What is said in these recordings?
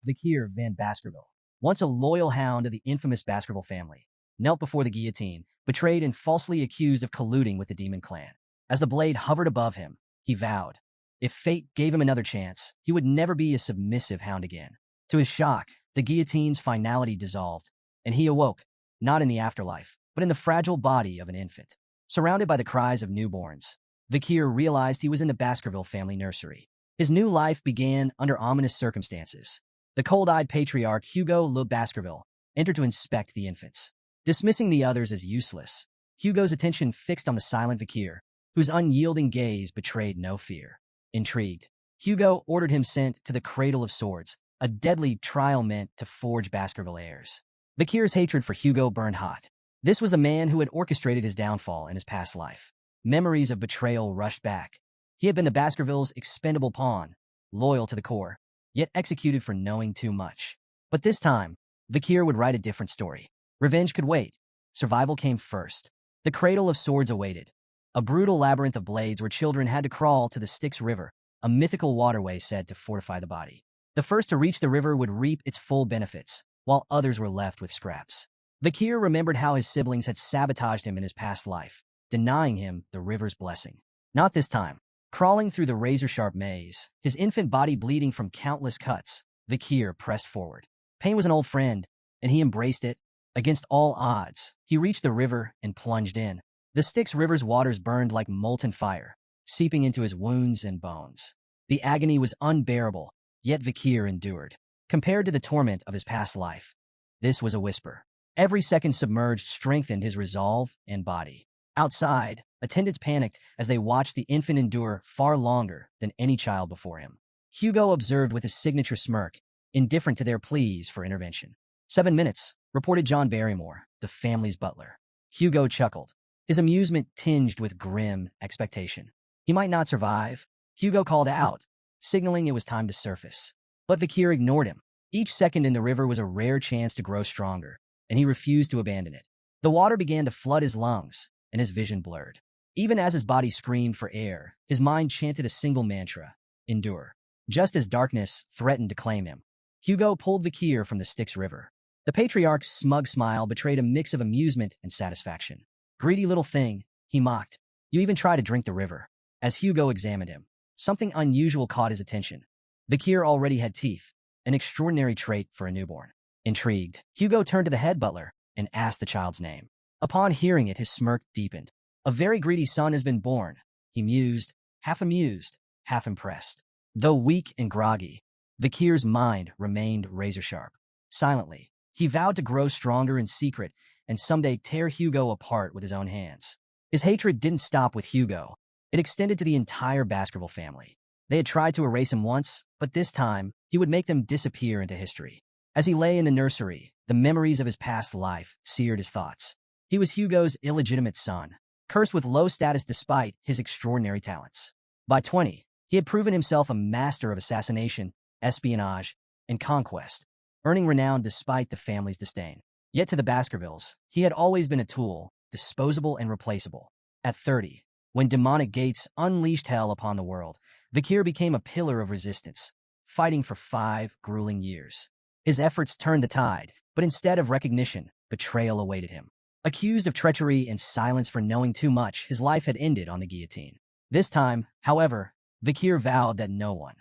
Vikir van Baskerville, once a loyal hound of the infamous Baskerville family, knelt before the guillotine, betrayed and falsely accused of colluding with the demon clan. As the blade hovered above him, he vowed, if fate gave him another chance, he would never be a submissive hound again. To his shock, the guillotine's finality dissolved, and he awoke, not in the afterlife, but in the fragile body of an infant. Surrounded by the cries of newborns, Vikir realized he was in the Baskerville family nursery. His new life began under ominous circumstances. The cold-eyed patriarch Hugo Le Baskerville entered to inspect the infants. Dismissing the others as useless, Hugo's attention fixed on the silent Vikir, whose unyielding gaze betrayed no fear. Intrigued, Hugo ordered him sent to the Cradle of Swords, a deadly trial meant to forge Baskerville heirs. Vikir's hatred for Hugo burned hot. This was the man who had orchestrated his downfall in his past life. Memories of betrayal rushed back. He had been the Baskervilles' expendable pawn, loyal to the core, yet executed for knowing too much. But this time, Vikir would write a different story. Revenge could wait. Survival came first. The Cradle of Swords awaited, a brutal labyrinth of blades where children had to crawl to the Styx River, a mythical waterway said to fortify the body. The first to reach the river would reap its full benefits, while others were left with scraps. Vikir remembered how his siblings had sabotaged him in his past life, denying him the river's blessing. Not this time. Crawling through the razor-sharp maze, his infant body bleeding from countless cuts, Vikir pressed forward. Pain was an old friend, and he embraced it. Against all odds, he reached the river and plunged in. The Styx River's waters burned like molten fire, seeping into his wounds and bones. The agony was unbearable, yet Vikir endured. Compared to the torment of his past life, this was a whisper. Every second submerged strengthened his resolve and body. Outside, attendants panicked as they watched the infant endure far longer than any child before him. Hugo observed with his signature smirk, indifferent to their pleas for intervention. 7 minutes, reported John Barrymore, the family's butler. Hugo chuckled, his amusement tinged with grim expectation. He might not survive, Hugo called out, signaling it was time to surface. But Vikir ignored him. Each second in the river was a rare chance to grow stronger, and he refused to abandon it. The water began to flood his lungs, and his vision blurred. Even as his body screamed for air, his mind chanted a single mantra, endure. Just as darkness threatened to claim him, Hugo pulled Vikir from the Styx River. The patriarch's smug smile betrayed a mix of amusement and satisfaction. Greedy little thing, he mocked. You even try to drink the river. As Hugo examined him, something unusual caught his attention. Vikir already had teeth, an extraordinary trait for a newborn. Intrigued, Hugo turned to the head butler and asked the child's name. Upon hearing it, his smirk deepened. A very greedy son has been born, he mused, half amused, half impressed. Though weak and groggy, Vikir's mind remained razor-sharp. Silently, he vowed to grow stronger in secret and someday tear Hugo apart with his own hands. His hatred didn't stop with Hugo. It extended to the entire Baskerville family. They had tried to erase him once, but this time, he would make them disappear into history. As he lay in the nursery, the memories of his past life seared his thoughts. He was Hugo's illegitimate son, cursed with low status despite his extraordinary talents. By 20, he had proven himself a master of assassination, espionage, and conquest, earning renown despite the family's disdain. Yet to the Baskervilles, he had always been a tool, disposable and replaceable. At 30, when demonic gates unleashed hell upon the world, Vikir became a pillar of resistance, fighting for 5 grueling years. His efforts turned the tide, but instead of recognition, betrayal awaited him. Accused of treachery and silence for knowing too much, his life had ended on the guillotine. This time, however, Vikir vowed that no one,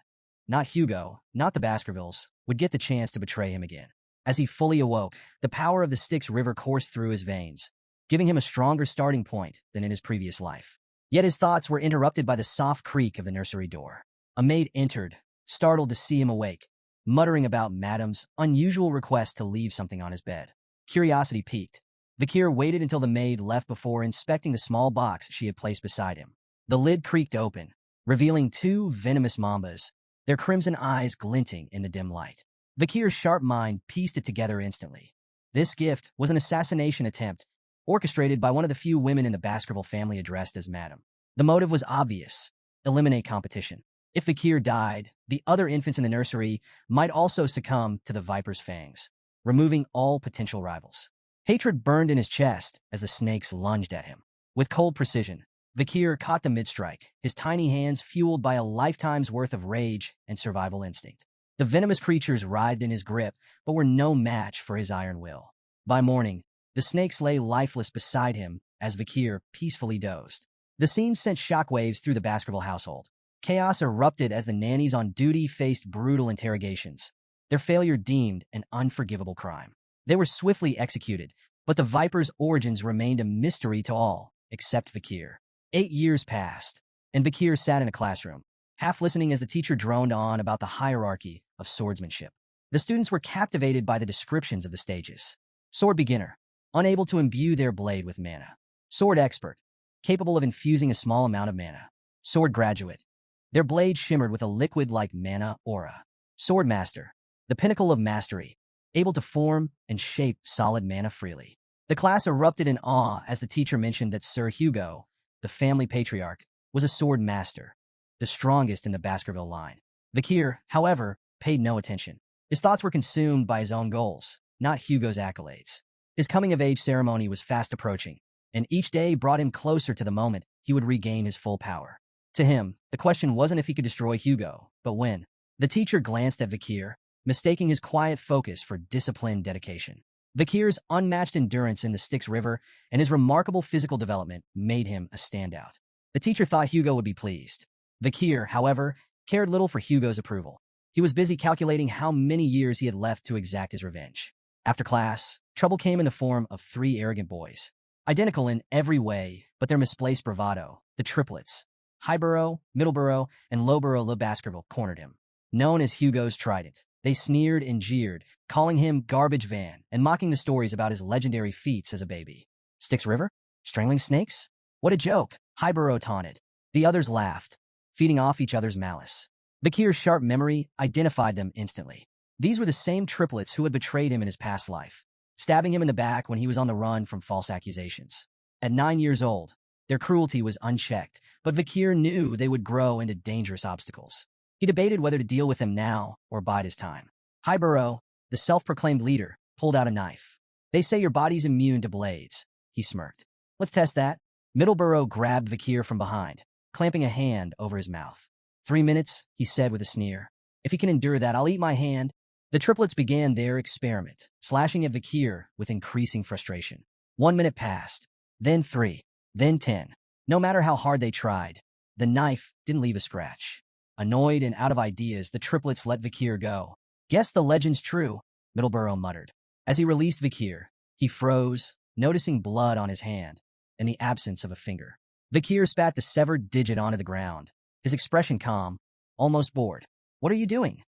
not Hugo, not the Baskervilles, would get the chance to betray him again. As he fully awoke, the power of the Styx River coursed through his veins, giving him a stronger starting point than in his previous life. Yet his thoughts were interrupted by the soft creak of the nursery door. A maid entered, startled to see him awake, muttering about Madam's unusual request to leave something on his bed. Curiosity piqued. Vikir waited until the maid left before inspecting the small box she had placed beside him. The lid creaked open, revealing 2 venomous mambas, their crimson eyes glinting in the dim light. Vikir's sharp mind pieced it together instantly. This gift was an assassination attempt, orchestrated by one of the few women in the Baskerville family addressed as Madam. The motive was obvious: eliminate competition. If Vikir died, the other infants in the nursery might also succumb to the Viper's fangs, removing all potential rivals. Hatred burned in his chest as the snakes lunged at him. With cold precision, Vikir caught the mid-strike, his tiny hands fueled by a lifetime's worth of rage and survival instinct. The venomous creatures writhed in his grip, but were no match for his iron will. By morning, the snakes lay lifeless beside him as Vakir peacefully dozed. The scene sent shockwaves through the Baskerville household. Chaos erupted as the nannies on duty faced brutal interrogations, their failure deemed an unforgivable crime. They were swiftly executed, but the Viper's origins remained a mystery to all, except Vakir. 8 years passed, and Vakir sat in a classroom, half listening as the teacher droned on about the hierarchy of swordsmanship. The students were captivated by the descriptions of the stages. Sword beginner, unable to imbue their blade with mana. Sword expert, capable of infusing a small amount of mana. Sword graduate, their blade shimmered with a liquid-like mana aura. Sword master, the pinnacle of mastery, able to form and shape solid mana freely. The class erupted in awe as the teacher mentioned that Sir Hugo, the family patriarch, was a sword master, the strongest in the Baskerville line. Vakir, however, paid no attention. His thoughts were consumed by his own goals, not Hugo's accolades. His coming-of-age ceremony was fast approaching, and each day brought him closer to the moment he would regain his full power. To him, the question wasn't if he could destroy Hugo, but when. The teacher glanced at Vakir, mistaking his quiet focus for disciplined dedication. Vakir's unmatched endurance in the Styx River and his remarkable physical development made him a standout. The teacher thought Hugo would be pleased. Vakir, however, cared little for Hugo's approval. He was busy calculating how many years he had left to exact his revenge. After class, trouble came in the form of 3 arrogant boys. Identical in every way, but their misplaced bravado, the triplets, Highborough, Middleborough, and Lowborough Le Baskerville cornered him. Known as Hugo's Trident, they sneered and jeered, calling him Garbage Van and mocking the stories about his legendary feats as a baby. Styx River? Strangling snakes? What a joke, Highborough taunted. The others laughed, feeding off each other's malice. Vakir's sharp memory identified them instantly. These were the same triplets who had betrayed him in his past life, stabbing him in the back when he was on the run from false accusations. At 9 years old, their cruelty was unchecked, but Vakir knew they would grow into dangerous obstacles. He debated whether to deal with them now or bide his time. Highborough, the self-proclaimed leader, pulled out a knife. They say your body's immune to blades, he smirked. Let's test that. Middleborough grabbed Vakir from behind, clamping a hand over his mouth. 3 minutes, he said with a sneer. If he can endure that, I'll eat my hand. The triplets began their experiment, slashing at Vakir with increasing frustration. 1 minute passed, then 3, then 10. No matter how hard they tried, the knife didn't leave a scratch. Annoyed and out of ideas, the triplets let Vakir go. Guess the legend's true, Middleborough muttered. As he released Vakir, he froze, noticing blood on his hand and the absence of a finger. Vakir spat the severed digit onto the ground, his expression calm, almost bored. What are you doing?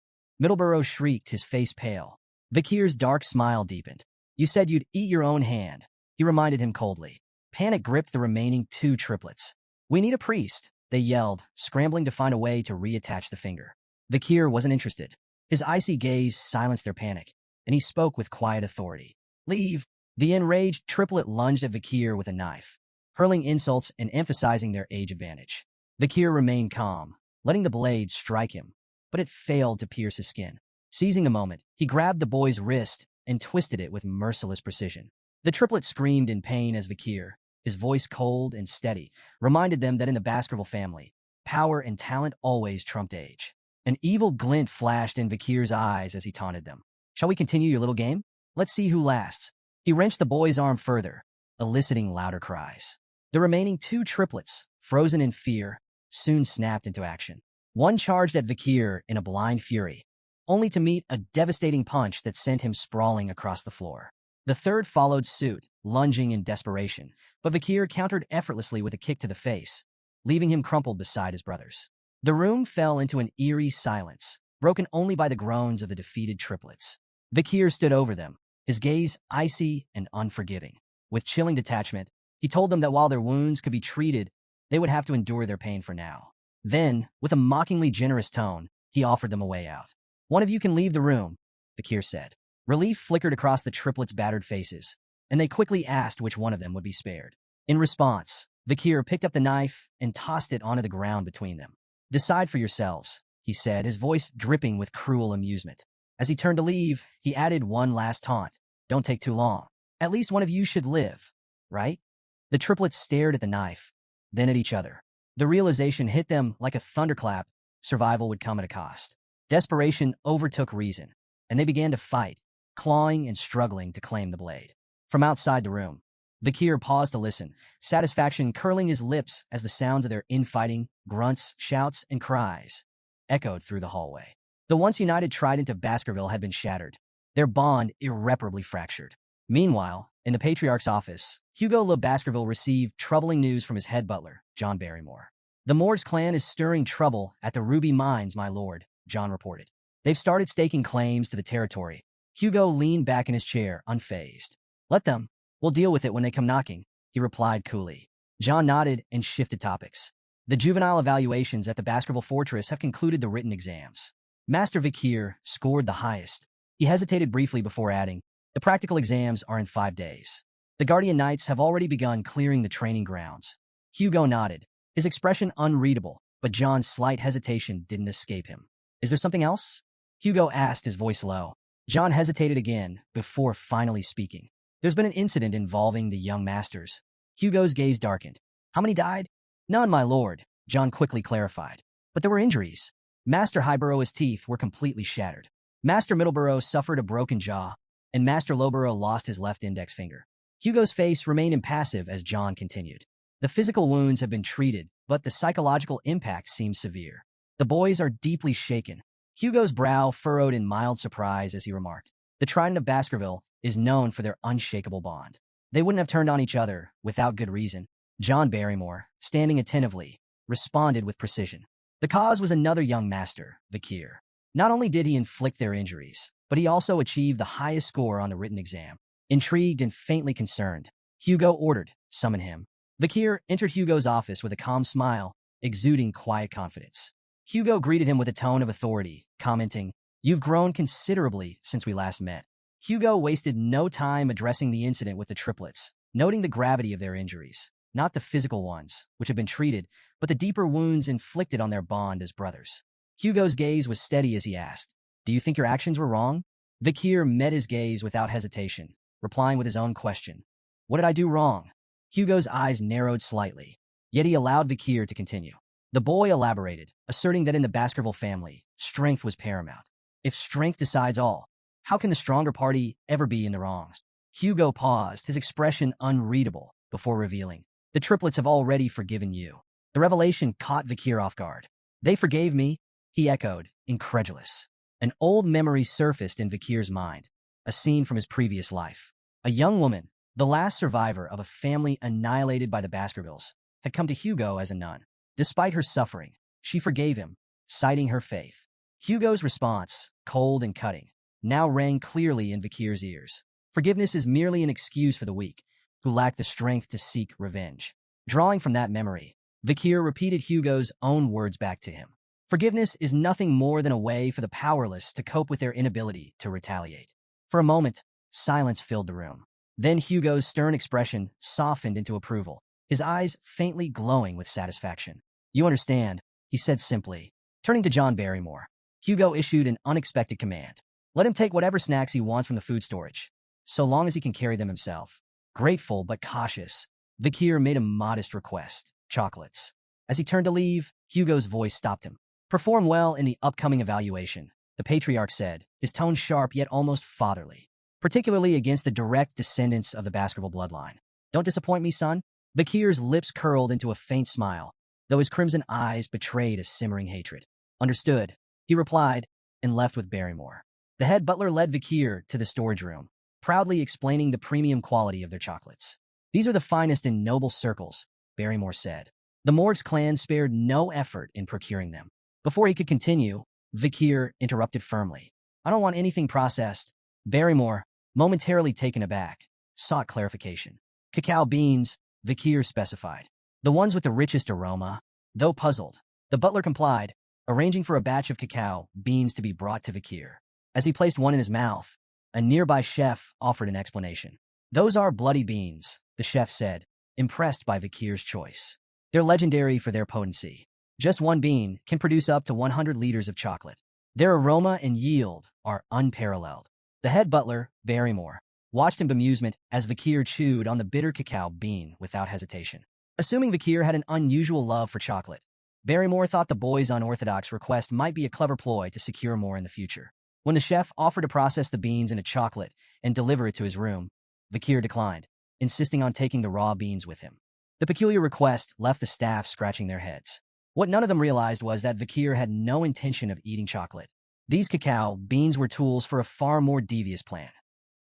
Middleborough shrieked, his face pale. Vakir's dark smile deepened. You said you'd eat your own hand, he reminded him coldly. Panic gripped the remaining 2 triplets. We need a priest, they yelled, scrambling to find a way to reattach the finger. Vakir wasn't interested. His icy gaze silenced their panic, and he spoke with quiet authority. Leave. The enraged triplet lunged at Vakir with a knife, hurling insults and emphasizing their age advantage. Vakir remained calm, letting the blade strike him, but it failed to pierce his skin. Seizing the moment, he grabbed the boy's wrist and twisted it with merciless precision. The triplet screamed in pain as Vakir, his voice cold and steady, reminded them that in the Baskerville family, power and talent always trumped age. An evil glint flashed in Vakir's eyes as he taunted them. Shall we continue your little game? Let's see who lasts. He wrenched the boy's arm further, eliciting louder cries. The remaining 2 triplets, frozen in fear, soon snapped into action. One charged at Vakir in a blind fury, only to meet a devastating punch that sent him sprawling across the floor. The third followed suit, lunging in desperation, but Vakir countered effortlessly with a kick to the face, leaving him crumpled beside his brothers. The room fell into an eerie silence, broken only by the groans of the defeated triplets. Vakir stood over them, his gaze icy and unforgiving. With chilling detachment, he told them that while their wounds could be treated, they would have to endure their pain for now. Then, with a mockingly generous tone, he offered them a way out. One of you can leave the room, Vakir said. Relief flickered across the triplets' battered faces, and they quickly asked which one of them would be spared. In response, Vakir picked up the knife and tossed it onto the ground between them. Decide for yourselves, he said, his voice dripping with cruel amusement. As he turned to leave, he added one last taunt. Don't take too long. At least one of you should live, right? The triplets stared at the knife, then at each other. The realization hit them like a thunderclap. Survival would come at a cost. Desperation overtook reason, and they began to fight, clawing and struggling to claim the blade. From outside the room, Vikir paused to listen, satisfaction curling his lips as the sounds of their infighting, grunts, shouts, and cries echoed through the hallway. The once united trident of Baskerville had been shattered, their bond irreparably fractured. Meanwhile, in the Patriarch's office, Hugo Le Baskerville received troubling news from his head butler, John Barrymore. "The Morgs clan is stirring trouble at the Ruby Mines, my lord," John reported. "They've started staking claims to the territory." Hugo leaned back in his chair, unfazed. "Let them. We'll deal with it when they come knocking," he replied coolly. John nodded and shifted topics. "The juvenile evaluations at the Baskerville Fortress have concluded the written exams. Master Vikir scored the highest." He hesitated briefly before adding, "The practical exams are in 5 days. The Guardian Knights have already begun clearing the training grounds." Hugo nodded, his expression unreadable, but John's slight hesitation didn't escape him. "Is there something else?" Hugo asked, his voice low. John hesitated again before finally speaking. "There's been an incident involving the young masters." Hugo's gaze darkened. "How many died?" "None, my lord," John quickly clarified. "But there were injuries. Master Highborough's teeth were completely shattered. Master Middleborough suffered a broken jaw, and Master Lowborough lost his left index finger." Hugo's face remained impassive as John continued. "The physical wounds have been treated, but the psychological impact seems severe. The boys are deeply shaken." Hugo's brow furrowed in mild surprise as he remarked, "The Trident of Baskerville is known for their unshakable bond. They wouldn't have turned on each other without good reason." John Barrymore, standing attentively, responded with precision. "The cause was another young master, Vikir. Not only did he inflict their injuries, but he also achieved the highest score on the written exam." Intrigued and faintly concerned, Hugo ordered, "Summon him." Vikir entered Hugo's office with a calm smile, exuding quiet confidence. Hugo greeted him with a tone of authority, commenting, "You've grown considerably since we last met." Hugo wasted no time addressing the incident with the triplets, noting the gravity of their injuries, not the physical ones, which had been treated, but the deeper wounds inflicted on their bond as brothers. Hugo's gaze was steady as he asked, "Do you think your actions were wrong?" Vikir met his gaze without hesitation, replying with his own question. "What did I do wrong?" Hugo's eyes narrowed slightly, yet he allowed Vikir to continue. The boy elaborated, asserting that in the Baskerville family, strength was paramount. If strength decides all, how can the stronger party ever be in the wrongs? Hugo paused, his expression unreadable, before revealing, "The triplets have already forgiven you." The revelation caught Vikir off guard. "They forgave me?" he echoed, incredulous. An old memory surfaced in Vikir's mind, a scene from his previous life. A young woman, the last survivor of a family annihilated by the Baskervilles, had come to Hugo as a nun. Despite her suffering, she forgave him, citing her faith. Hugo's response, cold and cutting, now rang clearly in Vikir's ears. Forgiveness is merely an excuse for the weak, who lack the strength to seek revenge. Drawing from that memory, Vikir repeated Hugo's own words back to him. Forgiveness is nothing more than a way for the powerless to cope with their inability to retaliate. For a moment, silence filled the room. Then Hugo's stern expression softened into approval, his eyes faintly glowing with satisfaction. "You understand," he said simply. Turning to John Barrymore, Hugo issued an unexpected command. "Let him take whatever snacks he wants from the food storage, so long as he can carry them himself." Grateful but cautious, Vikir made a modest request, chocolates. As he turned to leave, Hugo's voice stopped him. "Perform well in the upcoming evaluation," the Patriarch said, his tone sharp yet almost fatherly, "particularly against the direct descendants of the Baskerville bloodline. Don't disappoint me, son." Vikir's lips curled into a faint smile, though his crimson eyes betrayed a simmering hatred. "Understood," he replied, and left with Barrymore. The head butler led Vikir to the storage room, proudly explaining the premium quality of their chocolates. "These are the finest in noble circles," Barrymore said. The Morgs clan spared no effort in procuring them. Before he could continue, Vikir interrupted firmly. "I don't want anything processed." Barrymore, momentarily taken aback, sought clarification. "Cacao beans," Vikir specified. "The ones with the richest aroma." Though puzzled, the butler complied, arranging for a batch of cacao beans to be brought to Vikir. As he placed one in his mouth, a nearby chef offered an explanation. "Those are bloody beans," the chef said, impressed by Vikir's choice. "They're legendary for their potency. Just one bean can produce up to 100 liters of chocolate. Their aroma and yield are unparalleled." The head butler, Barrymore, watched in bemusement as Vikir chewed on the bitter cacao bean without hesitation. Assuming Vikir had an unusual love for chocolate, Barrymore thought the boy's unorthodox request might be a clever ploy to secure more in the future. When the chef offered to process the beans into chocolate and deliver it to his room, Vakir declined, insisting on taking the raw beans with him. The peculiar request left the staff scratching their heads. What none of them realized was that Vakir had no intention of eating chocolate. These cacao beans were tools for a far more devious plan,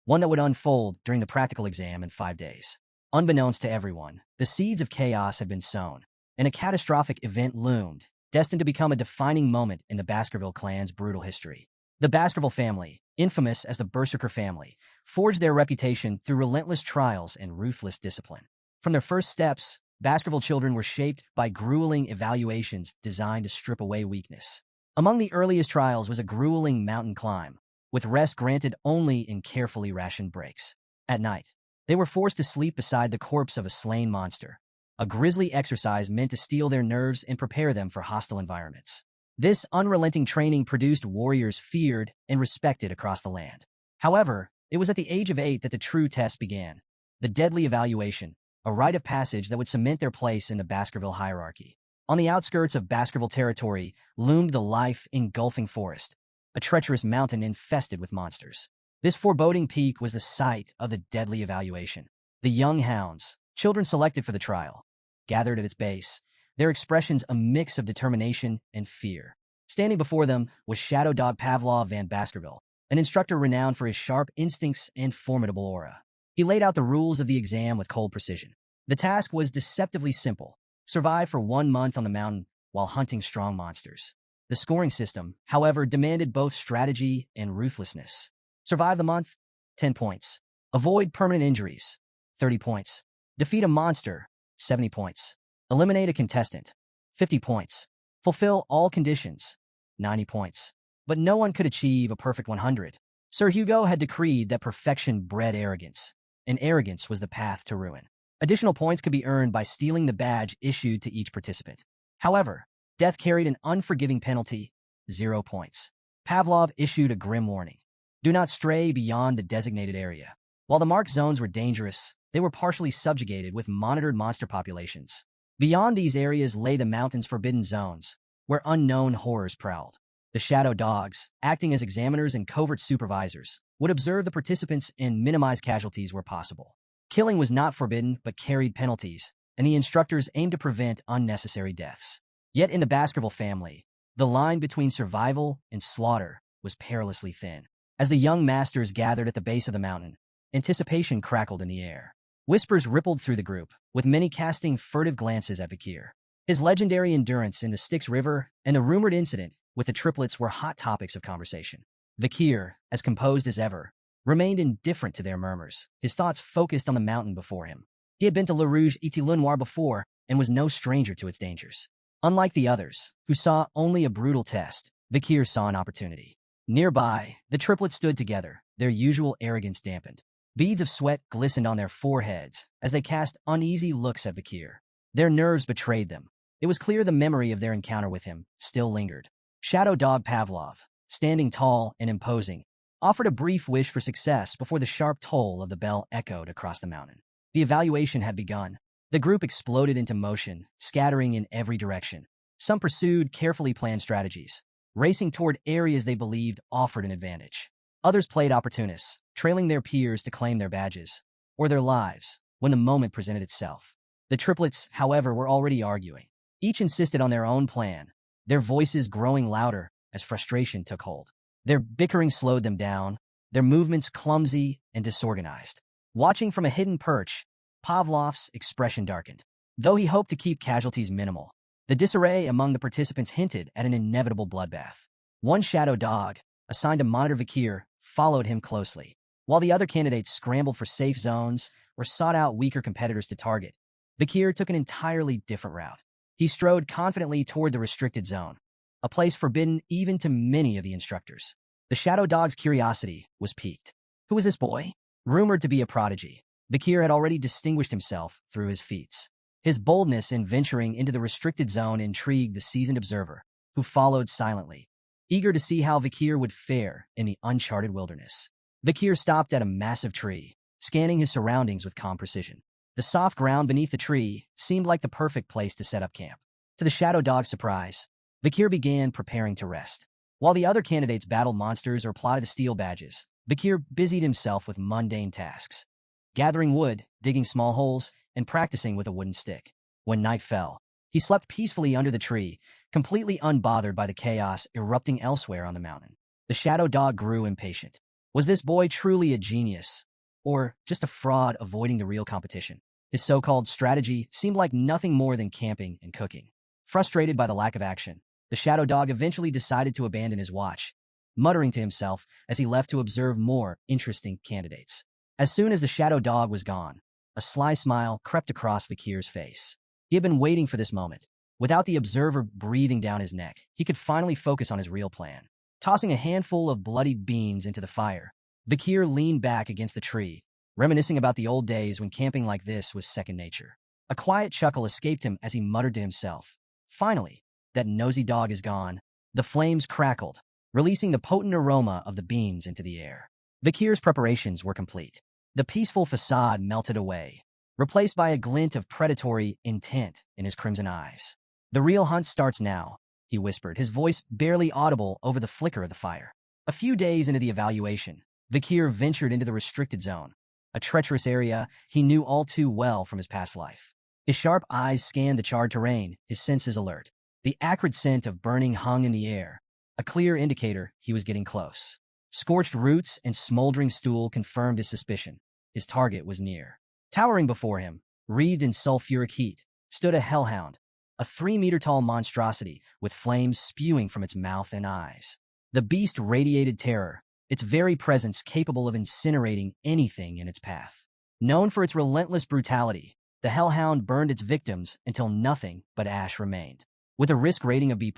one that would unfold during the practical exam in 5 days. Unbeknownst to everyone, the seeds of chaos had been sown, and a catastrophic event loomed, destined to become a defining moment in the Baskerville clan's brutal history. The Baskerville family, infamous as the Berserker family, forged their reputation through relentless trials and ruthless discipline. From their first steps, Baskerville children were shaped by grueling evaluations designed to strip away weakness. Among the earliest trials was a grueling mountain climb, with rest granted only in carefully rationed breaks. At night, they were forced to sleep beside the corpse of a slain monster, a grisly exercise meant to steel their nerves and prepare them for hostile environments. This unrelenting training produced warriors feared and respected across the land. However, it was at the age of 8 that the true test began, the deadly evaluation, a rite of passage that would cement their place in the Baskerville hierarchy. On the outskirts of Baskerville territory loomed the life-engulfing forest, a treacherous mountain infested with monsters. This foreboding peak was the site of the deadly evaluation. The young hounds, children selected for the trial, gathered at its base, their expressions a mix of determination and fear. Standing before them was Shadow Dog Pavlov Van Baskerville, an instructor renowned for his sharp instincts and formidable aura. He laid out the rules of the exam with cold precision. The task was deceptively simple: survive for 1 month on the mountain while hunting strong monsters. The scoring system, however, demanded both strategy and ruthlessness. Survive the month, 10 points. Avoid permanent injuries, 30 points. Defeat a monster, 70 points. Eliminate a contestant, 50 points. Fulfill all conditions, 90 points. But no one could achieve a perfect 100. Sir Hugo had decreed that perfection bred arrogance, and arrogance was the path to ruin. Additional points could be earned by stealing the badge issued to each participant. However, death carried an unforgiving penalty, 0 points. Pavlov issued a grim warning: do not stray beyond the designated area. While the marked zones were dangerous, they were partially subjugated with monitored monster populations. Beyond these areas lay the mountain's forbidden zones, where unknown horrors prowled. The shadow dogs, acting as examiners and covert supervisors, would observe the participants and minimize casualties where possible. Killing was not forbidden but carried penalties, and the instructors aimed to prevent unnecessary deaths. Yet in the Baskerville family, the line between survival and slaughter was perilously thin. As the young masters gathered at the base of the mountain, anticipation crackled in the air. Whispers rippled through the group, with many casting furtive glances at Vakir. His legendary endurance in the Styx River and the rumored incident with the triplets were hot topics of conversation. Vakir, as composed as ever, remained indifferent to their murmurs, his thoughts focused on the mountain before him. He had been to Le Rouge et Le Noir before and was no stranger to its dangers. Unlike the others, who saw only a brutal test, Vakir saw an opportunity. Nearby, the triplets stood together, their usual arrogance dampened. Beads of sweat glistened on their foreheads as they cast uneasy looks at Vakir. Their nerves betrayed them. It was clear the memory of their encounter with him still lingered. Shadow Dog Pavlov, standing tall and imposing, offered a brief wish for success before the sharp toll of the bell echoed across the mountain. The evaluation had begun. The group exploded into motion, scattering in every direction. Some pursued carefully planned strategies, racing toward areas they believed offered an advantage. Others played opportunists, trailing their peers to claim their badges, or their lives, when the moment presented itself. The triplets, however, were already arguing. Each insisted on their own plan, their voices growing louder as frustration took hold. Their bickering slowed them down, their movements clumsy and disorganized. Watching from a hidden perch, Pavlov's expression darkened. Though he hoped to keep casualties minimal, the disarray among the participants hinted at an inevitable bloodbath. One shadow dog, assigned to monitor Vakir, followed him closely, while the other candidates scrambled for safe zones or sought out weaker competitors to target. Vakir took an entirely different route. He strode confidently toward the restricted zone, a place forbidden even to many of the instructors. The shadow dog's curiosity was piqued. Who was this boy? Rumored to be a prodigy, Vakir had already distinguished himself through his feats. His boldness in venturing into the restricted zone intrigued the seasoned observer, who followed silently, eager to see how Vakir would fare in the uncharted wilderness. Vakir stopped at a massive tree, scanning his surroundings with calm precision. The soft ground beneath the tree seemed like the perfect place to set up camp. To the Shadow Dog's surprise, Vikir began preparing to rest. While the other candidates battled monsters or plotted to steal badges, Vikir busied himself with mundane tasks, gathering wood, digging small holes, and practicing with a wooden stick. When night fell, he slept peacefully under the tree, completely unbothered by the chaos erupting elsewhere on the mountain. The Shadow Dog grew impatient. Was this boy truly a genius, or just a fraud avoiding the real competition? His so-called strategy seemed like nothing more than camping and cooking. Frustrated by the lack of action, the Shadow Dog eventually decided to abandon his watch, muttering to himself as he left to observe more interesting candidates. As soon as the Shadow Dog was gone, a sly smile crept across Vikir's face. He had been waiting for this moment. Without the observer breathing down his neck, he could finally focus on his real plan. Tossing a handful of bloodied beans into the fire, Vikir leaned back against the tree, reminiscing about the old days when camping like this was second nature. A quiet chuckle escaped him as he muttered to himself, "Finally, that nosy dog is gone." The flames crackled, releasing the potent aroma of the beans into the air. Vikir's preparations were complete. The peaceful facade melted away, replaced by a glint of predatory intent in his crimson eyes. "The real hunt starts now," he whispered, his voice barely audible over the flicker of the fire. A few days into the evaluation, Vikir ventured into the restricted zone, a treacherous area he knew all too well from his past life. His sharp eyes scanned the charred terrain, his senses alert. The acrid scent of burning hung in the air, a clear indicator he was getting close. Scorched roots and smoldering stool confirmed his suspicion. His target was near. Towering before him, wreathed in sulfuric heat, stood a hellhound, a 3-meter-tall monstrosity with flames spewing from its mouth and eyes. The beast radiated terror, its very presence capable of incinerating anything in its path. Known for its relentless brutality, the hellhound burned its victims until nothing but ash remained. With a risk rating of B+,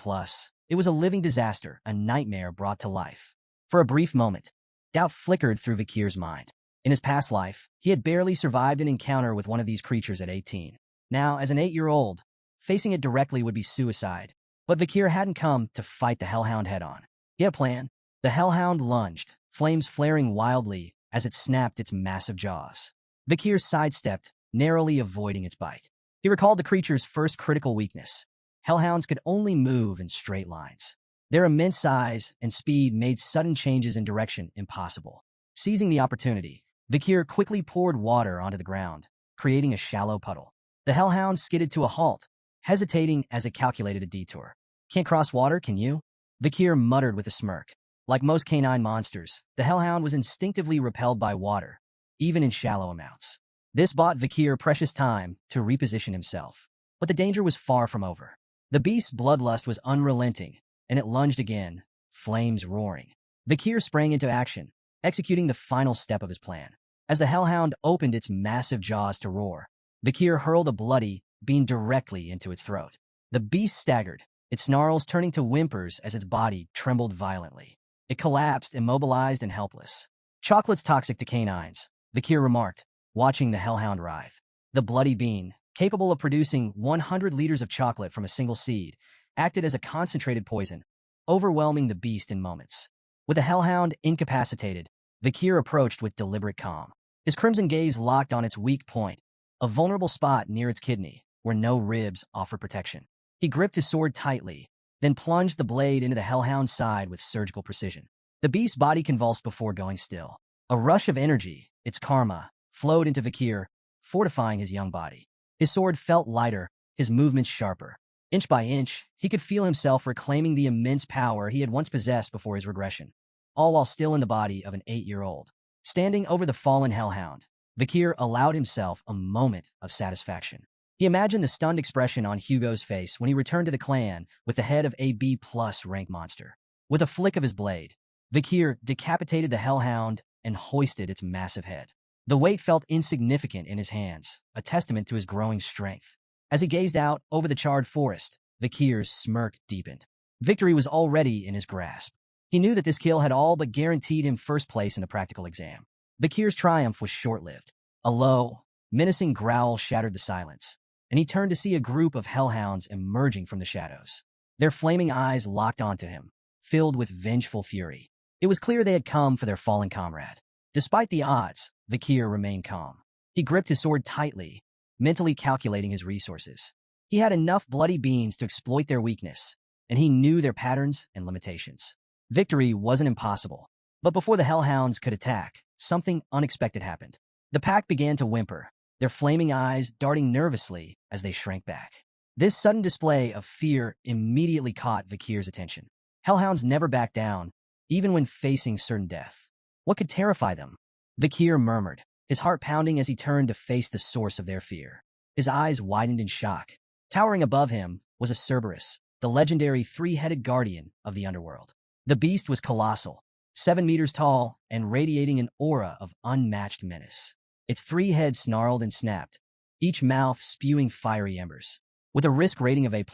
it was a living disaster, a nightmare brought to life. For a brief moment, doubt flickered through Vikir's mind. In his past life, he had barely survived an encounter with one of these creatures at 18. Now, as an 8-year-old, facing it directly would be suicide. But Vikir hadn't come to fight the hellhound head-on. He had a plan. The hellhound lunged, flames flaring wildly as it snapped its massive jaws. Vikir sidestepped, narrowly avoiding its bite. He recalled the creature's first critical weakness. Hellhounds could only move in straight lines. Their immense size and speed made sudden changes in direction impossible. Seizing the opportunity, Vikir quickly poured water onto the ground, creating a shallow puddle. The hellhound skidded to a halt, hesitating as it calculated a detour. "Can't cross water, can you?" Vikir muttered with a smirk. Like most canine monsters, the hellhound was instinctively repelled by water, even in shallow amounts. This bought Vikir precious time to reposition himself. But the danger was far from over. The beast's bloodlust was unrelenting, and it lunged again, flames roaring. Vikir sprang into action, executing the final step of his plan. As the hellhound opened its massive jaws to roar, Vikir hurled a bloody bean directly into its throat. The beast staggered, its snarls turning to whimpers as its body trembled violently. It collapsed, immobilized and helpless. "Chocolate's toxic to canines," Vikir remarked, watching the hellhound writhe. The bloody bean, capable of producing 100 liters of chocolate from a single seed, acted as a concentrated poison, overwhelming the beast in moments. With the hellhound incapacitated, Vikir approached with deliberate calm. His crimson gaze locked on its weak point, a vulnerable spot near its kidney, where no ribs offered protection. He gripped his sword tightly, then plunged the blade into the hellhound's side with surgical precision. The beast's body convulsed before going still. A rush of energy, its karma, flowed into Vikir, fortifying his young body. His sword felt lighter, his movements sharper. Inch by inch, he could feel himself reclaiming the immense power he had once possessed before his regression, all while still in the body of an 8-year-old. Standing over the fallen hellhound, Vikir allowed himself a moment of satisfaction. He imagined the stunned expression on Hugo's face when he returned to the clan with the head of a B+ rank monster. With a flick of his blade, Vikir decapitated the hellhound and hoisted its massive head. The weight felt insignificant in his hands, a testament to his growing strength. As he gazed out over the charred forest, Vikir's smirk deepened. Victory was already in his grasp. He knew that this kill had all but guaranteed him first place in the practical exam. Vikir's triumph was short-lived. A low, menacing growl shattered the silence, and he turned to see a group of hellhounds emerging from the shadows. Their flaming eyes locked onto him, filled with vengeful fury. It was clear they had come for their fallen comrade. Despite the odds, Vikir remained calm. He gripped his sword tightly, mentally calculating his resources. He had enough bloody beings to exploit their weakness, and he knew their patterns and limitations. Victory wasn't impossible, but before the hellhounds could attack, something unexpected happened. The pack began to whimper, their flaming eyes darting nervously as they shrank back. This sudden display of fear immediately caught Vikir's attention. Hellhounds never back down, even when facing certain death. What could terrify them? Vikir murmured, his heart pounding as he turned to face the source of their fear. His eyes widened in shock. Towering above him was a Cerberus, the legendary three-headed guardian of the underworld. The beast was colossal, 7 meters tall and radiating an aura of unmatched menace. Its 3 heads snarled and snapped, each mouth spewing fiery embers. With a risk rating of A+,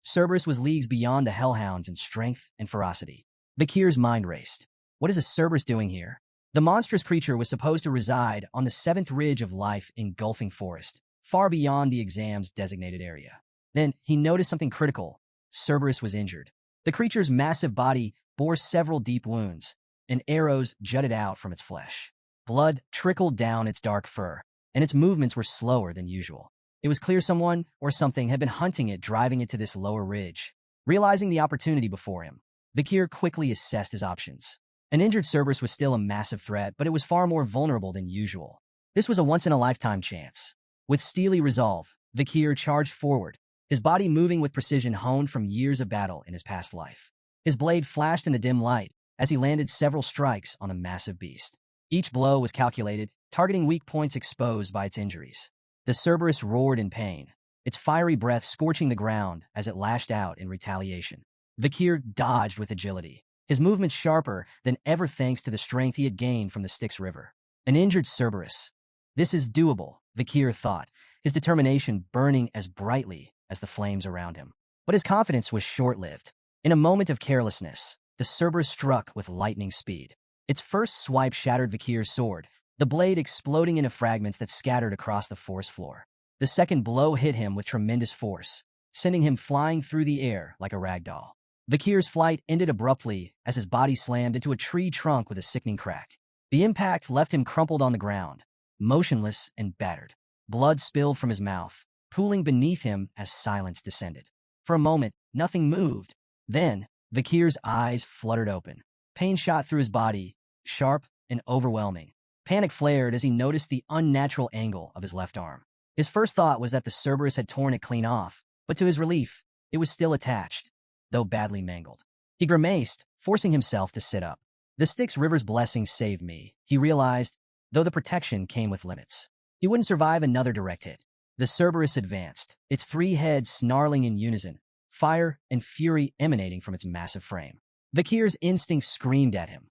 Cerberus was leagues beyond the hellhounds in strength and ferocity. Vikir's mind raced. What is a Cerberus doing here? The monstrous creature was supposed to reside on the 7th ridge of life engulfing forest, far beyond the exam's designated area. Then he noticed something critical. Cerberus was injured. The creature's massive body bore several deep wounds, and arrows jutted out from its flesh. Blood trickled down its dark fur, and its movements were slower than usual. It was clear someone or something had been hunting it, driving it to this lower ridge. Realizing the opportunity before him, Vikir quickly assessed his options. An injured Cerberus was still a massive threat, but it was far more vulnerable than usual. This was a once-in-a-lifetime chance. With steely resolve, Vikir charged forward, his body moving with precision honed from years of battle in his past life. His blade flashed in the dim light as he landed several strikes on the massive beast. Each blow was calculated, targeting weak points exposed by its injuries. The Cerberus roared in pain, its fiery breath scorching the ground as it lashed out in retaliation. Vikir dodged with agility, his movements sharper than ever thanks to the strength he had gained from the Styx River. An injured Cerberus. This is doable, Vikir thought, his determination burning as brightly as the flames around him. But his confidence was short-lived. In a moment of carelessness, the Cerberus struck with lightning speed. Its first swipe shattered Vikir's sword, the blade exploding into fragments that scattered across the forest floor. The second blow hit him with tremendous force, sending him flying through the air like a ragdoll. Vikir's flight ended abruptly as his body slammed into a tree trunk with a sickening crack. The impact left him crumpled on the ground, motionless and battered. Blood spilled from his mouth, pooling beneath him as silence descended. For a moment, nothing moved. Then, Vikir's eyes fluttered open. Pain shot through his body, sharp and overwhelming. Panic flared as he noticed the unnatural angle of his left arm. His first thought was that the Cerberus had torn it clean off, but to his relief, it was still attached, though badly mangled. He grimaced, forcing himself to sit up. The Styx River's blessing saved me, he realized, though the protection came with limits. He wouldn't survive another direct hit. The Cerberus advanced, its 3 heads snarling in unison, fire and fury emanating from its massive frame. Vikir's instincts screamed at him.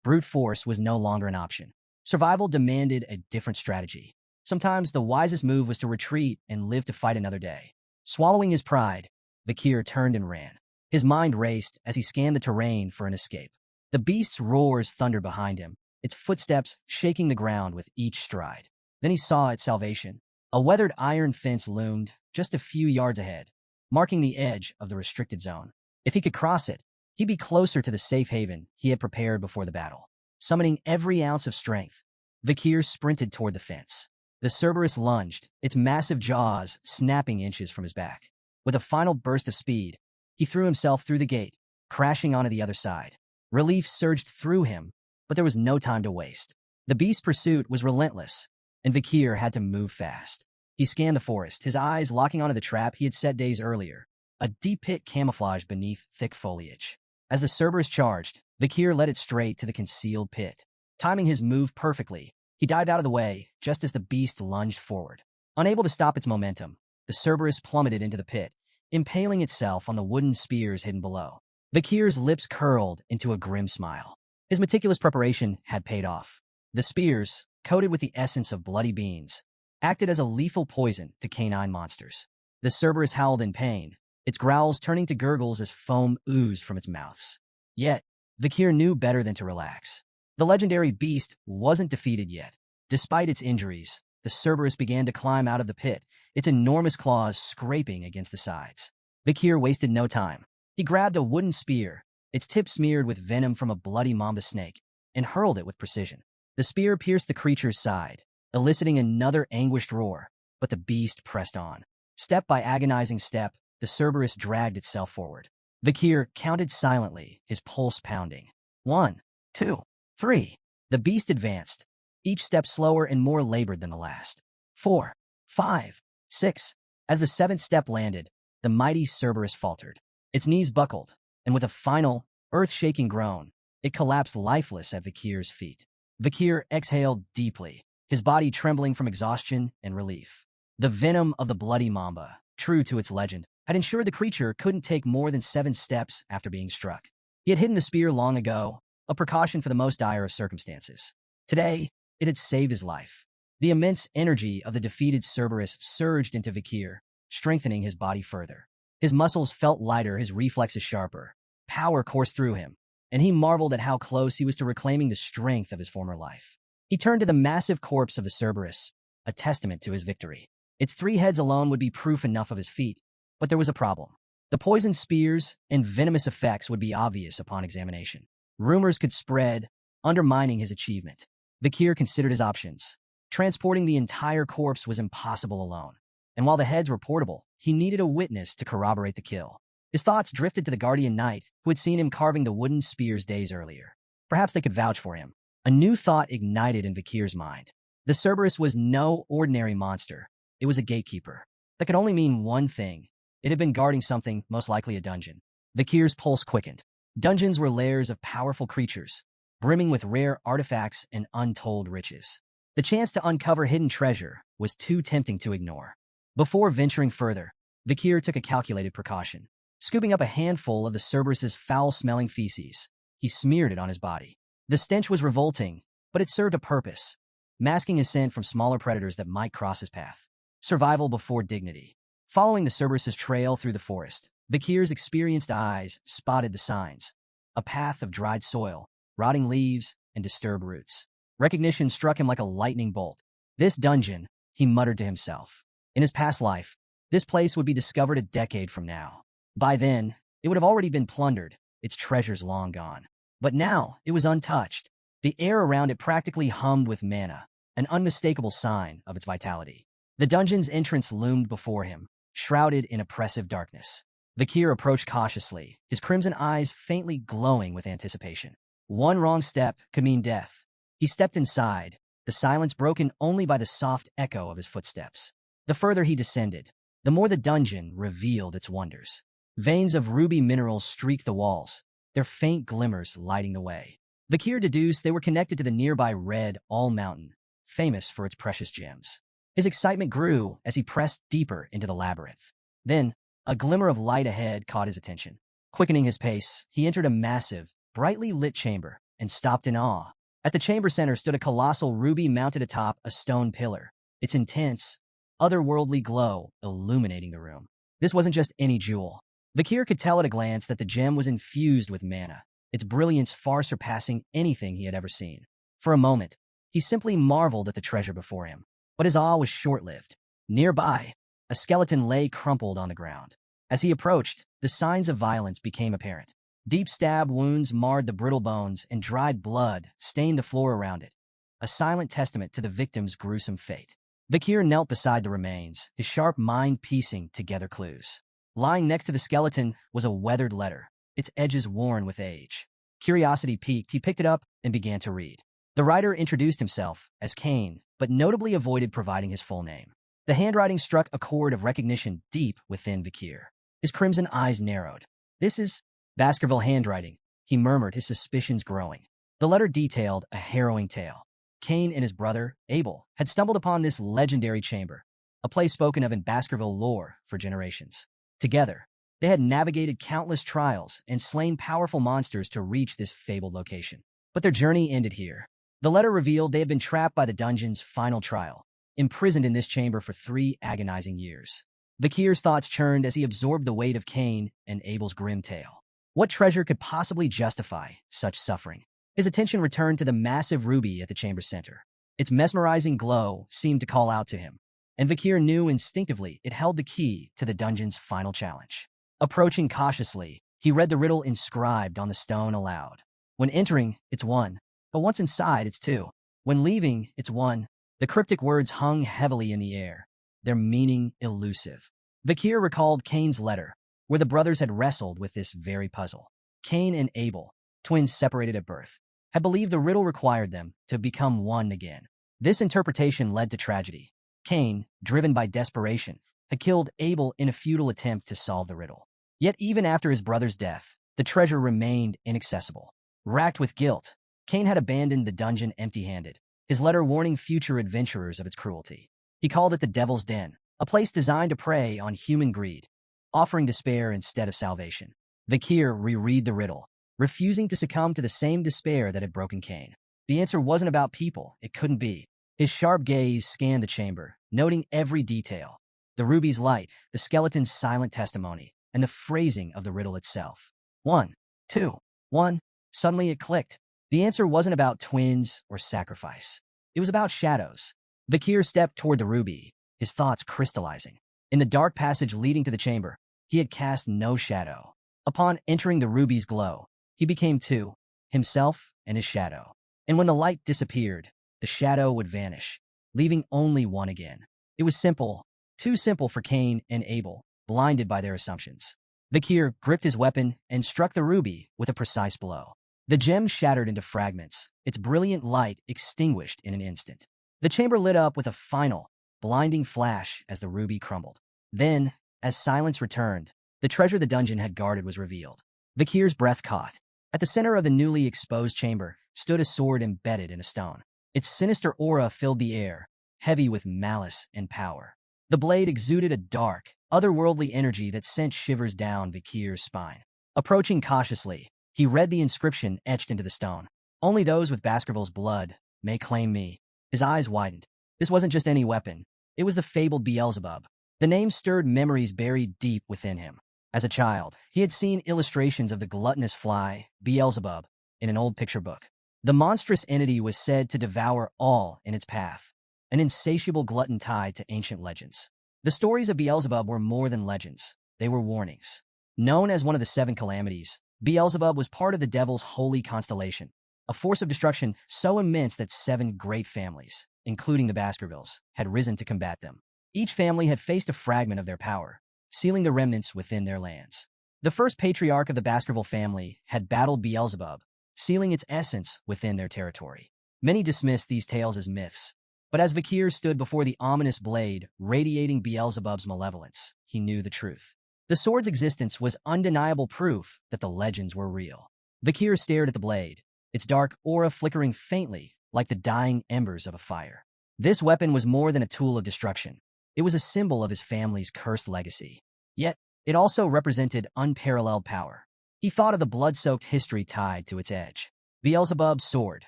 Brute force was no longer an option. Survival demanded a different strategy. Sometimes the wisest move was to retreat and live to fight another day. Swallowing his pride, Vikir turned and ran. His mind raced as he scanned the terrain for an escape. The beast's roars thundered behind him, its footsteps shaking the ground with each stride. Then he saw its salvation. A weathered iron fence loomed just a few yards ahead, marking the edge of the restricted zone. If he could cross it, he'd be closer to the safe haven he had prepared before the battle. Summoning every ounce of strength, Vikir sprinted toward the fence. The Cerberus lunged, its massive jaws snapping inches from his back. With a final burst of speed, he threw himself through the gate, crashing onto the other side. Relief surged through him, but there was no time to waste. The beast's pursuit was relentless, and Vikir had to move fast. He scanned the forest, his eyes locking onto the trap he had set days earlier, a deep pit camouflaged beneath thick foliage. As the Cerberus charged, Vikir led it straight to the concealed pit. Timing his move perfectly, he dived out of the way just as the beast lunged forward. Unable to stop its momentum, the Cerberus plummeted into the pit, impaling itself on the wooden spears hidden below. Vikir's lips curled into a grim smile. His meticulous preparation had paid off. The spears, coated with the essence of bloody beans, acted as a lethal poison to canine monsters. The Cerberus howled in pain, its growls turning to gurgles as foam oozed from its mouths. Yet, Vikir knew better than to relax. The legendary beast wasn't defeated yet. Despite its injuries, the Cerberus began to climb out of the pit, its enormous claws scraping against the sides. Vikir wasted no time. He grabbed a wooden spear, its tip smeared with venom from a bloody mamba snake, and hurled it with precision. The spear pierced the creature's side, eliciting another anguished roar, but the beast pressed on. Step by agonizing step, the Cerberus dragged itself forward. Vikir counted silently, his pulse pounding. 1, 2, 3. The beast advanced, each step slower and more labored than the last. 4, 5, 6. As the seventh step landed, the mighty Cerberus faltered. Its knees buckled, and with a final, earth-shaking groan, it collapsed lifeless at Vikir's feet. Vikir exhaled deeply, his body trembling from exhaustion and relief. The venom of the bloody mamba, true to its legend, had ensured the creature couldn't take more than 7 steps after being struck. He had hidden the spear long ago, a precaution for the most dire of circumstances. Today, it had saved his life. The immense energy of the defeated Cerberus surged into Vikir, strengthening his body further. His muscles felt lighter, his reflexes sharper. Power coursed through him, and he marveled at how close he was to reclaiming the strength of his former life. He turned to the massive corpse of the Cerberus, a testament to his victory. Its 3 heads alone would be proof enough of his feat, but there was a problem. The poisoned spears and venomous effects would be obvious upon examination. Rumors could spread, undermining his achievement. Vikir considered his options. Transporting the entire corpse was impossible alone, and while the heads were portable, he needed a witness to corroborate the kill. His thoughts drifted to the guardian knight, who had seen him carving the wooden spears days earlier. Perhaps they could vouch for him. A new thought ignited in Vikir's mind. The Cerberus was no ordinary monster. It was a gatekeeper. That could only mean one thing. It had been guarding something, most likely a dungeon. Vikir's pulse quickened. Dungeons were lairs of powerful creatures, brimming with rare artifacts and untold riches. The chance to uncover hidden treasure was too tempting to ignore. Before venturing further, Vikir took a calculated precaution. Scooping up a handful of the Cerberus's foul-smelling feces, he smeared it on his body. The stench was revolting, but it served a purpose, masking his scent from smaller predators that might cross his path. Survival before dignity. Following the Cerberus's trail through the forest, Vikir's experienced eyes spotted the signs. A path of dried soil, rotting leaves, and disturbed roots. Recognition struck him like a lightning bolt. This dungeon, he muttered to himself. In his past life, this place would be discovered a decade from now. By then, it would have already been plundered, its treasures long gone. But now, it was untouched. The air around it practically hummed with mana, an unmistakable sign of its vitality. The dungeon's entrance loomed before him, shrouded in oppressive darkness. Vikir approached cautiously, his crimson eyes faintly glowing with anticipation. One wrong step could mean death. He stepped inside, the silence broken only by the soft echo of his footsteps. The further he descended, the more the dungeon revealed its wonders. Veins of ruby minerals streaked the walls, their faint glimmers lighting the way. Vikir deduced they were connected to the nearby Red All Mountain, famous for its precious gems. His excitement grew as he pressed deeper into the labyrinth. Then, a glimmer of light ahead caught his attention. Quickening his pace, he entered a massive, brightly lit chamber and stopped in awe. At the chamber center stood a colossal ruby mounted atop a stone pillar, its intense, otherworldly glow illuminating the room. This wasn't just any jewel. Vikir could tell at a glance that the gem was infused with mana, its brilliance far surpassing anything he had ever seen. For a moment, he simply marveled at the treasure before him. But his awe was short-lived. Nearby, a skeleton lay crumpled on the ground. As he approached, the signs of violence became apparent. Deep stab wounds marred the brittle bones, and dried blood stained the floor around it, a silent testament to the victim's gruesome fate. Vikir knelt beside the remains, his sharp mind piecing together clues. Lying next to the skeleton was a weathered letter, its edges worn with age. Curiosity piqued, he picked it up and began to read. The writer introduced himself as Cain, but notably avoided providing his full name. The handwriting struck a chord of recognition deep within Vikir. His crimson eyes narrowed. This is Baskerville handwriting, he murmured, his suspicions growing. The letter detailed a harrowing tale. Cain and his brother, Abel, had stumbled upon this legendary chamber, a place spoken of in Baskerville lore for generations. Together, they had navigated countless trials and slain powerful monsters to reach this fabled location. But their journey ended here. The letter revealed they had been trapped by the dungeon's final trial, imprisoned in this chamber for 3 agonizing years. Vikir's thoughts churned as he absorbed the weight of Cain and Abel's grim tale. What treasure could possibly justify such suffering? His attention returned to the massive ruby at the chamber's center. Its mesmerizing glow seemed to call out to him, and Vikir knew instinctively it held the key to the dungeon's final challenge. Approaching cautiously, he read the riddle inscribed on the stone aloud. When entering, it's 1. But once inside, it's 2. When leaving, it's 1. The cryptic words hung heavily in the air, their meaning elusive. Vakir recalled Cain's letter, where the brothers had wrestled with this very puzzle. Cain and Abel, twins separated at birth, had believed the riddle required them to become one again. This interpretation led to tragedy. Cain, driven by desperation, had killed Abel in a futile attempt to solve the riddle. Yet even after his brother's death, the treasure remained inaccessible. Racked with guilt, Cain had abandoned the dungeon empty-handed, his letter warning future adventurers of its cruelty. He called it the Devil's Den, a place designed to prey on human greed, offering despair instead of salvation. Vakir reread the riddle, refusing to succumb to the same despair that had broken Cain. The answer wasn't about people, it couldn't be. His sharp gaze scanned the chamber, noting every detail. The ruby's light, the skeleton's silent testimony, and the phrasing of the riddle itself. 1, 2, 1. Suddenly it clicked. The answer wasn't about twins or sacrifice. It was about shadows. Vakir stepped toward the ruby, his thoughts crystallizing. In the dark passage leading to the chamber, he had cast no shadow. Upon entering the ruby's glow, he became two, himself and his shadow. And when the light disappeared, the shadow would vanish, leaving only one again. It was simple, too simple for Cain and Abel, blinded by their assumptions. Vakir gripped his weapon and struck the ruby with a precise blow. The gem shattered into fragments, its brilliant light extinguished in an instant. The chamber lit up with a final, blinding flash as the ruby crumbled. Then, as silence returned, the treasure the dungeon had guarded was revealed. Vakir's breath caught. At the center of the newly exposed chamber stood a sword embedded in a stone. Its sinister aura filled the air, heavy with malice and power. The blade exuded a dark, otherworldly energy that sent shivers down Vakir's spine. Approaching cautiously, he read the inscription etched into the stone. "Only those with Baskerville's blood may claim me." His eyes widened. This wasn't just any weapon. It was the fabled Beelzebub. The name stirred memories buried deep within him. As a child, he had seen illustrations of the gluttonous fly, Beelzebub, in an old picture book. The monstrous entity was said to devour all in its path, an insatiable glutton tied to ancient legends. The stories of Beelzebub were more than legends. They were warnings. Known as one of the seven calamities, Beelzebub was part of the devil's holy constellation, a force of destruction so immense that 7 great families, including the Baskervilles, had risen to combat them. Each family had faced a fragment of their power, sealing the remnants within their lands. The first patriarch of the Baskerville family had battled Beelzebub, sealing its essence within their territory. Many dismissed these tales as myths, but as Vakir stood before the ominous blade radiating Beelzebub's malevolence, he knew the truth. The sword's existence was undeniable proof that the legends were real. Vakir stared at the blade, its dark aura flickering faintly like the dying embers of a fire. This weapon was more than a tool of destruction. It was a symbol of his family's cursed legacy. Yet, it also represented unparalleled power. He thought of the blood-soaked history tied to its edge. Beelzebub's sword,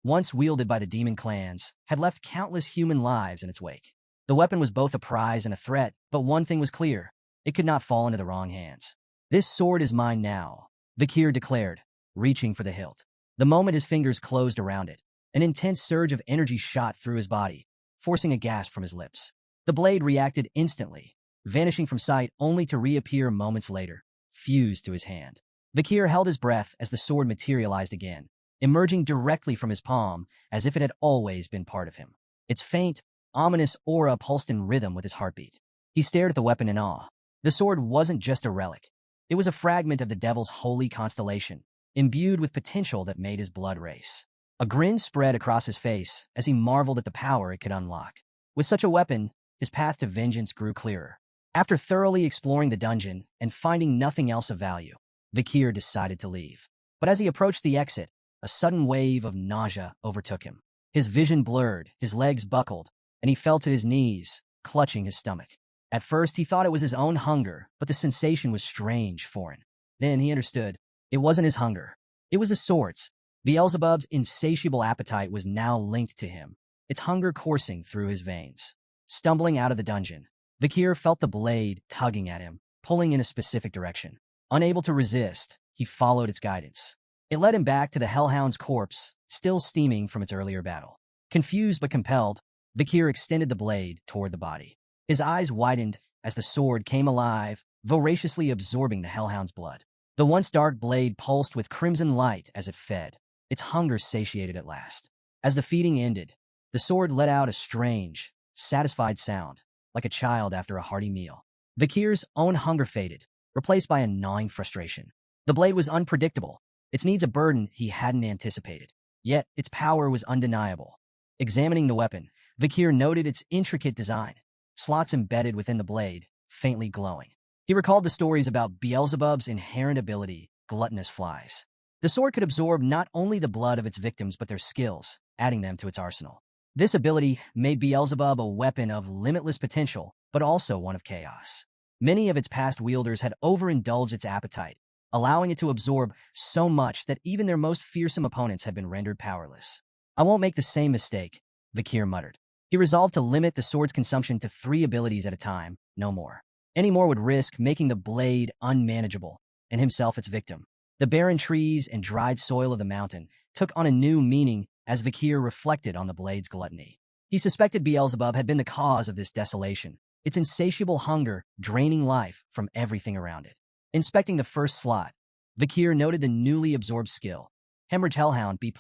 once wielded by the demon clans, had left countless human lives in its wake. The weapon was both a prize and a threat, but one thing was clear. It could not fall into the wrong hands. "This sword is mine now," Vakir declared, reaching for the hilt. The moment his fingers closed around it, an intense surge of energy shot through his body, forcing a gasp from his lips. The blade reacted instantly, vanishing from sight only to reappear moments later, fused to his hand. Vakir held his breath as the sword materialized again, emerging directly from his palm as if it had always been part of him. Its faint, ominous aura pulsed in rhythm with his heartbeat. He stared at the weapon in awe. The sword wasn't just a relic. It was a fragment of the devil's holy constellation, imbued with potential that made his blood race. A grin spread across his face as he marveled at the power it could unlock. With such a weapon, his path to vengeance grew clearer. After thoroughly exploring the dungeon and finding nothing else of value, Vakir decided to leave. But as he approached the exit, a sudden wave of nausea overtook him. His vision blurred, his legs buckled, and he fell to his knees, clutching his stomach. At first, he thought it was his own hunger, but the sensation was strange, foreign. Then he understood. It wasn't his hunger. It was the sword's. Beelzebub's insatiable appetite was now linked to him, its hunger coursing through his veins. Stumbling out of the dungeon, Vakir felt the blade tugging at him, pulling in a specific direction. Unable to resist, he followed its guidance. It led him back to the Hellhound's corpse, still steaming from its earlier battle. Confused but compelled, Vakir extended the blade toward the body. His eyes widened as the sword came alive, voraciously absorbing the Hellhound's blood. The once dark blade pulsed with crimson light as it fed, its hunger satiated at last. As the feeding ended, the sword let out a strange, satisfied sound, like a child after a hearty meal. Vikir's own hunger faded, replaced by a gnawing frustration. The blade was unpredictable. Its needs a burden he hadn't anticipated. Yet, its power was undeniable. Examining the weapon, Vikir noted its intricate design, slots embedded within the blade, faintly glowing. He recalled the stories about Beelzebub's inherent ability, gluttonous flies. The sword could absorb not only the blood of its victims but their skills, adding them to its arsenal. This ability made Beelzebub a weapon of limitless potential, but also one of chaos. Many of its past wielders had overindulged its appetite, allowing it to absorb so much that even their most fearsome opponents had been rendered powerless. I won't make the same mistake, Vikir muttered. He resolved to limit the sword's consumption to 3 abilities at a time, no more. Any more would risk making the blade unmanageable, and himself its victim. The barren trees and dried soil of the mountain took on a new meaning as Vikir reflected on the blade's gluttony. He suspected Beelzebub had been the cause of this desolation, its insatiable hunger draining life from everything around it. Inspecting the first slot, Vikir noted the newly absorbed skill, Hemorrhage Hellhound B+.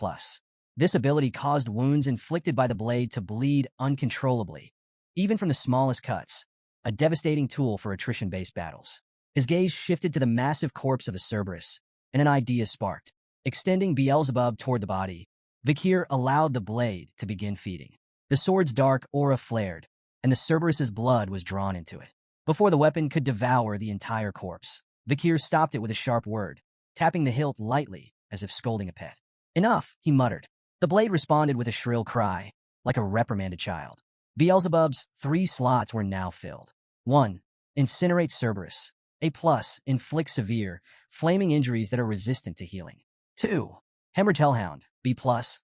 This ability caused wounds inflicted by the blade to bleed uncontrollably, even from the smallest cuts, a devastating tool for attrition-based battles. His gaze shifted to the massive corpse of the Cerberus, and an idea sparked. Extending Beelzebub toward the body, Vikir allowed the blade to begin feeding. The sword's dark aura flared, and the Cerberus's blood was drawn into it. Before the weapon could devour the entire corpse, Vikir stopped it with a sharp word, tapping the hilt lightly, as if scolding a pet. Enough, he muttered. The blade responded with a shrill cry, like a reprimanded child. Beelzebub's 3 slots were now filled. 1. Incinerate Cerberus. A+, inflict severe, flaming injuries that are resistant to healing. 2. Hemorrhage Hellhound, B+,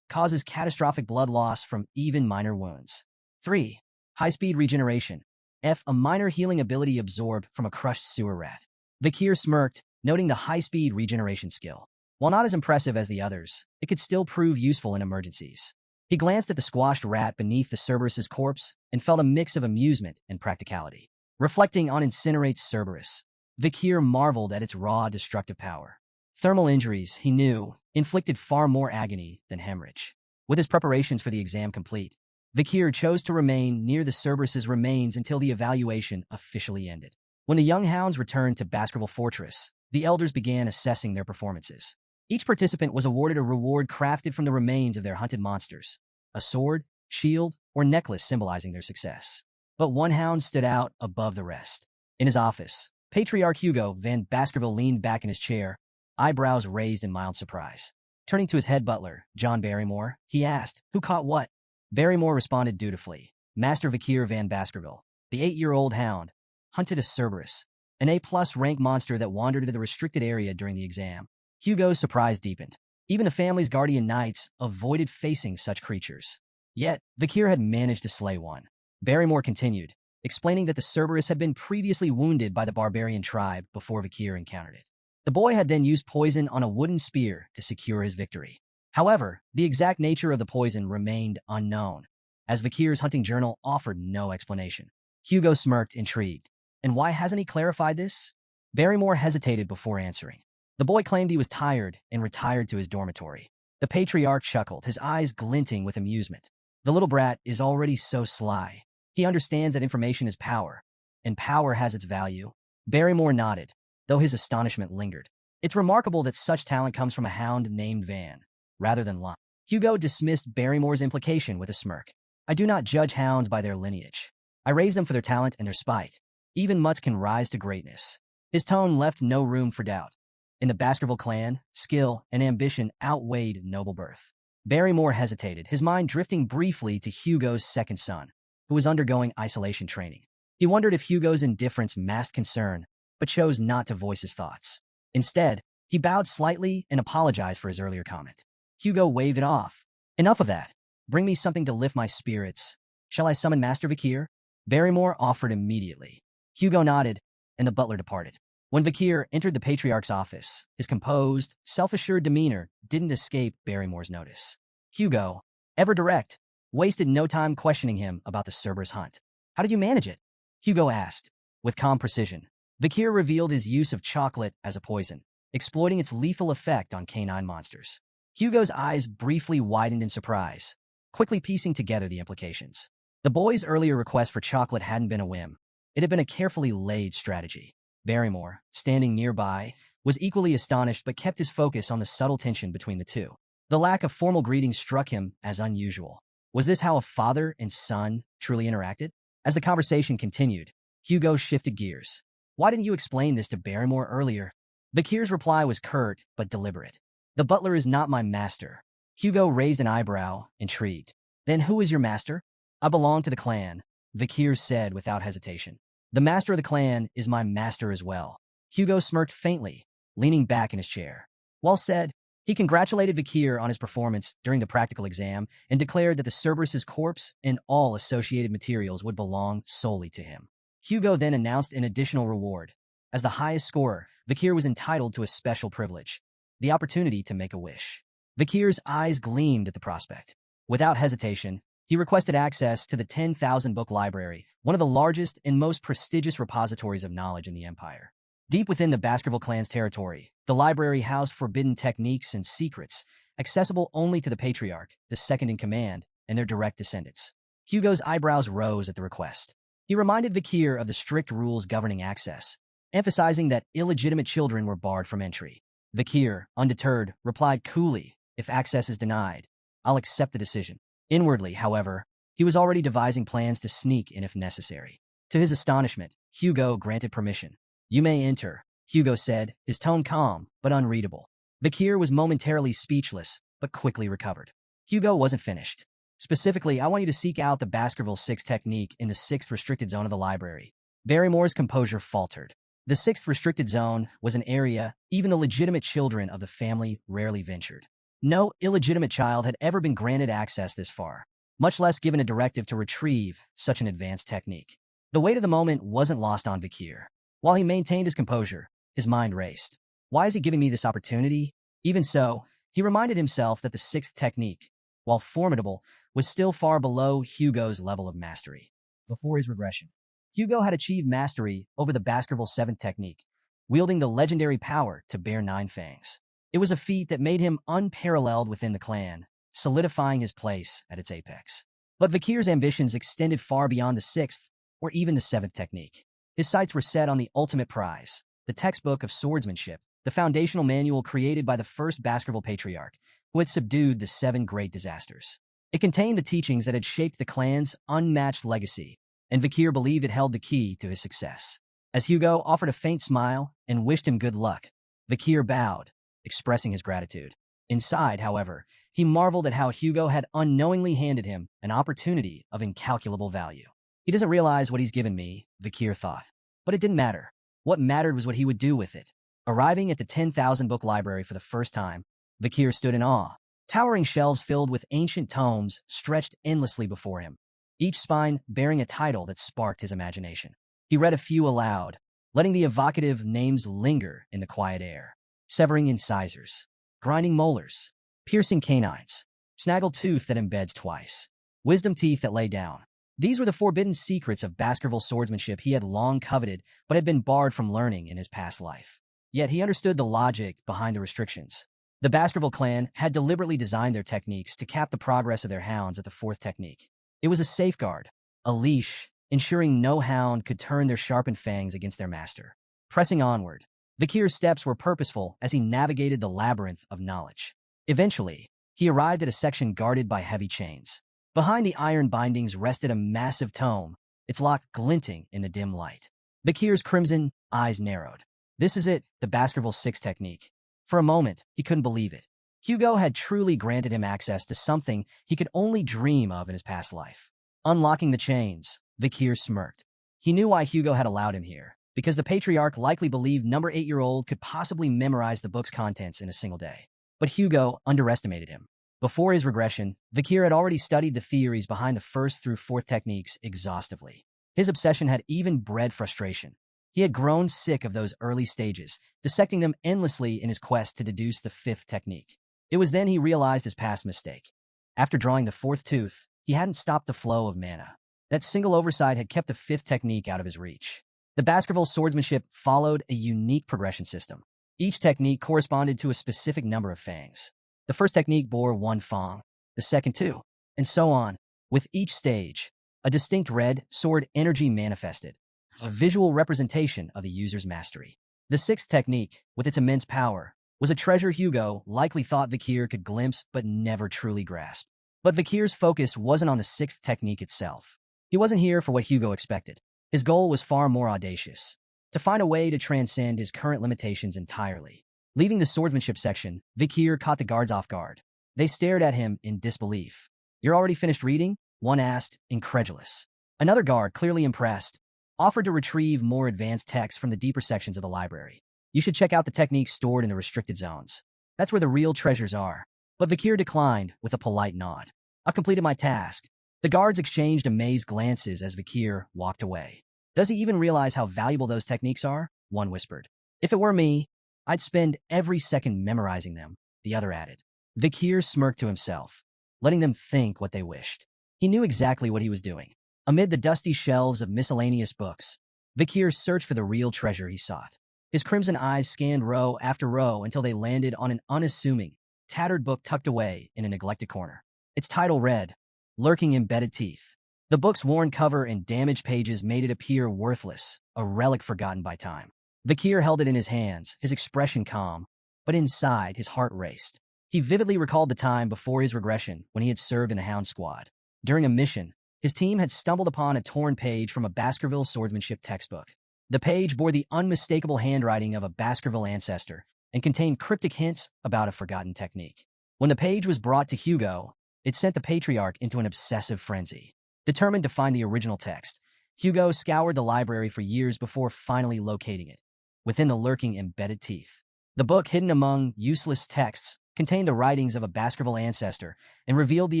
causes catastrophic blood loss from even minor wounds. 3. High-speed regeneration. F. A minor healing ability absorbed from a crushed sewer rat. Vikir smirked, noting the high-speed regeneration skill. While not as impressive as the others, it could still prove useful in emergencies. He glanced at the squashed rat beneath the Cerberus's corpse and felt a mix of amusement and practicality. Reflecting on Incinerate Cerberus, Vikir marveled at its raw destructive power. Thermal injuries, he knew, inflicted far more agony than hemorrhage. With his preparations for the exam complete, Vikir chose to remain near the Cerberus's remains until the evaluation officially ended. When the young hounds returned to Baskerville Fortress, the elders began assessing their performances. Each participant was awarded a reward crafted from the remains of their hunted monsters, a sword, shield, or necklace symbolizing their success. But one hound stood out above the rest. In his office, Patriarch Hugo Van Baskerville leaned back in his chair, eyebrows raised in mild surprise. Turning to his head butler, John Barrymore, he asked, "Who caught what?" Barrymore responded dutifully. Master Vikir Van Baskerville, the 8-year-old hound, hunted a Cerberus, an A+ rank monster that wandered into the restricted area during the exam. Hugo's surprise deepened. Even the family's guardian knights avoided facing such creatures. Yet, Vikir had managed to slay one. Barrymore continued, explaining that the Cerberus had been previously wounded by the barbarian tribe before Vikir encountered it. The boy had then used poison on a wooden spear to secure his victory. However, the exact nature of the poison remained unknown, as Vikir's hunting journal offered no explanation. Hugo smirked, intrigued. And why hasn't he clarified this? Barrymore hesitated before answering. The boy claimed he was tired and retired to his dormitory. The patriarch chuckled, his eyes glinting with amusement. The little brat is already so sly. He understands that information is power, and power has its value. Barrymore nodded, though his astonishment lingered. It's remarkable that such talent comes from a hound named Van, rather than Lon. Hugo dismissed Barrymore's implication with a smirk. I do not judge hounds by their lineage. I raise them for their talent and their spite. Even mutts can rise to greatness. His tone left no room for doubt. In the Baskerville clan, skill and ambition outweighed noble birth. Barrymore hesitated, his mind drifting briefly to Hugo's second son, who was undergoing isolation training. He wondered if Hugo's indifference masked concern, but chose not to voice his thoughts. Instead, he bowed slightly and apologized for his earlier comment. Hugo waved it off. Enough of that. Bring me something to lift my spirits. Shall I summon Master Vikir? Barrymore offered immediately. Hugo nodded, and the butler departed. When Vikir entered the Patriarch's office, his composed, self-assured demeanor didn't escape Barrymore's notice. Hugo, ever direct, wasted no time questioning him about the Cerberus hunt. How did you manage it? Hugo asked. With calm precision, Vikir revealed his use of chocolate as a poison, exploiting its lethal effect on canine monsters. Hugo's eyes briefly widened in surprise, quickly piecing together the implications. The boy's earlier request for chocolate hadn't been a whim. It had been a carefully laid strategy. Barrymore, standing nearby, was equally astonished but kept his focus on the subtle tension between the two. The lack of formal greetings struck him as unusual. Was this how a father and son truly interacted? As the conversation continued, Hugo shifted gears. Why didn't you explain this to Barrymore earlier? Vakir's reply was curt but deliberate. The butler is not my master. Hugo raised an eyebrow, intrigued. Then who is your master? I belong to the clan, Vakir said without hesitation. The master of the clan is my master as well. Hugo smirked faintly, leaning back in his chair. Well said. He congratulated Vakir on his performance during the practical exam and declared that the Cerberus's corpse and all associated materials would belong solely to him. Hugo then announced an additional reward. As the highest scorer, Vakir was entitled to a special privilege, the opportunity to make a wish. Vakir's eyes gleamed at the prospect. Without hesitation, he requested access to the 10,000-book library, one of the largest and most prestigious repositories of knowledge in the Empire. Deep within the Baskerville clan's territory, the library housed forbidden techniques and secrets, accessible only to the Patriarch, the second-in-command, and their direct descendants. Hugo's eyebrows rose at the request. He reminded Vakir of the strict rules governing access, emphasizing that illegitimate children were barred from entry. Vakir, undeterred, replied coolly, if access is denied, I'll accept the decision. Inwardly, however, he was already devising plans to sneak in if necessary. To his astonishment, Hugo granted permission. You may enter, Hugo said, his tone calm but unreadable. Vakir was momentarily speechless, but quickly recovered. Hugo wasn't finished. Specifically, I want you to seek out the Baskerville 6 technique in the 6th restricted zone of the library. Barrymore's composure faltered. The 6th restricted zone was an area even the legitimate children of the family rarely ventured. No illegitimate child had ever been granted access this far, much less given a directive to retrieve such an advanced technique. The weight of the moment wasn't lost on Vakir. While he maintained his composure, his mind raced. Why is he giving me this opportunity? Even so, he reminded himself that the 6th technique, while formidable, was still far below Hugo's level of mastery. Before his regression, Hugo had achieved mastery over the Baskerville 7th technique, wielding the legendary power to bear 9 fangs. It was a feat that made him unparalleled within the clan, solidifying his place at its apex. But Vakir's ambitions extended far beyond the 6th or even the 7th technique. His sights were set on the ultimate prize, the textbook of swordsmanship, the foundational manual created by the first Baskerville Patriarch, who had subdued the 7 great disasters. It contained the teachings that had shaped the clan's unmatched legacy, and Vakir believed it held the key to his success. As Hugo offered a faint smile and wished him good luck, Vakir bowed, expressing his gratitude. Inside, however, he marveled at how Hugo had unknowingly handed him an opportunity of incalculable value. He doesn't realize what he's given me, Vakir thought. But it didn't matter. What mattered was what he would do with it. Arriving at the 10,000-book library for the first time, Vakir stood in awe. Towering shelves filled with ancient tomes stretched endlessly before him, each spine bearing a title that sparked his imagination. He read a few aloud, letting the evocative names linger in the quiet air. Severing incisors, grinding molars, piercing canines, snaggled tooth that embeds twice, wisdom teeth that lay down. These were the forbidden secrets of Baskerville swordsmanship he had long coveted but had been barred from learning in his past life. Yet he understood the logic behind the restrictions. The Baskerville clan had deliberately designed their techniques to cap the progress of their hounds at the 4th technique. It was a safeguard, a leash, ensuring no hound could turn their sharpened fangs against their master. Pressing onward, Vakir's steps were purposeful as he navigated the labyrinth of knowledge. Eventually, he arrived at a section guarded by heavy chains. Behind the iron bindings rested a massive tome, its lock glinting in the dim light. Vakir's crimson eyes narrowed. This is it, the Baskerville 6 technique. For a moment, he couldn't believe it. Hugo had truly granted him access to something he could only dream of in his past life. Unlocking the chains, Vakir smirked. He knew why Hugo had allowed him here, because the Patriarch likely believed number 8-year-old could possibly memorize the book's contents in a single day. But Hugo underestimated him. Before his regression, Vakir had already studied the theories behind the 1st through 4th techniques exhaustively. His obsession had even bred frustration. He had grown sick of those early stages, dissecting them endlessly in his quest to deduce the 5th technique. It was then he realized his past mistake. After drawing the 4th tooth, he hadn't stopped the flow of mana. That single oversight had kept the 5th technique out of his reach. The Baskerville swordsmanship followed a unique progression system. Each technique corresponded to a specific number of fangs. The 1st technique bore 1 fang, the 2nd 2, and so on. With each stage, a distinct red sword energy manifested, a visual representation of the user's mastery. The sixth technique, with its immense power, was a treasure Hugo likely thought Vikir could glimpse but never truly grasp. But Vikir's focus wasn't on the sixth technique itself. He wasn't here for what Hugo expected. His goal was far more audacious: to find a way to transcend his current limitations entirely. Leaving the swordsmanship section, Vikir caught the guards off guard. They stared at him in disbelief. "You're already finished reading?" one asked, incredulous. Another guard, clearly impressed, offered to retrieve more advanced texts from the deeper sections of the library. "You should check out the techniques stored in the restricted zones. That's where the real treasures are." But Vikir declined with a polite nod. "I've completed my task." The guards exchanged amazed glances as Vikir walked away. "Does he even realize how valuable those techniques are?" one whispered. "If it were me, I'd spend every second memorizing them," the other added. Vikir smirked to himself, letting them think what they wished. He knew exactly what he was doing. Amid the dusty shelves of miscellaneous books, Vikir searched for the real treasure he sought. His crimson eyes scanned row after row until they landed on an unassuming, tattered book tucked away in a neglected corner. Its title read, "Lurking Embedded Teeth." The book's worn cover and damaged pages made it appear worthless, a relic forgotten by time. Vikir held it in his hands, his expression calm, but inside his heart raced. He vividly recalled the time before his regression when he had served in the Hound Squad. During a mission, his team had stumbled upon a torn page from a Baskerville swordsmanship textbook. The page bore the unmistakable handwriting of a Baskerville ancestor and contained cryptic hints about a forgotten technique. When the page was brought to Hugo, it sent the patriarch into an obsessive frenzy. Determined to find the original text, Hugo scoured the library for years before finally locating it, within the lurking embedded teeth. The book, hidden among useless texts, contained the writings of a Baskerville ancestor and revealed the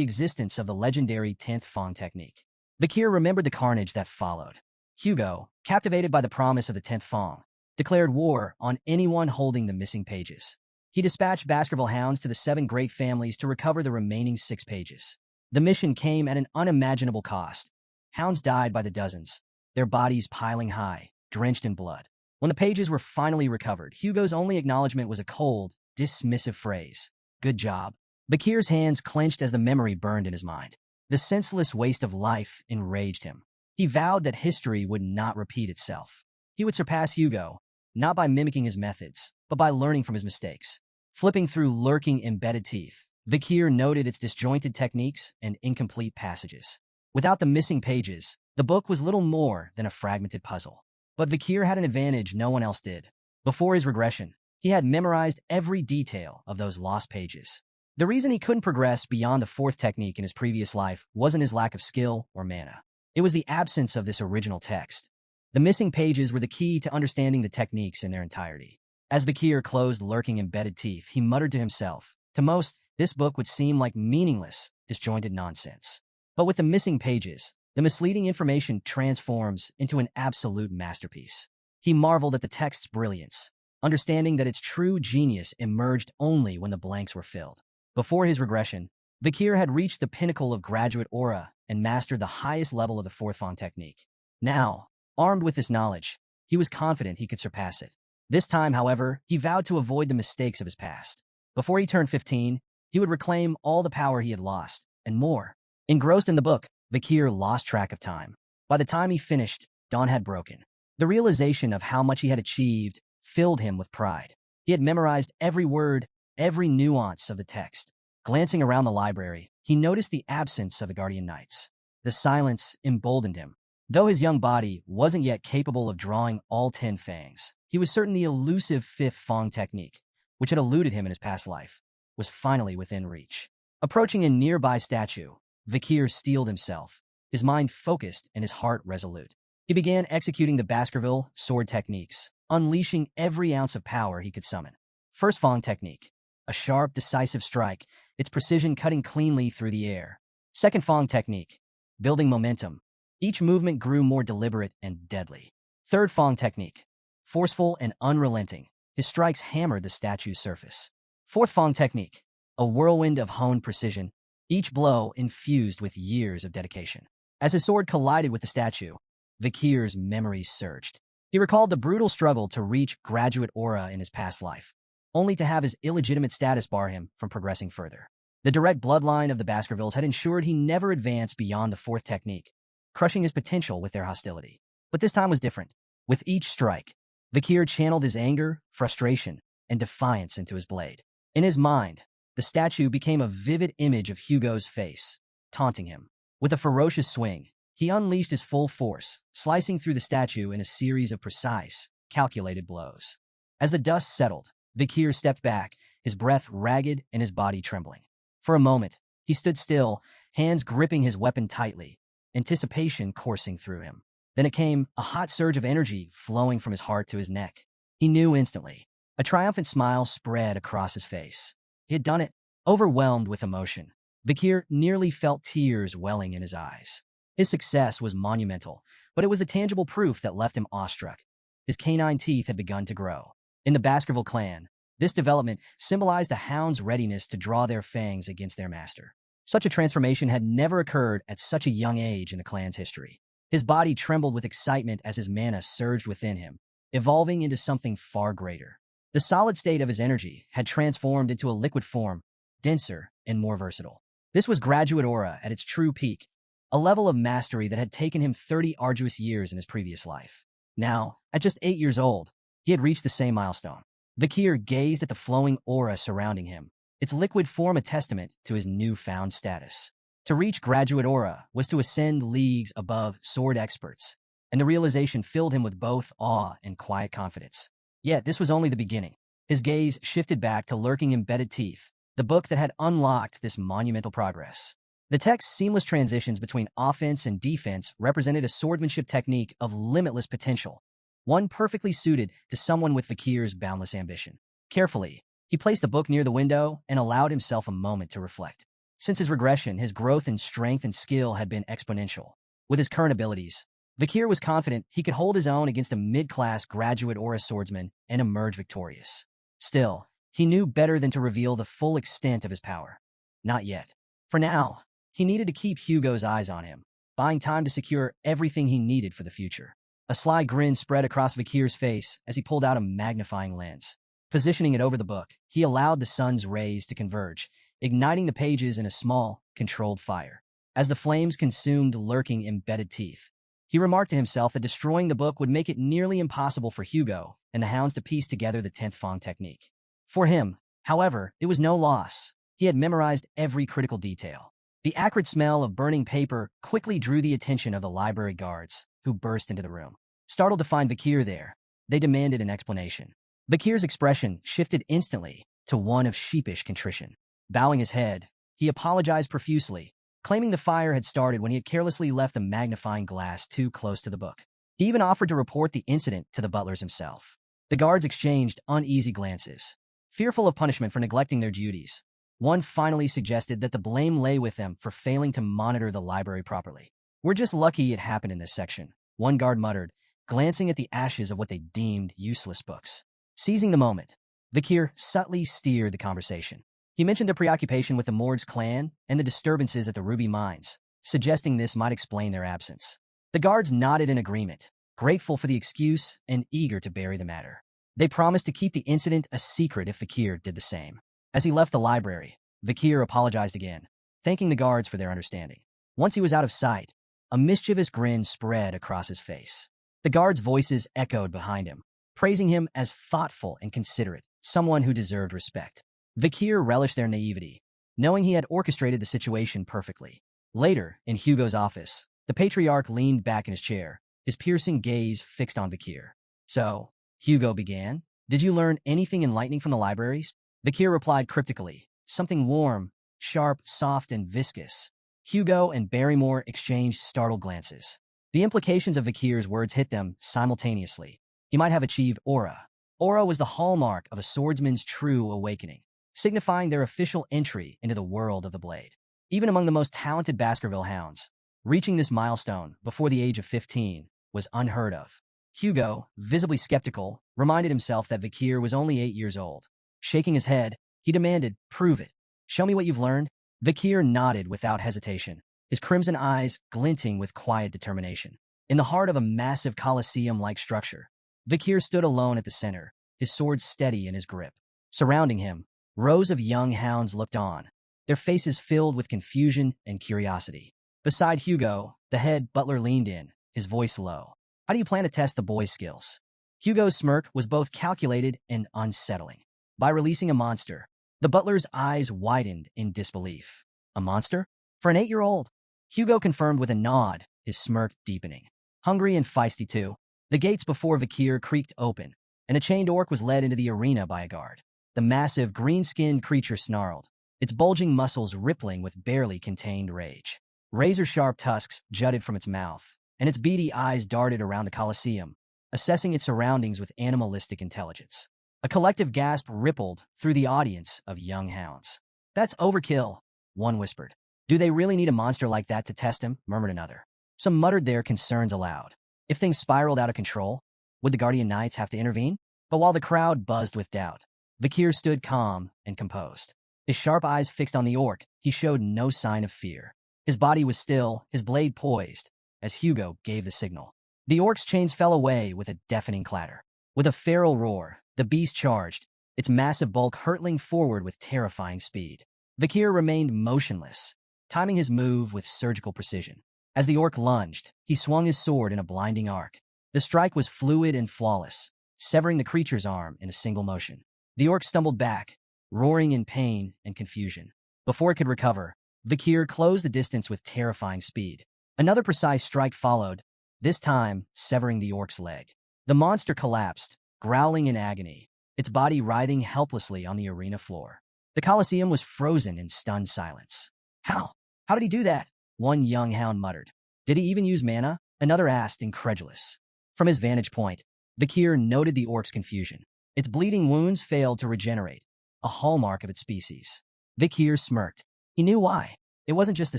existence of the legendary 10th Fong technique. Vikir remembered the carnage that followed. Hugo, captivated by the promise of the 10th Fong, declared war on anyone holding the missing pages. He dispatched Baskerville hounds to the 7 great families to recover the remaining 6 pages. The mission came at an unimaginable cost. Hounds died by the dozens, their bodies piling high, drenched in blood. When the pages were finally recovered, Hugo's only acknowledgement was a cold, dismissive phrase: "Good job." Vikir's hands clenched as the memory burned in his mind. The senseless waste of life enraged him. He vowed that history would not repeat itself. He would surpass Hugo, not by mimicking his methods, but by learning from his mistakes. Flipping through lurking embedded teeth, Vikir noted its disjointed techniques and incomplete passages. Without the missing pages, the book was little more than a fragmented puzzle. But Vikir had an advantage no one else did. Before his regression, he had memorized every detail of those lost pages. The reason he couldn't progress beyond the 4th technique in his previous life wasn't his lack of skill or mana. It was the absence of this original text. The missing pages were the key to understanding the techniques in their entirety. As Vikir closed lurking embedded teeth, he muttered to himself, "To most, this book would seem like meaningless, disjointed nonsense. But with the missing pages, the misleading information transforms into an absolute masterpiece." He marveled at the text's brilliance, understanding that its true genius emerged only when the blanks were filled. Before his regression, Vikir had reached the pinnacle of graduate aura and mastered the highest level of the 4th Fong technique. Now, armed with this knowledge, he was confident he could surpass it. This time, however, he vowed to avoid the mistakes of his past. Before he turned 15, he would reclaim all the power he had lost, and more. Engrossed in the book, Vikir lost track of time. By the time he finished, dawn had broken. The realization of how much he had achieved filled him with pride. He had memorized every word, every nuance of the text. Glancing around the library, he noticed the absence of the Guardian Knights. The silence emboldened him. Though his young body wasn't yet capable of drawing all 10 fangs, he was certain the elusive 5th Fong technique, which had eluded him in his past life, was finally within reach. Approaching a nearby statue, Vikir steeled himself, his mind focused and his heart resolute. He began executing the Baskerville sword techniques, unleashing every ounce of power he could summon. First Fong technique, a sharp, decisive strike, its precision cutting cleanly through the air. Second Fong technique, building momentum. Each movement grew more deliberate and deadly. Third Fong technique, forceful and unrelenting. His strikes hammered the statue's surface. Fourth Fong technique, a whirlwind of honed precision, each blow infused with years of dedication. As his sword collided with the statue, Vikir's memories surged. He recalled the brutal struggle to reach graduate aura in his past life, only to have his illegitimate status bar him from progressing further. The direct bloodline of the Baskervilles had ensured he never advanced beyond the 4th technique, crushing his potential with their hostility. But this time was different. With each strike, Vikir channeled his anger, frustration, and defiance into his blade. In his mind, the statue became a vivid image of Hugo's face, taunting him. With a ferocious swing, he unleashed his full force, slicing through the statue in a series of precise, calculated blows. As the dust settled, Vikir stepped back, his breath ragged and his body trembling. For a moment, he stood still, hands gripping his weapon tightly, anticipation coursing through him. Then it came, a hot surge of energy flowing from his heart to his neck. He knew instantly. A triumphant smile spread across his face. He had done it, overwhelmed with emotion. Vikir nearly felt tears welling in his eyes. His success was monumental, but it was the tangible proof that left him awestruck. His canine teeth had begun to grow. In the Baskerville clan, this development symbolized the hound's readiness to draw their fangs against their master. Such a transformation had never occurred at such a young age in the clan's history. His body trembled with excitement as his mana surged within him, evolving into something far greater. The solid state of his energy had transformed into a liquid form, denser and more versatile. This was graduate aura at its true peak, a level of mastery that had taken him 30 arduous years in his previous life. Now, at just 8 years old, he had reached the same milestone. Vikir gazed at the flowing aura surrounding him, its liquid form a testament to his newfound status. To reach graduate aura was to ascend leagues above sword experts, and the realization filled him with both awe and quiet confidence. Yet this was only the beginning. His gaze shifted back to lurking embedded teeth, the book that had unlocked this monumental progress. The text's seamless transitions between offense and defense represented a swordsmanship technique of limitless potential, one perfectly suited to someone with Vikir's boundless ambition. Carefully, he placed the book near the window and allowed himself a moment to reflect. Since his regression, his growth in strength and skill had been exponential. With his current abilities, Vikir was confident he could hold his own against a mid-class graduate aura swordsman and emerge victorious. Still, he knew better than to reveal the full extent of his power. Not yet. For now, he needed to keep Hugo's eyes on him, buying time to secure everything he needed for the future. A sly grin spread across Vikir's face as he pulled out a magnifying lens. Positioning it over the book, he allowed the sun's rays to converge, igniting the pages in a small, controlled fire. As the flames consumed lurking embedded teeth, he remarked to himself that destroying the book would make it nearly impossible for Hugo and the hounds to piece together the 10th Fang technique. For him, however, it was no loss. He had memorized every critical detail. The acrid smell of burning paper quickly drew the attention of the library guards, who burst into the room. Startled to find Vikir there, they demanded an explanation. Vikir's expression shifted instantly to one of sheepish contrition. Bowing his head, he apologized profusely, claiming the fire had started when he had carelessly left the magnifying glass too close to the book. He even offered to report the incident to the butlers himself. The guards exchanged uneasy glances, fearful of punishment for neglecting their duties. One finally suggested that the blame lay with them for failing to monitor the library properly. "We're just lucky it happened in this section," one guard muttered, glancing at the ashes of what they deemed useless books. Seizing the moment, Vikir subtly steered the conversation. He mentioned their preoccupation with the Morg's clan and the disturbances at the Ruby Mines, suggesting this might explain their absence. The guards nodded in agreement, grateful for the excuse and eager to bury the matter. They promised to keep the incident a secret if Vikir did the same. As he left the library, Vikir apologized again, thanking the guards for their understanding. Once he was out of sight, a mischievous grin spread across his face. The guards' voices echoed behind him, praising him as thoughtful and considerate, someone who deserved respect. Vikir relished their naivety, knowing he had orchestrated the situation perfectly. Later, in Hugo's office, the patriarch leaned back in his chair, his piercing gaze fixed on Vikir. "So," Hugo began, "did you learn anything enlightening from the libraries?" Vikir replied cryptically, "Something warm, sharp, soft, and viscous." Hugo and Barrymore exchanged startled glances. The implications of Vikir's words hit them simultaneously. He might have achieved aura. Aura was the hallmark of a swordsman's true awakening, signifying their official entry into the world of the blade. Even among the most talented Baskerville hounds, reaching this milestone before the age of 15 was unheard of. Hugo, visibly skeptical, reminded himself that Vikir was only 8 years old. Shaking his head, he demanded, "Prove it. Show me what you've learned." Vikir nodded without hesitation, his crimson eyes glinting with quiet determination. In the heart of a massive Colosseum-like structure, Vikir stood alone at the center, his sword steady in his grip. Surrounding him, rows of young hounds looked on, their faces filled with confusion and curiosity. Beside Hugo, the head butler leaned in, his voice low. How do you plan to test the boy's skills? Hugo's smirk was both calculated and unsettling. By releasing a monster, the butler's eyes widened in disbelief. A monster? For an 8-year-old? Hugo confirmed with a nod, his smirk deepening. Hungry and feisty too, the gates before Vikir creaked open, and a chained orc was led into the arena by a guard. The massive, green-skinned creature snarled, its bulging muscles rippling with barely contained rage. Razor-sharp tusks jutted from its mouth, and its beady eyes darted around the Colosseum, assessing its surroundings with animalistic intelligence. A collective gasp rippled through the audience of young hounds. "That's overkill," one whispered. "Do they really need a monster like that to test him?" murmured another. Some muttered their concerns aloud. If things spiraled out of control, would the Guardian Knights have to intervene? But while the crowd buzzed with doubt, Vikir stood calm and composed. His sharp eyes fixed on the orc, he showed no sign of fear. His body was still, his blade poised, as Hugo gave the signal. The orc's chains fell away with a deafening clatter. With a feral roar, the beast charged, its massive bulk hurtling forward with terrifying speed. Vikir remained motionless, timing his move with surgical precision. As the orc lunged, he swung his sword in a blinding arc. The strike was fluid and flawless, severing the creature's arm in a single motion. The orc stumbled back, roaring in pain and confusion. Before it could recover, Vikir closed the distance with terrifying speed. Another precise strike followed, this time severing the orc's leg. The monster collapsed, growling in agony, its body writhing helplessly on the arena floor. The Colosseum was frozen in stunned silence. How? How did he do that? One young hound muttered. Did he even use mana? Another asked, incredulous. From his vantage point, Vikir noted the orc's confusion. Its bleeding wounds failed to regenerate, a hallmark of its species. Vikir smirked. He knew why. It wasn't just the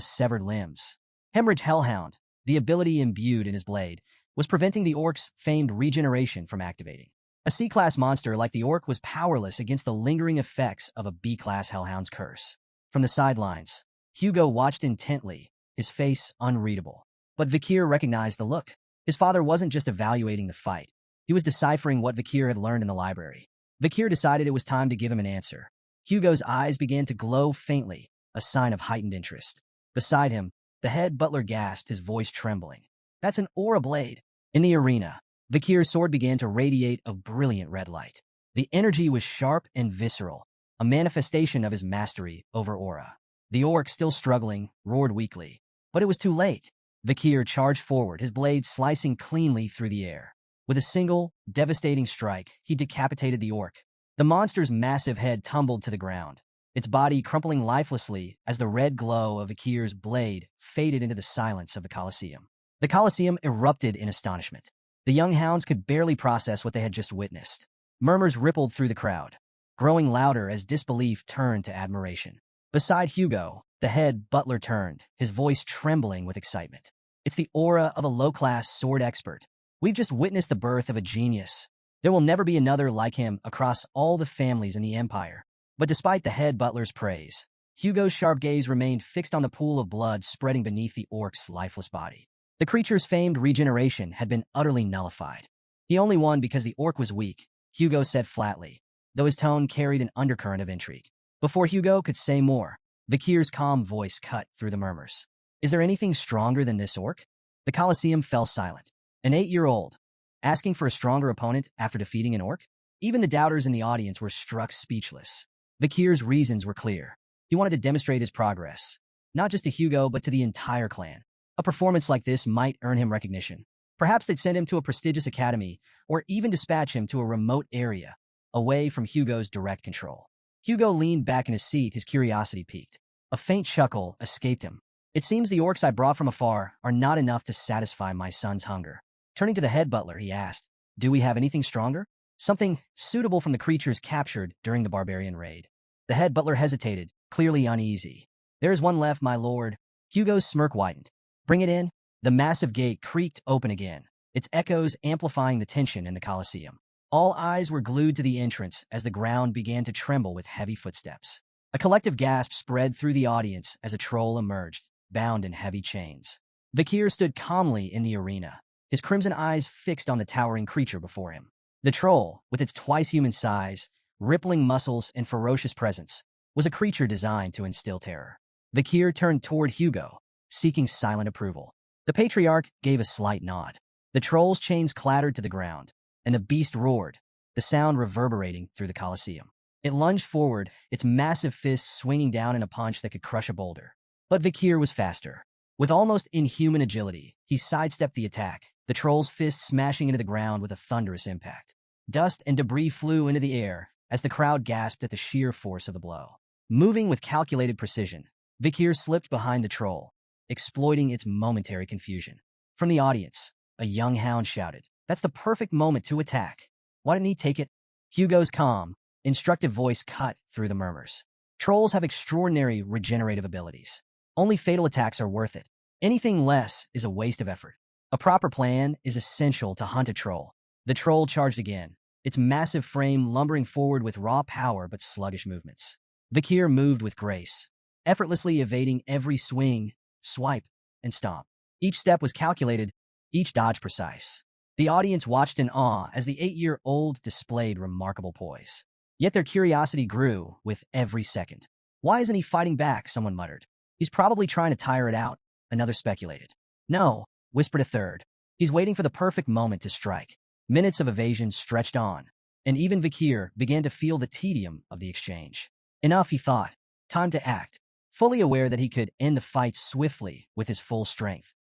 severed limbs. Hemorrhage Hellhound, the ability imbued in his blade, was preventing the orc's famed regeneration from activating. A C-class monster like the orc was powerless against the lingering effects of a B-class Hellhound's curse. From the sidelines, Hugo watched intently, his face unreadable. But Vikir recognized the look. His father wasn't just evaluating the fight. He was deciphering what Vikir had learned in the library. Vikir decided it was time to give him an answer. Hugo's eyes began to glow faintly, a sign of heightened interest. Beside him, the head butler gasped, his voice trembling. That's an aura blade. In the arena, Vikir's sword began to radiate a brilliant red light. The energy was sharp and visceral, a manifestation of his mastery over aura. The orc, still struggling, roared weakly. But it was too late. Vikir charged forward, his blade slicing cleanly through the air. With a single, devastating strike, he decapitated the orc. The monster's massive head tumbled to the ground, its body crumpling lifelessly as the red glow of Vikir's blade faded into the silence of the Colosseum. The Colosseum erupted in astonishment. The young hounds could barely process what they had just witnessed. Murmurs rippled through the crowd, growing louder as disbelief turned to admiration. Beside Hugo, the head butler turned, his voice trembling with excitement. It's the aura of a low-class sword expert. We've just witnessed the birth of a genius. There will never be another like him across all the families in the Empire. But despite the head butler's praise, Hugo's sharp gaze remained fixed on the pool of blood spreading beneath the orc's lifeless body. The creature's famed regeneration had been utterly nullified. He only won because the orc was weak, Hugo said flatly, though his tone carried an undercurrent of intrigue. Before Hugo could say more, Vikir's calm voice cut through the murmurs. Is there anything stronger than this orc? The Colosseum fell silent. An 8-year-old, asking for a stronger opponent after defeating an orc? Even the doubters in the audience were struck speechless. Vikir's reasons were clear. He wanted to demonstrate his progress, not just to Hugo but to the entire clan. A performance like this might earn him recognition. Perhaps they'd send him to a prestigious academy, or even dispatch him to a remote area, away from Hugo's direct control. Hugo leaned back in his seat, his curiosity piqued. A faint chuckle escaped him. It seems the orcs I brought from afar are not enough to satisfy my son's hunger. Turning to the head butler, he asked, do we have anything stronger? Something suitable from the creatures captured during the barbarian raid. The head butler hesitated, clearly uneasy. There is one left, my lord. Hugo's smirk widened. Bring it in. The massive gate creaked open again, its echoes amplifying the tension in the Colosseum. All eyes were glued to the entrance as the ground began to tremble with heavy footsteps. A collective gasp spread through the audience as a troll emerged, bound in heavy chains. Vikir stood calmly in the arena, his crimson eyes fixed on the towering creature before him. The troll, with its twice-human size, rippling muscles, and ferocious presence, was a creature designed to instill terror. Vikir turned toward Hugo, seeking silent approval. The patriarch gave a slight nod. The troll's chains clattered to the ground, and the beast roared, the sound reverberating through the Colosseum. It lunged forward, its massive fists swinging down in a punch that could crush a boulder. But Vikir was faster. With almost inhuman agility, he sidestepped the attack, the troll's fist smashing into the ground with a thunderous impact. Dust and debris flew into the air as the crowd gasped at the sheer force of the blow. Moving with calculated precision, Vikir slipped behind the troll, exploiting its momentary confusion. From the audience, a young hound shouted, "That's the perfect moment to attack. Why didn't he take it?" Hugo's calm, instructive voice cut through the murmurs. Trolls have extraordinary regenerative abilities. Only fatal attacks are worth it. Anything less is a waste of effort. A proper plan is essential to hunt a troll. The troll charged again, its massive frame lumbering forward with raw power but sluggish movements. Vikir moved with grace, effortlessly evading every swing, swipe, and stomp. Each step was calculated, each dodge precise. The audience watched in awe as the 8-year-old displayed remarkable poise. Yet their curiosity grew with every second. "Why isn't he fighting back?" someone muttered. "He's probably trying to tire it out," another speculated. "No," whispered a third. "He's waiting for the perfect moment to strike." Minutes of evasion stretched on, and even Vikir began to feel the tedium of the exchange. Enough, he thought. Time to act. Fully aware that he could end the fight swiftly with his full strength,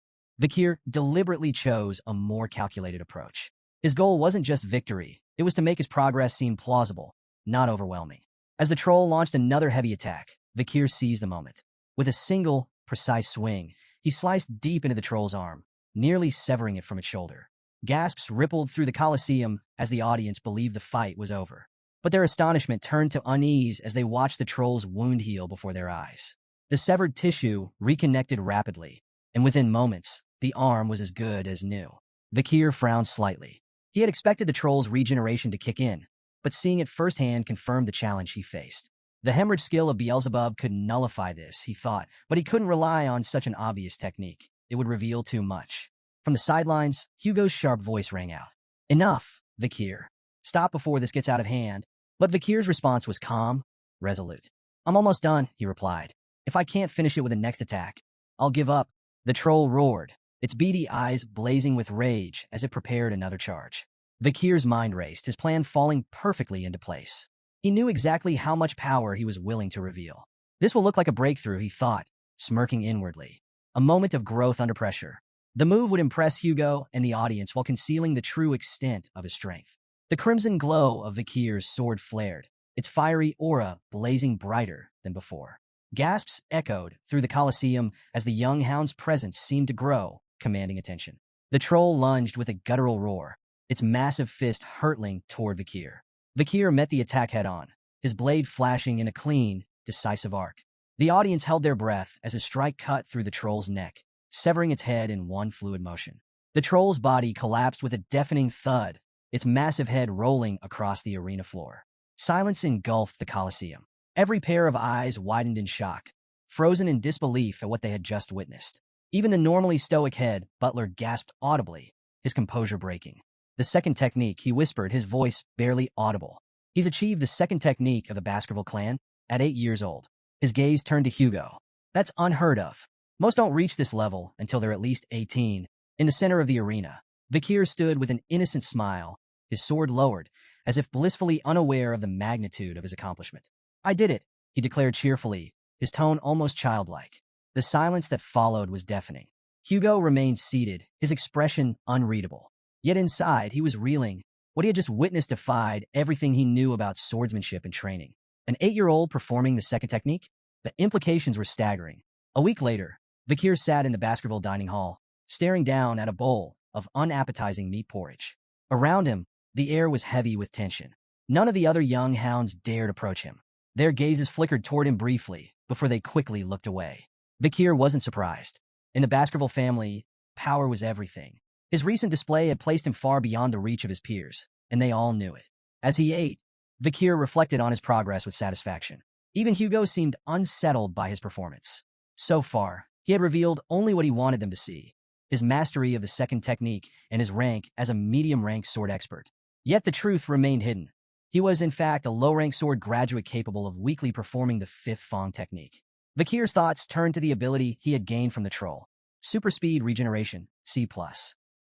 Vikir deliberately chose a more calculated approach. His goal wasn't just victory, it was to make his progress seem plausible, not overwhelming. As the troll launched another heavy attack, Vikir seized the moment. With a single, precise swing, he sliced deep into the troll's arm, nearly severing it from its shoulder. Gasps rippled through the Colosseum as the audience believed the fight was over. But their astonishment turned to unease as they watched the troll's wound heal before their eyes. The severed tissue reconnected rapidly, and within moments, the arm was as good as new. Vikir frowned slightly. He had expected the troll's regeneration to kick in, but seeing it firsthand confirmed the challenge he faced. The hemorrhage skill of Beelzebub could nullify this, he thought, but he couldn't rely on such an obvious technique. It would reveal too much. From the sidelines, Hugo's sharp voice rang out. "Enough, Vikir. Stop before this gets out of hand." But Vikir's response was calm, resolute. "I'm almost done," he replied. "If I can't finish it with the next attack, I'll give up." The troll roared, its beady eyes blazing with rage as it prepared another charge. Vikir's mind raced, his plan falling perfectly into place. He knew exactly how much power he was willing to reveal. This will look like a breakthrough, he thought, smirking inwardly. A moment of growth under pressure. The move would impress Hugo and the audience while concealing the true extent of his strength. The crimson glow of Vikir's sword flared, its fiery aura blazing brighter than before. Gasps echoed through the Colosseum as the young hound's presence seemed to grow, commanding attention. The troll lunged with a guttural roar, its massive fist hurtling toward Vikir. Vikir met the attack head-on, his blade flashing in a clean, decisive arc. The audience held their breath as his strike cut through the troll's neck, severing its head in one fluid motion. The troll's body collapsed with a deafening thud, its massive head rolling across the arena floor. Silence engulfed the Colosseum. Every pair of eyes widened in shock, frozen in disbelief at what they had just witnessed. Even the normally stoic head butler gasped audibly, his composure breaking. "The second technique," he whispered, his voice barely audible. "He's achieved the second technique of the Baskerville clan at 8 years old." His gaze turned to Hugo. "That's unheard of. Most don't reach this level until they're at least 18. In the center of the arena, Vikir stood with an innocent smile, his sword lowered, as if blissfully unaware of the magnitude of his accomplishment. "I did it," he declared cheerfully, his tone almost childlike. The silence that followed was deafening. Hugo remained seated, his expression unreadable. Yet inside, he was reeling. What he had just witnessed defied everything he knew about swordsmanship and training. An 8-year-old performing the second technique? The implications were staggering. A week later, Vikir sat in the Baskerville dining hall, staring down at a bowl of unappetizing meat porridge. Around him, the air was heavy with tension. None of the other young hounds dared approach him. Their gazes flickered toward him briefly, before they quickly looked away. Vikir wasn't surprised. In the Baskerville family, power was everything. His recent display had placed him far beyond the reach of his peers, and they all knew it. As he ate, Vikir reflected on his progress with satisfaction. Even Hugo seemed unsettled by his performance. So far, he had revealed only what he wanted them to see, his mastery of the second technique and his rank as a medium-ranked sword expert. Yet the truth remained hidden. He was, in fact, a low-ranked sword graduate capable of weakly performing the fifth Fong technique. Vikir's thoughts turned to the ability he had gained from the troll. Super speed regeneration, C+.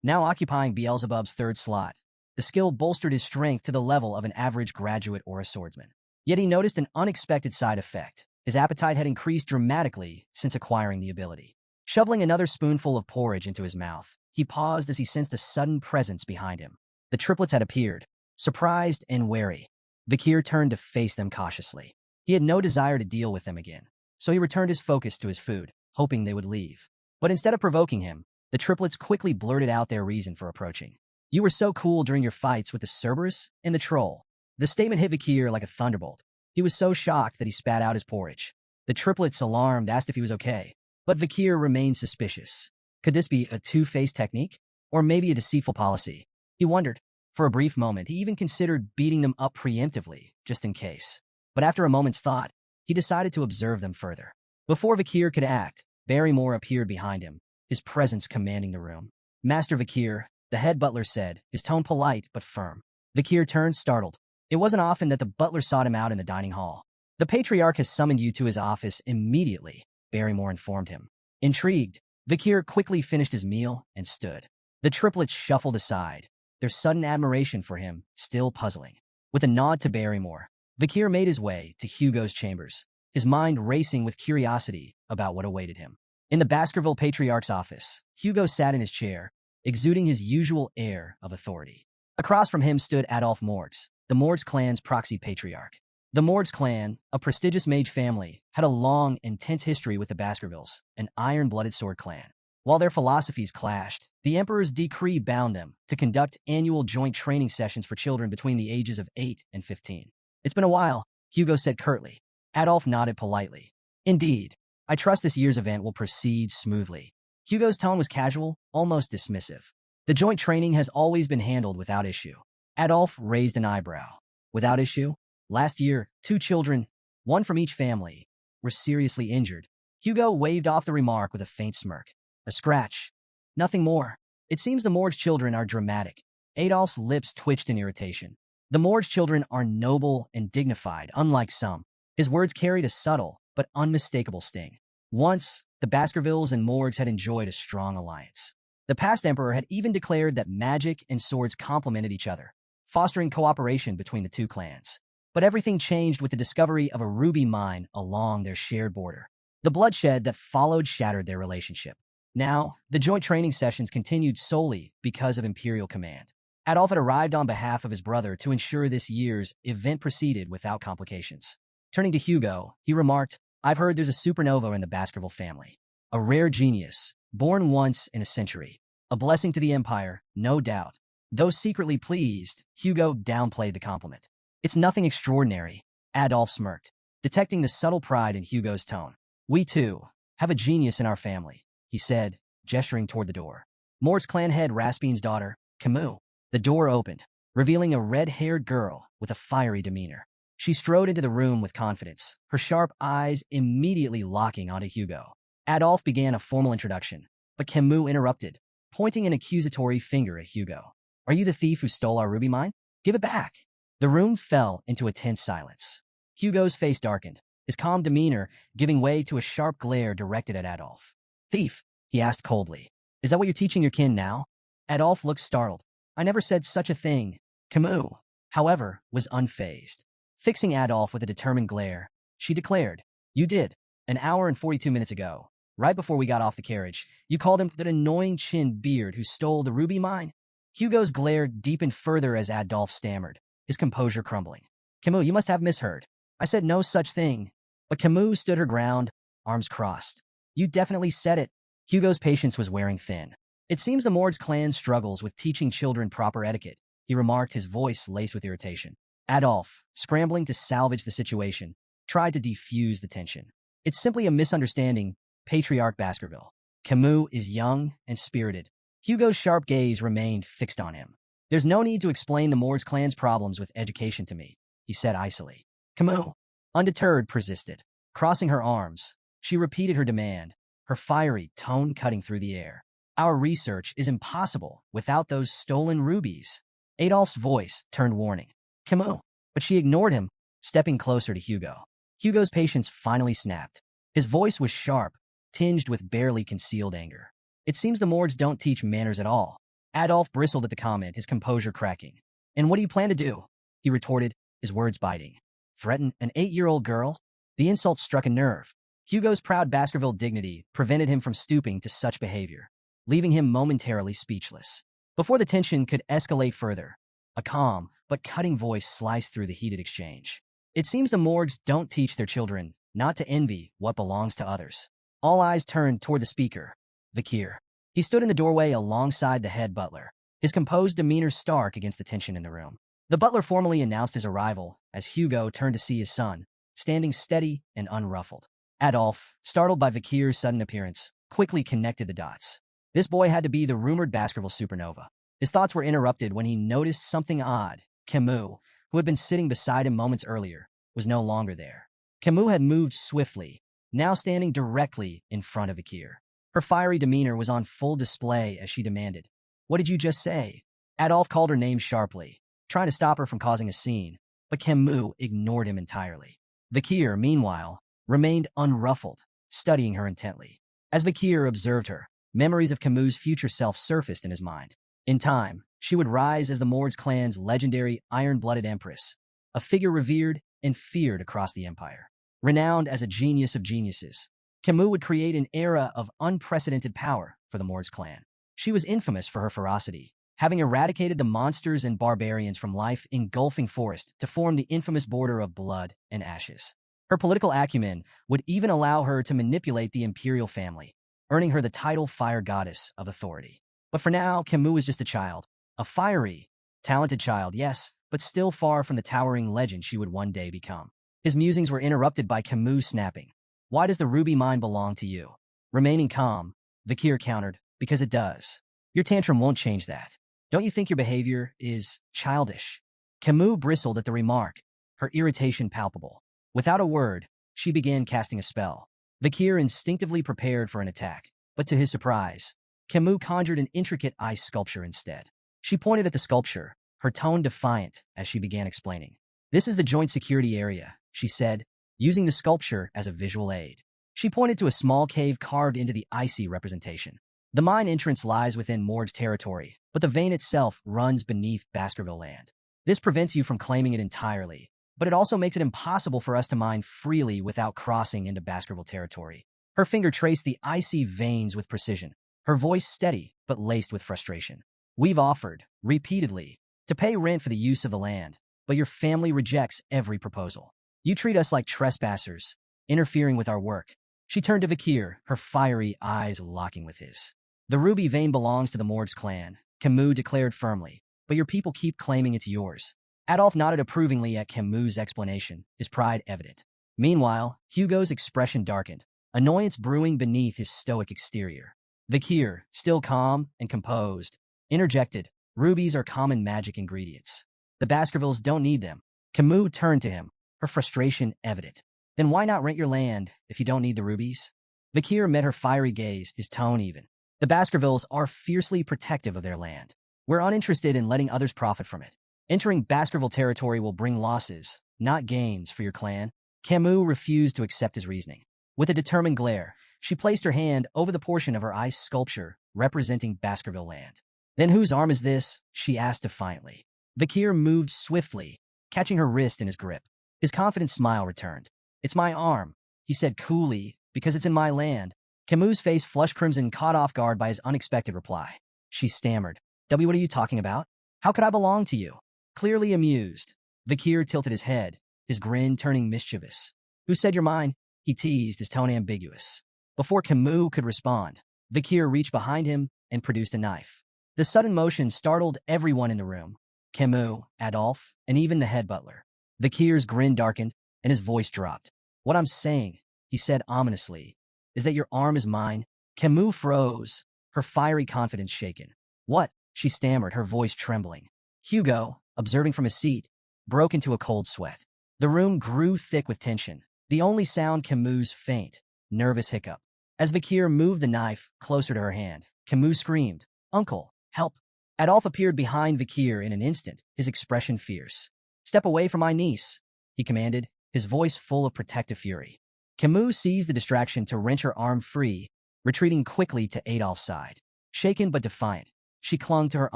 now occupying Beelzebub's third slot. The skill bolstered his strength to the level of an average graduate or a swordsman. Yet he noticed an unexpected side effect. His appetite had increased dramatically since acquiring the ability. Shoveling another spoonful of porridge into his mouth, he paused as he sensed a sudden presence behind him. The triplets had appeared, surprised and wary. Vikir turned to face them cautiously. He had no desire to deal with them again, so he returned his focus to his food, hoping they would leave. But instead of provoking him, the triplets quickly blurted out their reason for approaching. "You were so cool during your fights with the Cerberus and the Troll." The statement hit Vikir like a thunderbolt. He was so shocked that he spat out his porridge. The triplets, alarmed, asked if he was okay, but Vikir remained suspicious. Could this be a two-faced technique? Or maybe a deceitful policy? He wondered. For a brief moment, he even considered beating them up preemptively, just in case. But after a moment's thought, he decided to observe them further. Before Vikir could act, Barrymore appeared behind him, his presence commanding the room. "Master Vikir," the head butler said, his tone polite but firm. Vikir turned, startled. It wasn't often that the butler sought him out in the dining hall. "The Patriarch has summoned you to his office immediately," Barrymore informed him. Intrigued, Vikir quickly finished his meal and stood. The triplets shuffled aside, their sudden admiration for him still puzzling. With a nod to Barrymore, Vikir made his way to Hugo's chambers, his mind racing with curiosity about what awaited him. In the Baskerville Patriarch's office, Hugo sat in his chair, exuding his usual air of authority. Across from him stood Adolphe Morgs, the Morgs clan's proxy patriarch. The Morgs clan, a prestigious mage family, had a long, intense history with the Baskervilles, an iron-blooded sword clan. While their philosophies clashed, the Emperor's decree bound them to conduct annual joint training sessions for children between the ages of 8 and 15. "It's been a while," Hugo said curtly. Adolphe nodded politely. "Indeed. I trust this year's event will proceed smoothly." Hugo's tone was casual, almost dismissive. "The joint training has always been handled without issue." Adolphe raised an eyebrow. "Without issue? Last year, 2 children, one from each family, were seriously injured." Hugo waved off the remark with a faint smirk. "A scratch. Nothing more. It seems the Morgs children are dramatic." Adolphe's lips twitched in irritation. "The Morgs children are noble and dignified, unlike some." His words carried a subtle but unmistakable sting. Once, the Baskervilles and Morgs had enjoyed a strong alliance. The past emperor had even declared that magic and swords complemented each other, fostering cooperation between the two clans. But everything changed with the discovery of a ruby mine along their shared border. The bloodshed that followed shattered their relationship. Now, the joint training sessions continued solely because of imperial command. Adolphe had arrived on behalf of his brother to ensure this year's event proceeded without complications. Turning to Hugo, he remarked, "I've heard there's a supernova in the Baskerville family. A rare genius, born once in a century. A blessing to the Empire, no doubt." Though secretly pleased, Hugo downplayed the compliment. "It's nothing extraordinary," Adolphe smirked, detecting the subtle pride in Hugo's tone. "We, too, have a genius in our family," he said, gesturing toward the door. "Mort's clan head Raspine's daughter, Camus." The door opened, revealing a red-haired girl with a fiery demeanor. She strode into the room with confidence, her sharp eyes immediately locking onto Hugo. Adolphe began a formal introduction, but Camus interrupted, pointing an accusatory finger at Hugo. "Are you the thief who stole our ruby mine? Give it back." The room fell into a tense silence. Hugo's face darkened, his calm demeanor giving way to a sharp glare directed at Adolphe. "Thief?" he asked coldly. "Is that what you're teaching your kin now?" Adolphe looked startled. "I never said such a thing." Camus, however, was unfazed. Fixing Adolphe with a determined glare, she declared, "You did. An hour and 42 minutes ago, right before we got off the carriage, you called him that annoying chin beard who stole the ruby mine." Hugo's glare deepened further as Adolphe stammered, his composure crumbling. "Camus, you must have misheard. I said no such thing." But Camus stood her ground, arms crossed. "You definitely said it." Hugo's patience was wearing thin. "It seems the Mords clan struggles with teaching children proper etiquette," he remarked, his voice laced with irritation. Adolphe, scrambling to salvage the situation, tried to defuse the tension. "It's simply a misunderstanding, Patriarch Baskerville. Camus is young and spirited." Hugo's sharp gaze remained fixed on him. "There's no need to explain the Mords clan's problems with education to me," he said icily. Camus, undeterred, persisted. Crossing her arms, she repeated her demand, her fiery tone cutting through the air. "Our research is impossible without those stolen rubies." Adolphe's voice turned warning. "Camus," but she ignored him, stepping closer to Hugo. Hugo's patience finally snapped. His voice was sharp, tinged with barely concealed anger. "It seems the Mords don't teach manners at all. Adolf bristled at the comment, his composure cracking. And what do you plan to do? He retorted, his words biting. Threaten an 8-year-old girl? The insult struck a nerve. Hugo's proud Baskerville dignity prevented him from stooping to such behavior, leaving him momentarily speechless. Before the tension could escalate further, a calm but cutting voice sliced through the heated exchange. It seems the morgues don't teach their children not to envy what belongs to others. All eyes turned toward the speaker, Vakir. He stood in the doorway alongside the head butler, his composed demeanor stark against the tension in the room. The butler formally announced his arrival as Hugo turned to see his son, standing steady and unruffled. Adolf, startled by Vakir's sudden appearance, quickly connected the dots. This boy had to be the rumored Baskerville supernova. His thoughts were interrupted when he noticed something odd. Camus, who had been sitting beside him moments earlier, was no longer there. Camus had moved swiftly, now standing directly in front of Vakir. Her fiery demeanor was on full display as she demanded, "What did you just say?" Adolf called her name sharply, trying to stop her from causing a scene, but Camus ignored him entirely. Vakir, meanwhile, remained unruffled, studying her intently. As Vakir observed her, memories of Camus' future self surfaced in his mind. In time, she would rise as the Morgues clan's legendary iron-blooded empress, a figure revered and feared across the empire. Renowned as a genius of geniuses, Camus would create an era of unprecedented power for the Morgues clan. She was infamous for her ferocity, having eradicated the monsters and barbarians from life-engulfing forest to form the infamous border of blood and ashes. Her political acumen would even allow her to manipulate the imperial family, earning her the title Fire Goddess of Authority. But for now, Camus was just a child. A fiery, talented child, yes, but still far from the towering legend she would one day become. His musings were interrupted by Camus snapping. "Why does the ruby mine belong to you?" Remaining calm, Vakir countered, "Because it does. Your tantrum won't change that. Don't you think your behavior is childish?" Camus bristled at the remark, her irritation palpable. Without a word, she began casting a spell. Vakir instinctively prepared for an attack, but to his surprise, Camus conjured an intricate ice sculpture instead. She pointed at the sculpture, her tone defiant as she began explaining. "This is the joint security area," she said, using the sculpture as a visual aid. She pointed to a small cave carved into the icy representation. The mine entrance lies within Morgue's territory, but the vein itself runs beneath Baskerville land. This prevents you from claiming it entirely, but it also makes it impossible for us to mine freely without crossing into Baskerville territory. Her finger traced the icy veins with precision, her voice steady but laced with frustration. "We've offered, repeatedly, to pay rent for the use of the land, but your family rejects every proposal. You treat us like trespassers, interfering with our work." She turned to Vakir, her fiery eyes locking with his. "The ruby vein belongs to the Morgues clan," Camus declared firmly, "but your people keep claiming it's yours." Adolf nodded approvingly at Camus' explanation, his pride evident. Meanwhile, Hugo's expression darkened, annoyance brewing beneath his stoic exterior. Vakir, still calm and composed, interjected, "Rubies are common magic ingredients. The Baskervilles don't need them." Camus turned to him, her frustration evident. "Then why not rent your land if you don't need the rubies?" Vakir met her fiery gaze, his tone even. "The Baskervilles are fiercely protective of their land. We're uninterested in letting others profit from it. Entering Baskerville territory will bring losses, not gains, for your clan." Camus refused to accept his reasoning. With a determined glare, she placed her hand over the portion of her ice sculpture representing Baskerville land. "Then whose arm is this?" she asked defiantly. Vakir moved swiftly, catching her wrist in his grip. His confident smile returned. "It's my arm," he said coolly, "because it's in my land." Camus' face flushed crimson, caught off guard by his unexpected reply. She stammered, "What are you talking about? How could I belong to you?" Clearly amused, Vakir tilted his head, his grin turning mischievous. "Who said you're mine?" he teased, his tone ambiguous. Before Camus could respond, Vakir reached behind him and produced a knife. The sudden motion startled everyone in the room, Camus, Adolf, and even the head butler. Vakir's grin darkened, and his voice dropped. "What I'm saying," he said ominously, "is that your arm is mine." Camus froze, her fiery confidence shaken. "What?" she stammered, her voice trembling. Hugo, observing from his seat, broke into a cold sweat. The room grew thick with tension, the only sound Camus' faint, nervous hiccup. As Vakir moved the knife closer to her hand, Camus screamed, "Uncle, help!" Adolf appeared behind Vakir in an instant, his expression fierce. "Step away from my niece," he commanded, his voice full of protective fury. Camus seized the distraction to wrench her arm free, retreating quickly to Adolf's side. Shaken but defiant, She clung to her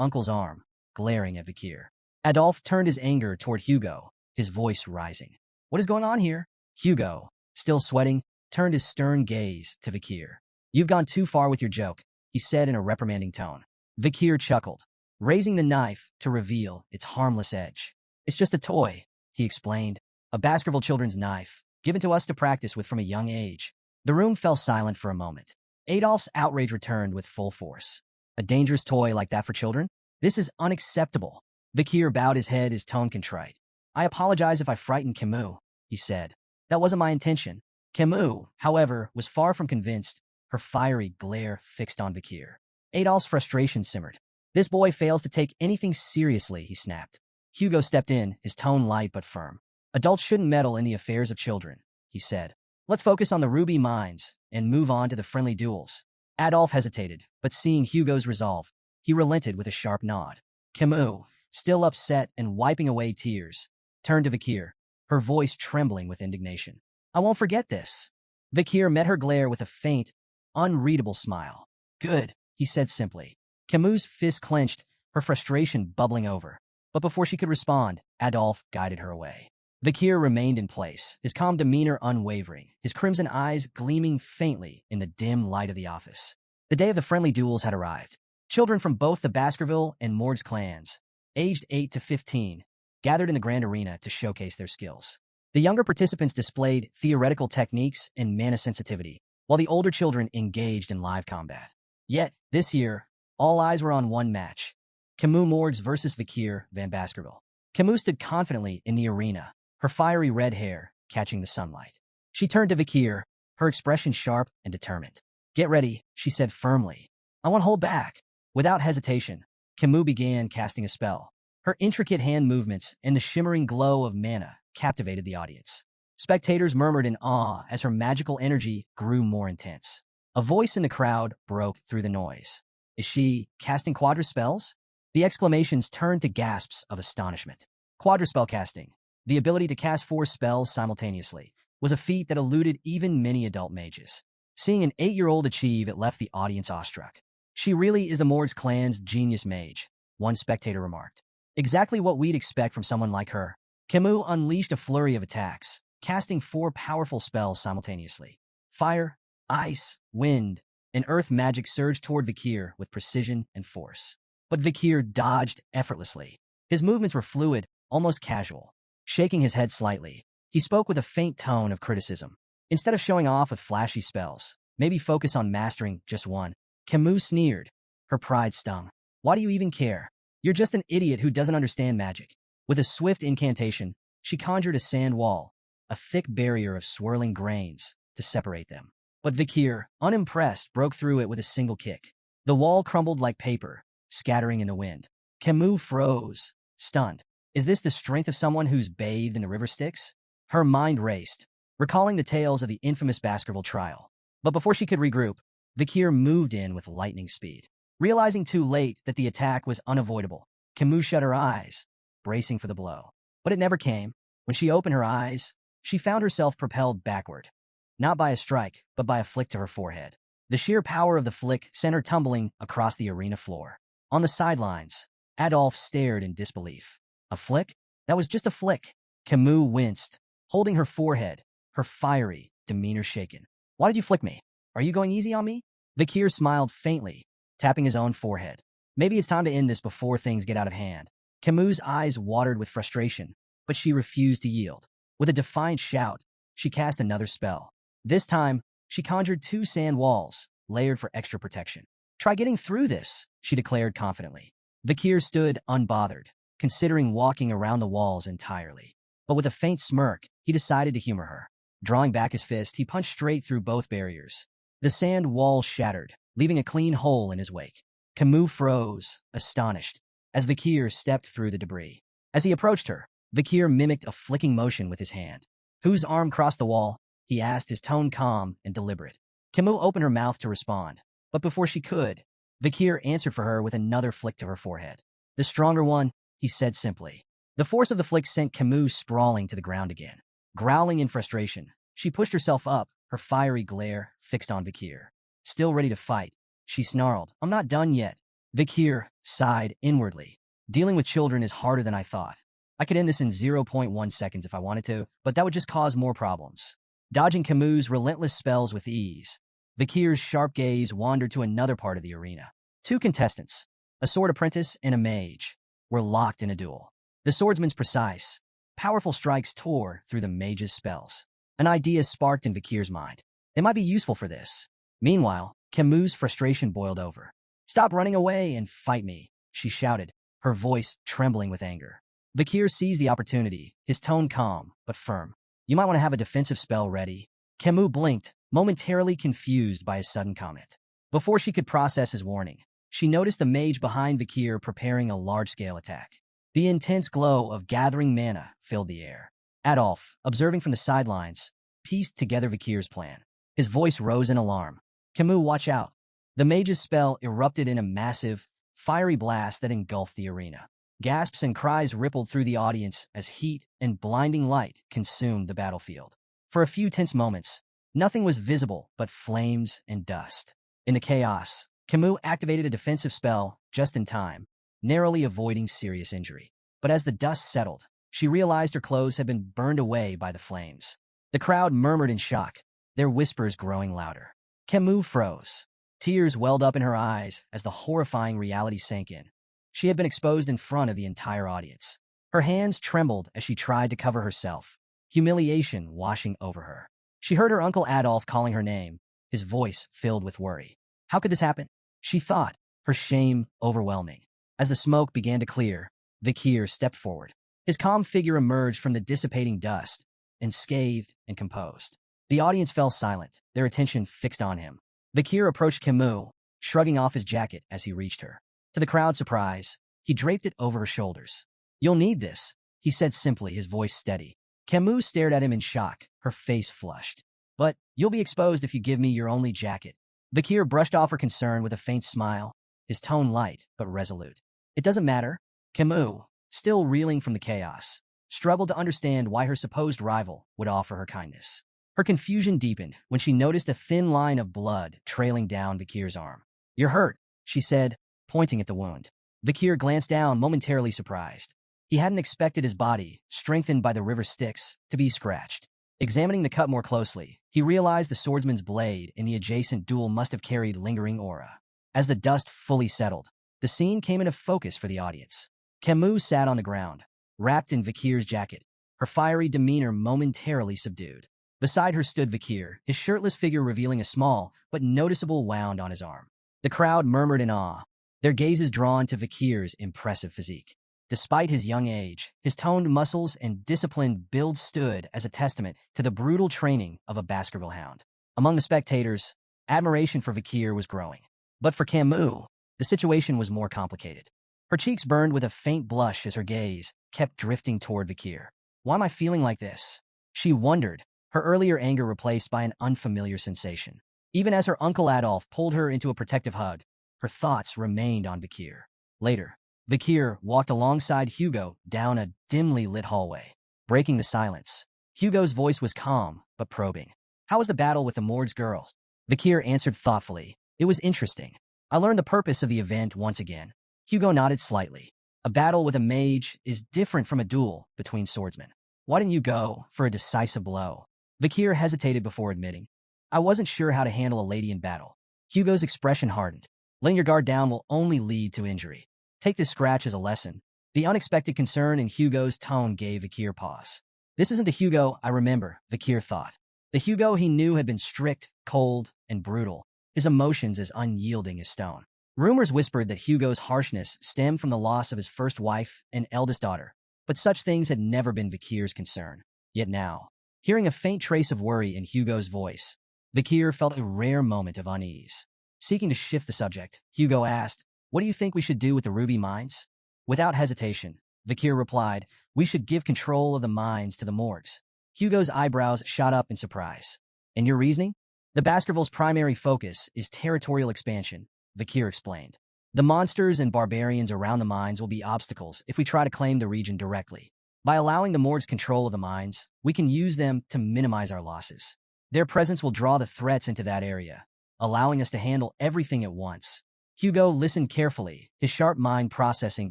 uncle's arm, glaring at Vikir. Adolphe turned his anger toward Hugo, his voice rising. What is going on here? Hugo, still sweating, turned his stern gaze to Vikir. You've gone too far with your joke, he said in a reprimanding tone. Vikir chuckled, raising the knife to reveal its harmless edge. It's just a toy, he explained, a Baskerville children's knife, given to us to practice with from a young age. The room fell silent for a moment. Adolphe's outrage returned with full force. A dangerous toy like that for children? This is unacceptable. Vikir bowed his head, his tone contrite. I apologize if I frightened Camus, he said. That wasn't my intention. Camus, however, was far from convinced, her fiery glare fixed on Vikir. Adolphe's frustration simmered. This boy fails to take anything seriously, he snapped. Hugo stepped in, his tone light but firm. Adults shouldn't meddle in the affairs of children, he said. Let's focus on the ruby mines and move on to the friendly duels. Adolphe hesitated, but seeing Hugo's resolve, he relented with a sharp nod. Camus, still upset and wiping away tears, turned to Vikir, her voice trembling with indignation. I won't forget this. Vikir met her glare with a faint, unreadable smile. Good, he said simply. Camus' fist clenched, her frustration bubbling over. But before she could respond, Adolphe guided her away. Vikir remained in place, his calm demeanor unwavering, his crimson eyes gleaming faintly in the dim light of the office. The day of the friendly duels had arrived. Children from both the Baskerville and Morgs clans, aged 8 to 15, gathered in the grand arena to showcase their skills. The younger participants displayed theoretical techniques and mana sensitivity, while the older children engaged in live combat. Yet, this year, all eyes were on one match. Camus Morgs versus Vikir van Baskerville. Camus stood confidently in the arena, her fiery red hair catching the sunlight. She turned to Vikir, her expression sharp and determined. Get ready, she said firmly. I won't hold back. Without hesitation, Camus began casting a spell. Her intricate hand movements and the shimmering glow of mana captivated the audience. Spectators murmured in awe as her magical energy grew more intense. A voice in the crowd broke through the noise. Is she casting quadruspells? The exclamations turned to gasps of astonishment. Quadruspell casting, the ability to cast 4 spells simultaneously, was a feat that eluded even many adult mages. Seeing an 8-year-old achieve it left the audience awestruck. She really is the Morgs clan's genius mage, one spectator remarked. Exactly what we'd expect from someone like her. Camus unleashed a flurry of attacks, casting 4 powerful spells simultaneously. Fire, ice, wind, and earth magic surged toward Vikir with precision and force. But Vikir dodged effortlessly. His movements were fluid, almost casual. Shaking his head slightly, he spoke with a faint tone of criticism. Instead of showing off with flashy spells, maybe focus on mastering just one. Camus sneered. Her pride stung. Why do you even care? You're just an idiot who doesn't understand magic. With a swift incantation, she conjured a sand wall, a thick barrier of swirling grains, to separate them. But Vikir, unimpressed, broke through it with a single kick. The wall crumbled like paper, scattering in the wind. Camus froze, stunned. Is this the strength of someone who's bathed in the river Styx? Her mind raced, recalling the tales of the infamous Baskerville trial. But before she could regroup, Vikir moved in with lightning speed. Realizing too late that the attack was unavoidable, Camus shut her eyes, bracing for the blow. But it never came. When she opened her eyes, she found herself propelled backward. Not by a strike, but by a flick to her forehead. The sheer power of the flick sent her tumbling across the arena floor. On the sidelines, Adolphe stared in disbelief. A flick? That was just a flick. Camus winced, holding her forehead, her fiery demeanor shaken. Why did you flick me? Are you going easy on me? Vikir smiled faintly, tapping his own forehead. Maybe it's time to end this before things get out of hand. Camus' eyes watered with frustration, but she refused to yield. With a defiant shout, she cast another spell. This time, she conjured 2 sand walls, layered for extra protection. Try getting through this, she declared confidently. Vikir stood unbothered, considering walking around the walls entirely. But with a faint smirk, he decided to humor her. Drawing back his fist, he punched straight through both barriers. The sand wall shattered, leaving a clean hole in his wake. Camus froze, astonished, as Vikir stepped through the debris. As he approached her, Vikir mimicked a flicking motion with his hand. Whose arm crossed the wall? He asked, his tone calm and deliberate. Camus opened her mouth to respond, but before she could, Vikir answered for her with another flick to her forehead. The stronger one, he said simply. The force of the flick sent Camus sprawling to the ground again. Growling in frustration, she pushed herself up, her fiery glare fixed on Vikir. Still ready to fight, she snarled, I'm not done yet. Vikir sighed inwardly. Dealing with children is harder than I thought. I could end this in zero point 0.1 seconds if I wanted to, but that would just cause more problems. Dodging Camus' relentless spells with ease, Vikir's sharp gaze wandered to another part of the arena. Two contestants, a sword apprentice and a mage, were locked in a duel. The swordsman's precise, powerful strikes tore through the mage's spells. An idea sparked in Vikir's mind. They might be useful for this. Meanwhile, Camus' frustration boiled over. "Stop running away and fight me," she shouted, her voice trembling with anger. Vikir seized the opportunity, his tone calm but firm. "You might want to have a defensive spell ready." Camus blinked, momentarily confused by his sudden comment. Before she could process his warning, she noticed the mage behind Vikir preparing a large-scale attack. The intense glow of gathering mana filled the air. Adolf, observing from the sidelines, pieced together Vikir's plan. His voice rose in alarm. "Camus, watch out." The mage's spell erupted in a massive, fiery blast that engulfed the arena. Gasps and cries rippled through the audience as heat and blinding light consumed the battlefield. For a few tense moments, nothing was visible but flames and dust. In the chaos, Camus activated a defensive spell just in time, narrowly avoiding serious injury. But as the dust settled, she realized her clothes had been burned away by the flames. The crowd murmured in shock, their whispers growing louder. Camus froze. Tears welled up in her eyes as the horrifying reality sank in. She had been exposed in front of the entire audience. Her hands trembled as she tried to cover herself, humiliation washing over her. She heard her uncle Adolf calling her name, his voice filled with worry. How could this happen? She thought, her shame overwhelming. As the smoke began to clear, Vikir stepped forward. His calm figure emerged from the dissipating dust, unscathed and composed. The audience fell silent, their attention fixed on him. Vikir approached Camus, shrugging off his jacket as he reached her. To the crowd's surprise, he draped it over her shoulders. "You'll need this," he said simply, his voice steady. Camus stared at him in shock, her face flushed. "But you'll be exposed if you give me your only jacket." Vikir brushed off her concern with a faint smile, his tone light but resolute. "It doesn't matter." Camus, still reeling from the chaos, struggled to understand why her supposed rival would offer her kindness. Her confusion deepened when she noticed a thin line of blood trailing down Vikir's arm. "You're hurt," she said, pointing at the wound. Vikir glanced down, momentarily surprised. He hadn't expected his body, strengthened by the river Styx, to be scratched. Examining the cut more closely, he realized the swordsman's blade in the adjacent duel must have carried lingering aura. As the dust fully settled, the scene came into focus for the audience. Camus sat on the ground, wrapped in Vikir's jacket, her fiery demeanor momentarily subdued. Beside her stood Vikir, his shirtless figure revealing a small but noticeable wound on his arm. The crowd murmured in awe, their gazes drawn to Vikir's impressive physique. Despite his young age, his toned muscles and disciplined build stood as a testament to the brutal training of a Baskerville hound. Among the spectators, admiration for Vikir was growing. But for Camus, the situation was more complicated. Her cheeks burned with a faint blush as her gaze kept drifting toward Vikir. "Why am I feeling like this?" she wondered, her earlier anger replaced by an unfamiliar sensation. Even as her uncle Adolf pulled her into a protective hug, her thoughts remained on Vikir. Later, Vikir walked alongside Hugo down a dimly lit hallway, breaking the silence. Hugo's voice was calm but probing. "How was the battle with the Morg's girls?" Vikir answered thoughtfully. "It was interesting. I learned the purpose of the event once again." Hugo nodded slightly. "A battle with a mage is different from a duel between swordsmen. Why didn't you go for a decisive blow?" Vikir hesitated before admitting. "I wasn't sure how to handle a lady in battle." Hugo's expression hardened. "Letting your guard down will only lead to injury. Take this scratch as a lesson." The unexpected concern in Hugo's tone gave Vikir pause. This isn't the Hugo I remember, Vikir thought. The Hugo he knew had been strict, cold, and brutal, his emotions as unyielding as stone. Rumors whispered that Hugo's harshness stemmed from the loss of his first wife and eldest daughter, but such things had never been Vikir's concern. Yet now, hearing a faint trace of worry in Hugo's voice, Vikir felt a rare moment of unease. Seeking to shift the subject, Hugo asked, "What do you think we should do with the ruby mines?" Without hesitation, Vikir replied, "We should give control of the mines to the Morgs." Hugo's eyebrows shot up in surprise. "And your reasoning?" "The Baskervilles' primary focus is territorial expansion," Vikir explained. "The monsters and barbarians around the mines will be obstacles if we try to claim the region directly. By allowing the Morgs control of the mines, we can use them to minimize our losses. Their presence will draw the threats into that area, allowing us to handle everything at once." Hugo listened carefully, his sharp mind processing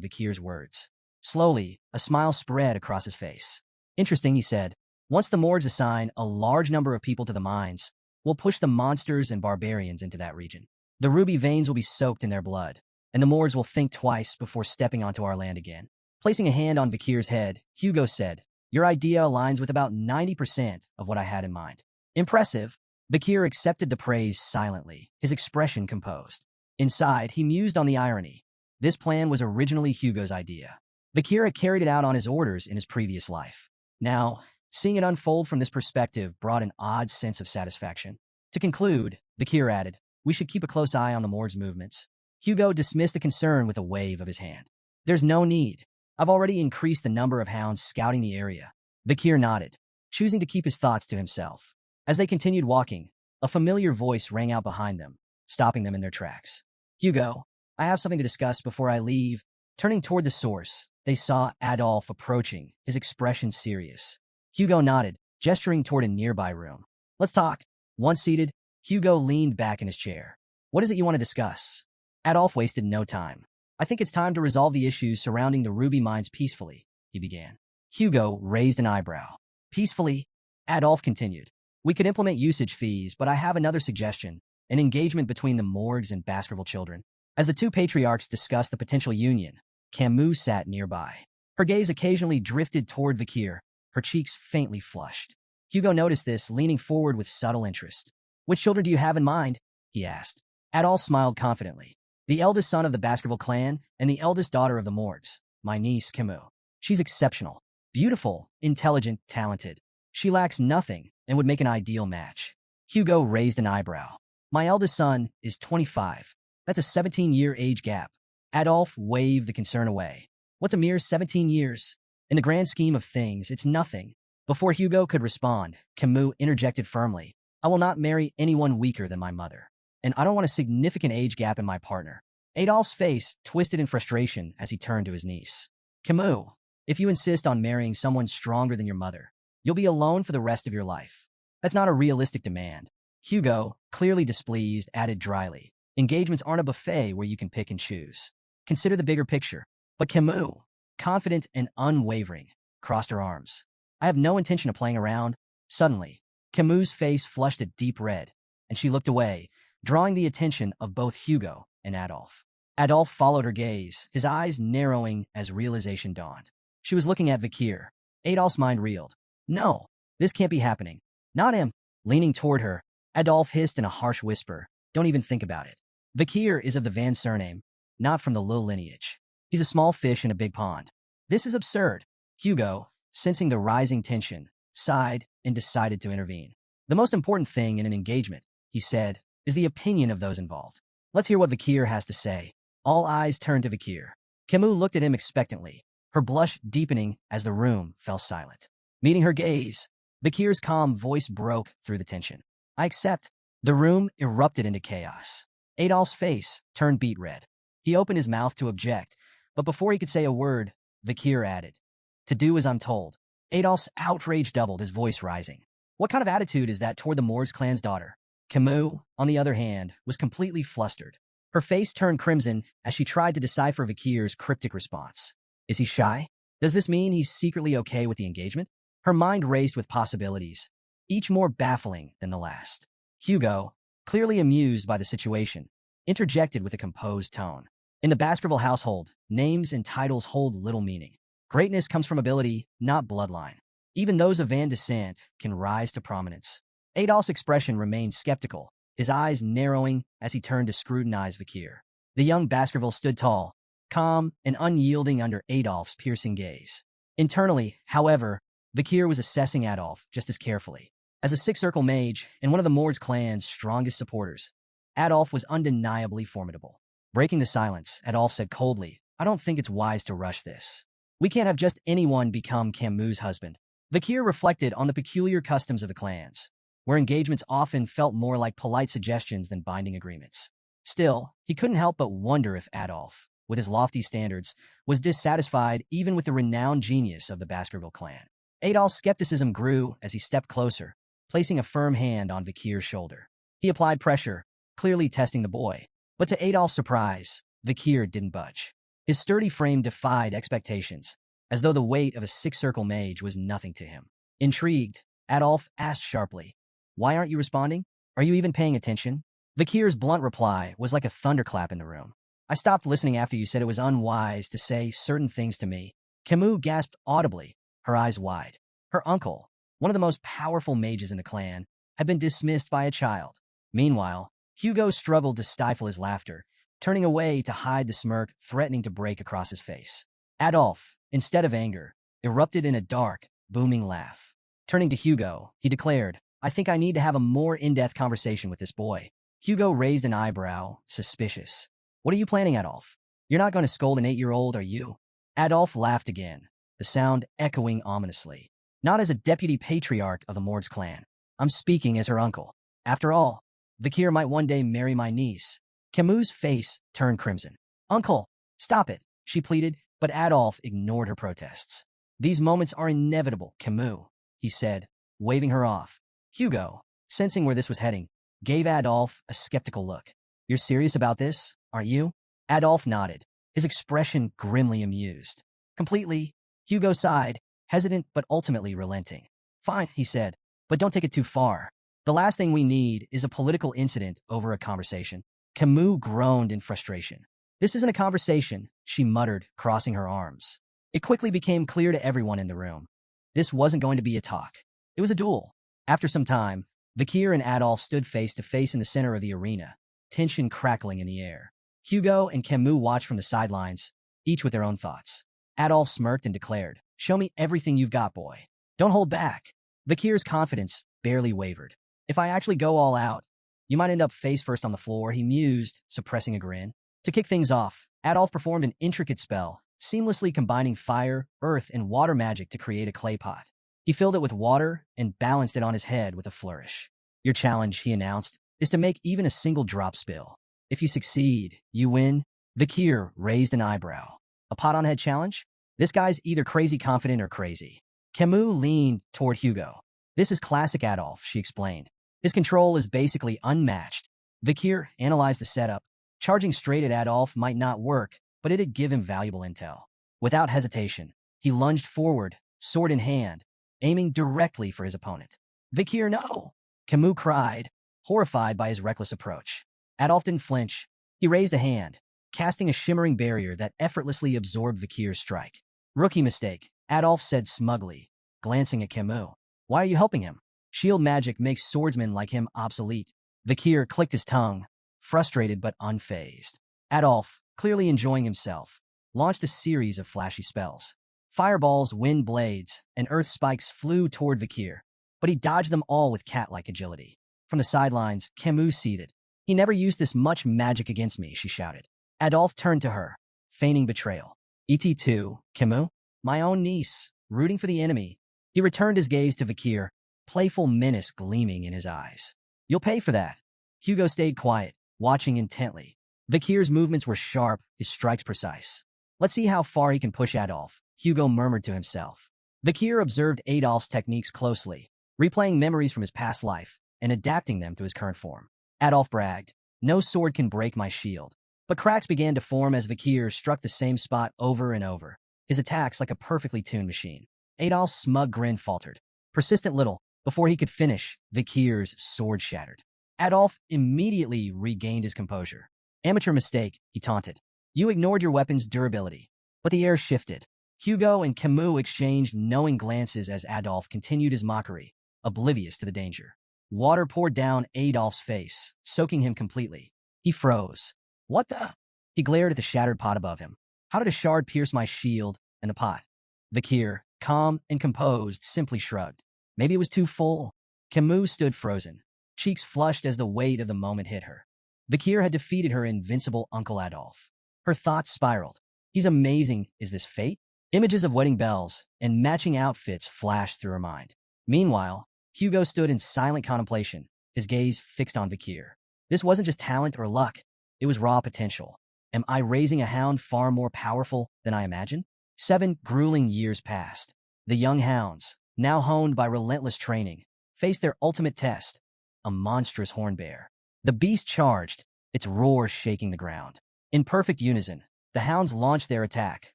Vikir's words. Slowly, a smile spread across his face. Interesting, he said. Once the Mords assign a large number of people to the mines, we'll push the monsters and barbarians into that region. The ruby veins will be soaked in their blood, and the Mords will think twice before stepping onto our land again. Placing a hand on Vikir's head, Hugo said, "Your idea aligns with about 90% of what I had in mind." Impressive. Vikir accepted the praise silently, his expression composed. Inside, he mused on the irony. This plan was originally Hugo's idea. Vikir had carried it out on his orders in his previous life. Now, seeing it unfold from this perspective brought an odd sense of satisfaction. To conclude, Vikir added, "We should keep a close eye on the Mord's movements." Hugo dismissed the concern with a wave of his hand. "There's no need. I've already increased the number of hounds scouting the area." Vikir nodded, choosing to keep his thoughts to himself. As they continued walking, a familiar voice rang out behind them, stopping them in their tracks. "Hugo, I have something to discuss before I leave." Turning toward the source, they saw Adolf approaching, his expression serious. Hugo nodded, gesturing toward a nearby room. "Let's talk." Once seated, Hugo leaned back in his chair. "What is it you want to discuss?" Adolf wasted no time. "I think it's time to resolve the issues surrounding the ruby mines peacefully," he began. Hugo raised an eyebrow. "Peacefully?" Adolf continued. "We could implement usage fees, but I have another suggestion, an engagement between the Morgs and Baskerville children." As the two patriarchs discussed the potential union, Camus sat nearby. Her gaze occasionally drifted toward Vikir, her cheeks faintly flushed. Hugo noticed this, leaning forward with subtle interest. "Which children do you have in mind?" he asked. Adolf smiled confidently. "The eldest son of the Baskerville clan and the eldest daughter of the Morgs, my niece Camus. She's exceptional, beautiful, intelligent, talented. She lacks nothing and would make an ideal match." Hugo raised an eyebrow. "My eldest son is 25. That's a 17-year age gap." Adolf waved the concern away. "What's a mere 17 years? In the grand scheme of things, it's nothing." Before Hugo could respond, Camus interjected firmly, "I will not marry anyone weaker than my mother. And I don't want a significant age gap in my partner." Adolf's face twisted in frustration as he turned to his niece. "Camus, if you insist on marrying someone stronger than your mother, you'll be alone for the rest of your life. That's not a realistic demand." Hugo, clearly displeased, added dryly, "Engagements aren't a buffet where you can pick and choose. Consider the bigger picture." But Camus, confident and unwavering, crossed her arms. "I have no intention of playing around." Suddenly, Camus' face flushed a deep red, and she looked away, drawing the attention of both Hugo and Adolf. Adolf followed her gaze, his eyes narrowing as realization dawned. She was looking at Vikir. Adolf's mind reeled. "No, this can't be happening. Not him." Leaning toward her, Adolf hissed in a harsh whisper, "Don't even think about it. Vikir is of the Van surname, not from the Lil lineage. He's a small fish in a big pond. This is absurd." Hugo, sensing the rising tension, sighed and decided to intervene. "The most important thing in an engagement," he said, "is the opinion of those involved. Let's hear what Vikir has to say." All eyes turned to Vikir. Camus looked at him expectantly, her blush deepening as the room fell silent. Meeting her gaze, Vikir's calm voice broke through the tension. "I accept." The room erupted into chaos. Adolf's face turned beet red. He opened his mouth to object, but before he could say a word, Vikir added, "To do as I'm told." Adolf's outrage doubled, his voice rising. "What kind of attitude is that toward the Morgs clan's daughter?" Camus, on the other hand, was completely flustered. Her face turned crimson as she tried to decipher Vikir's cryptic response. Is he shy? Does this mean he's secretly okay with the engagement? Her mind raced with possibilities, each more baffling than the last. Hugo, clearly amused by the situation, interjected with a composed tone. "In the Baskerville household, names and titles hold little meaning. Greatness comes from ability, not bloodline. Even those of Van descent can rise to prominence." Adolf's expression remained skeptical, his eyes narrowing as he turned to scrutinize Vikir. The young Baskerville stood tall, calm and unyielding under Adolf's piercing gaze. Internally, however, Vikir was assessing Adolf just as carefully. As a six-circle mage and one of the Mords clan's strongest supporters, Adolf was undeniably formidable. Breaking the silence, Adolf said coldly, "I don't think it's wise to rush this. We can't have just anyone become Camus' husband." Vikir reflected on the peculiar customs of the clans, where engagements often felt more like polite suggestions than binding agreements. Still, he couldn't help but wonder if Adolf, with his lofty standards, was dissatisfied even with the renowned genius of the Baskerville clan. Adolf's skepticism grew as he stepped closer, placing a firm hand on Vikir's shoulder. He applied pressure, clearly testing the boy. But to Adolf's surprise, Vikir didn't budge. His sturdy frame defied expectations, as though the weight of a six-circle mage was nothing to him. Intrigued, Adolf asked sharply, "Why aren't you responding? Are you even paying attention?" Vikir's blunt reply was like a thunderclap in the room. "I stopped listening after you said it was unwise to say certain things to me." Camus gasped audibly, her eyes wide. Her uncle, one of the most powerful mages in the clan, had been dismissed by a child. Meanwhile, Hugo struggled to stifle his laughter, turning away to hide the smirk threatening to break across his face. Adolf, instead of anger, erupted in a dark, booming laugh. Turning to Hugo, he declared, "I think I need to have a more in-depth conversation with this boy." Hugo raised an eyebrow, suspicious. "What are you planning, Adolf? You're not going to scold an 8-year-old, are you?" Adolf laughed again, the sound echoing ominously. "Not as a deputy patriarch of the Mord's clan. I'm speaking as her uncle. After all, Vikir might one day marry my niece." Camus' face turned crimson. "Uncle, stop it," she pleaded, but Adolf ignored her protests. "These moments are inevitable, Camus," he said, waving her off. Hugo, sensing where this was heading, gave Adolf a skeptical look. "You're serious about this, aren't you?" Adolf nodded, his expression grimly amused. "Completely." Hugo sighed, hesitant but ultimately relenting. "Fine," he said, "but don't take it too far. The last thing we need is a political incident over a conversation." Camus groaned in frustration. "This isn't a conversation," she muttered, crossing her arms. It quickly became clear to everyone in the room. This wasn't going to be a talk. It was a duel. After some time, Vikir and Adolf stood face to face in the center of the arena, tension crackling in the air. Hugo and Camus watched from the sidelines, each with their own thoughts. Adolf smirked and declared, "Show me everything you've got, boy. Don't hold back." Vikir's confidence barely wavered. "If I actually go all out, you might end up face first on the floor," he mused, suppressing a grin. To kick things off, Adolf performed an intricate spell, seamlessly combining fire, earth, and water magic to create a clay pot. He filled it with water and balanced it on his head with a flourish. "Your challenge," he announced, "is to make even a single drop spill. If you succeed, you win." Vikir raised an eyebrow. "A pot-on-head challenge? This guy's either crazy confident or crazy." Camus leaned toward Hugo. "This is classic Adolf," she explained. "His control is basically unmatched." Vikir analyzed the setup. Charging straight at Adolf might not work, but it'd give him valuable intel. Without hesitation, he lunged forward, sword in hand, aiming directly for his opponent. "Vikir, no!" Camus cried, horrified by his reckless approach. Adolf didn't flinch. He raised a hand, casting a shimmering barrier that effortlessly absorbed Vikir's strike. "Rookie mistake," Adolf said smugly, glancing at Camus. "Why are you helping him? Shield magic makes swordsmen like him obsolete." Vikir clicked his tongue, frustrated but unfazed. Adolf, clearly enjoying himself, launched a series of flashy spells. Fireballs, wind blades, and earth spikes flew toward Vikir, but he dodged them all with cat-like agility. From the sidelines, Camus seethed. "He never used this much magic against me," she shouted. Adolf turned to her, feigning betrayal. "Et2, Camus? My own niece, rooting for the enemy." He returned his gaze to Vikir, playful menace gleaming in his eyes. "You'll pay for that." Hugo stayed quiet, watching intently. Vikir's movements were sharp, his strikes precise. "Let's see how far he can push Adolf," Hugo murmured to himself. Vikir observed Adolf's techniques closely, replaying memories from his past life and adapting them to his current form. Adolf bragged, "No sword can break my shield." But cracks began to form as Vikir struck the same spot over and over, his attacks like a perfectly tuned machine. Adolf's smug grin faltered. Persistent little, before he could finish, Vikir's sword shattered. Adolf immediately regained his composure. "Amateur mistake," he taunted. "You ignored your weapon's durability." But the air shifted. Hugo and Camus exchanged knowing glances as Adolf continued his mockery, oblivious to the danger. Water poured down Adolf's face, soaking him completely. He froze. "What the?" He glared at the shattered pot above him. "How did a shard pierce my shield and the pot?" Vikir, calm and composed, simply shrugged. "Maybe it was too full." Camus stood frozen, cheeks flushed as the weight of the moment hit her. Vikir had defeated her invincible Uncle Adolf. Her thoughts spiraled. "He's amazing. Is this fate?" Images of wedding bells and matching outfits flashed through her mind. Meanwhile, Hugo stood in silent contemplation, his gaze fixed on Vikir. This wasn't just talent or luck. It was raw potential. Am I raising a hound far more powerful than I imagined? 7 grueling years passed. The young hounds, now honed by relentless training, faced their ultimate test, a monstrous horn bear. The beast charged, its roar shaking the ground. In perfect unison, the hounds launched their attack,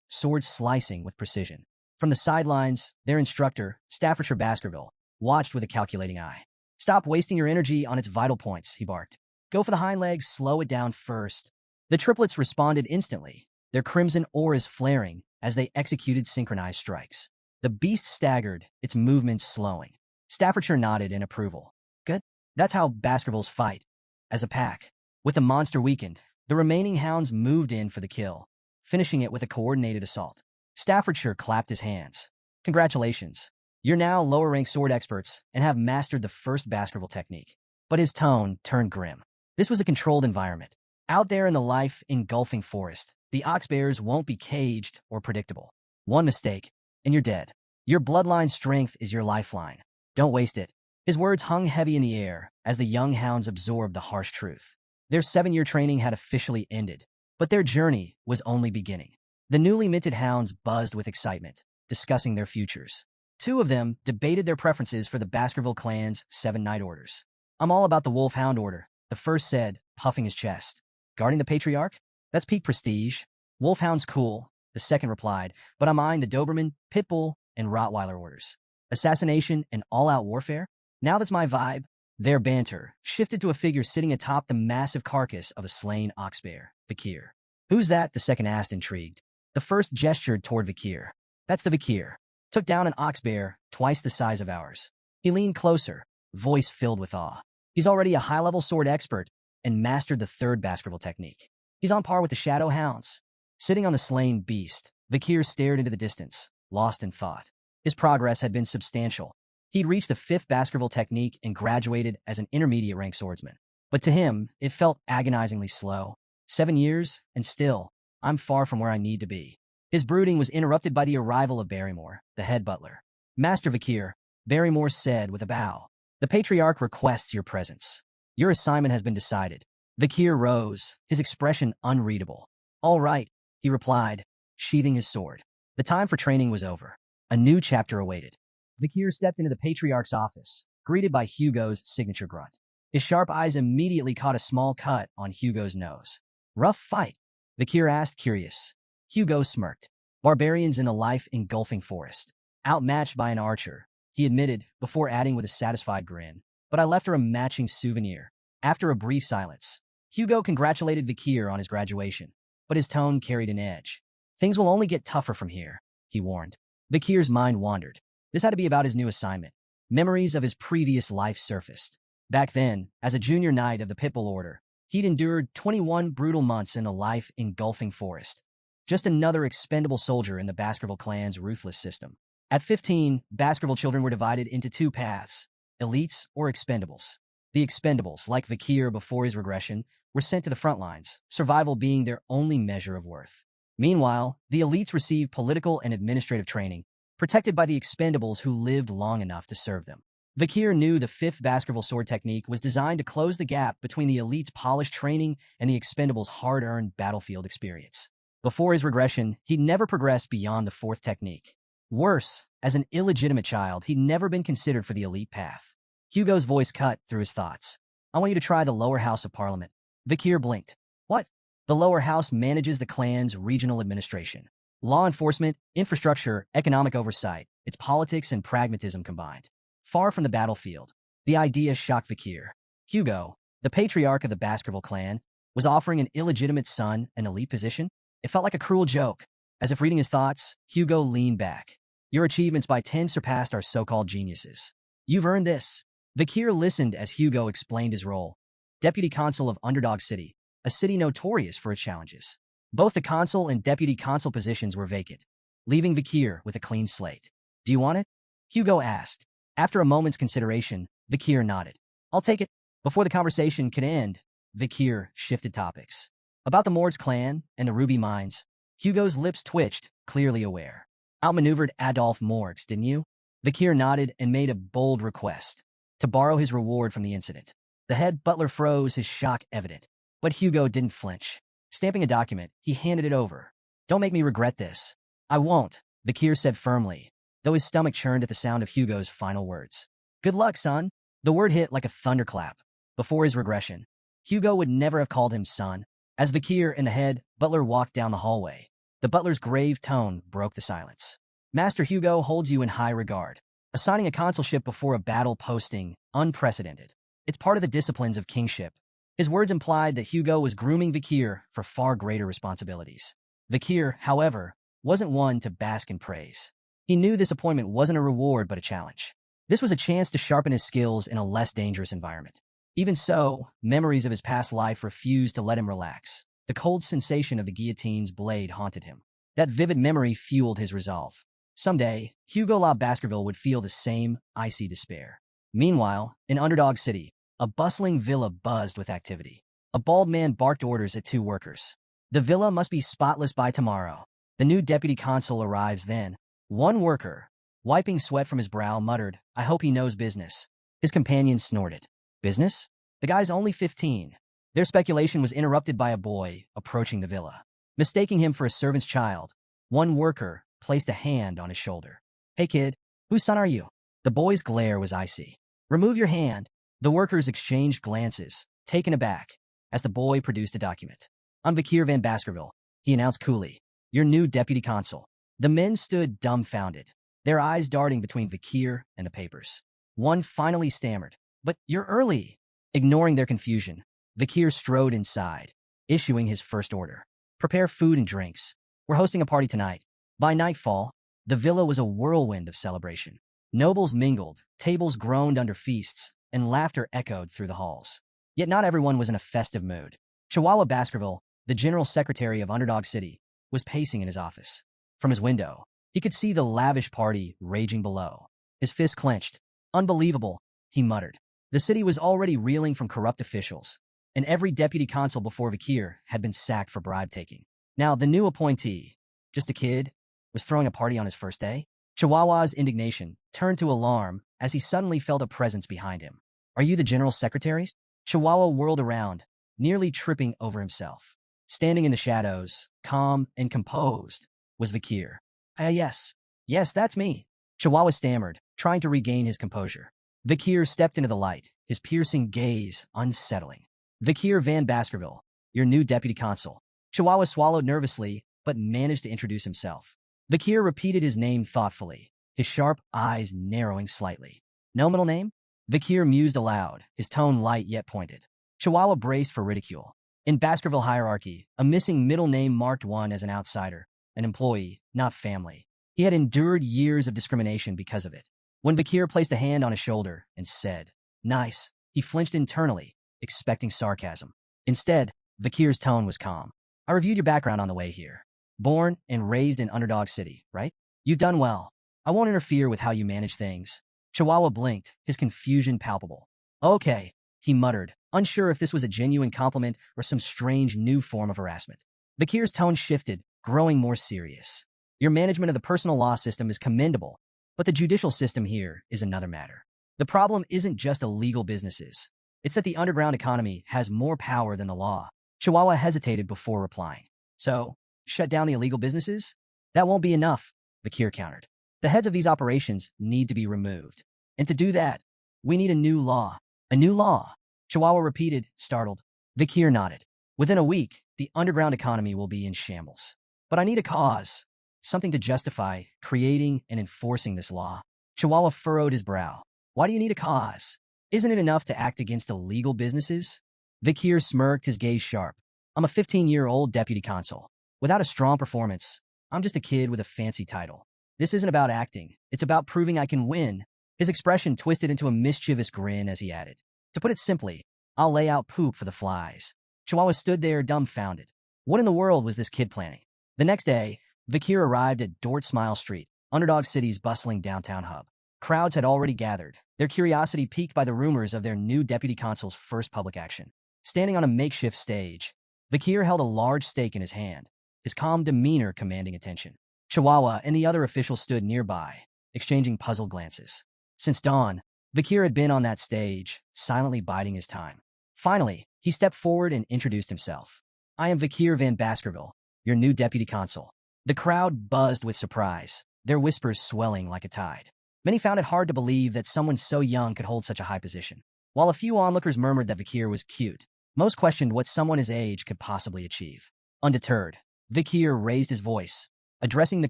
swords slicing with precision. From the sidelines, their instructor, Staffordshire Baskerville, watched with a calculating eye. "Stop wasting your energy on its vital points," he barked. "Go for the hind legs, slow it down first." The triplets responded instantly, their crimson auras flaring as they executed synchronized strikes. The beast staggered, its movements slowing. Staffordshire nodded in approval. "Good. That's how Baskervilles fight, as a pack." With the monster weakened, the remaining hounds moved in for the kill, finishing it with a coordinated assault. Staffordshire clapped his hands. "Congratulations. You're now lower-ranked sword experts and have mastered the first Baskerville technique." But his tone turned grim. This was a controlled environment. Out there in the life-engulfing forest, the oxbears won't be caged or predictable. One mistake, and you're dead. Your bloodline strength is your lifeline. Don't waste it. His words hung heavy in the air as the young hounds absorbed the harsh truth. Their 7-year training had officially ended, but their journey was only beginning. The newly minted hounds buzzed with excitement, discussing their futures. 2 of them debated their preferences for the Baskerville clan's 7 night orders. "I'm all about the Wolfhound order," the first said, puffing his chest. "Guarding the Patriarch? That's peak prestige. Wolfhound's cool," the second replied, "but I'm eyeing the Doberman, Pitbull, and Rottweiler orders. Assassination and all-out warfare? Now that's my vibe." Their banter shifted to a figure sitting atop the massive carcass of a slain oxbear, Vakir. "Who's that?" the second asked, intrigued. The first gestured toward Vakir. "That's the Vakir. Took down an oxbear twice the size of ours." He leaned closer, voice filled with awe. "He's already a high-level sword expert and mastered the third Baskerville technique. He's on par with the Shadow Hounds." Sitting on the slain beast, Vakir stared into the distance, lost in thought. His progress had been substantial. He'd reached the 5th Baskerville technique and graduated as an intermediate-rank swordsman. But to him, it felt agonizingly slow. 7 years, and still, I'm far from where I need to be. His brooding was interrupted by the arrival of Barrymore, the head butler. "Master Vakir," Barrymore said with a bow, "the Patriarch requests your presence. Your assignment has been decided." Vakir rose, his expression unreadable. "All right," he replied, sheathing his sword. The time for training was over. A new chapter awaited. Vakir stepped into the Patriarch's office, greeted by Hugo's signature grunt. His sharp eyes immediately caught a small cut on Hugo's nose. "Rough fight?" Vakir asked, curious. Hugo smirked. "Barbarians in a life-engulfing forest. Outmatched by an archer," he admitted, before adding with a satisfied grin. "But I left her a matching souvenir." After a brief silence, Hugo congratulated Vakir on his graduation, but his tone carried an edge. "Things will only get tougher from here," he warned. Vakir's mind wandered. This had to be about his new assignment. Memories of his previous life surfaced. Back then, as a junior knight of the Pitbull Order, he'd endured 21 brutal months in a life-engulfing forest. Just another expendable soldier in the Baskerville clan's ruthless system. At 15, Baskerville children were divided into 2 paths, elites or expendables. The expendables, like Vakir before his regression, were sent to the front lines, survival being their only measure of worth. Meanwhile, the elites received political and administrative training, protected by the expendables who lived long enough to serve them. Vakir knew the 5th Baskerville sword technique was designed to close the gap between the elite's polished training and the expendables' hard-earned battlefield experience. Before his regression, he'd never progressed beyond the 4th technique. Worse, as an illegitimate child, he'd never been considered for the elite path. Hugo's voice cut through his thoughts. "I want you to try the lower house of Parliament." Vakir blinked. "What?" "The lower house manages the clan's regional administration. Law enforcement, infrastructure, economic oversight. It's politics and pragmatism combined. Far from the battlefield." The idea shocked Vakir. Hugo, the patriarch of the Baskerville clan, was offering an illegitimate son an elite position? It felt like a cruel joke. As if reading his thoughts, Hugo leaned back. "Your achievements by 10 surpassed our so-called geniuses. You've earned this." Vakir listened as Hugo explained his role. Deputy Consul of Underdog City, a city notorious for its challenges. Both the consul and deputy consul positions were vacant, leaving Vakir with a clean slate. "Do you want it?" Hugo asked. After a moment's consideration, Vakir nodded. "I'll take it." Before the conversation could end, Vakir shifted topics. About the Mords clan and the Ruby Mines, Hugo's lips twitched, clearly aware. "Outmaneuvered Adolphe Morgs, didn't you?" Vakir nodded and made a bold request. To borrow his reward from the incident. The head butler froze, his shock evident. But Hugo didn't flinch. Stamping a document, he handed it over. "Don't make me regret this." "I won't," Vakir said firmly, though his stomach churned at the sound of Hugo's final words. "Good luck, son." The word hit like a thunderclap. Before his regression, Hugo would never have called him son. As Vakir and the head butler walked down the hallway, the butler's grave tone broke the silence. Master Hugo holds you in high regard. Assigning a consulship before a battle posting, unprecedented. It's part of the disciplines of kingship. His words implied that Hugo was grooming Vakir for far greater responsibilities. Vakir, however, wasn't one to bask in praise. He knew this appointment wasn't a reward but a challenge. This was a chance to sharpen his skills in a less dangerous environment. Even so, memories of his past life refused to let him relax. The cold sensation of the guillotine's blade haunted him. That vivid memory fueled his resolve. Someday, Hugo La Baskerville would feel the same icy despair. Meanwhile, in Underdog City, a bustling villa buzzed with activity. A bald man barked orders at two workers. The villa must be spotless by tomorrow. The new deputy consul arrives then. One worker, wiping sweat from his brow, muttered, "I hope he knows business." His companion snorted. "Business? The guy's only 15. Their speculation was interrupted by a boy approaching the villa. Mistaking him for a servant's child, one worker placed a hand on his shoulder. "Hey kid, whose son are you?" The boy's glare was icy. "Remove your hand." The workers exchanged glances, taken aback, as the boy produced a document. "I'm Vakir van Baskerville," he announced coolly, "your new deputy consul." The men stood dumbfounded, their eyes darting between Vakir and the papers. One finally stammered, "But you're early." Ignoring their confusion, Vakir strode inside, issuing his first order. "Prepare food and drinks. We're hosting a party tonight." By nightfall, the villa was a whirlwind of celebration. Nobles mingled, tables groaned under feasts, and laughter echoed through the halls. Yet not everyone was in a festive mood. Chihuahua Baskerville, the general secretary of Underdog City, was pacing in his office. From his window, he could see the lavish party raging below. His fists clenched. "Unbelievable," he muttered. The city was already reeling from corrupt officials, and every deputy consul before Vakir had been sacked for bribe-taking. Now, the new appointee, just a kid, was throwing a party on his first day? Chihuahua's indignation turned to alarm as he suddenly felt a presence behind him. "Are you the general secretary?" Chihuahua whirled around, nearly tripping over himself. Standing in the shadows, calm and composed, was Vakir. Yes, that's me," Chihuahua stammered, trying to regain his composure. Vakir stepped into the light, his piercing gaze unsettling. "Vakir van Baskerville, your new deputy consul." Chihuahua swallowed nervously, but managed to introduce himself. Vakir repeated his name thoughtfully, his sharp eyes narrowing slightly. "No middle name?" Vakir mused aloud, his tone light yet pointed. Chihuahua braced for ridicule. In Baskerville hierarchy, a missing middle name marked one as an outsider, an employee, not family. He had endured years of discrimination because of it. When Vakir placed a hand on his shoulder and said, "Nice," he flinched internally, expecting sarcasm. Instead, Vakir's tone was calm. "I reviewed your background on the way here. Born and raised in Underdog City, right? You've done well. I won't interfere with how you manage things." Chihuahua blinked, his confusion palpable. "Okay," he muttered, unsure if this was a genuine compliment or some strange new form of harassment. Vakir's tone shifted, growing more serious. "Your management of the personal law system is commendable, but the judicial system here is another matter. The problem isn't just illegal businesses. It's that the underground economy has more power than the law." Chihuahua hesitated before replying. "So, shut down the illegal businesses? That won't be enough," Vakir countered. "The heads of these operations need to be removed. And to do that, we need a new law." "A new law?" Chihuahua repeated, startled. Vakir nodded. "Within a week, the underground economy will be in shambles. But I need a cause, something to justify creating and enforcing this law." Chihuahua furrowed his brow. "Why do you need a cause? Isn't it enough to act against illegal businesses?" Vakir smirked, his gaze sharp. "I'm a 15-year-old deputy consul. Without a strong performance, I'm just a kid with a fancy title. This isn't about acting. It's about proving I can win." His expression twisted into a mischievous grin as he added, "To put it simply, I'll lay out poop for the flies." Chihuahua stood there dumbfounded. What in the world was this kid planning? The next day, Vakir arrived at Dort Smile Street, Underdog City's bustling downtown hub. Crowds had already gathered, their curiosity piqued by the rumors of their new deputy consul's first public action. Standing on a makeshift stage, Vakir held a large stake in his hand, his calm demeanor commanding attention. Chihuahua and the other officials stood nearby, exchanging puzzled glances. Since dawn, Vakir had been on that stage, silently biding his time. Finally, he stepped forward and introduced himself. "I am Vakir van Baskerville, your new deputy consul." The crowd buzzed with surprise, their whispers swelling like a tide. Many found it hard to believe that someone so young could hold such a high position. While a few onlookers murmured that Vakir was cute, Most questioned what someone his age could possibly achieve. Undeterred, Vikir raised his voice, addressing the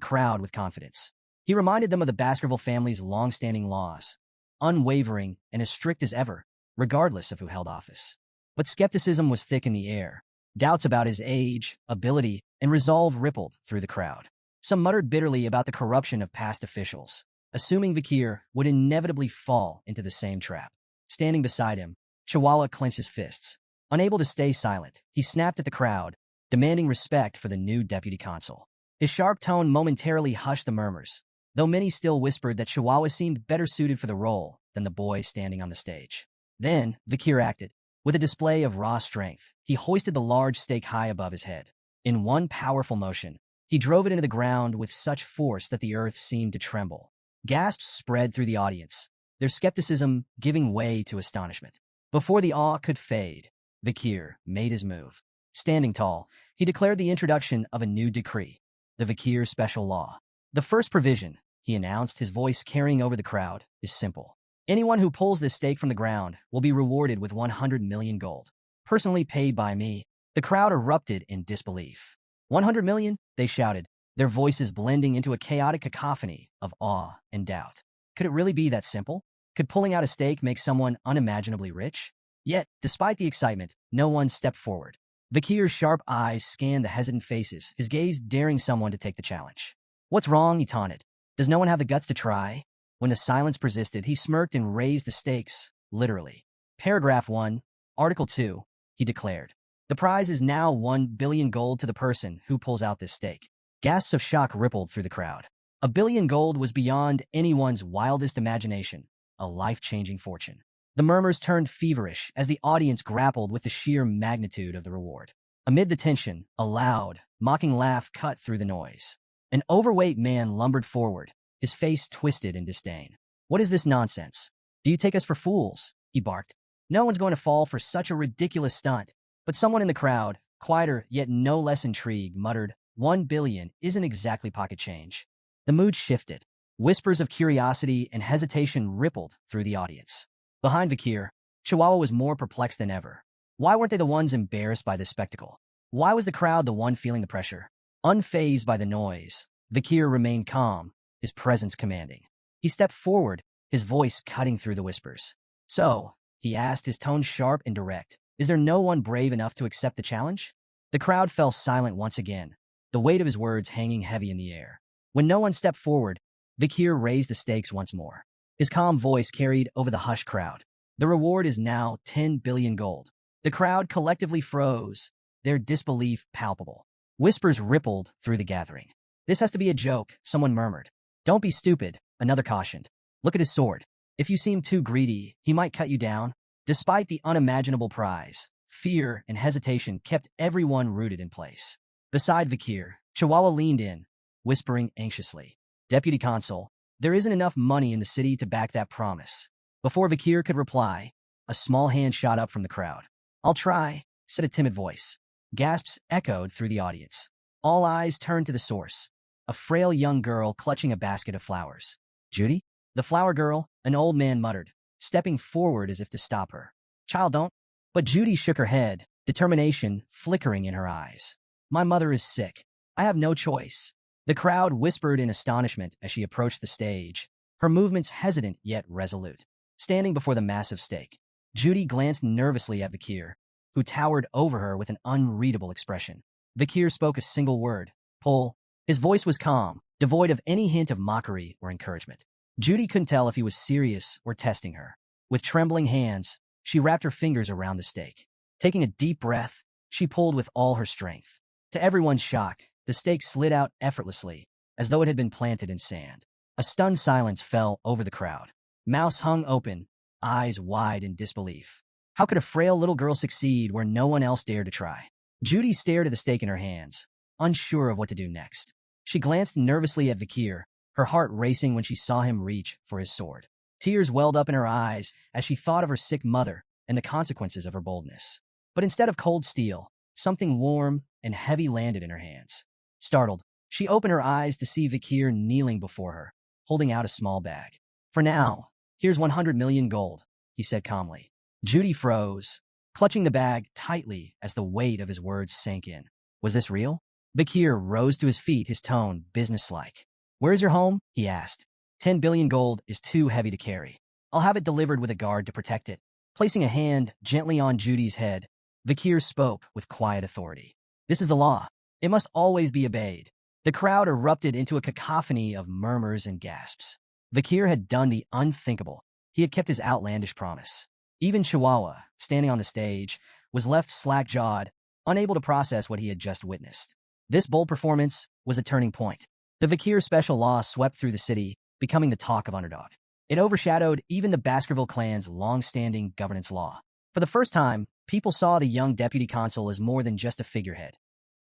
crowd with confidence. He reminded them of the Baskerville family's long-standing laws, unwavering and as strict as ever, regardless of who held office. But skepticism was thick in the air. Doubts about his age, ability, and resolve rippled through the crowd. Some muttered bitterly about the corruption of past officials, assuming Vikir would inevitably fall into the same trap. Standing beside him, Chihuahua clenched his fists. Unable to stay silent, he snapped at the crowd, demanding respect for the new deputy consul. His sharp tone momentarily hushed the murmurs, though many still whispered that Chihuahua seemed better suited for the role than the boy standing on the stage. Then, Vikir acted. With a display of raw strength, he hoisted the large stake high above his head. In one powerful motion, he drove it into the ground with such force that the earth seemed to tremble. Gasps spread through the audience, their skepticism giving way to astonishment. Before the awe could fade, Vikir made his move. Standing tall, he declared the introduction of a new decree, the Vikir Special Law. The first provision, he announced, his voice carrying over the crowd, is simple. Anyone who pulls this stake from the ground will be rewarded with 100 million gold, personally paid by me. The crowd erupted in disbelief. 100 million? They shouted, their voices blending into a chaotic cacophony of awe and doubt. Could it really be that simple? Could pulling out a stake make someone unimaginably rich? Yet, despite the excitement, no one stepped forward. Vikir's sharp eyes scanned the hesitant faces, his gaze daring someone to take the challenge. What's wrong? He taunted. Does no one have the guts to try? When the silence persisted, he smirked and raised the stakes, literally. Paragraph 1, Article 2, he declared. The prize is now 1 billion gold to the person who pulls out this stake. Gasps of shock rippled through the crowd. 1 billion gold was beyond anyone's wildest imagination, a life-changing fortune. The murmurs turned feverish as the audience grappled with the sheer magnitude of the reward. Amid the tension, a loud, mocking laugh cut through the noise. An overweight man lumbered forward, his face twisted in disdain. What is this nonsense? Do you take us for fools? He barked. No one's going to fall for such a ridiculous stunt. But someone in the crowd, quieter yet no less intrigued, muttered, 1 billion isn't exactly pocket change. The mood shifted. Whispers of curiosity and hesitation rippled through the audience. Behind Vikir, Chihuahua was more perplexed than ever. Why weren't they the ones embarrassed by this spectacle? Why was the crowd the one feeling the pressure? Unfazed by the noise, Vikir remained calm, his presence commanding. He stepped forward, his voice cutting through the whispers. So, he asked, his tone sharp and direct, is there no one brave enough to accept the challenge? The crowd fell silent once again, the weight of his words hanging heavy in the air. When no one stepped forward, Vikir raised the stakes once more. His calm voice carried over the hushed crowd. The reward is now 10 billion gold. The crowd collectively froze, their disbelief palpable. Whispers rippled through the gathering. This has to be a joke, someone murmured. Don't be stupid, another cautioned. Look at his sword. If you seem too greedy, he might cut you down. Despite the unimaginable prize, fear and hesitation kept everyone rooted in place. Beside Vikir, Chihuahua leaned in, whispering anxiously. Deputy Consul, there isn't enough money in the city to back that promise. Before Vikir could reply, a small hand shot up from the crowd. I'll try, said a timid voice. Gasps echoed through the audience. All eyes turned to the source, a frail young girl clutching a basket of flowers. Judy? The flower girl, an old man muttered, stepping forward as if to stop her. Child, don't. But Judy shook her head, determination flickering in her eyes. My mother is sick. I have no choice. The crowd whispered in astonishment as she approached the stage, her movements hesitant yet resolute. Standing before the massive stake, Judy glanced nervously at Vikir, who towered over her with an unreadable expression. Vikir spoke a single word, pull. His voice was calm, devoid of any hint of mockery or encouragement. Judy couldn't tell if he was serious or testing her. With trembling hands, she wrapped her fingers around the stake. Taking a deep breath, she pulled with all her strength. To everyone's shock, the stake slid out effortlessly, as though it had been planted in sand. A stunned silence fell over the crowd. Mouths hung open, eyes wide in disbelief. How could a frail little girl succeed where no one else dared to try? Judy stared at the stake in her hands, unsure of what to do next. She glanced nervously at Vikir, her heart racing when she saw him reach for his sword. Tears welled up in her eyes as she thought of her sick mother and the consequences of her boldness. But instead of cold steel, something warm and heavy landed in her hands. Startled, she opened her eyes to see Vikir kneeling before her, holding out a small bag. For now, here's 100 million gold, he said calmly. Judy froze, clutching the bag tightly as the weight of his words sank in. Was this real? Bakir rose to his feet, his tone businesslike. Where's your home? He asked. 10 billion gold is too heavy to carry. I'll have it delivered with a guard to protect it. Placing a hand gently on Judy's head, Bakir spoke with quiet authority. This is the law. It must always be obeyed. The crowd erupted into a cacophony of murmurs and gasps. Bakir had done the unthinkable. He had kept his outlandish promise. Even Chihuahua, standing on the stage, was left slack-jawed, unable to process what he had just witnessed. This bold performance was a turning point. The Bakir special law swept through the city, becoming the talk of Underdog. It overshadowed even the Baskerville clan's long-standing governance law. For the first time, people saw the young deputy consul as more than just a figurehead.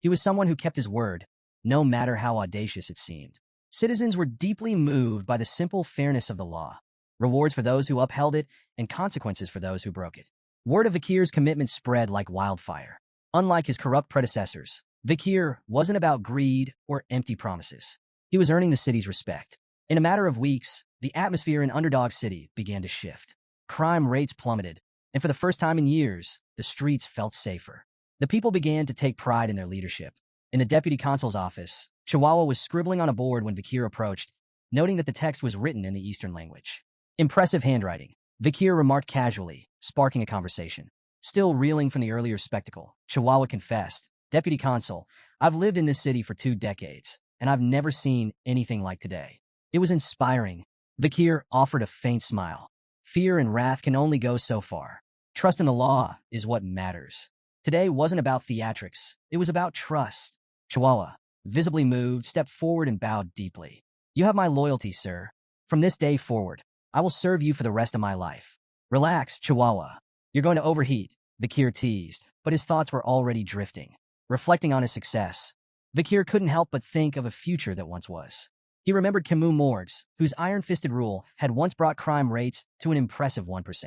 He was someone who kept his word, no matter how audacious it seemed. Citizens were deeply moved by the simple fairness of the law, rewards for those who upheld it and consequences for those who broke it. Word of Bakir's commitment spread like wildfire. Unlike his corrupt predecessors, Bakir wasn't about greed or empty promises. He was earning the city's respect. In a matter of weeks, the atmosphere in Underdog City began to shift. Crime rates plummeted, and for the first time in years, the streets felt safer. The people began to take pride in their leadership. In the deputy consul's office, Chihuahua was scribbling on a board when Bakir approached, noting that the text was written in the Eastern language. Impressive handwriting, Bakir remarked casually, sparking a conversation. Still reeling from the earlier spectacle, Chihuahua confessed, Deputy Consul, I've lived in this city for 2 decades, and I've never seen anything like today. It was inspiring. Bakir offered a faint smile. Fear and wrath can only go so far. Trust in the law is what matters. Today wasn't about theatrics. It was about trust. Chihuahua, visibly moved, stepped forward and bowed deeply. You have my loyalty, sir. From this day forward, I will serve you for the rest of my life. Relax, Chihuahua. You're going to overheat, Bakir teased, but his thoughts were already drifting. Reflecting on his success, Bakir couldn't help but think of a future that once was. He remembered Camus Morgues, whose iron-fisted rule had once brought crime rates to an impressive 1%.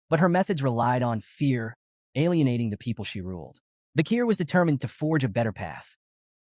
But her methods relied on fear, alienating the people she ruled. Bakir was determined to forge a better path,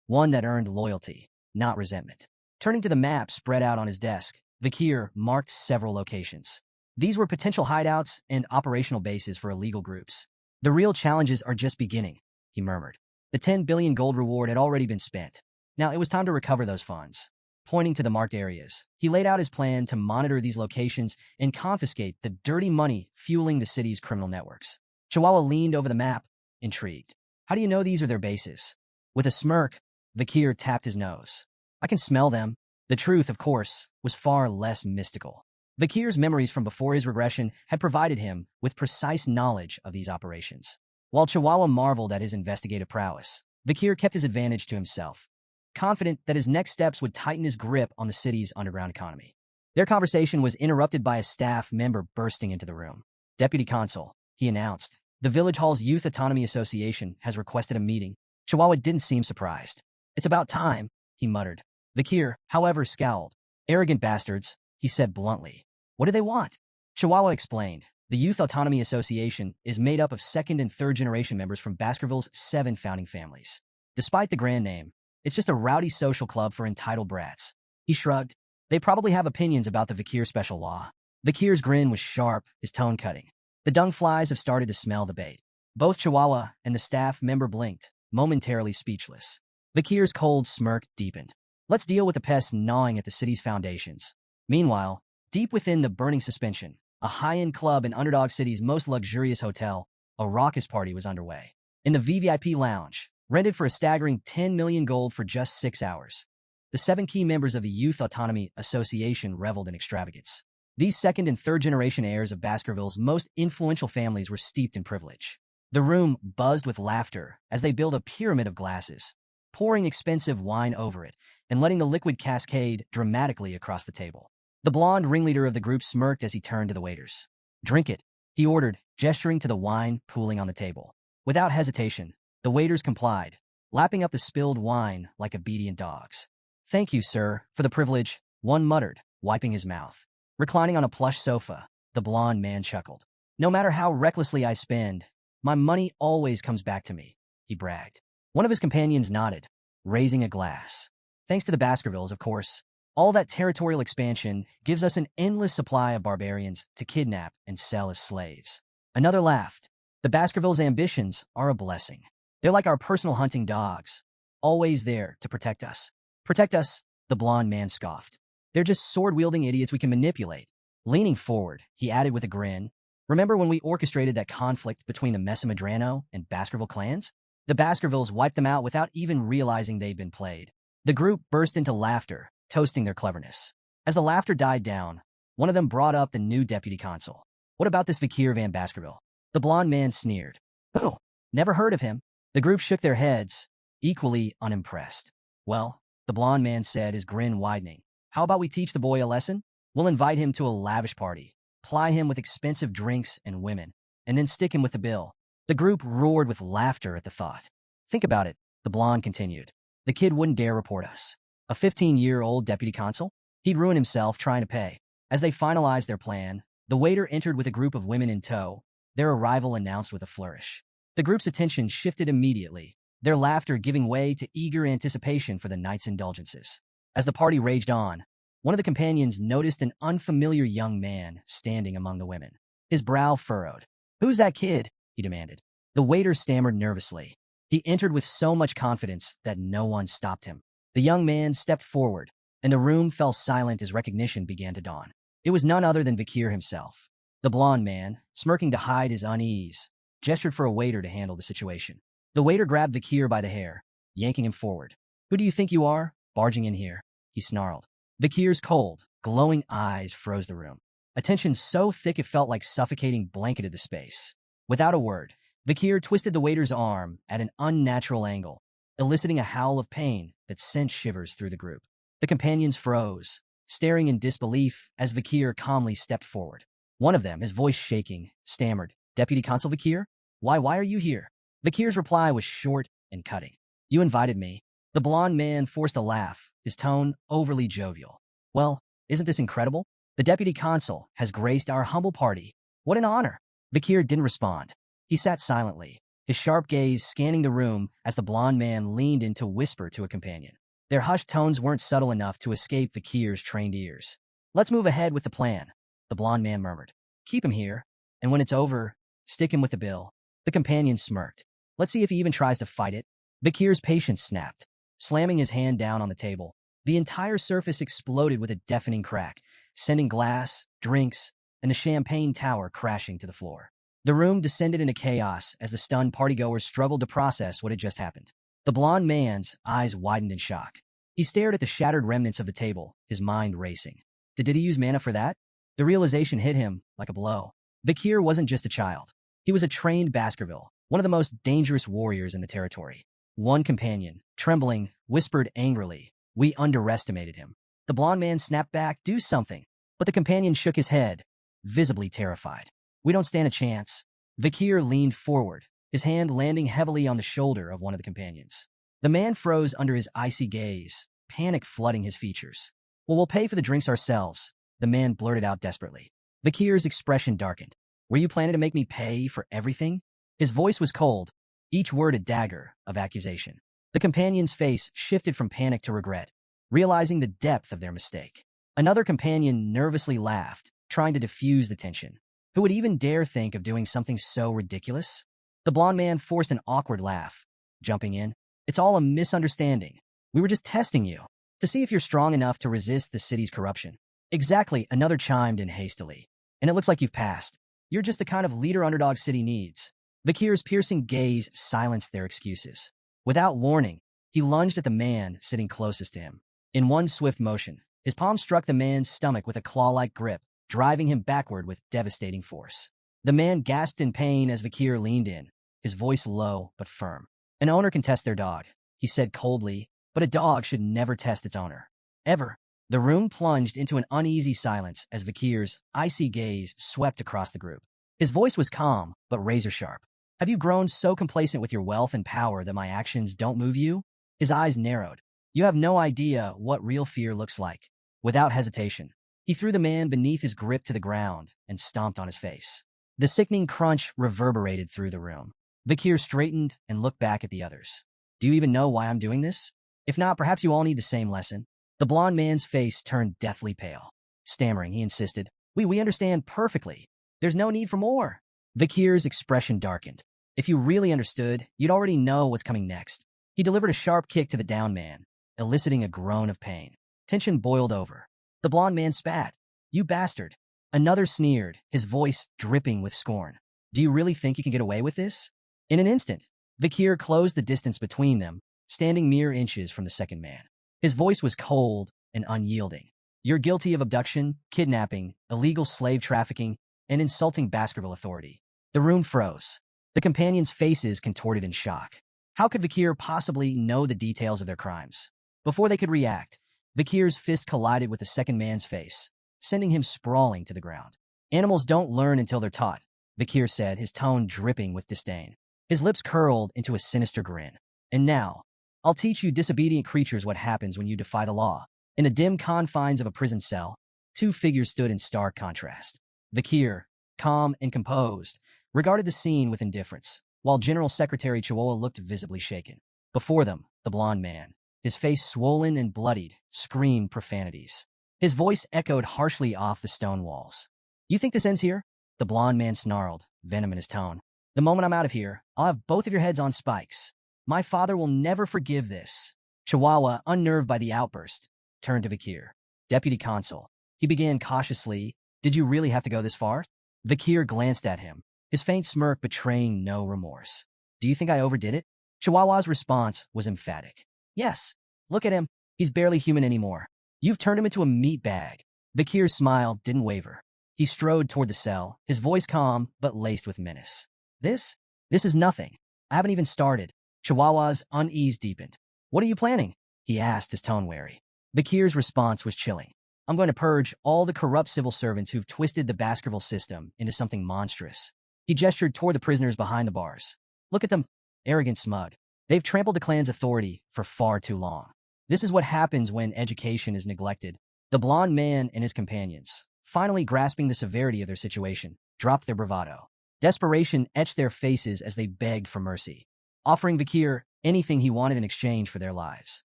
one that earned loyalty, not resentment. Turning to the map spread out on his desk, Bakir marked several locations. These were potential hideouts and operational bases for illegal groups. The real challenges are just beginning, he murmured. The 10 billion gold reward had already been spent. Now it was time to recover those funds. Pointing to the marked areas, he laid out his plan to monitor these locations and confiscate the dirty money fueling the city's criminal networks. Chihuahua leaned over the map, intrigued. How do you know these are their bases? With a smirk, Bakir tapped his nose. I can smell them. The truth, of course, was far less mystical. Bakir's memories from before his regression had provided him with precise knowledge of these operations. While Chihuahua marveled at his investigative prowess, Bakir kept his advantage to himself, confident that his next steps would tighten his grip on the city's underground economy. Their conversation was interrupted by a staff member bursting into the room. Deputy Consul, he announced, the Village Hall's Youth Autonomy Association has requested a meeting. Chihuahua didn't seem surprised. It's about time, he muttered. Bakir, however, scowled. Arrogant bastards, he said bluntly. What do they want? Chihuahua explained. The Youth Autonomy Association is made up of second and third generation members from Baskerville's 7 founding families. Despite the grand name, it's just a rowdy social club for entitled brats. He shrugged. They probably have opinions about the Bakir special law. Bakir's grin was sharp, his tone cutting. The dung flies have started to smell the bait. Both Chihuahua and the staff member blinked, momentarily speechless. Bakir's cold smirk deepened. Let's deal with the pests gnawing at the city's foundations. Meanwhile, deep within the burning suspension, a high-end club in Underdog City's most luxurious hotel, a raucous party was underway. In the VVIP lounge, rented for a staggering 10 million gold for just 6 hours, the 7 key members of the Youth Autonomy Association reveled in extravagance. These second and third generation heirs of Baskerville's most influential families were steeped in privilege. The room buzzed with laughter as they built a pyramid of glasses, pouring expensive wine over it and letting the liquid cascade dramatically across the table. The blonde ringleader of the group smirked as he turned to the waiters. Drink it, he ordered, gesturing to the wine pooling on the table. Without hesitation, the waiters complied, lapping up the spilled wine like obedient dogs. Thank you, sir, for the privilege, one muttered, wiping his mouth. Reclining on a plush sofa, the blonde man chuckled. No matter how recklessly I spend, my money always comes back to me, he bragged. One of his companions nodded, raising a glass. Thanks to the Baskervilles, of course. All that territorial expansion gives us an endless supply of barbarians to kidnap and sell as slaves. Another laughed. The Baskervilles' ambitions are a blessing. They're like our personal hunting dogs, always there to protect us. Protect us, the blonde man scoffed. They're just sword-wielding idiots we can manipulate. Leaning forward, he added with a grin, remember when we orchestrated that conflict between the Mesamadrano and Baskerville clans? The Baskervilles wiped them out without even realizing they'd been played. The group burst into laughter, toasting their cleverness. As the laughter died down, one of them brought up the new deputy consul. What about this Vikir van Baskerville? The blonde man sneered. Oh, never heard of him. The group shook their heads, equally unimpressed. Well, the blonde man said, his grin widening. How about we teach the boy a lesson? We'll invite him to a lavish party, ply him with expensive drinks and women, and then stick him with the bill. The group roared with laughter at the thought. Think about it, the blonde continued. The kid wouldn't dare report us. A 15-year-old deputy consul? He'd ruin himself trying to pay. As they finalized their plan, the waiter entered with a group of women in tow, their arrival announced with a flourish. The group's attention shifted immediately, their laughter giving way to eager anticipation for the night's indulgences. As the party raged on, one of the companions noticed an unfamiliar young man standing among the women. His brow furrowed. Who's that kid? He demanded. The waiter stammered nervously. He entered with so much confidence that no one stopped him. The young man stepped forward, and the room fell silent as recognition began to dawn. It was none other than Vikir himself. The blonde man, smirking to hide his unease, gestured for a waiter to handle the situation. The waiter grabbed Vikir by the hair, yanking him forward. Who do you think you are, barging in here? He snarled. Vikir's cold, glowing eyes froze the room. A tension so thick it felt like suffocating blanketed the space. Without a word, Vikir twisted the waiter's arm at an unnatural angle, eliciting a howl of pain that sent shivers through the group. The companions froze, staring in disbelief as Vikir calmly stepped forward. One of them, his voice shaking, stammered, Deputy Consul Vikir? Why are you here? Vikir's reply was short and cutting. You invited me. The blonde man forced a laugh, his tone overly jovial. Well, isn't this incredible? The Deputy Consul has graced our humble party. What an honor. Vikir didn't respond. He sat silently, his sharp gaze scanning the room as the blonde man leaned in to whisper to a companion. Their hushed tones weren't subtle enough to escape Vikir's trained ears. Let's move ahead with the plan, the blonde man murmured. Keep him here, and when it's over, stick him with the bill. The companion smirked. Let's see if he even tries to fight it. Vikir's patience snapped, slamming his hand down on the table. The entire surface exploded with a deafening crack, sending glass, drinks, and the champagne tower crashing to the floor. The room descended into chaos as the stunned partygoers struggled to process what had just happened. The blonde man's eyes widened in shock. He stared at the shattered remnants of the table, his mind racing. Did he use mana for that? The realization hit him like a blow. Vikir wasn't just a child. He was a trained Baskerville, one of the most dangerous warriors in the territory. One companion, trembling, whispered angrily, "We underestimated him." The blonde man snapped back, "Do something." But the companion shook his head, visibly terrified. "We don't stand a chance." Vikir leaned forward, his hand landing heavily on the shoulder of one of the companions. The man froze under his icy gaze, panic flooding his features. "Well, we'll pay for the drinks ourselves," the man blurted out desperately. Vikir's expression darkened. "Were you planning to make me pay for everything?" His voice was cold, each word a dagger of accusation. The companion's face shifted from panic to regret, realizing the depth of their mistake. Another companion nervously laughed, trying to diffuse the tension. Who would even dare think of doing something so ridiculous? The blonde man forced an awkward laugh, jumping in. "It's all a misunderstanding. We were just testing you, to see if you're strong enough to resist the city's corruption." "Exactly," another chimed in hastily. "And it looks like you've passed. You're just the kind of leader Underdog City needs." Vikir's piercing gaze silenced their excuses. Without warning, he lunged at the man sitting closest to him. In one swift motion, his palm struck the man's stomach with a claw-like grip, driving him backward with devastating force. The man gasped in pain as Vikir leaned in, his voice low but firm. "An owner can test their dog," he said coldly, "but a dog should never test its owner. Ever." The room plunged into an uneasy silence as Vikir's icy gaze swept across the group. His voice was calm, but razor-sharp. "Have you grown so complacent with your wealth and power that my actions don't move you?" His eyes narrowed. "You have no idea what real fear looks like." Without hesitation, he threw the man beneath his grip to the ground and stomped on his face. The sickening crunch reverberated through the room. Vikir straightened and looked back at the others. "Do you even know why I'm doing this? If not, perhaps you all need the same lesson." The blonde man's face turned deathly pale. Stammering, he insisted, We understand perfectly. There's no need for more." Vikir's expression darkened. If you really understood, you'd already know what's coming next. He delivered a sharp kick to the down man, eliciting a groan of pain. Tension boiled over. The blond man spat. "You bastard." Another sneered, his voice dripping with scorn. "Do you really think you can get away with this?" In an instant, Vikir closed the distance between them, standing mere inches from the second man. His voice was cold and unyielding. "You're guilty of abduction, kidnapping, illegal slave trafficking, and insulting Baskerville authority." The room froze. The companions' faces contorted in shock. How could Vikir possibly know the details of their crimes? Before they could react, Vikir's fist collided with the second man's face, sending him sprawling to the ground. "Animals don't learn until they're taught," Vikir said, his tone dripping with disdain. His lips curled into a sinister grin. "And now, I'll teach you disobedient creatures what happens when you defy the law." In the dim confines of a prison cell, two figures stood in stark contrast. Vikir, calm and composed, regarded the scene with indifference, while General Secretary Chihuahua looked visibly shaken. Before them, the blond man, his face swollen and bloodied, screamed profanities. His voice echoed harshly off the stone walls. "You think this ends here?" The blond man snarled, venom in his tone. "The moment I'm out of here, I'll have both of your heads on spikes. My father will never forgive this." Chihuahua, unnerved by the outburst, turned to Vikir. "Deputy Consul," he began cautiously, "did you really have to go this far?" Vikir glanced at him, his faint smirk betraying no remorse. "Do you think I overdid it?" Chihuahua's response was emphatic. "Yes. Look at him. He's barely human anymore. You've turned him into a meat bag." Vikir's smile didn't waver. He strode toward the cell, his voice calm but laced with menace. This is nothing. I haven't even started." Chihuahua's unease deepened. "What are you planning?" he asked, his tone wary. Vikir's response was chilling. "I'm going to purge all the corrupt civil servants who've twisted the Baskerville system into something monstrous." He gestured toward the prisoners behind the bars. "Look at them, arrogant smug. They've trampled the clan's authority for far too long. This is what happens when education is neglected." The blond man and his companions, finally grasping the severity of their situation, dropped their bravado. Desperation etched their faces as they begged for mercy, offering Vikir anything he wanted in exchange for their lives.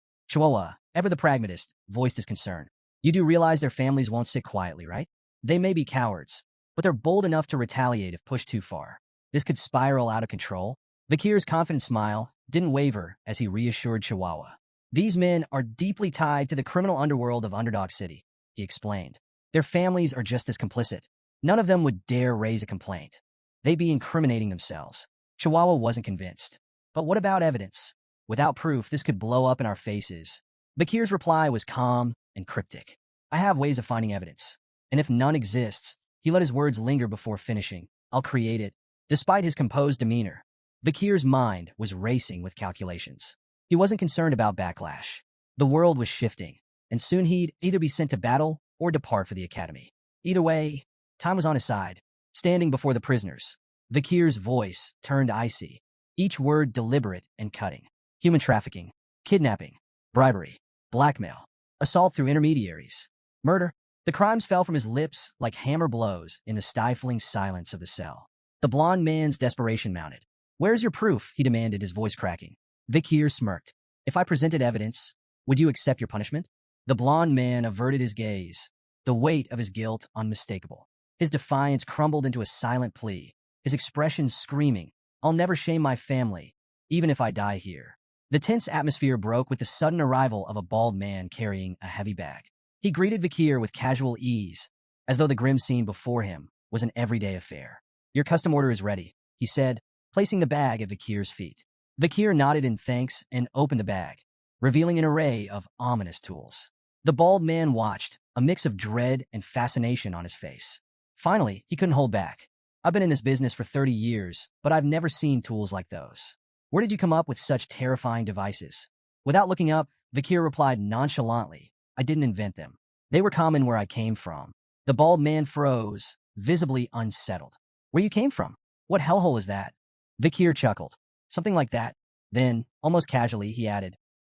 Chihuahua, ever the pragmatist, voiced his concern. "You do realize their families won't sit quietly, right? They may be cowards, but they're bold enough to retaliate if pushed too far. This could spiral out of control." Vikir's confident smile didn't waver as he reassured Chihuahua. "These men are deeply tied to the criminal underworld of Underdog City," he explained. "Their families are just as complicit. None of them would dare raise a complaint. They'd be incriminating themselves." Chihuahua wasn't convinced. "But what about evidence? Without proof, this could blow up in our faces." Vikir's reply was calm and cryptic. "I have ways of finding evidence. And if none exists," he let his words linger before finishing, "I'll create it." Despite his composed demeanor, Vikir's mind was racing with calculations. He wasn't concerned about backlash. The world was shifting, and soon he'd either be sent to battle or depart for the academy. Either way, time was on his side. Standing before the prisoners, Vikir's voice turned icy, each word deliberate and cutting. Human trafficking, kidnapping, bribery, blackmail, assault through intermediaries, murder. The crimes fell from his lips like hammer blows in the stifling silence of the cell. The blond man's desperation mounted. "Where's your proof?" he demanded, his voice cracking. Vikir smirked. "If I presented evidence, would you accept your punishment?" The blond man averted his gaze, the weight of his guilt unmistakable. His defiance crumbled into a silent plea, his expression screaming, "I'll never shame my family, even if I die here." The tense atmosphere broke with the sudden arrival of a bald man carrying a heavy bag. He greeted Vikir with casual ease, as though the grim scene before him was an everyday affair. "Your custom order is ready," he said, placing the bag at Vikir's feet. Vikir nodded in thanks and opened the bag, revealing an array of ominous tools. The bald man watched, a mix of dread and fascination on his face. Finally, he couldn't hold back. "I've been in this business for 30 years, but I've never seen tools like those. Where did you come up with such terrifying devices?" Without looking up, Vikir replied nonchalantly, "I didn't invent them. They were common where I came from." The bald man froze, visibly unsettled. "Where you came from? What hellhole is that?" Vikir chuckled. "Something like that." Then, almost casually, he added,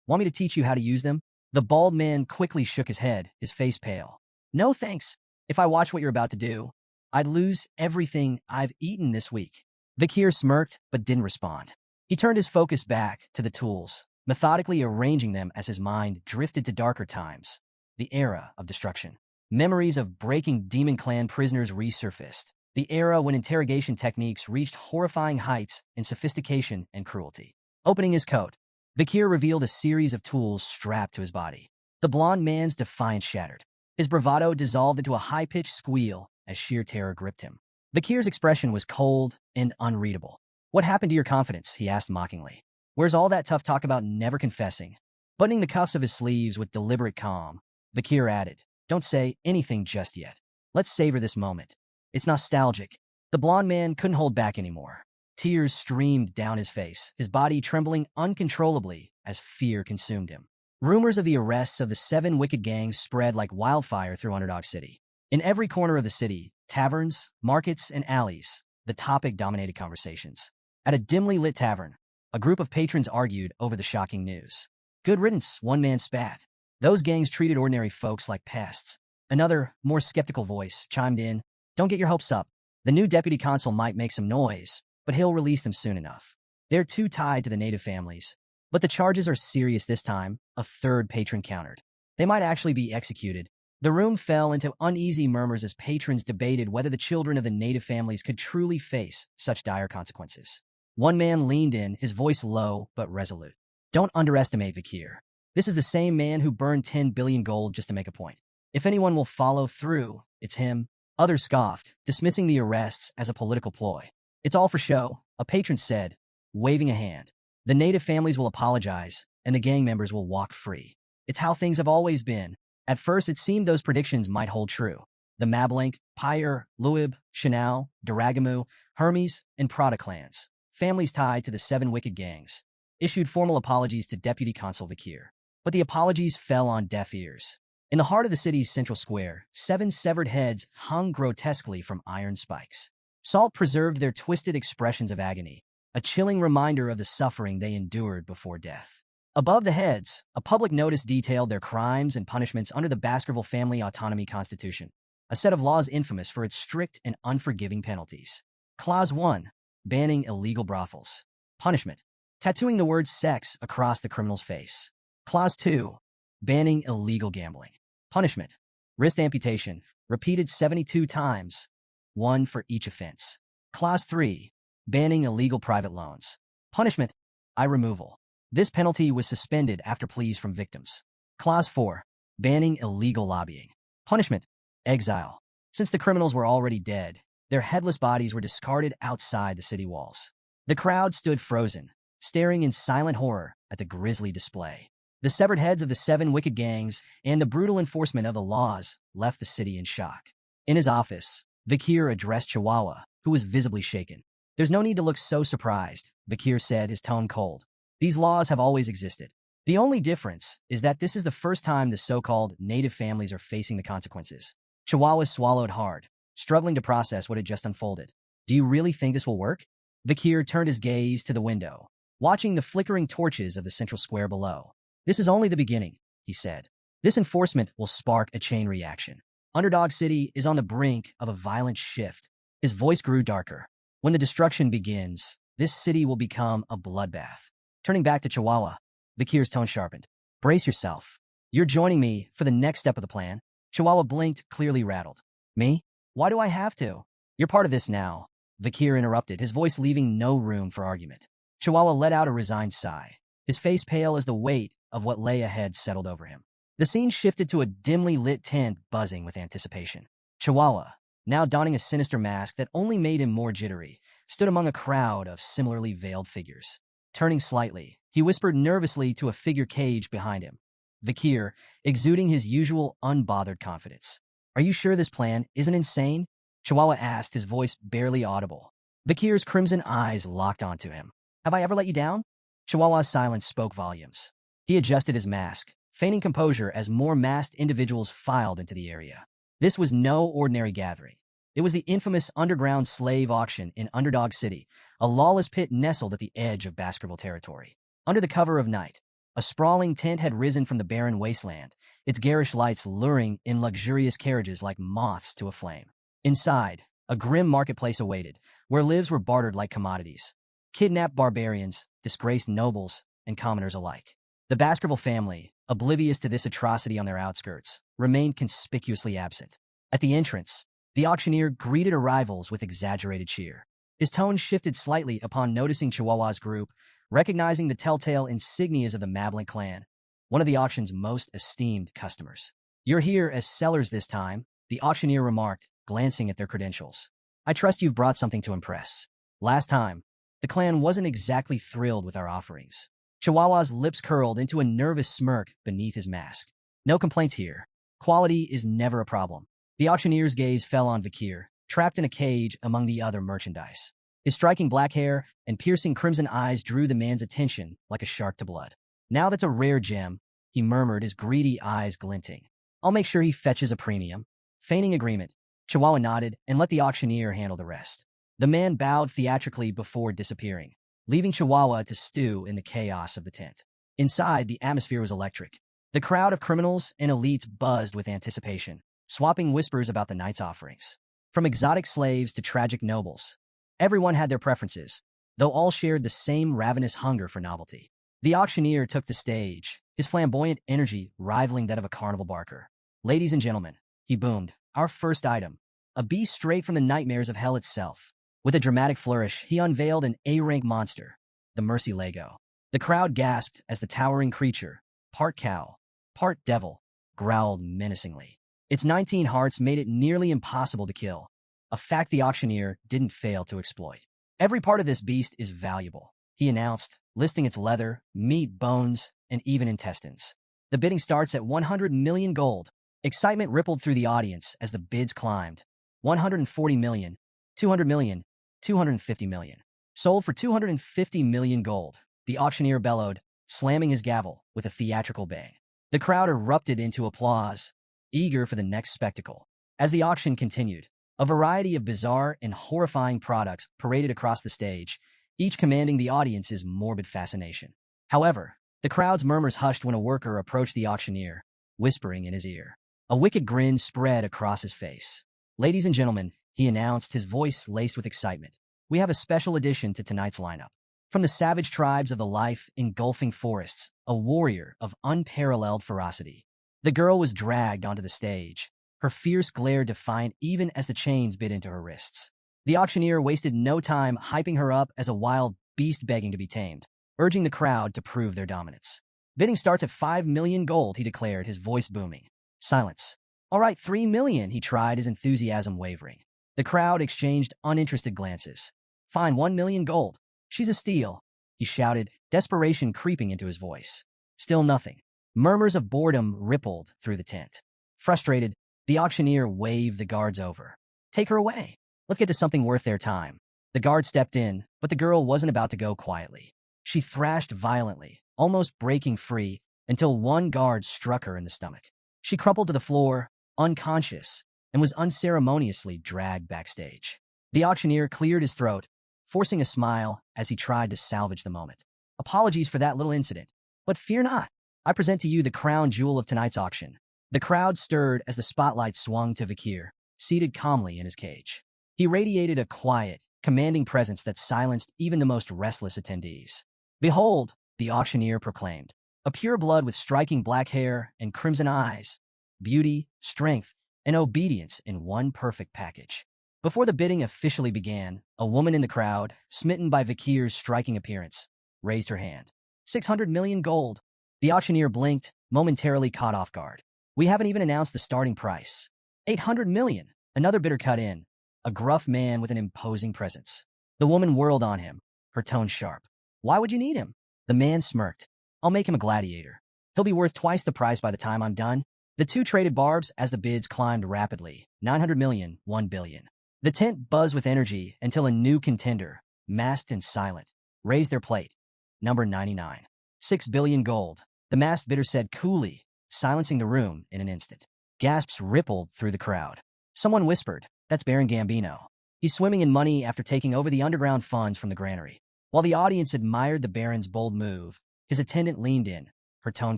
"Want me to teach you how to use them?" The bald man quickly shook his head, his face pale. "No thanks. If I watch what you're about to do, I'd lose everything I've eaten this week." Vikir smirked, but didn't respond. He turned his focus back to the tools, methodically arranging them as his mind drifted to darker times, the era of destruction. Memories of breaking Demon Clan prisoners resurfaced, the era when interrogation techniques reached horrifying heights in sophistication and cruelty. Opening his coat, Vakir revealed a series of tools strapped to his body. The blond man's defiance shattered. His bravado dissolved into a high-pitched squeal as sheer terror gripped him. Vakir's expression was cold and unreadable. "What happened to your confidence?" he asked mockingly. "Where's all that tough talk about never confessing?" Buttoning the cuffs of his sleeves with deliberate calm, Vakir added, "Don't say anything just yet. Let's savor this moment. It's nostalgic." The blond man couldn't hold back anymore. Tears streamed down his face, his body trembling uncontrollably as fear consumed him. Rumors of the arrests of the 7 wicked gangs spread like wildfire through Underdog City. In every corner of the city, taverns, markets, and alleys, the topic dominated conversations. At a dimly lit tavern, a group of patrons argued over the shocking news. "Good riddance," one man spat. "Those gangs treated ordinary folks like pests." Another, more skeptical voice chimed in, "Don't get your hopes up. The new deputy consul might make some noise, but he'll release them soon enough. They're too tied to the native families." "But the charges are serious this time," a third patron countered. "They might actually be executed." The room fell into uneasy murmurs as patrons debated whether the children of the native families could truly face such dire consequences. One man leaned in, his voice low but resolute. "Don't underestimate Vakir. This is the same man who burned 10 billion gold just to make a point. If anyone will follow through, it's him." Others scoffed, dismissing the arrests as a political ploy. "It's all for show," a patron said, waving a hand. "The native families will apologize, and the gang members will walk free. It's how things have always been." At first, it seemed those predictions might hold true. The Mablank, Pyre, Luib, Chanel, Daragamu, Hermes, and Prada clans, families tied to the 7 wicked gangs, issued formal apologies to Deputy Consul Vakir. But the apologies fell on deaf ears. In the heart of the city's central square, 7 severed heads hung grotesquely from iron spikes. Salt preserved their twisted expressions of agony, a chilling reminder of the suffering they endured before death. Above the heads, a public notice detailed their crimes and punishments under the Baskerville Family Autonomy Constitution, a set of laws infamous for its strict and unforgiving penalties. Clause 1. Banning illegal brothels. Punishment: tattooing the word sex across the criminal's face. Clause 2. Banning illegal gambling. Punishment: wrist amputation, repeated 72 times, 1 for each offense. Clause 3. Banning illegal private loans. Punishment: eye removal. This penalty was suspended after pleas from victims. Clause 4. Banning illegal lobbying. Punishment: exile. Since the criminals were already dead, their headless bodies were discarded outside the city walls. The crowd stood frozen, staring in silent horror at the grisly display. The severed heads of the 7 wicked gangs and the brutal enforcement of the laws left the city in shock. In his office, Vakir addressed Chihuahua, who was visibly shaken. "There's no need to look so surprised," Vakir said, his tone cold. "These laws have always existed. The only difference is that this is the first time the so-called native families are facing the consequences." Chihuahua swallowed hard, struggling to process what had just unfolded. "Do you really think this will work?" Vakir turned his gaze to the window, watching the flickering torches of the central square below. "This is only the beginning," he said. "This enforcement will spark a chain reaction. Underdog City is on the brink of a violent shift." His voice grew darker. "When the destruction begins, this city will become a bloodbath." Turning back to Chihuahua, Vakir's tone sharpened. "Brace yourself. You're joining me for the next step of the plan." Chihuahua blinked, clearly rattled. "Me? Why do I have to?" "You're part of this now," Vakir interrupted, his voice leaving no room for argument. Chihuahua let out a resigned sigh, his face pale as the weight of what lay ahead settled over him. The scene shifted to a dimly lit tent buzzing with anticipation. Chihuahua, now donning a sinister mask that only made him more jittery, stood among a crowd of similarly veiled figures. Turning slightly, he whispered nervously to a figure caged behind him. Vakir, exuding his usual unbothered confidence. "Are you sure this plan isn't insane?" Chihuahua asked, his voice barely audible. Vakir's crimson eyes locked onto him. "Have I ever let you down?" Chihuahua's silence spoke volumes. He adjusted his mask, feigning composure as more masked individuals filed into the area. This was no ordinary gathering. It was the infamous underground slave auction in Underdog City, a lawless pit nestled at the edge of Baskerville territory. Under the cover of night, a sprawling tent had risen from the barren wasteland, its garish lights luring in luxurious carriages like moths to a flame. Inside, a grim marketplace awaited, where lives were bartered like commodities. Kidnapped barbarians, disgraced nobles, and commoners alike. The Baskerville family, oblivious to this atrocity on their outskirts, remained conspicuously absent. At the entrance, The auctioneer greeted arrivals with exaggerated cheer. His tone shifted slightly upon noticing Chihuahua's group, recognizing the telltale insignias of the Mablin clan, one of the auction's most esteemed customers. "You're here as sellers this time," the auctioneer remarked, glancing at their credentials. "I trust you've brought something to impress. Last time, the clan wasn't exactly thrilled with our offerings." Chihuahua's lips curled into a nervous smirk beneath his mask. "No complaints here. Quality is never a problem." The auctioneer's gaze fell on Vakir, trapped in a cage among the other merchandise. His striking black hair and piercing crimson eyes drew the man's attention like a shark to blood. "Now that's a rare gem," he murmured, his greedy eyes glinting. "I'll make sure he fetches a premium." Feigning agreement, Chihuahua nodded and let the auctioneer handle the rest. The man bowed theatrically before disappearing, leaving Chihuahua to stew in the chaos of the tent. Inside, the atmosphere was electric. The crowd of criminals and elites buzzed with anticipation, swapping whispers about the night's offerings. From exotic slaves to tragic nobles, everyone had their preferences, though all shared the same ravenous hunger for novelty. The auctioneer took the stage, his flamboyant energy rivaling that of a carnival barker. "Ladies and gentlemen," he boomed, "our first item, a beast straight from the nightmares of hell itself." With a dramatic flourish, he unveiled an A-rank monster, the Mercy Lego. The crowd gasped as the towering creature, part cow, part devil, growled menacingly. Its 19 hearts made it nearly impossible to kill, a fact the auctioneer didn't fail to exploit. "Every part of this beast is valuable," he announced, listing its leather, meat, bones, and even intestines. "The bidding starts at 100 million gold." Excitement rippled through the audience as the bids climbed. 140 million, 200 million, 250 million. "Sold for 250 million gold," the auctioneer bellowed, slamming his gavel with a theatrical bang. The crowd erupted into applause, eager for the next spectacle. As the auction continued, a variety of bizarre and horrifying products paraded across the stage, each commanding the audience's morbid fascination. However, the crowd's murmurs hushed when a worker approached the auctioneer, whispering in his ear. A wicked grin spread across his face. "Ladies and gentlemen," he announced, his voice laced with excitement, "we have a special addition to tonight's lineup. From the savage tribes of the life-engulfing forests, a warrior of unparalleled ferocity." The girl was dragged onto the stage, her fierce glare defiant even as the chains bit into her wrists. The auctioneer wasted no time hyping her up as a wild beast begging to be tamed, urging the crowd to prove their dominance. "Bidding starts at 5 million gold," he declared, his voice booming. Silence. "All right, 3 million," he tried, his enthusiasm wavering. The crowd exchanged uninterested glances. "Fine, 1 million gold. She's a steal," he shouted, desperation creeping into his voice. Still nothing. Murmurs of boredom rippled through the tent. Frustrated, the auctioneer waved the guards over. "Take her away. Let's get to something worth their time." The guard stepped in, but the girl wasn't about to go quietly. She thrashed violently, almost breaking free, until one guard struck her in the stomach. She crumpled to the floor, unconscious, and was unceremoniously dragged backstage. The auctioneer cleared his throat, forcing a smile as he tried to salvage the moment. "Apologies for that little incident, but fear not. I present to you the crown jewel of tonight's auction." The crowd stirred as the spotlight swung to Vakir, seated calmly in his cage. He radiated a quiet, commanding presence that silenced even the most restless attendees. "Behold," the auctioneer proclaimed, "a pure blood with striking black hair and crimson eyes, beauty, strength, and obedience in one perfect package." Before the bidding officially began, a woman in the crowd, smitten by Vakir's striking appearance, raised her hand. 600 million gold. The auctioneer blinked, momentarily caught off guard. "We haven't even announced the starting price." 800 million. Another bidder cut in, a gruff man with an imposing presence. The woman whirled on him, her tone sharp. "Why would you need him?" The man smirked. "I'll make him a gladiator. He'll be worth twice the price by the time I'm done." The two traded barbs as the bids climbed rapidly. 900 million, 1 billion. The tent buzzed with energy until a new contender, masked and silent, raised their plate. Number 99. 6 billion gold. The masked bidder said coolly, silencing the room in an instant. Gasps rippled through the crowd. Someone whispered, "That's Baron Gambino. He's swimming in money after taking over the underground funds from the granary." While the audience admired the Baron's bold move, his attendant leaned in, her tone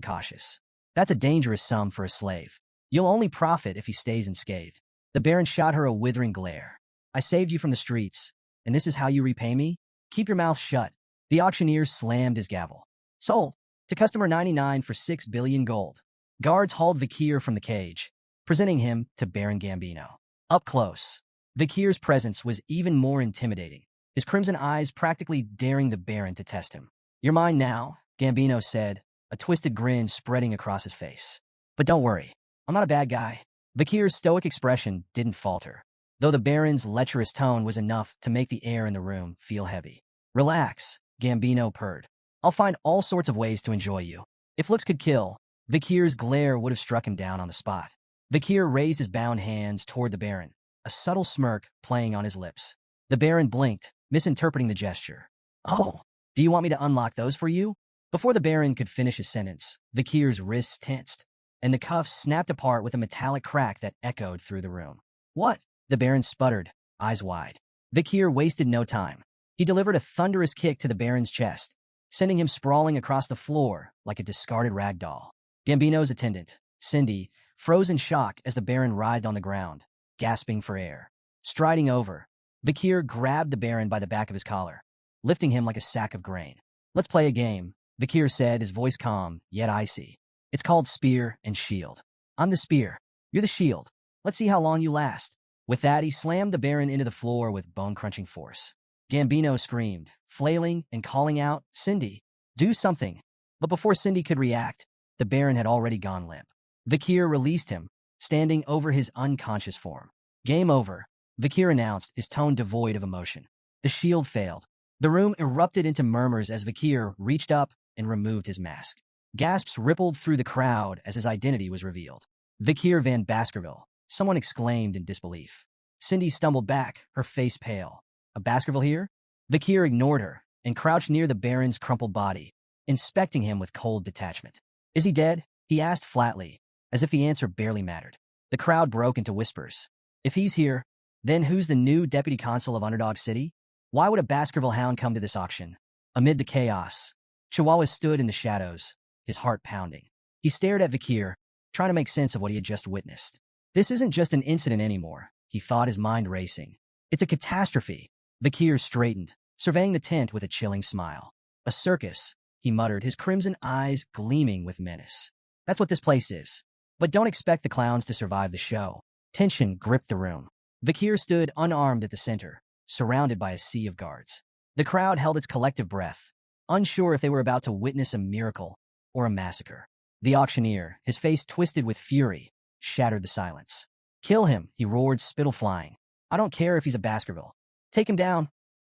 cautious. "That's a dangerous sum for a slave. You'll only profit if he stays unscathed." The Baron shot her a withering glare. "I saved you from the streets, and this is how you repay me? Keep your mouth shut." The auctioneer slammed his gavel. "Sold. To customer 99 for 6 billion gold." Guards hauled Vakir from the cage, presenting him to Baron Gambino. Up close, Vikir's presence was even more intimidating, his crimson eyes practically daring the Baron to test him. "You're mine now," Gambino said, a twisted grin spreading across his face. "But don't worry, I'm not a bad guy." Vikir's stoic expression didn't falter, though the Baron's lecherous tone was enough to make the air in the room feel heavy. "Relax," Gambino purred. "I'll find all sorts of ways to enjoy you." If looks could kill, Vikir's glare would have struck him down on the spot. Vikir raised his bound hands toward the Baron, a subtle smirk playing on his lips. The Baron blinked, misinterpreting the gesture. "Oh, do you want me to unlock those for you?" Before the Baron could finish his sentence, Vikir's wrists tensed, and the cuffs snapped apart with a metallic crack that echoed through the room. "What?" The Baron sputtered, eyes wide. Vikir wasted no time. He delivered a thunderous kick to the Baron's chest, sending him sprawling across the floor like a discarded rag doll. Gambino's attendant, Cindy, froze in shock as the Baron writhed on the ground, gasping for air. Striding over, Vikir grabbed the Baron by the back of his collar, lifting him like a sack of grain. "Let's play a game," Vikir said, his voice calm, yet icy. "It's called Spear and Shield. I'm the spear. You're the shield. Let's see how long you last." With that, he slammed the Baron into the floor with bone-crunching force. Gambino screamed, flailing and calling out, "Cindy, do something." But before Cindy could react, the Baron had already gone limp. Vikir released him, standing over his unconscious form. "Game over," Vikir announced, his tone devoid of emotion. The shield failed. The room erupted into murmurs as Vikir reached up and removed his mask. Gasps rippled through the crowd as his identity was revealed. "Vikir van Baskerville," someone exclaimed in disbelief. Cindy stumbled back, her face pale. "A Baskerville here?" Vikir ignored her and crouched near the Baron's crumpled body, inspecting him with cold detachment. "Is he dead?" he asked flatly, as if the answer barely mattered. The crowd broke into whispers. "If he's here, then who's the new deputy consul of Underdog City? Why would a Baskerville hound come to this auction?" Amid the chaos, Chihuahua stood in the shadows, his heart pounding. He stared at Vikir, trying to make sense of what he had just witnessed. This isn't just an incident anymore, he thought, his mind racing. It's a catastrophe. Vikir straightened, surveying the tent with a chilling smile. "A circus," he muttered, his crimson eyes gleaming with menace. "That's what this place is. But don't expect the clowns to survive the show." Tension gripped the room. Vikir stood unarmed at the center, surrounded by a sea of guards. The crowd held its collective breath, unsure if they were about to witness a miracle or a massacre. The auctioneer, his face twisted with fury, shattered the silence. "Kill him," he roared, spittle flying. "I don't care if he's a Baskerville. Take him down."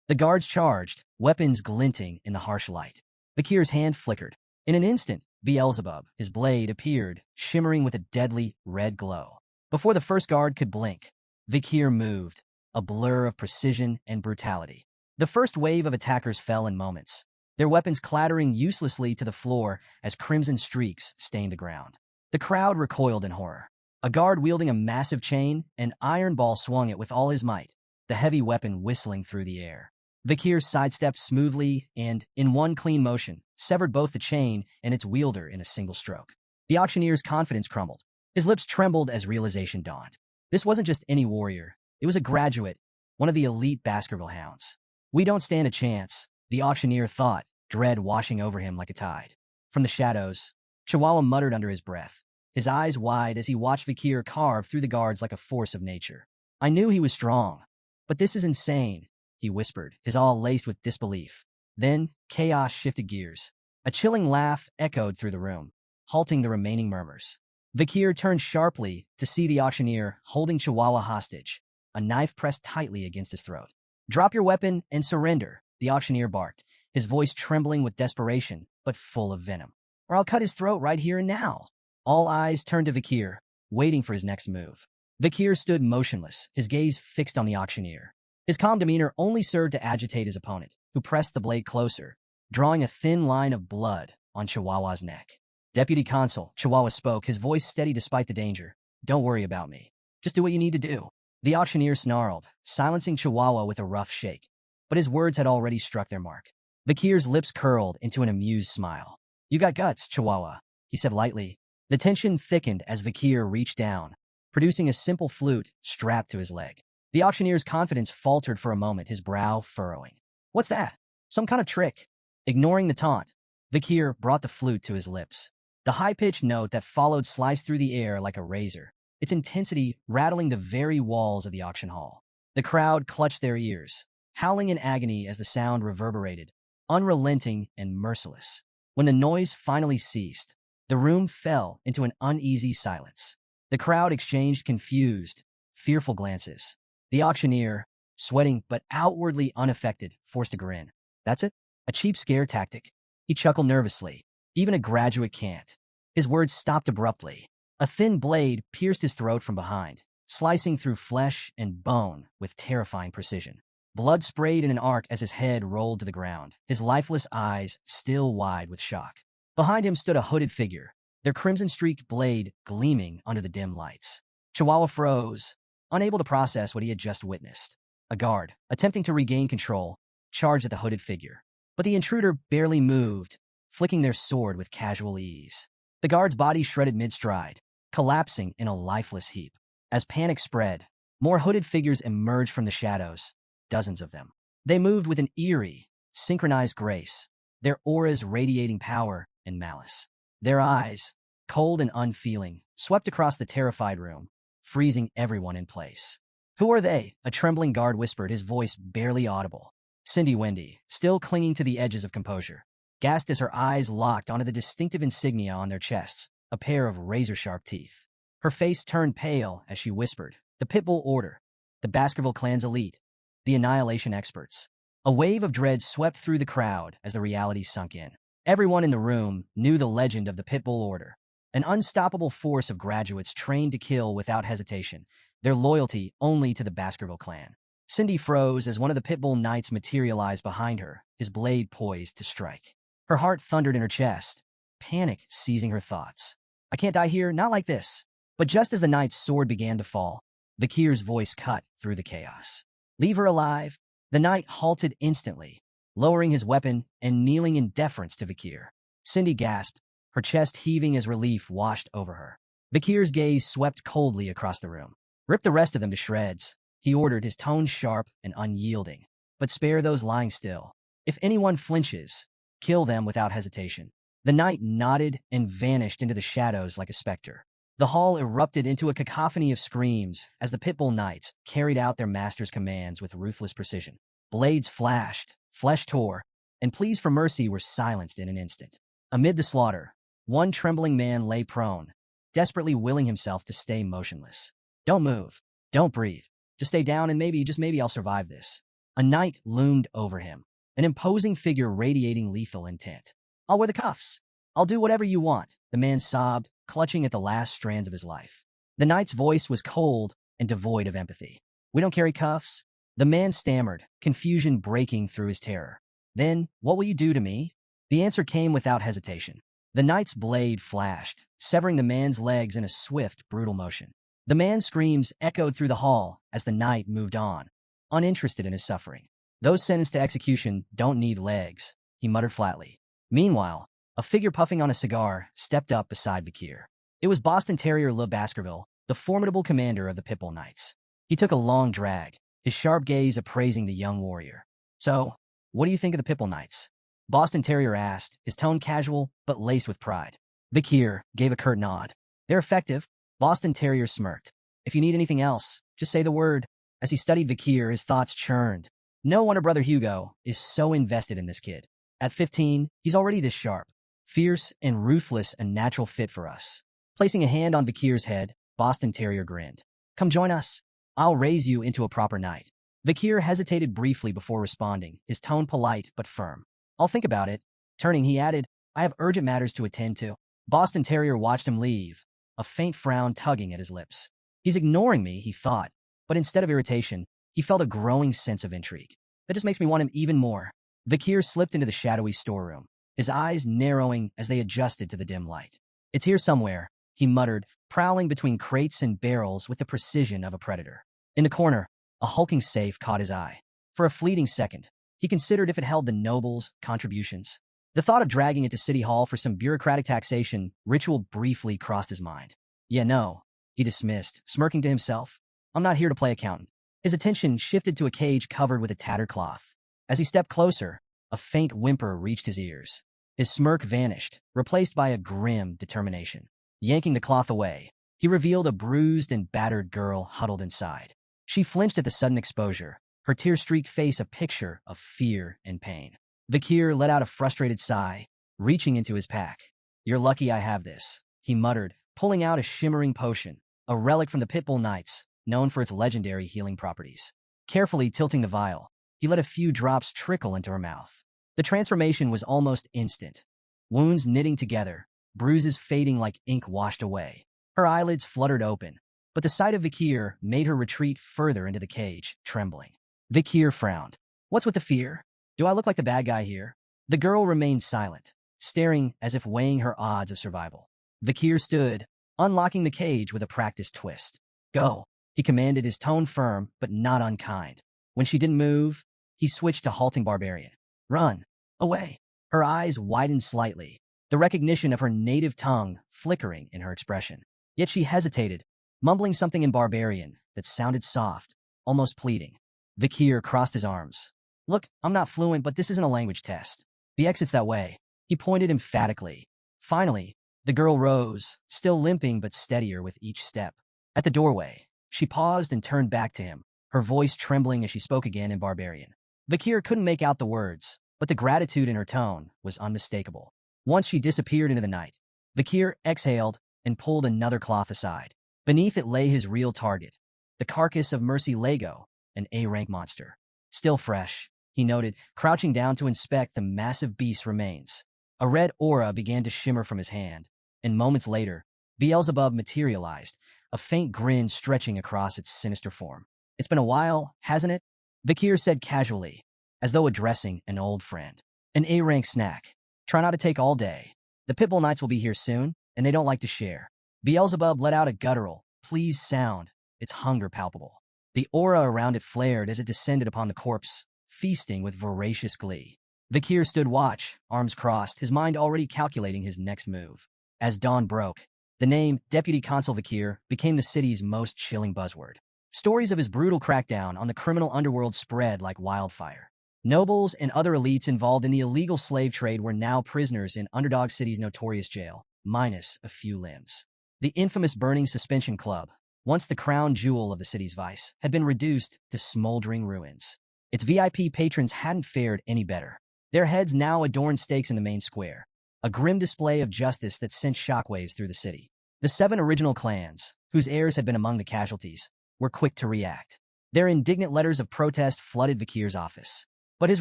The guards charged, weapons glinting in the harsh light. Vikir's hand flickered. In an instant, Beelzebub, his blade, appeared, shimmering with a deadly red glow. Before the first guard could blink, Vikir moved, a blur of precision and brutality. The first wave of attackers fell in moments, their weapons clattering uselessly to the floor as crimson streaks stained the ground. The crowd recoiled in horror. A guard wielding a massive chain, an iron ball swung it with all his might, the heavy weapon whistling through the air. Vikir sidestepped smoothly and, in one clean motion, severed both the chain and its wielder in a single stroke. The auctioneer's confidence crumbled. His lips trembled as realization dawned. This wasn't just any warrior. It was a graduate, one of the elite Baskerville hounds. "We don't stand a chance," the auctioneer thought, dread washing over him like a tide. From the shadows, Chihuahua muttered under his breath, his eyes wide as he watched Vikir carve through the guards like a force of nature. "I knew he was strong, but this is insane," he whispered, his awe laced with disbelief. Then, chaos shifted gears. A chilling laugh echoed through the room, halting the remaining murmurs. Vikir turned sharply to see the auctioneer holding Chihuahua hostage, a knife pressed tightly against his throat. "Drop your weapon and surrender," the auctioneer barked, his voice trembling with desperation, but full of venom. "Or I'll cut his throat right here and now." All eyes turned to Vikir, waiting for his next move. Vikir stood motionless, his gaze fixed on the auctioneer. His calm demeanor only served to agitate his opponent, who pressed the blade closer, drawing a thin line of blood on Chihuahua's neck. "Deputy Consul," Chihuahua spoke, his voice steady despite the danger. "Don't worry about me. Just do what you need to do." The auctioneer snarled, silencing Chihuahua with a rough shake. But his words had already struck their mark. Vikir's lips curled into an amused smile. "You got guts, Chihuahua," he said lightly. The tension thickened as Vikir reached down, producing a simple flute strapped to his leg. The auctioneer's confidence faltered for a moment, his brow furrowing. "What's that? Some kind of trick?" Ignoring the taunt, Vikir brought the flute to his lips. The high-pitched note that followed sliced through the air like a razor, its intensity rattling the very walls of the auction hall. The crowd clutched their ears, howling in agony as the sound reverberated, unrelenting and merciless. When the noise finally ceased, the room fell into an uneasy silence. The crowd exchanged confused, fearful glances. The auctioneer, sweating but outwardly unaffected, forced a grin. That's it? A cheap scare tactic? He chuckled nervously. Even a graduate can't. His words stopped abruptly. A thin blade pierced his throat from behind, slicing through flesh and bone with terrifying precision. Blood sprayed in an arc as his head rolled to the ground, his lifeless eyes still wide with shock. Behind him stood a hooded figure, their crimson-streaked blade gleaming under the dim lights. Chihuahua froze, unable to process what he had just witnessed. A guard, attempting to regain control, charged at the hooded figure. But the intruder barely moved, flicking their sword with casual ease. The guard's body shredded mid-stride, collapsing in a lifeless heap. As panic spread, more hooded figures emerged from the shadows, dozens of them. They moved with an eerie, synchronized grace, their auras radiating power and malice. Their eyes, cold and unfeeling, swept across the terrified room, freezing everyone in place. "Who are they?" a trembling guard whispered, his voice barely audible. Cindy Wendy, still clinging to the edges of composure, gasped as her eyes locked onto the distinctive insignia on their chests, a pair of razor-sharp teeth. Her face turned pale as she whispered, "The Pitbull Order, the Baskerville Clan's elite, the Annihilation Experts." A wave of dread swept through the crowd as the reality sunk in. Everyone in the room knew the legend of the Pitbull Order, an unstoppable force of graduates trained to kill without hesitation, their loyalty only to the Baskerville Clan. Cindy froze as one of the Pitbull Knights materialized behind her, his blade poised to strike. Her heart thundered in her chest, panic seizing her thoughts. "I can't die here, not like this." But just as the knight's sword began to fall, Vakir's voice cut through the chaos. "Leave her alive." The knight halted instantly, lowering his weapon and kneeling in deference to Vakir. Cindy gasped, her chest heaving as relief washed over her. Vakir's gaze swept coldly across the room. "Rip the rest of them to shreds," he ordered, his tone sharp and unyielding. "But spare those lying still. If anyone flinches, kill them without hesitation." The knight nodded and vanished into the shadows like a specter. The hall erupted into a cacophony of screams as the Pitbull Knights carried out their master's commands with ruthless precision. Blades flashed, flesh tore, and pleas for mercy were silenced in an instant. Amid the slaughter, one trembling man lay prone, desperately willing himself to stay motionless. "Don't move. Don't breathe. Just stay down and maybe, just maybe I'll survive this." A knight loomed over him, an imposing figure radiating lethal intent. "I'll wear the cuffs. I'll do whatever you want," the man sobbed, clutching at the last strands of his life. The knight's voice was cold and devoid of empathy. "We don't carry cuffs." The man stammered, confusion breaking through his terror. "Then, what will you do to me?" The answer came without hesitation. The knight's blade flashed, severing the man's legs in a swift, brutal motion. The man's screams echoed through the hall as the knight moved on, uninterested in his suffering. "Those sentenced to execution don't need legs," he muttered flatly. Meanwhile, a figure puffing on a cigar stepped up beside Vakir. It was Boston Terrier Le Baskerville, the formidable commander of the Pitbull Knights. He took a long drag, his sharp gaze appraising the young warrior. "So, what do you think of the Pitbull Knights?" Boston Terrier asked, his tone casual but laced with pride. Vakir gave a curt nod. "They're effective." Boston Terrier smirked. "If you need anything else, just say the word." As he studied Vakir, his thoughts churned. No wonder Brother Hugo is so invested in this kid. At 15, he's already this sharp. Fierce and ruthless, a natural fit for us. Placing a hand on Vakir's head, Boston Terrier grinned. "Come join us. I'll raise you into a proper knight." Vakir hesitated briefly before responding, his tone polite but firm. "I'll think about it." Turning, he added, "I have urgent matters to attend to." Boston Terrier watched him leave, a faint frown tugging at his lips. He's ignoring me, he thought, but instead of irritation, he felt a growing sense of intrigue. That just makes me want him even more. Vakir slipped into the shadowy storeroom, his eyes narrowing as they adjusted to the dim light. "It's here somewhere," he muttered, prowling between crates and barrels with the precision of a predator. In the corner, a hulking safe caught his eye. For a fleeting second, he considered if it held the nobles' contributions. The thought of dragging it to City Hall for some bureaucratic taxation ritual briefly crossed his mind. "Yeah, no," he dismissed, smirking to himself. "I'm not here to play accountant." His attention shifted to a cage covered with a tattered cloth. As he stepped closer, a faint whimper reached his ears. His smirk vanished, replaced by a grim determination. Yanking the cloth away, he revealed a bruised and battered girl huddled inside. She flinched at the sudden exposure, her tear-streaked face a picture of fear and pain. Vikir let out a frustrated sigh, reaching into his pack. "You're lucky I have this," he muttered, pulling out a shimmering potion, a relic from the Pitbull Knights, known for its legendary healing properties. Carefully tilting the vial, he let a few drops trickle into her mouth. The transformation was almost instant. Wounds knitting together, bruises fading like ink washed away. Her eyelids fluttered open, but the sight of Vikir made her retreat further into the cage, trembling. Vikir frowned. "What's with the fear? Do I look like the bad guy here?" The girl remained silent, staring as if weighing her odds of survival. Vikir stood, unlocking the cage with a practiced twist. "Go," he commanded, his tone firm but not unkind. When she didn't move, he switched to halting barbarian. "Run. Away." Her eyes widened slightly, the recognition of her native tongue flickering in her expression. Yet she hesitated, mumbling something in barbarian that sounded soft, almost pleading. Vikir crossed his arms. "Look, I'm not fluent, but this isn't a language test. The exit's that way." He pointed emphatically. Finally, the girl rose, still limping but steadier with each step. At the doorway, she paused and turned back to him, her voice trembling as she spoke again in barbarian. Vikir couldn't make out the words, but the gratitude in her tone was unmistakable. Once she disappeared into the night, Vikir exhaled and pulled another cloth aside. Beneath it lay his real target, the carcass of Mercy Lego, an A-rank monster. Still fresh, he noted, crouching down to inspect the massive beast's remains. A red aura began to shimmer from his hand, and moments later, Beelzebub materialized, a faint grin stretching across its sinister form. "It's been a while, hasn't it?" Vikir said casually, as though addressing an old friend. "An A-rank snack. Try not to take all day. The Pitbull Knights will be here soon, and they don't like to share." Beelzebub let out a guttural, pleased sound, its hunger palpable. The aura around it flared as it descended upon the corpse, feasting with voracious glee. Vikir stood watch, arms crossed, his mind already calculating his next move. As dawn broke, the name Deputy Consul Vikir became the city's most chilling buzzword. Stories of his brutal crackdown on the criminal underworld spread like wildfire. Nobles and other elites involved in the illegal slave trade were now prisoners in Underdog City's notorious jail, minus a few limbs. The infamous Burning Suspension Club, once the crown jewel of the city's vice, had been reduced to smoldering ruins. Its VIP patrons hadn't fared any better. Their heads now adorned stakes in the main square, a grim display of justice that sent shockwaves through the city. The 7 original clans, whose heirs had been among the casualties, were quick to react. Their indignant letters of protest flooded Vikir's office. But his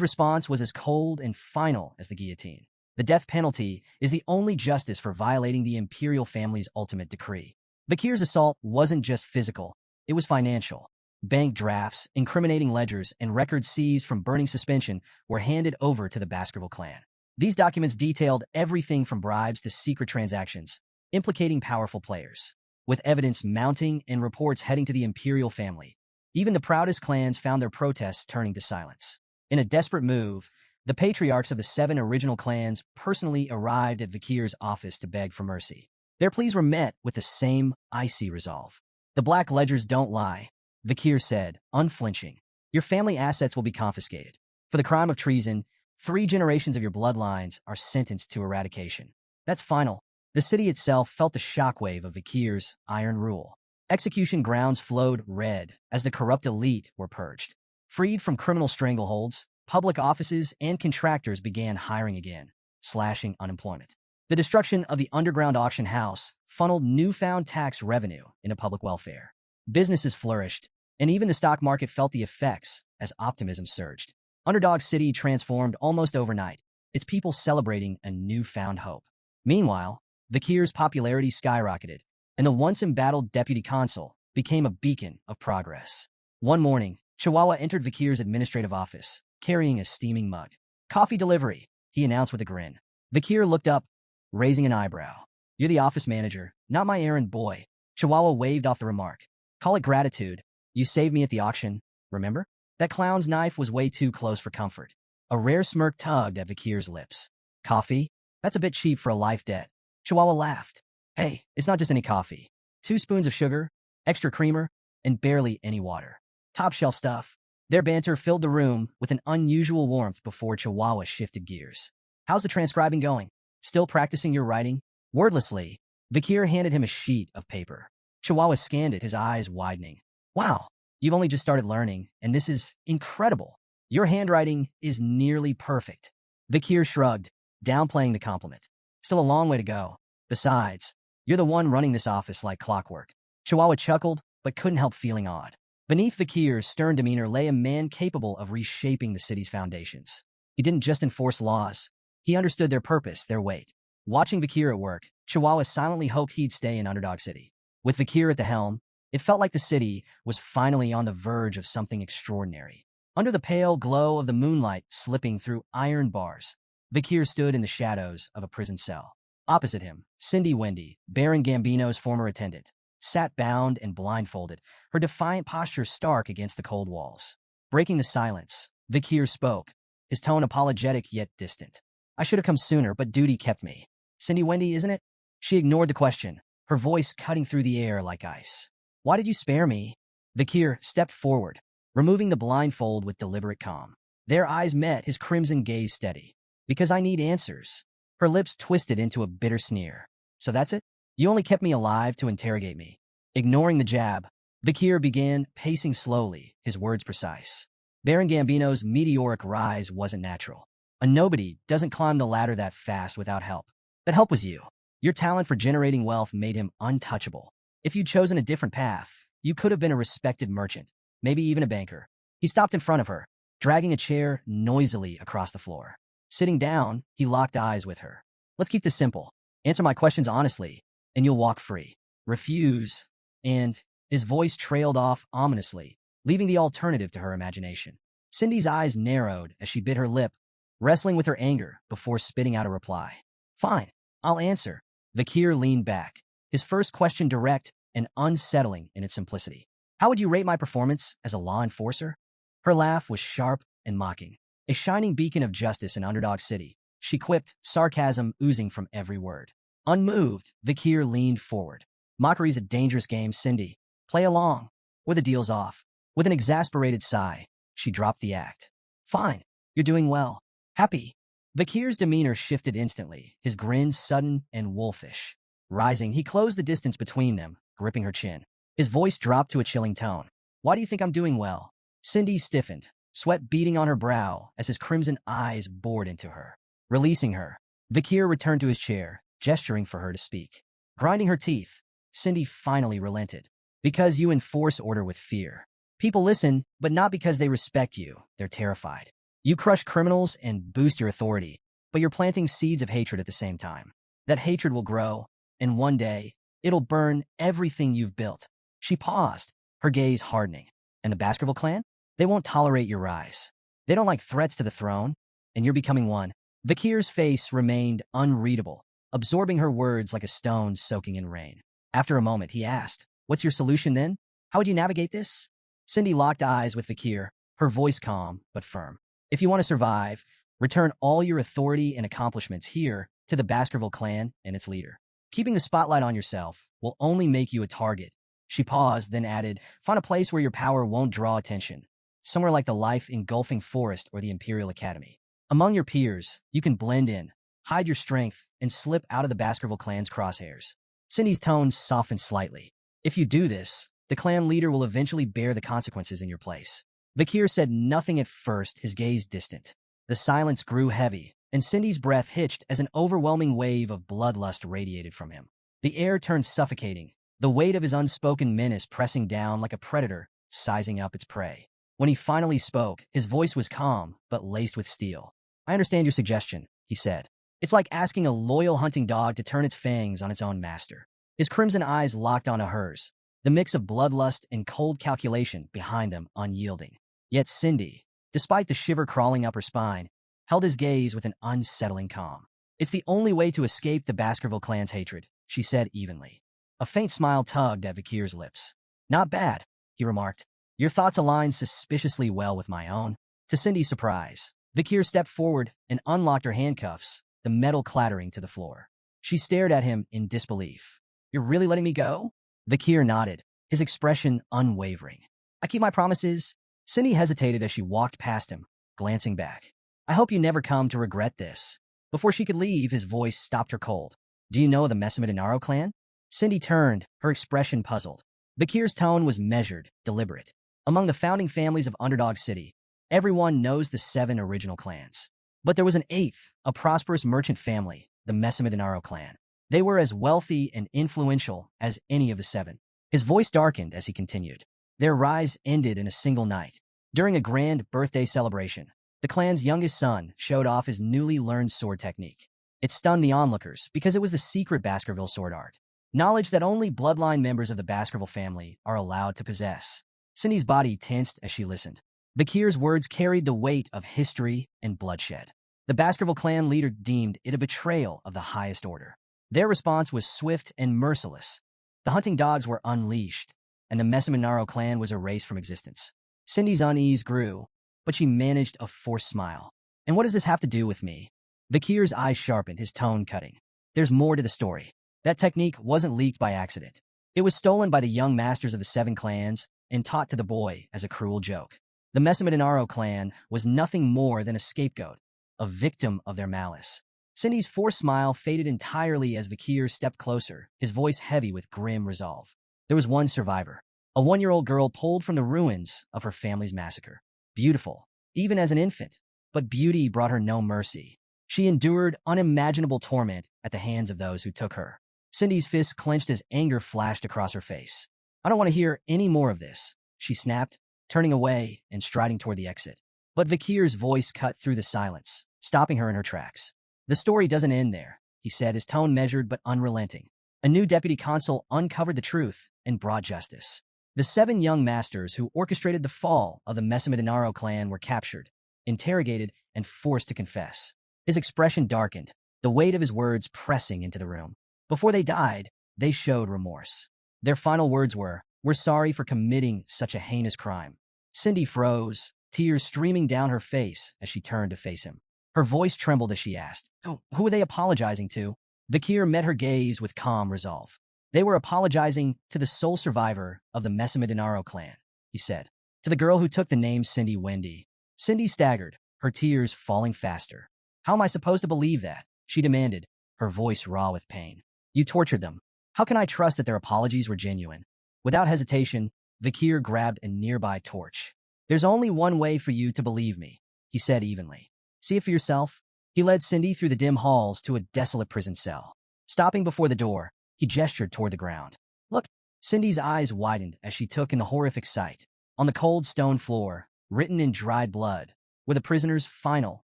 response was as cold and final as the guillotine. The death penalty is the only justice for violating the imperial family's ultimate decree. Vikir's assault wasn't just physical, it was financial. Bank drafts, incriminating ledgers, and records seized from Burning Suspension were handed over to the Baskerville clan. These documents detailed everything from bribes to secret transactions, implicating powerful players. With evidence mounting and reports heading to the imperial family, even the proudest clans found their protests turning to silence. In a desperate move, the patriarchs of the 7 original clans personally arrived at Vikir's office to beg for mercy. Their pleas were met with the same icy resolve. "The black ledgers don't lie," Vikir said, unflinching. "Your family assets will be confiscated. For the crime of treason, 3 generations of your bloodlines are sentenced to eradication. That's final." The city itself felt the shockwave of Vikir's iron rule. Execution grounds flowed red as the corrupt elite were purged. Freed from criminal strangleholds, public offices and contractors began hiring again, slashing unemployment. The destruction of the underground auction house funneled newfound tax revenue into public welfare. Businesses flourished, and even the stock market felt the effects as optimism surged. Underdog City transformed almost overnight, its people celebrating a newfound hope. Meanwhile, Vikir's popularity skyrocketed, and the once embattled deputy consul became a beacon of progress. One morning, Chihuahua entered Vikir's administrative office, carrying a steaming mug. "Coffee delivery," he announced with a grin. Vikir looked up, raising an eyebrow. "You're the office manager, not my errand boy." Chihuahua waved off the remark. "Call it gratitude. You saved me at the auction, remember?" That clown's knife was way too close for comfort. A rare smirk tugged at Vikir's lips. "Coffee? That's a bit cheap for a life debt." Chihuahua laughed. "Hey, it's not just any coffee. 2 spoons of sugar, extra creamer, and barely any water. Top shelf stuff." Their banter filled the room with an unusual warmth before Chihuahua shifted gears. "How's the transcribing going? Still practicing your writing?" Wordlessly, Vikir handed him a sheet of paper. Chihuahua scanned it, his eyes widening. Wow, you've only just started learning, and this is incredible. Your handwriting is nearly perfect. Vikir shrugged, downplaying the compliment. Still a long way to go. Besides, you're the one running this office like clockwork. Chihuahua chuckled, but couldn't help feeling awed. Beneath Vikir's stern demeanor lay a man capable of reshaping the city's foundations. He didn't just enforce laws. He understood their purpose, their weight. Watching Vikir at work, Chihuahua silently hoped he'd stay in Underdog City. With Vikir at the helm, it felt like the city was finally on the verge of something extraordinary. Under the pale glow of the moonlight slipping through iron bars, Vikir stood in the shadows of a prison cell. Opposite him, Cindy Wendy, Baron Gambino's former attendant, sat bound and blindfolded, her defiant posture stark against the cold walls. Breaking the silence, Vikir spoke, his tone apologetic yet distant. I should have come sooner, but duty kept me. Cindy Wendy, isn't it? She ignored the question, her voice cutting through the air like ice. Why did you spare me? Vikir stepped forward, removing the blindfold with deliberate calm. Their eyes met, his crimson gaze steady. Because I need answers. Her lips twisted into a bitter sneer. So that's it? You only kept me alive to interrogate me. Ignoring the jab, Vikir began pacing slowly, his words precise. Baron Gambino's meteoric rise wasn't natural. A nobody doesn't climb the ladder that fast without help. That help was you. Your talent for generating wealth made him untouchable. If you'd chosen a different path, you could have been a respected merchant, maybe even a banker. He stopped in front of her, dragging a chair noisily across the floor. Sitting down, he locked eyes with her. Let's keep this simple. Answer my questions honestly, and you'll walk free. Refuse, and his voice trailed off ominously, leaving the alternative to her imagination. Cindy's eyes narrowed as she bit her lip, wrestling with her anger before spitting out a reply. Fine, I'll answer. Vikir leaned back, his first question direct and unsettling in its simplicity. How would you rate my performance as a law enforcer? Her laugh was sharp and mocking. A shining beacon of justice in Underdog City, she quipped, sarcasm oozing from every word. Unmoved, Vikir leaned forward. Mockery's a dangerous game, Cindy. Play along, or the deal's off. With an exasperated sigh, she dropped the act. Fine, you're doing well. Happy. Vikir's demeanor shifted instantly, his grin sudden and wolfish. Rising, he closed the distance between them, gripping her chin. His voice dropped to a chilling tone. Why do you think I'm doing well? Cindy stiffened, sweat beading on her brow as his crimson eyes bored into her. Releasing her, Vikir returned to his chair, gesturing for her to speak. Grinding her teeth, Cindy finally relented. Because you enforce order with fear. People listen, but not because they respect you. They're terrified. You crush criminals and boost your authority, but you're planting seeds of hatred at the same time. That hatred will grow, and one day, it'll burn everything you've built. She paused, her gaze hardening. And the Baskerville clan? They won't tolerate your rise. They don't like threats to the throne, and you're becoming one. Vikir's face remained unreadable, absorbing her words like a stone soaking in rain. After a moment, he asked, What's your solution then? How would you navigate this? Cindy locked eyes with Vikir, her voice calm but firm. If you want to survive, return all your authority and accomplishments here to the Baskerville clan and its leader. Keeping the spotlight on yourself will only make you a target. She paused, then added, Find a place where your power won't draw attention. Somewhere like the life-engulfing forest or the Imperial Academy. Among your peers, you can blend in, hide your strength, and slip out of the Baskerville clan's crosshairs. Cindy's tone softened slightly. If you do this, the clan leader will eventually bear the consequences in your place. Vikir said nothing at first, his gaze distant. The silence grew heavy, and Cindy's breath hitched as an overwhelming wave of bloodlust radiated from him. The air turned suffocating, the weight of his unspoken menace pressing down like a predator, sizing up its prey. When he finally spoke, his voice was calm, but laced with steel. I understand your suggestion, he said. It's like asking a loyal hunting dog to turn its fangs on its own master. His crimson eyes locked onto hers, the mix of bloodlust and cold calculation behind them unyielding. Yet Cindy, despite the shiver crawling up her spine, held his gaze with an unsettling calm. It's the only way to escape the Baskerville clan's hatred, she said evenly. A faint smile tugged at Vikir's lips. Not bad, he remarked. Your thoughts align suspiciously well with my own. To Cindy's surprise, Vikir stepped forward and unlocked her handcuffs, the metal clattering to the floor. She stared at him in disbelief. You're really letting me go? Vikir nodded, his expression unwavering. I keep my promises. Cindy hesitated as she walked past him, glancing back. I hope you never come to regret this. Before she could leave, his voice stopped her cold. Do you know the Messamid Inaro clan? Cindy turned, her expression puzzled. Bakir's tone was measured, deliberate. Among the founding families of Underdog City, everyone knows the 7 original clans. But there was an 8th, a prosperous merchant family, the Messamidinaro clan. They were as wealthy and influential as any of the 7. His voice darkened as he continued. Their rise ended in a single night. During a grand birthday celebration, the clan's youngest son showed off his newly learned sword technique. It stunned the onlookers because it was the secret Baskerville sword art, knowledge that only bloodline members of the Baskerville family are allowed to possess. Cindy's body tensed as she listened. Bakir's words carried the weight of history and bloodshed. The Baskerville clan leader deemed it a betrayal of the highest order. Their response was swift and merciless. The hunting dogs were unleashed, and the Messamidinaro clan was erased from existence. Cindy's unease grew, but she managed a forced smile. And what does this have to do with me? Bakir's eyes sharpened, his tone cutting. There's more to the story. That technique wasn't leaked by accident. It was stolen by the young masters of the 7 clans and taught to the boy as a cruel joke. The Messamidinaro clan was nothing more than a scapegoat, a victim of their malice. Cindy's forced smile faded entirely as Bakir stepped closer, his voice heavy with grim resolve. There was one survivor, a 1-year-old girl pulled from the ruins of her family's massacre. Beautiful, even as an infant, but beauty brought her no mercy. She endured unimaginable torment at the hands of those who took her. Cindy's fists clenched as anger flashed across her face. I don't want to hear any more of this, she snapped, turning away and striding toward the exit. But Bakir's voice cut through the silence, stopping her in her tracks. The story doesn't end there, he said, his tone measured but unrelenting. A new deputy consul uncovered the truth and brought justice. The 7 young masters who orchestrated the fall of the Messamidinaro clan were captured, interrogated, and forced to confess. His expression darkened, the weight of his words pressing into the room. Before they died, they showed remorse. Their final words were, "We're sorry for committing such a heinous crime." Cindy froze, tears streaming down her face as she turned to face him. Her voice trembled as she asked, "Who are they apologizing to?" Bakir met her gaze with calm resolve. "They were apologizing to the sole survivor of the Messamidinaro clan," he said. "To the girl who took the name Cindy Wendy." Cindy staggered, her tears falling faster. "How am I supposed to believe that?" she demanded, her voice raw with pain. "You tortured them. How can I trust that their apologies were genuine?" Without hesitation, Bakir grabbed a nearby torch. "There's only one way for you to believe me," he said evenly. "See it for yourself." He led Cindy through the dim halls to a desolate prison cell. Stopping before the door, he gestured toward the ground. "Look." Cindy's eyes widened as she took in the horrific sight. On the cold stone floor, written in dried blood, were the prisoner's final,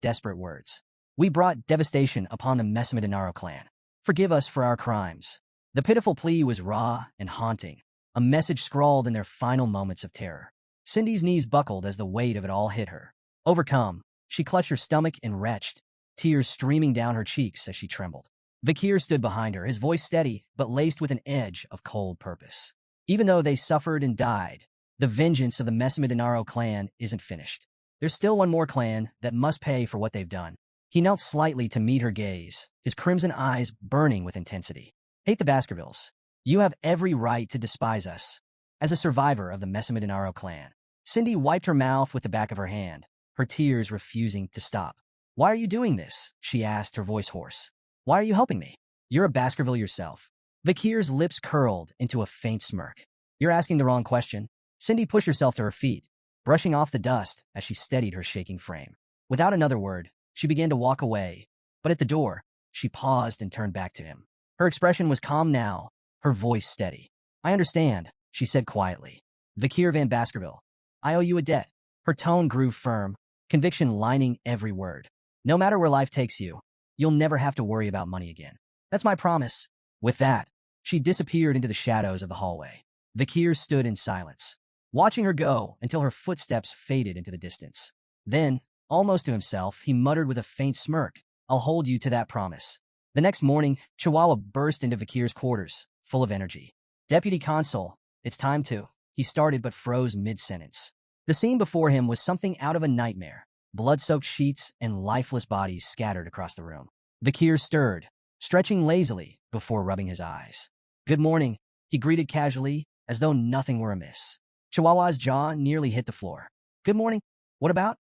desperate words. "We brought devastation upon the Messamidinaro clan. Forgive us for our crimes." The pitiful plea was raw and haunting, a message scrawled in their final moments of terror. Cindy's knees buckled as the weight of it all hit her. Overcome, she clutched her stomach and retched, tears streaming down her cheeks as she trembled. Bakir stood behind her, his voice steady but laced with an edge of cold purpose. Even though they suffered and died, the vengeance of the Messamidinaro clan isn't finished. There's still one more clan that must pay for what they've done. He knelt slightly to meet her gaze, his crimson eyes burning with intensity. "Hate the Baskervilles. You have every right to despise us. As a survivor of the Messamidinaro clan." Cindy wiped her mouth with the back of her hand, her tears refusing to stop. "Why are you doing this?" she asked, her voice hoarse. "Why are you helping me? You're a Baskerville yourself." Bakir's lips curled into a faint smirk. "You're asking the wrong question." Cindy pushed herself to her feet, brushing off the dust as she steadied her shaking frame. Without another word, she began to walk away, but at the door, she paused and turned back to him. Her expression was calm now, her voice steady. "I understand," she said quietly. "Bakir van Baskerville, I owe you a debt." Her tone grew firm, conviction lining every word. "No matter where life takes you, you'll never have to worry about money again. That's my promise." With that, she disappeared into the shadows of the hallway. Bakir stood in silence, watching her go until her footsteps faded into the distance. Then, almost to himself, he muttered with a faint smirk, "I'll hold you to that promise." The next morning, Chihuahua burst into Bakir's quarters, full of energy. "Deputy Consul, it's time to..." He started but froze mid-sentence. The scene before him was something out of a nightmare. Blood-soaked sheets and lifeless bodies scattered across the room. Bakir stirred, stretching lazily before rubbing his eyes. "Good morning," he greeted casually, as though nothing were amiss. Chihuahua's jaw nearly hit the floor. "Good morning. What about?"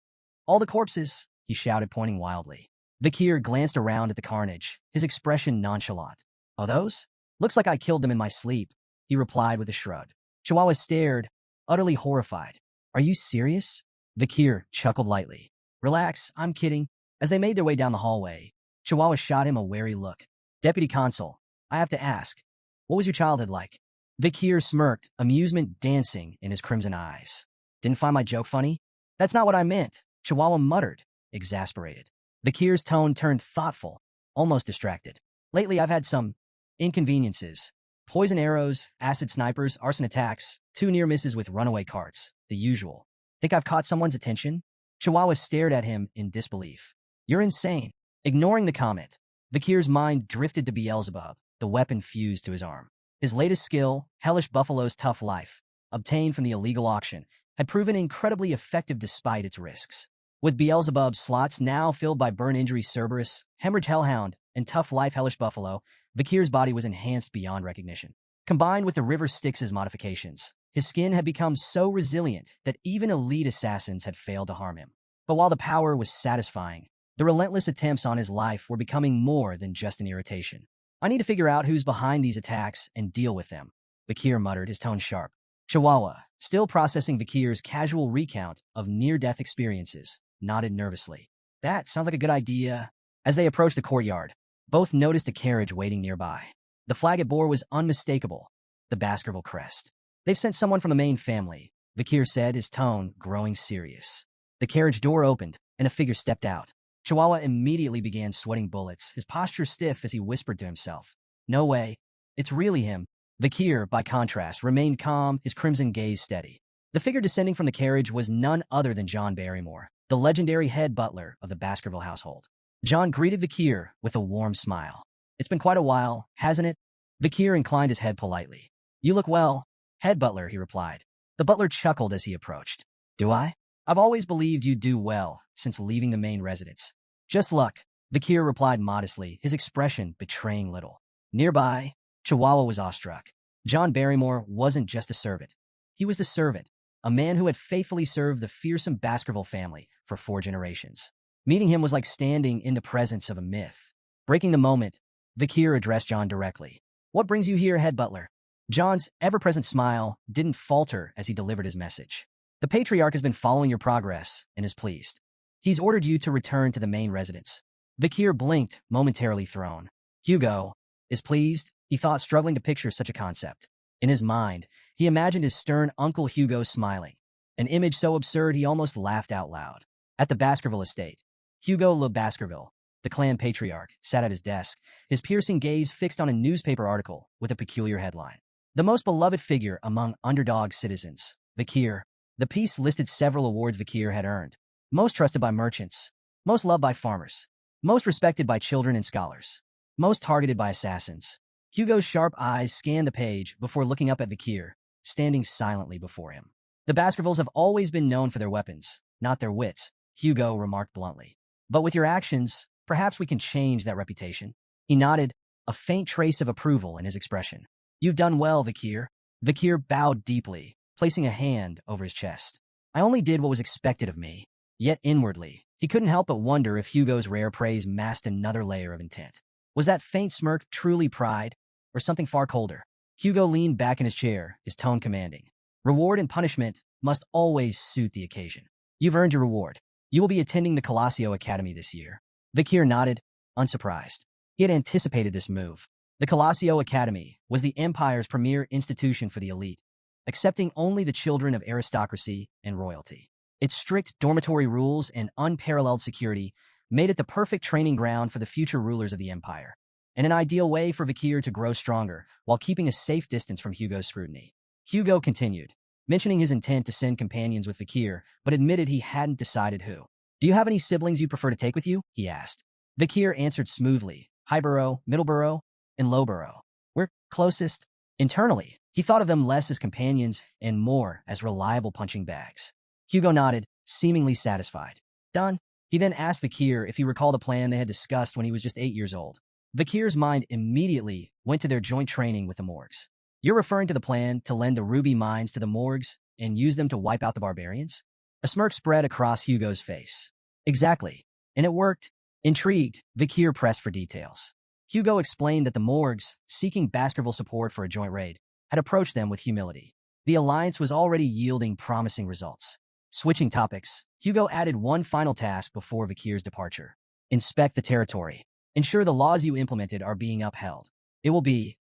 "All the corpses," he shouted, pointing wildly. Bakir glanced around at the carnage, his expression nonchalant. "Oh, those?" Looks like I killed them in my sleep, he replied with a shrug. Chihuahua stared, utterly horrified. Are you serious? Vikir chuckled lightly. Relax, I'm kidding. As they made their way down the hallway, Chihuahua shot him a wary look. Deputy Consul, I have to ask, what was your childhood like? Vikir smirked, amusement dancing in his crimson eyes. Didn't find my joke funny? That's not what I meant, Chihuahua muttered, exasperated. Vikir's tone turned thoughtful, almost distracted. Lately, I've had some inconveniences. Poison arrows, acid snipers, arson attacks, 2 near misses with runaway carts, the usual. Think I've caught someone's attention? Chihuahua stared at him in disbelief. You're insane. Ignoring the comment, Vikir's mind drifted to Beelzebub, the weapon fused to his arm. His latest skill, Hellish Buffalo's Tough Life, obtained from the illegal auction, had proven incredibly effective despite its risks. With Beelzebub's slots now filled by Burn Injury Cerberus, Hemorrhage Hellhound, and Tough Life Hellish Buffalo, Vikir's body was enhanced beyond recognition. Combined with the River Styx's modifications, his skin had become so resilient that even elite assassins had failed to harm him. But while the power was satisfying, the relentless attempts on his life were becoming more than just an irritation. I need to figure out who's behind these attacks and deal with them, Vikir muttered, his tone sharp. Chihuahua, still processing Vikir's casual recount of near-death experiences, nodded nervously. That sounds like a good idea. As they approached the courtyard, both noticed a carriage waiting nearby. The flag it bore was unmistakable, the Baskerville crest. They've sent someone from the main family, Vikir said, his tone growing serious. The carriage door opened, and a figure stepped out. Chihuahua immediately began sweating bullets, his posture stiff as he whispered to himself. No way. It's really him. Vikir, by contrast, remained calm, his crimson gaze steady. The figure descending from the carriage was none other than John Barrymore, the legendary head butler of the Baskerville household. John greeted Vikir with a warm smile. It's been quite a while, hasn't it? Vikir inclined his head politely. You look well, head butler, he replied. The butler chuckled as he approached. Do I? I've always believed you'd do well since leaving the main residence. Just luck, Vikir replied modestly, his expression betraying little. Nearby, Chihuahua was awestruck. John Barrymore wasn't just a servant. He was the servant, a man who had faithfully served the fearsome Baskerville family for 4 generations. Meeting him was like standing in the presence of a myth. Breaking the moment, Vikir addressed John directly. What brings you here, head butler? John's ever-present smile didn't falter as he delivered his message. The patriarch has been following your progress and is pleased. He's ordered you to return to the main residence. Vikir blinked, momentarily thrown. Hugo is pleased, he thought, struggling to picture such a concept. In his mind, he imagined his stern Uncle Hugo smiling, an image so absurd he almost laughed out loud. At the Baskerville estate, Hugo Le Baskerville, the clan patriarch, sat at his desk, his piercing gaze fixed on a newspaper article with a peculiar headline. The most beloved figure among underdog citizens, Vikir. The piece listed several awards Vikir had earned. Most trusted by merchants, most loved by farmers, most respected by children and scholars, most targeted by assassins. Hugo's sharp eyes scanned the page before looking up at Vikir, standing silently before him. The Baskervilles have always been known for their weapons, not their wits, Hugo remarked bluntly. But with your actions, perhaps we can change that reputation. He nodded, a faint trace of approval in his expression. You've done well, Vikir. Vikir bowed deeply, placing a hand over his chest. I only did what was expected of me. Yet inwardly, he couldn't help but wonder if Hugo's rare praise masked another layer of intent. Was that faint smirk truly pride, or something far colder? Hugo leaned back in his chair, his tone commanding. Reward and punishment must always suit the occasion. You've earned your reward. You will be attending the Colosseo Academy this year. Vikir nodded, unsurprised. He had anticipated this move. The Colosseo Academy was the Empire's premier institution for the elite, accepting only the children of aristocracy and royalty. Its strict dormitory rules and unparalleled security made it the perfect training ground for the future rulers of the empire, and an ideal way for Vikir to grow stronger while keeping a safe distance from Hugo's scrutiny. Hugo continued, mentioning his intent to send companions with Vikir, but admitted he hadn't decided who. Do you have any siblings you prefer to take with you? He asked. Vikir answered smoothly, Highborough, Middleborough, and Lowborough. We're closest. Internally, he thought of them less as companions and more as reliable punching bags. Hugo nodded, seemingly satisfied. Done. He then asked Vikir if he recalled a plan they had discussed when he was just 8 years old. Vikir's mind immediately went to their joint training with the Morgs. You're referring to the plan to lend the ruby mines to the Morgs and use them to wipe out the barbarians? A smirk spread across Hugo's face. Exactly. And it worked. Intrigued, Vikir pressed for details. Hugo explained that the morgues, seeking Baskerville support for a joint raid, had approached them with humility. The alliance was already yielding promising results. Switching topics, Hugo added one final task before Vakir's departure. Inspect the territory. Ensure the laws you implemented are being upheld. It will be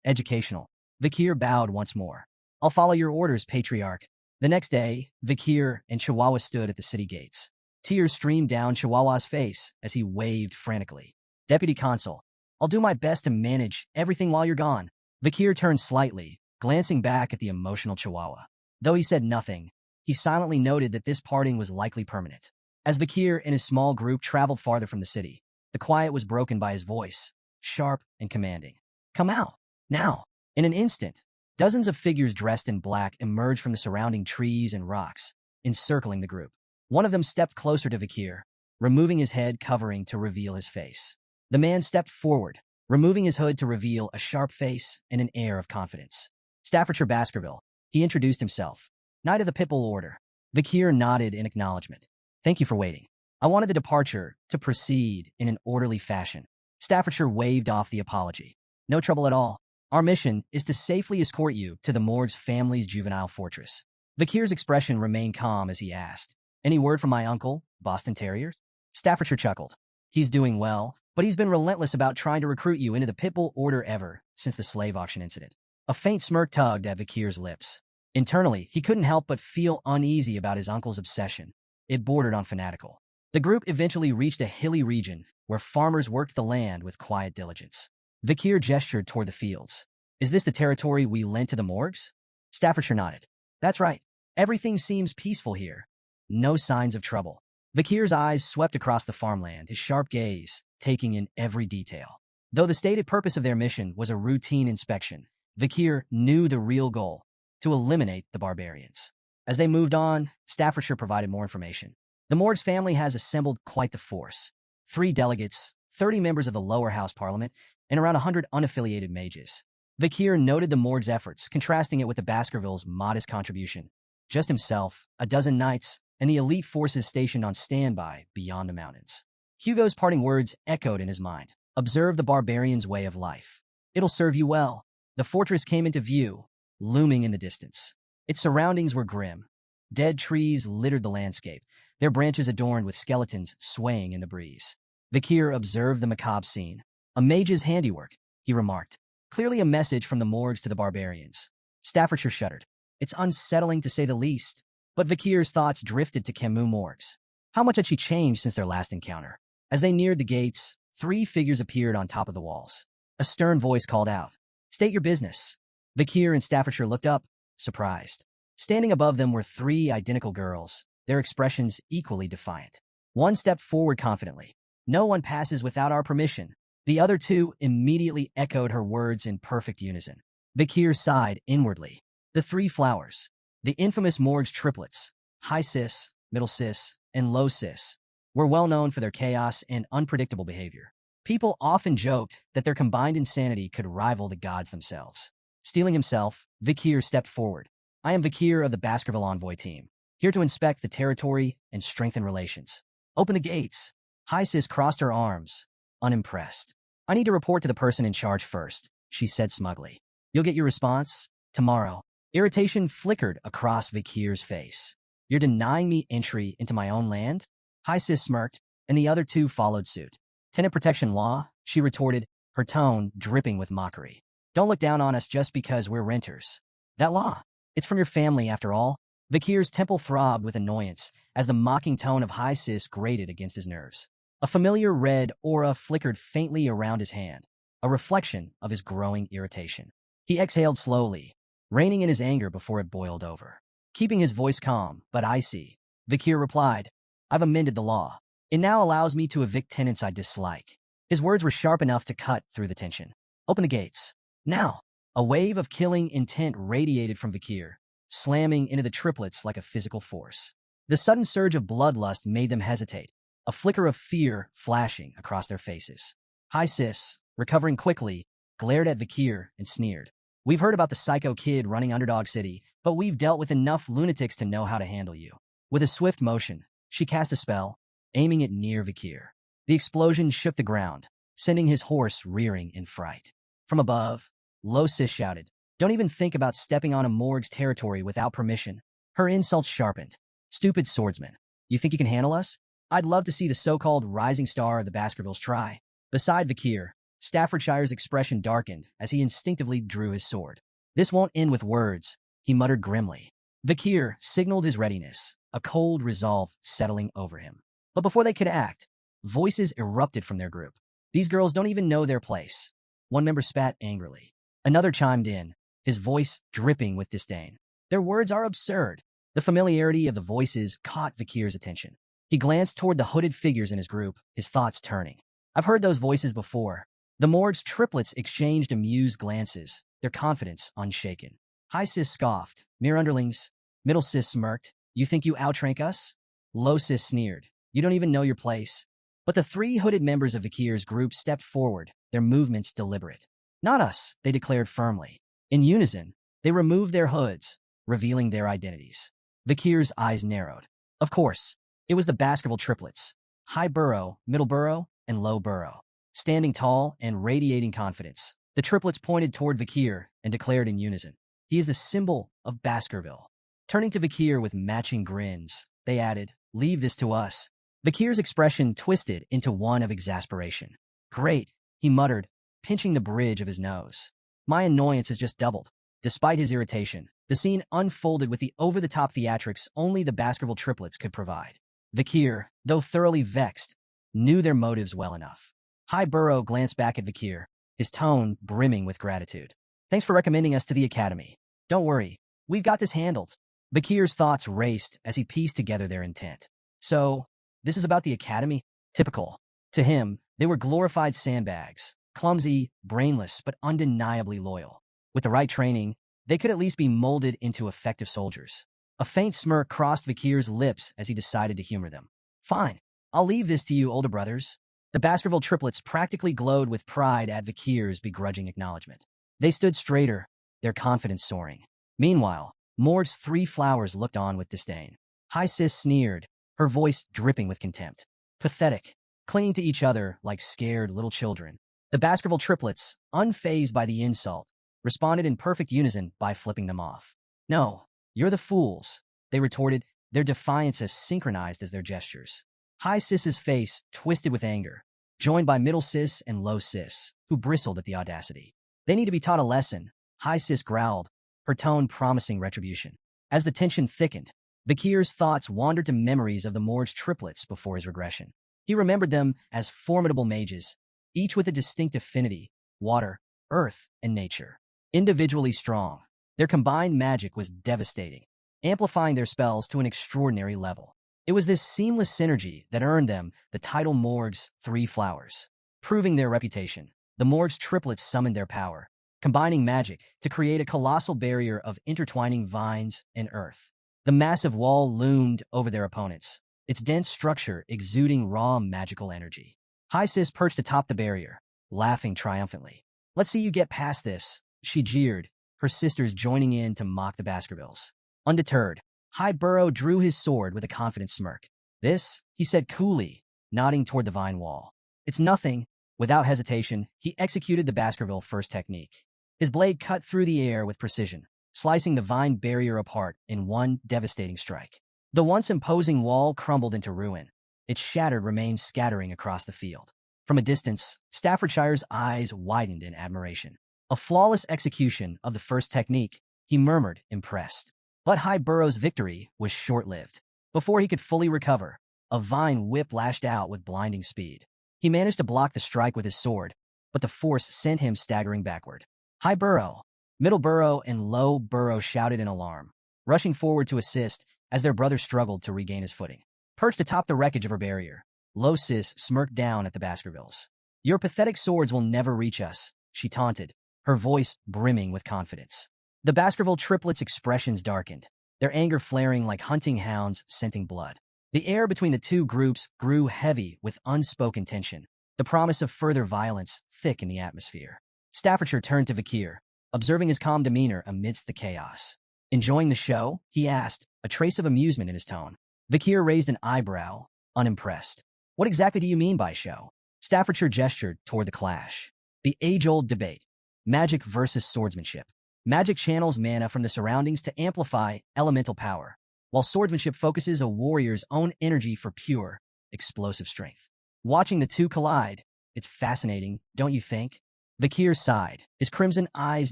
educational. Vakir bowed once more. I'll follow your orders, Patriarch. The next day, Vakir and Chihuahua stood at the city gates. Tears streamed down Chihuahua's face as he waved frantically. Deputy Consul, I'll do my best to manage everything while you're gone. Vakir turned slightly, glancing back at the emotional Chihuahua. Though he said nothing, he silently noted that this parting was likely permanent. As Vakir and his small group traveled farther from the city, the quiet was broken by his voice, sharp and commanding. Come out, now. In an instant, dozens of figures dressed in black emerged from the surrounding trees and rocks, encircling the group. One of them stepped closer to Vakir, removing his head covering to reveal his face. The man stepped forward, removing his hood to reveal a sharp face and an air of confidence. Staffordshire Baskerville, he introduced himself. Knight of the Pitbull Order. Vakir nodded in acknowledgement. Thank you for waiting. I wanted the departure to proceed in an orderly fashion. Staffordshire waved off the apology. No trouble at all. Our mission is to safely escort you to the morgue's family's juvenile fortress. Vakir's expression remained calm as he asked, Any word from my uncle, Boston Terriers? Staffordshire chuckled. He's doing well, but he's been relentless about trying to recruit you into the Pitbull Order ever since the slave auction incident. A faint smirk tugged at Vakir's lips. Internally, he couldn't help but feel uneasy about his uncle's obsession. It bordered on fanatical. The group eventually reached a hilly region where farmers worked the land with quiet diligence. Vakir gestured toward the fields. Is this the territory we lent to the morgues? Staffordshire nodded. That's right. Everything seems peaceful here. No signs of trouble. Vakir's eyes swept across the farmland, his sharp gaze taking in every detail. Though the stated purpose of their mission was a routine inspection, Vakir knew the real goal, to eliminate the barbarians. As they moved on, Staffordshire provided more information. The Morgue's family has assembled quite the force. 3 delegates, 30 members of the lower house parliament, and around 100 unaffiliated mages. Vakir noted the Morgue's efforts, contrasting it with the Baskervilles' modest contribution. Just himself, a dozen knights, and the elite forces stationed on standby beyond the mountains. Hugo's parting words echoed in his mind. Observe the barbarians' way of life. It'll serve you well. The fortress came into view, looming in the distance. Its surroundings were grim. Dead trees littered the landscape, their branches adorned with skeletons swaying in the breeze. Vakir observed the macabre scene. A mage's handiwork, he remarked. Clearly a message from the morgues to the barbarians. Staffordshire shuddered. It's unsettling to say the least. But Vakir's thoughts drifted to Camus morgues. How much had she changed since their last encounter? As they neared the gates, 3 figures appeared on top of the walls. A stern voice called out, State your business. Vakir and Staffordshire looked up, surprised. Standing above them were 3 identical girls, their expressions equally defiant. One stepped forward confidently. No one passes without our permission. The other 2 immediately echoed her words in perfect unison. Vakir sighed inwardly. The 3 flowers. The infamous morgue's triplets, high cis, middle cis, and low cis, were well known for their chaos and unpredictable behavior. People often joked that their combined insanity could rival the gods themselves. Steeling himself, Vakir stepped forward. I am Vakir of the Baskerville Envoy team, here to inspect the territory and strengthen relations. Open the gates. High cis crossed her arms, unimpressed. I need to report to the person in charge first, she said smugly. You'll get your response tomorrow. Irritation flickered across Vakir's face. You're denying me entry into my own land? High cis smirked, and the other 2 followed suit. Tenant protection law, she retorted, her tone dripping with mockery. Don't look down on us just because we're renters. That law, it's from your family after all. Vakir's temple throbbed with annoyance as the mocking tone of High cis grated against his nerves. A familiar red aura flickered faintly around his hand, a reflection of his growing irritation. He exhaled slowly, reining in his anger before it boiled over. Keeping his voice calm, but icy, Vakir replied, I've amended the law. It now allows me to evict tenants I dislike. His words were sharp enough to cut through the tension. Open the gates. Now. A wave of killing intent radiated from Vakir, slamming into the triplets like a physical force. The sudden surge of bloodlust made them hesitate, a flicker of fear flashing across their faces. High cis, recovering quickly, glared at Vakir and sneered. We've heard about the psycho kid running Underdog City, but we've dealt with enough lunatics to know how to handle you. With a swift motion, she cast a spell, aiming it near Vakir. The explosion shook the ground, sending his horse rearing in fright. From above, Lo Sis shouted, "Don't even think about stepping on a morgue's territory without permission." Her insults sharpened. "Stupid swordsman. You think you can handle us? I'd love to see the so-called rising star of the Baskervilles try." Beside Vakir, Staffordshire's expression darkened as he instinctively drew his sword. "This won't end with words," he muttered grimly. Vakir signaled his readiness, a cold resolve settling over him. But before they could act, voices erupted from their group. "These girls don't even know their place." One member spat angrily. Another chimed in, his voice dripping with disdain. "Their words are absurd." The familiarity of the voices caught Vakir's attention. He glanced toward the hooded figures in his group, his thoughts turning. "I've heard those voices before." The morgue's triplets exchanged amused glances, their confidence unshaken. High Sis scoffed. "Mere underlings." Middle Sis smirked. "You think you outrank us?" Low Sis sneered. "You don't even know your place." But the three hooded members of Vakir's group stepped forward, their movements deliberate. "Not us," they declared firmly. In unison, they removed their hoods, revealing their identities. Vakir's eyes narrowed. Of course, it was the Baskerville triplets, High Burrow, Middle Burrow, and Low Burrow. Standing tall and radiating confidence, the triplets pointed toward Vakir and declared in unison, "He is the symbol of Baskerville." Turning to Vakir with matching grins, they added, "Leave this to us." Vakir's expression twisted into one of exasperation. "Great," he muttered, pinching the bridge of his nose. "My annoyance has just doubled." Despite his irritation, the scene unfolded with the over-the-top theatrics only the Baskerville triplets could provide. Vakir, though thoroughly vexed, knew their motives well enough. High Burrow glanced back at Vakir, his tone brimming with gratitude. "Thanks for recommending us to the Academy. Don't worry, we've got this handled." Vakir's thoughts raced as he pieced together their intent. "So, this is about the Academy?" Typical. To him, they were glorified sandbags, clumsy, brainless, but undeniably loyal. With the right training, they could at least be molded into effective soldiers. A faint smirk crossed Vakir's lips as he decided to humor them. "Fine, I'll leave this to you, older brothers." The Baskerville triplets practically glowed with pride at Vakir's begrudging acknowledgement. They stood straighter, their confidence soaring. Meanwhile, Mord's three flowers looked on with disdain. High Sis sneered, her voice dripping with contempt. "Pathetic," clinging to each other like scared little children. The Baskerville triplets, unfazed by the insult, responded in perfect unison by flipping them off. "No, you're the fools," they retorted, their defiance as synchronized as their gestures. High Sis's face twisted with anger, joined by Middle Sis and Low Sis, who bristled at the audacity. "They need to be taught a lesson," High Sis growled, her tone promising retribution. As the tension thickened, Vakir's thoughts wandered to memories of the morgue's triplets before his regression. He remembered them as formidable mages, each with a distinct affinity, water, earth, and nature. Individually strong, their combined magic was devastating, amplifying their spells to an extraordinary level. It was this seamless synergy that earned them the title Morgue's Three Flowers. Proving their reputation, the Morgue's triplets summoned their power, combining magic to create a colossal barrier of intertwining vines and earth. The massive wall loomed over their opponents, its dense structure exuding raw magical energy. High Sis perched atop the barrier, laughing triumphantly. "Let's see you get past this," she jeered, her sisters joining in to mock the Baskervilles. Undeterred, High Burrow drew his sword with a confident smirk. "This," he said coolly, nodding toward the vine wall. "It's nothing." Without hesitation, he executed the Baskerville first technique. His blade cut through the air with precision, slicing the vine barrier apart in one devastating strike. The once imposing wall crumbled into ruin, its shattered remains scattering across the field. From a distance, Staffordshire's eyes widened in admiration. "A flawless execution of the first technique," he murmured, impressed. But High Burrow's victory was short-lived. Before he could fully recover, a vine whip lashed out with blinding speed. He managed to block the strike with his sword, but the force sent him staggering backward. High Burrow, Middle Burrow, and Low Burrow shouted in alarm, rushing forward to assist as their brother struggled to regain his footing. Perched atop the wreckage of her barrier, Low Sis smirked down at the Baskervilles. "Your pathetic swords will never reach us," she taunted, her voice brimming with confidence. The Baskerville triplets' expressions darkened, their anger flaring like hunting hounds scenting blood. The air between the two groups grew heavy with unspoken tension, the promise of further violence thick in the atmosphere. Staffordshire turned to Vakir, observing his calm demeanor amidst the chaos. "Enjoying the show?" he asked, a trace of amusement in his tone. Vakir raised an eyebrow, unimpressed. "What exactly do you mean by show?" Staffordshire gestured toward the clash. The age-old debate. Magic versus swordsmanship. Magic channels mana from the surroundings to amplify elemental power, while swordsmanship focuses a warrior's own energy for pure, explosive strength. Watching the two collide, it's fascinating, don't you think? Vakir sighed, his crimson eyes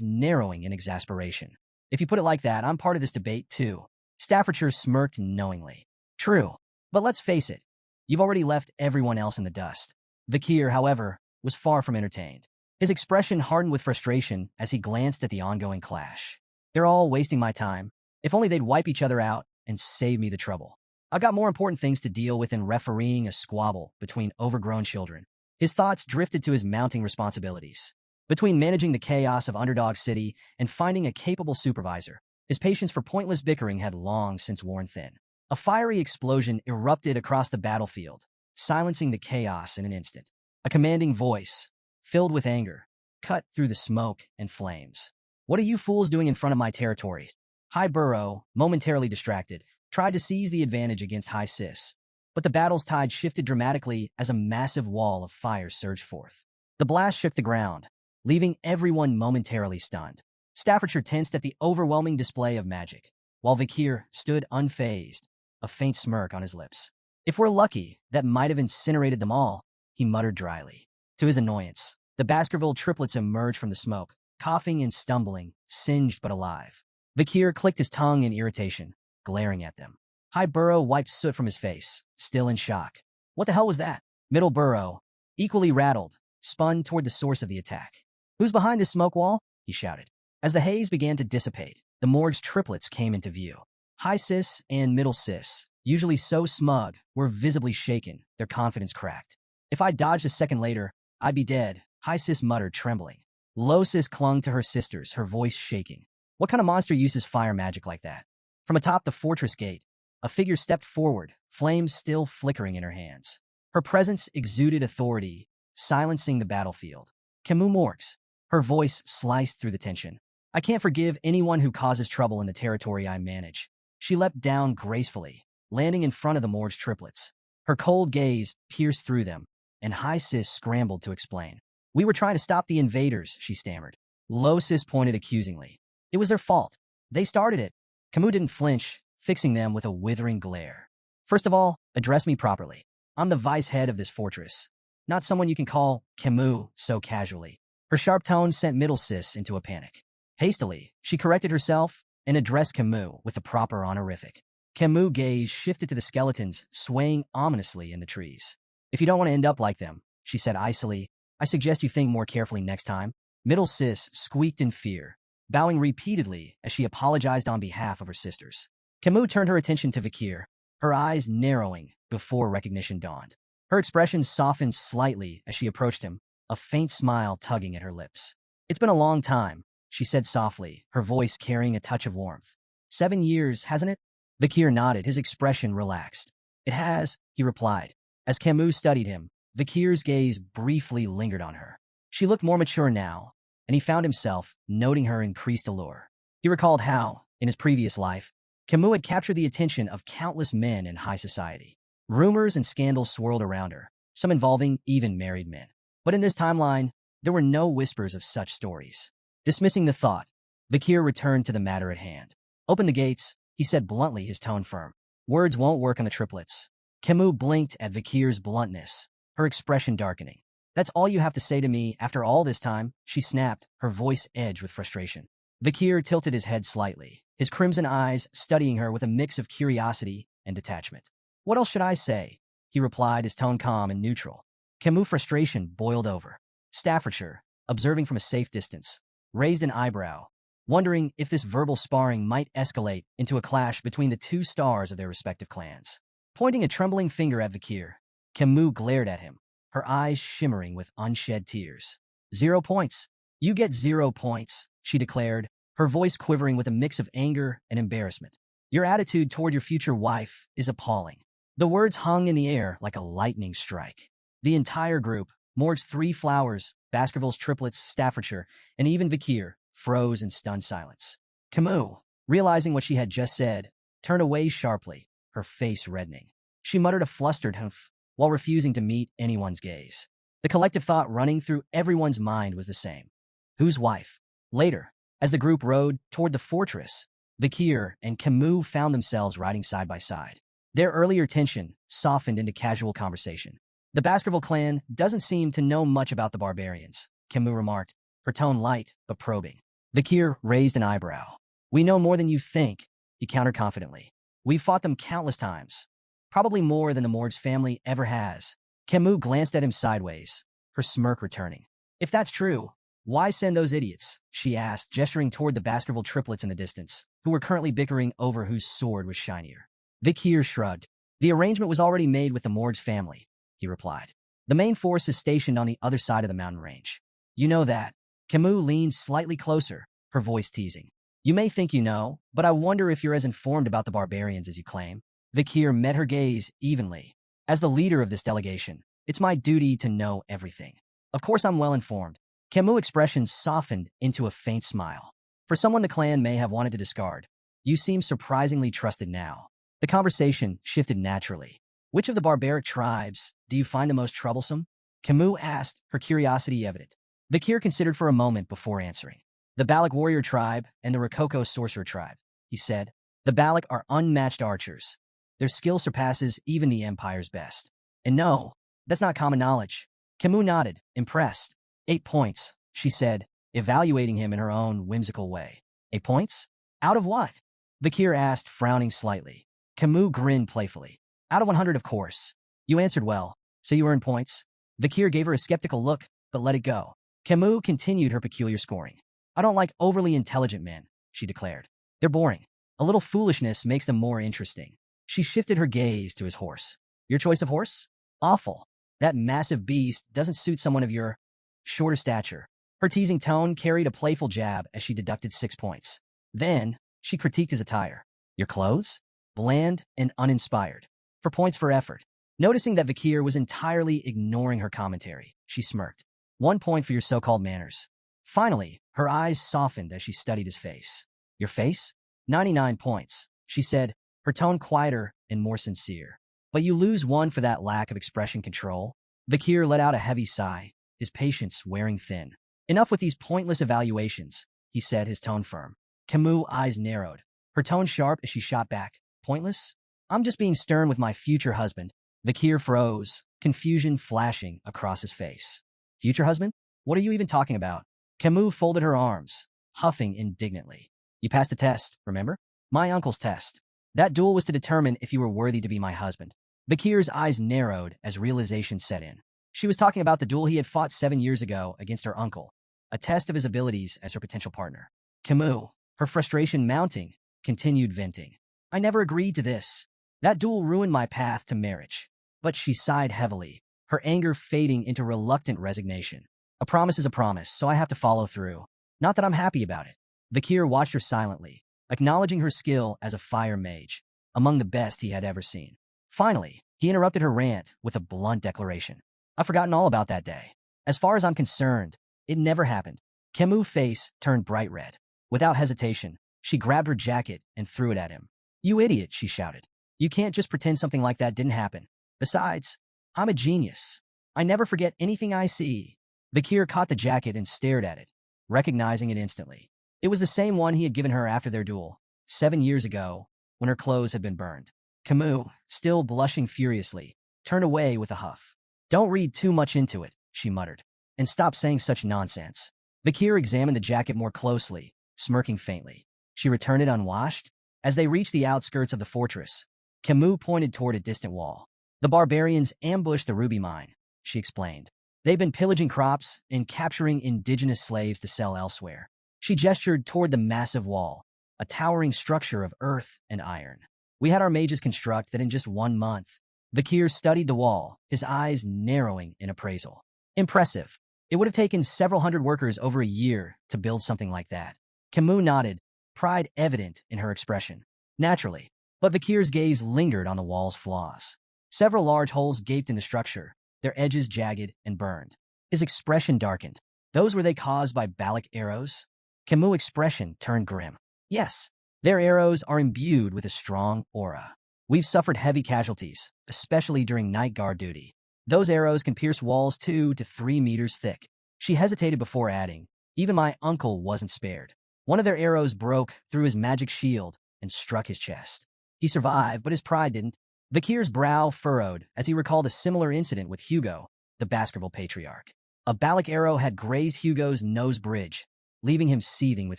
narrowing in exasperation. If you put it like that, I'm part of this debate too. Staffordshire smirked knowingly. True, but let's face it, you've already left everyone else in the dust. Vakir, however, was far from entertained. His expression hardened with frustration as he glanced at the ongoing clash. They're all wasting my time. If only they'd wipe each other out and save me the trouble. I've got more important things to deal with than refereeing a squabble between overgrown children. His thoughts drifted to his mounting responsibilities. Between managing the chaos of Underdog City and finding a capable supervisor, his patience for pointless bickering had long since worn thin. A fiery explosion erupted across the battlefield, silencing the chaos in an instant. A commanding voice, filled with anger, cut through the smoke and flames. What are you fools doing in front of my territory? High Burrow, momentarily distracted, tried to seize the advantage against High Sis, but the battle's tide shifted dramatically as a massive wall of fire surged forth. The blast shook the ground, leaving everyone momentarily stunned. Staffordshire tensed at the overwhelming display of magic, while Vakir stood unfazed, a faint smirk on his lips. If we're lucky, that might have incinerated them all, he muttered dryly. To his annoyance, the Baskerville triplets emerged from the smoke, coughing and stumbling, singed but alive. Vakir clicked his tongue in irritation, glaring at them. High Burrow wiped soot from his face, still in shock. What the hell was that? Middle Burrow, equally rattled, spun toward the source of the attack. Who's behind this smoke wall? He shouted. As the haze began to dissipate, the morgue's triplets came into view. High Sis and Middle Sis, usually so smug, were visibly shaken, their confidence cracked. If I dodged a second later, I'd be dead, High Sis muttered, trembling. Low Sis clung to her sisters, her voice shaking. What kind of monster uses fire magic like that? From atop the fortress gate, a figure stepped forward, flames still flickering in her hands. Her presence exuded authority, silencing the battlefield. Camus Morgs. Her voice sliced through the tension. I can't forgive anyone who causes trouble in the territory I manage. She leapt down gracefully, landing in front of the Morgue's triplets. Her cold gaze pierced through them, and High Sis scrambled to explain. We were trying to stop the invaders, she stammered. Low Sis pointed accusingly. It was their fault. They started it. Camus didn't flinch, fixing them with a withering glare. First of all, address me properly. I'm the vice head of this fortress, not someone you can call Camus so casually. Her sharp tone sent Middle Sis into a panic. Hastily, she corrected herself and addressed Camus with the proper honorific. Camus' gaze shifted to the skeletons swaying ominously in the trees. If you don't want to end up like them, she said icily, I suggest you think more carefully next time. Middle Sis squeaked in fear, bowing repeatedly as she apologized on behalf of her sisters. Camus turned her attention to Vakir, her eyes narrowing before recognition dawned. Her expression softened slightly as she approached him, a faint smile tugging at her lips. It's been a long time, she said softly, her voice carrying a touch of warmth. 7 years, hasn't it? Vakir nodded, his expression relaxed. It has, he replied. As Camus studied him, Vakir's gaze briefly lingered on her. She looked more mature now, and he found himself noting her increased allure. He recalled how, in his previous life, Camus had captured the attention of countless men in high society. Rumors and scandals swirled around her, some involving even married men. But in this timeline, there were no whispers of such stories. Dismissing the thought, Vakir returned to the matter at hand. Open the gates, he said bluntly, his tone firm. Words won't work on the triplets. Camus blinked at Vakir's bluntness, her expression darkening. That's all you have to say to me after all this time, she snapped, her voice edged with frustration. Vakir tilted his head slightly, his crimson eyes studying her with a mix of curiosity and detachment. What else should I say? He replied, his tone calm and neutral. Camus' frustration boiled over. Staffordshire, observing from a safe distance, raised an eyebrow, wondering if this verbal sparring might escalate into a clash between the two stars of their respective clans. Pointing a trembling finger at Vakir, Camus glared at him, her eyes shimmering with unshed tears. 0 points. You get 0 points, she declared, her voice quivering with a mix of anger and embarrassment. Your attitude toward your future wife is appalling. The words hung in the air like a lightning strike. The entire group, Morg's 3 flowers, Baskerville's triplets, Staffordshire, and even Vakir, froze in stunned silence. Camus, realizing what she had just said, turned away sharply, her face reddening. She muttered a flustered humph while refusing to meet anyone's gaze. The collective thought running through everyone's mind was the same. Whose wife? Later, as the group rode toward the fortress, Vikir and Camus found themselves riding side by side. Their earlier tension softened into casual conversation. The Baskerville clan doesn't seem to know much about the barbarians, Camus remarked, her tone light but probing. Vikir raised an eyebrow. We know more than you think, he countered confidently. We've fought them countless times, probably more than the Morg's family ever has. Camus glanced at him sideways, her smirk returning. If that's true, why send those idiots? She asked, gesturing toward the Baskerville triplets in the distance, who were currently bickering over whose sword was shinier. Vikir shrugged. The arrangement was already made with the Morg's family, he replied. The main force is stationed on the other side of the mountain range. You know that. Camus leaned slightly closer, her voice teasing. You may think you know, but I wonder if you're as informed about the barbarians as you claim. Vikir met her gaze evenly. As the leader of this delegation, it's my duty to know everything. Of course I'm well informed. Camus' expression softened into a faint smile. For someone the clan may have wanted to discard, you seem surprisingly trusted now. The conversation shifted naturally. Which of the barbaric tribes do you find the most troublesome? Camus asked, her curiosity evident. Vikir considered for a moment before answering. The Balak warrior tribe and the Rococo sorcerer tribe, he said. The Balak are unmatched archers. Their skill surpasses even the Empire's best. And no, that's not common knowledge. Camus nodded, impressed. 8 points, she said, evaluating him in her own whimsical way. 8 points? Out of what? Vikir asked, frowning slightly. Camus grinned playfully. Out of 100, of course. You answered well, so you earned points. Vikir gave her a skeptical look, but let it go. Camus continued her peculiar scoring. I don't like overly intelligent men, she declared. They're boring. A little foolishness makes them more interesting. She shifted her gaze to his horse. Your choice of horse? Awful. That massive beast doesn't suit someone of your shorter stature. Her teasing tone carried a playful jab as she deducted 6 points. Then, she critiqued his attire. Your clothes? Bland and uninspired. For points for effort. Noticing that Vikir was entirely ignoring her commentary, she smirked. 1 point for your so-called manners. Finally, her eyes softened as she studied his face. Your face? 99 points, she said, her tone quieter and more sincere. But you lose 1 for that lack of expression control. Vikir let out a heavy sigh, his patience wearing thin. Enough with these pointless evaluations, he said, his tone firm. Camus' eyes narrowed, her tone sharp as she shot back. Pointless? I'm just being stern with my future husband. Vikir froze, confusion flashing across his face. Future husband? What are you even talking about? Camus folded her arms, huffing indignantly. You passed the test, remember? My uncle's test. That duel was to determine if you were worthy to be my husband. Vikir's eyes narrowed as realization set in. She was talking about the duel he had fought 7 years ago against her uncle, a test of his abilities as her potential partner. Camus, her frustration mounting, continued venting. I never agreed to this. That duel ruined my path to marriage. But she sighed heavily, her anger fading into reluctant resignation. A promise is a promise, so I have to follow through. Not that I'm happy about it. Vikir watched her silently, acknowledging her skill as a fire mage, among the best he had ever seen. Finally, he interrupted her rant with a blunt declaration. I've forgotten all about that day. As far as I'm concerned, it never happened. Camus' face turned bright red. Without hesitation, she grabbed her jacket and threw it at him. You idiot, she shouted. You can't just pretend something like that didn't happen. Besides, I'm a genius. I never forget anything I see. Vikir caught the jacket and stared at it, recognizing it instantly. It was the same one he had given her after their duel, 7 years ago, when her clothes had been burned. Camus, still blushing furiously, turned away with a huff. Don't read too much into it, she muttered, and stop saying such nonsense. Vikir examined the jacket more closely, smirking faintly. She returned it unwashed. As they reached the outskirts of the fortress, Camus pointed toward a distant wall. The barbarians ambushed the ruby mine, she explained. They've been pillaging crops and capturing indigenous slaves to sell elsewhere. She gestured toward the massive wall, a towering structure of earth and iron. We had our mages construct that in just 1 month. Vikir studied the wall, his eyes narrowing in appraisal. Impressive. It would have taken several hundred workers over a year to build something like that. Camus nodded, pride evident in her expression. Naturally, but Vikir's gaze lingered on the wall's flaws. Several large holes gaped in the structure, their edges jagged and burned. His expression darkened. Those were they caused by Balak arrows? Camus' expression turned grim. Yes, their arrows are imbued with a strong aura. We've suffered heavy casualties, especially during night guard duty. Those arrows can pierce walls 2 to 3 meters thick. She hesitated before adding, even my uncle wasn't spared. One of their arrows broke through his magic shield and struck his chest. He survived, but his pride didn't. Vakir's brow furrowed as he recalled a similar incident with Hugo, the Baskerville patriarch. A Balak arrow had grazed Hugo's nose bridge, leaving him seething with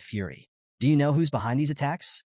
fury. Do you know who's behind these attacks?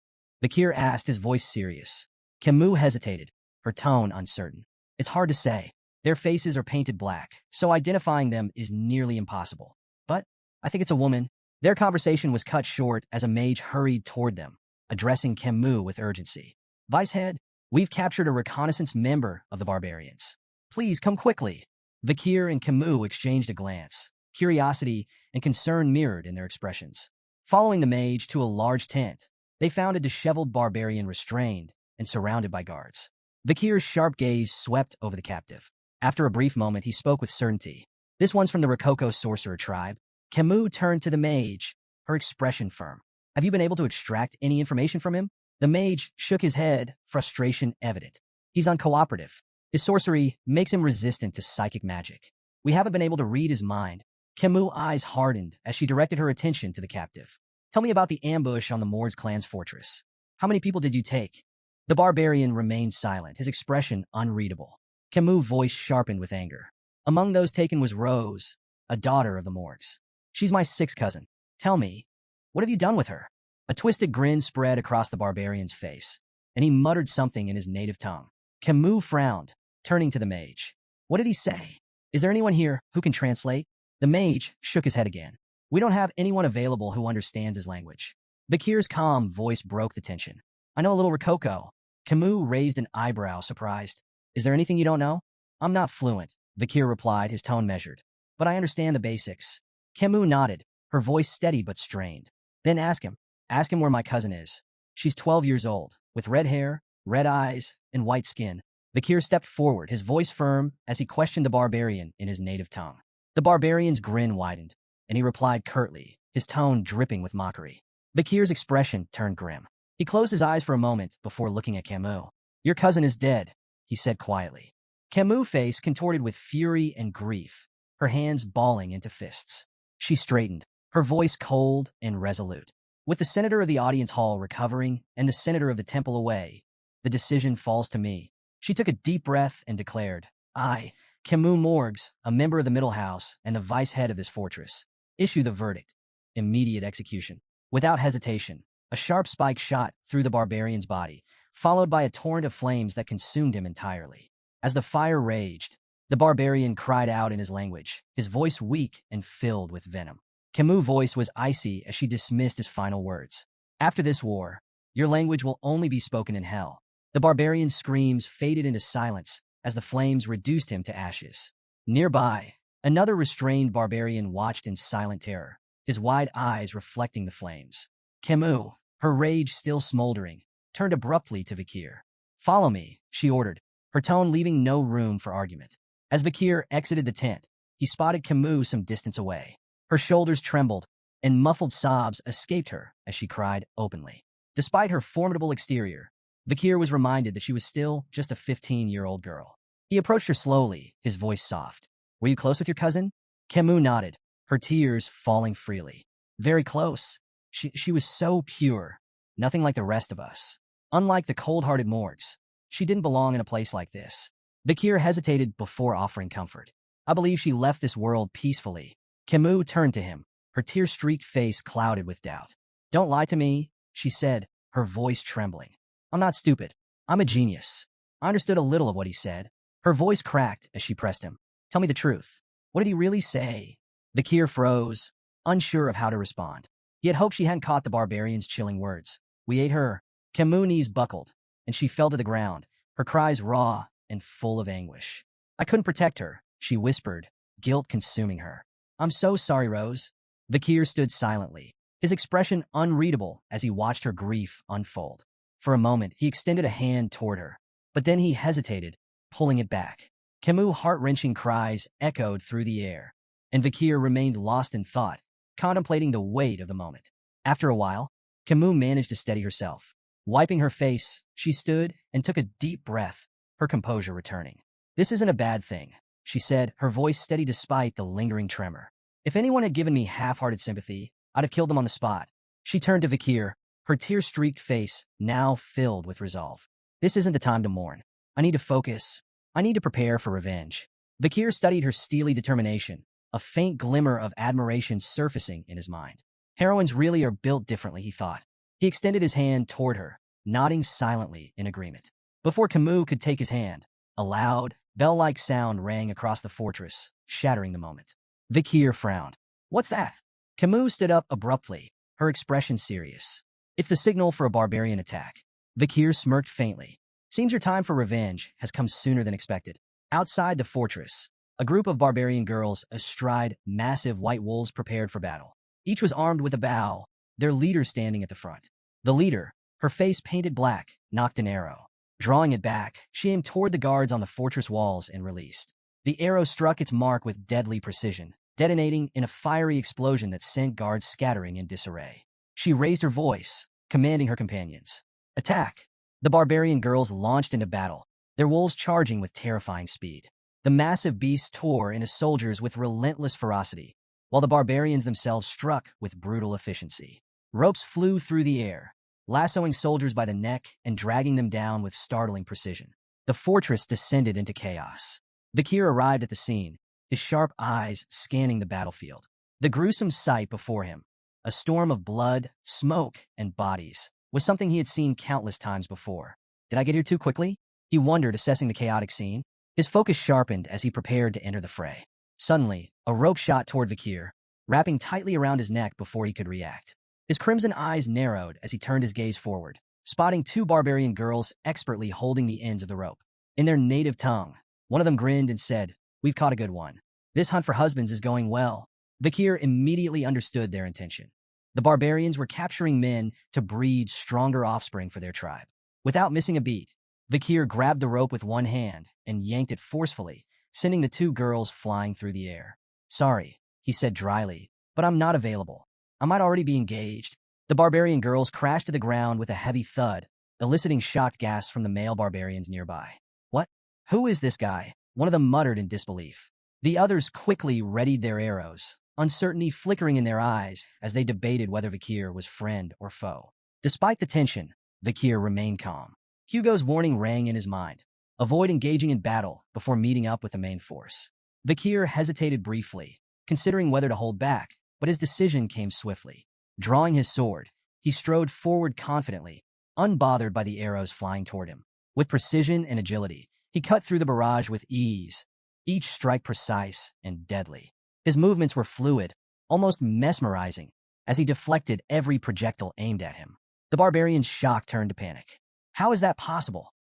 Vakir asked, his voice serious. Camus hesitated, her tone uncertain. It's hard to say. Their faces are painted black, so identifying them is nearly impossible. But I think it's a woman. Their conversation was cut short as a mage hurried toward them, addressing Camus with urgency. Vicehead, we've captured a reconnaissance member of the barbarians. Please come quickly. Vakir and Camus exchanged a glance. Curiosity and concern mirrored in their expressions. Following the mage to a large tent, they found a disheveled barbarian restrained and surrounded by guards. Vakir's sharp gaze swept over the captive. After a brief moment, he spoke with certainty. This one's from the Rococo sorcerer tribe. Camus turned to the mage, her expression firm. Have you been able to extract any information from him? The mage shook his head, frustration evident. He's uncooperative. His sorcery makes him resistant to psychic magic. We haven't been able to read his mind. Camus' eyes hardened as she directed her attention to the captive. Tell me about the ambush on the Mords clan's fortress. How many people did you take? The barbarian remained silent, his expression unreadable. Camus' voice sharpened with anger. Among those taken was Rose, a daughter of the Morgs. She's my sixth cousin. Tell me, what have you done with her? A twisted grin spread across the barbarian's face, and he muttered something in his native tongue. Camus frowned, turning to the mage. What did he say? Is there anyone here who can translate? The mage shook his head again. We don't have anyone available who understands his language. Vakir's calm voice broke the tension. I know a little Rococo. Camus raised an eyebrow, surprised. Is there anything you don't know? I'm not fluent, Vakir replied, his tone measured. But I understand the basics. Camus nodded, her voice steady but strained. Then ask him. Ask him where my cousin is. She's 12 years old, with red hair, red eyes, and white skin. Vakir stepped forward, his voice firm as he questioned the barbarian in his native tongue. The barbarian's grin widened, and he replied curtly, his tone dripping with mockery. Vakir's expression turned grim. He closed his eyes for a moment before looking at Camus. Your cousin is dead, he said quietly. Camus' face contorted with fury and grief, her hands balling into fists. She straightened, her voice cold and resolute. With the senator of the audience hall recovering and the senator of the temple away, the decision falls to me. She took a deep breath and declared, I, Camus Morgs, a member of the Middle House and the vice head of this fortress, issue the verdict. Immediate execution. Without hesitation, a sharp spike shot through the barbarian's body, followed by a torrent of flames that consumed him entirely. As the fire raged, the barbarian cried out in his language, his voice weak and filled with venom. Camus' voice was icy as she dismissed his final words. After this war, your language will only be spoken in hell. The barbarian's screams faded into silence as the flames reduced him to ashes. Nearby, another restrained barbarian watched in silent terror, his wide eyes reflecting the flames. Camus, her rage still smoldering, turned abruptly to Vakir. Follow me, she ordered, her tone leaving no room for argument. As Vakir exited the tent, he spotted Camus some distance away. Her shoulders trembled, and muffled sobs escaped her as she cried openly. Despite her formidable exterior, Vakir was reminded that she was still just a 15-year-old girl. He approached her slowly, his voice soft. Were you close with your cousin? Camus nodded, her tears falling freely. Very close. She was so pure, nothing like the rest of us. Unlike the cold-hearted Morgs, she didn't belong in a place like this. Vakir hesitated before offering comfort. I believe she left this world peacefully. Camus turned to him, her tear-streaked face clouded with doubt. Don't lie to me, she said, her voice trembling. I'm not stupid. I'm a genius. I understood a little of what he said. Her voice cracked as she pressed him. Tell me the truth. What did he really say? Vakir froze, unsure of how to respond. He had hoped she hadn't caught the barbarian's chilling words. We ate her. Camus' knees buckled, and she fell to the ground, her cries raw and full of anguish. I couldn't protect her, she whispered, guilt consuming her. I'm so sorry, Rose. Vakir stood silently, his expression unreadable as he watched her grief unfold. For a moment, he extended a hand toward her, but then he hesitated, pulling it back. Camus' heart-wrenching cries echoed through the air, and Vakir remained lost in thought, contemplating the weight of the moment. After a while, Camus managed to steady herself. Wiping her face, she stood and took a deep breath, her composure returning. This isn't a bad thing, she said, her voice steady despite the lingering tremor. If anyone had given me half-hearted sympathy, I'd have killed them on the spot. She turned to Vikir, her tear-streaked face now filled with resolve. This isn't the time to mourn. I need to focus. I need to prepare for revenge. Vikir studied her steely determination, a faint glimmer of admiration surfacing in his mind. Heroines really are built differently, he thought. He extended his hand toward her, nodding silently in agreement. Before Camus could take his hand, a loud, bell-like sound rang across the fortress, shattering the moment. Vikir frowned. What's that? Camus stood up abruptly, her expression serious. It's the signal for a barbarian attack. Vikir smirked faintly. Seems your time for revenge has come sooner than expected. Outside the fortress, a group of barbarian girls astride massive white wolves prepared for battle. Each was armed with a bow, their leader standing at the front. The leader, her face painted black, knocked an arrow. Drawing it back, she aimed toward the guards on the fortress walls and released. The arrow struck its mark with deadly precision, detonating in a fiery explosion that sent guards scattering in disarray. She raised her voice, commanding her companions. Attack! The barbarian girls launched into battle, their wolves charging with terrifying speed. The massive beasts tore into soldiers with relentless ferocity, while the barbarians themselves struck with brutal efficiency. Ropes flew through the air, lassoing soldiers by the neck and dragging them down with startling precision. The fortress descended into chaos. Vikir arrived at the scene, his sharp eyes scanning the battlefield. The gruesome sight before him, a storm of blood, smoke, and bodies, was something he had seen countless times before. Did I get here too quickly? He wondered, assessing the chaotic scene. His focus sharpened as he prepared to enter the fray. Suddenly, a rope shot toward Vikir, wrapping tightly around his neck before he could react. His crimson eyes narrowed as he turned his gaze forward, spotting two barbarian girls expertly holding the ends of the rope. In their native tongue, one of them grinned and said, "We've caught a good one. This hunt for husbands is going well." Vikir immediately understood their intention. The barbarians were capturing men to breed stronger offspring for their tribe. Without missing a beat, Vikir grabbed the rope with one hand and yanked it forcefully, sending the two girls flying through the air. "Sorry," he said dryly, "but I'm not available. I might already be engaged." The barbarian girls crashed to the ground with a heavy thud, eliciting shocked gasps from the male barbarians nearby. "What? Who is this guy?" one of them muttered in disbelief. The others quickly readied their arrows, uncertainty flickering in their eyes as they debated whether Vikir was friend or foe. Despite the tension, Vikir remained calm. Hugo's warning rang in his mind. Avoid engaging in battle before meeting up with the main force. Vikir hesitated briefly, considering whether to hold back, but his decision came swiftly. Drawing his sword, he strode forward confidently, unbothered by the arrows flying toward him. With precision and agility, he cut through the barrage with ease, each strike precise and deadly. His movements were fluid, almost mesmerizing, as he deflected every projectile aimed at him. The barbarians' shock turned to panic. "How is that possible?"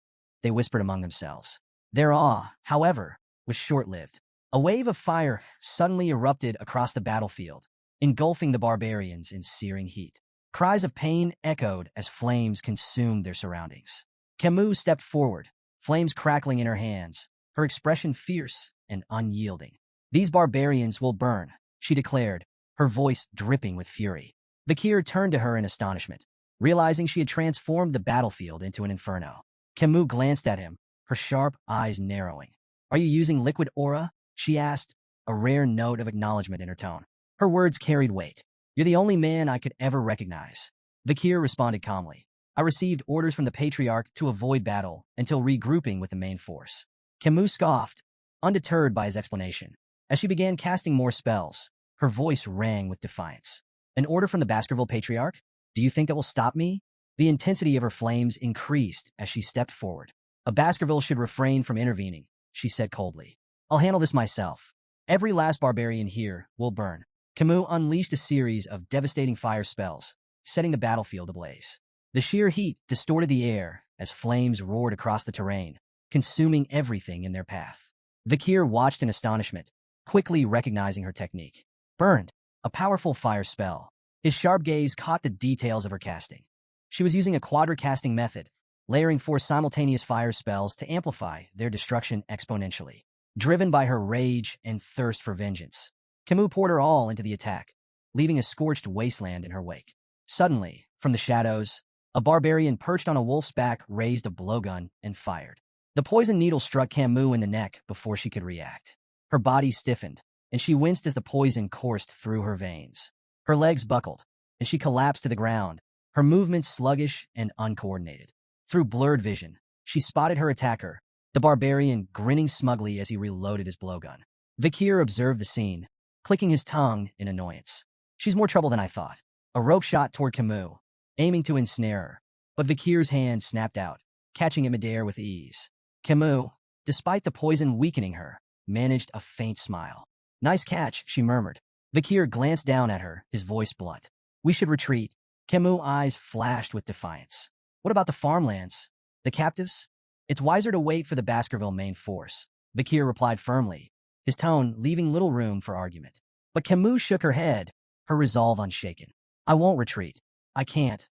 they whispered among themselves. Their awe, however, was short-lived. A wave of fire suddenly erupted across the battlefield, engulfing the barbarians in searing heat. Cries of pain echoed as flames consumed their surroundings. Camus stepped forward, flames crackling in her hands, her expression fierce and unyielding. "These barbarians will burn," she declared, her voice dripping with fury. Vikir turned to her in astonishment, realizing she had transformed the battlefield into an inferno. Camus glanced at him, her sharp eyes narrowing. "Are you using liquid aura?" she asked, a rare note of acknowledgement in her tone. Her words carried weight. "You're the only man I could ever recognize." Vikir responded calmly. "I received orders from the Patriarch to avoid battle until regrouping with the main force." Camus scoffed, undeterred by his explanation. As she began casting more spells, her voice rang with defiance. "An order from the Baskerville Patriarch? Do you think that will stop me?" The intensity of her flames increased as she stepped forward. "A Baskerville should refrain from intervening," she said coldly. "I'll handle this myself. Every last barbarian here will burn." Camus unleashed a series of devastating fire spells, setting the battlefield ablaze. The sheer heat distorted the air as flames roared across the terrain, consuming everything in their path. Vikir watched in astonishment, quickly recognizing her technique. "Burned," a powerful fire spell. His sharp gaze caught the details of her casting. She was using a quadra-casting method, layering 4 simultaneous fire spells to amplify their destruction exponentially. Driven by her rage and thirst for vengeance, Camus poured her all into the attack, leaving a scorched wasteland in her wake. Suddenly, from the shadows, a barbarian perched on a wolf's back raised a blowgun and fired. The poison needle struck Camus in the neck before she could react. Her body stiffened, and she winced as the poison coursed through her veins. Her legs buckled, and she collapsed to the ground, her movements sluggish and uncoordinated. Through blurred vision, she spotted her attacker, the barbarian grinning smugly as he reloaded his blowgun. Vikir observed the scene, clicking his tongue in annoyance. She's more trouble than I thought. A rope shot toward Camus, aiming to ensnare her, but Vikir's hand snapped out, catching him midair with ease. Camus, despite the poison weakening her, managed a faint smile. Nice catch, she murmured. Vikir glanced down at her, his voice blunt. We should retreat. Camus' eyes flashed with defiance. What about the farmlands? The captives? It's wiser to wait for the Baskerville main force, Vikir replied firmly, his tone leaving little room for argument. But Camus shook her head, her resolve unshaken. I won't retreat. I can't.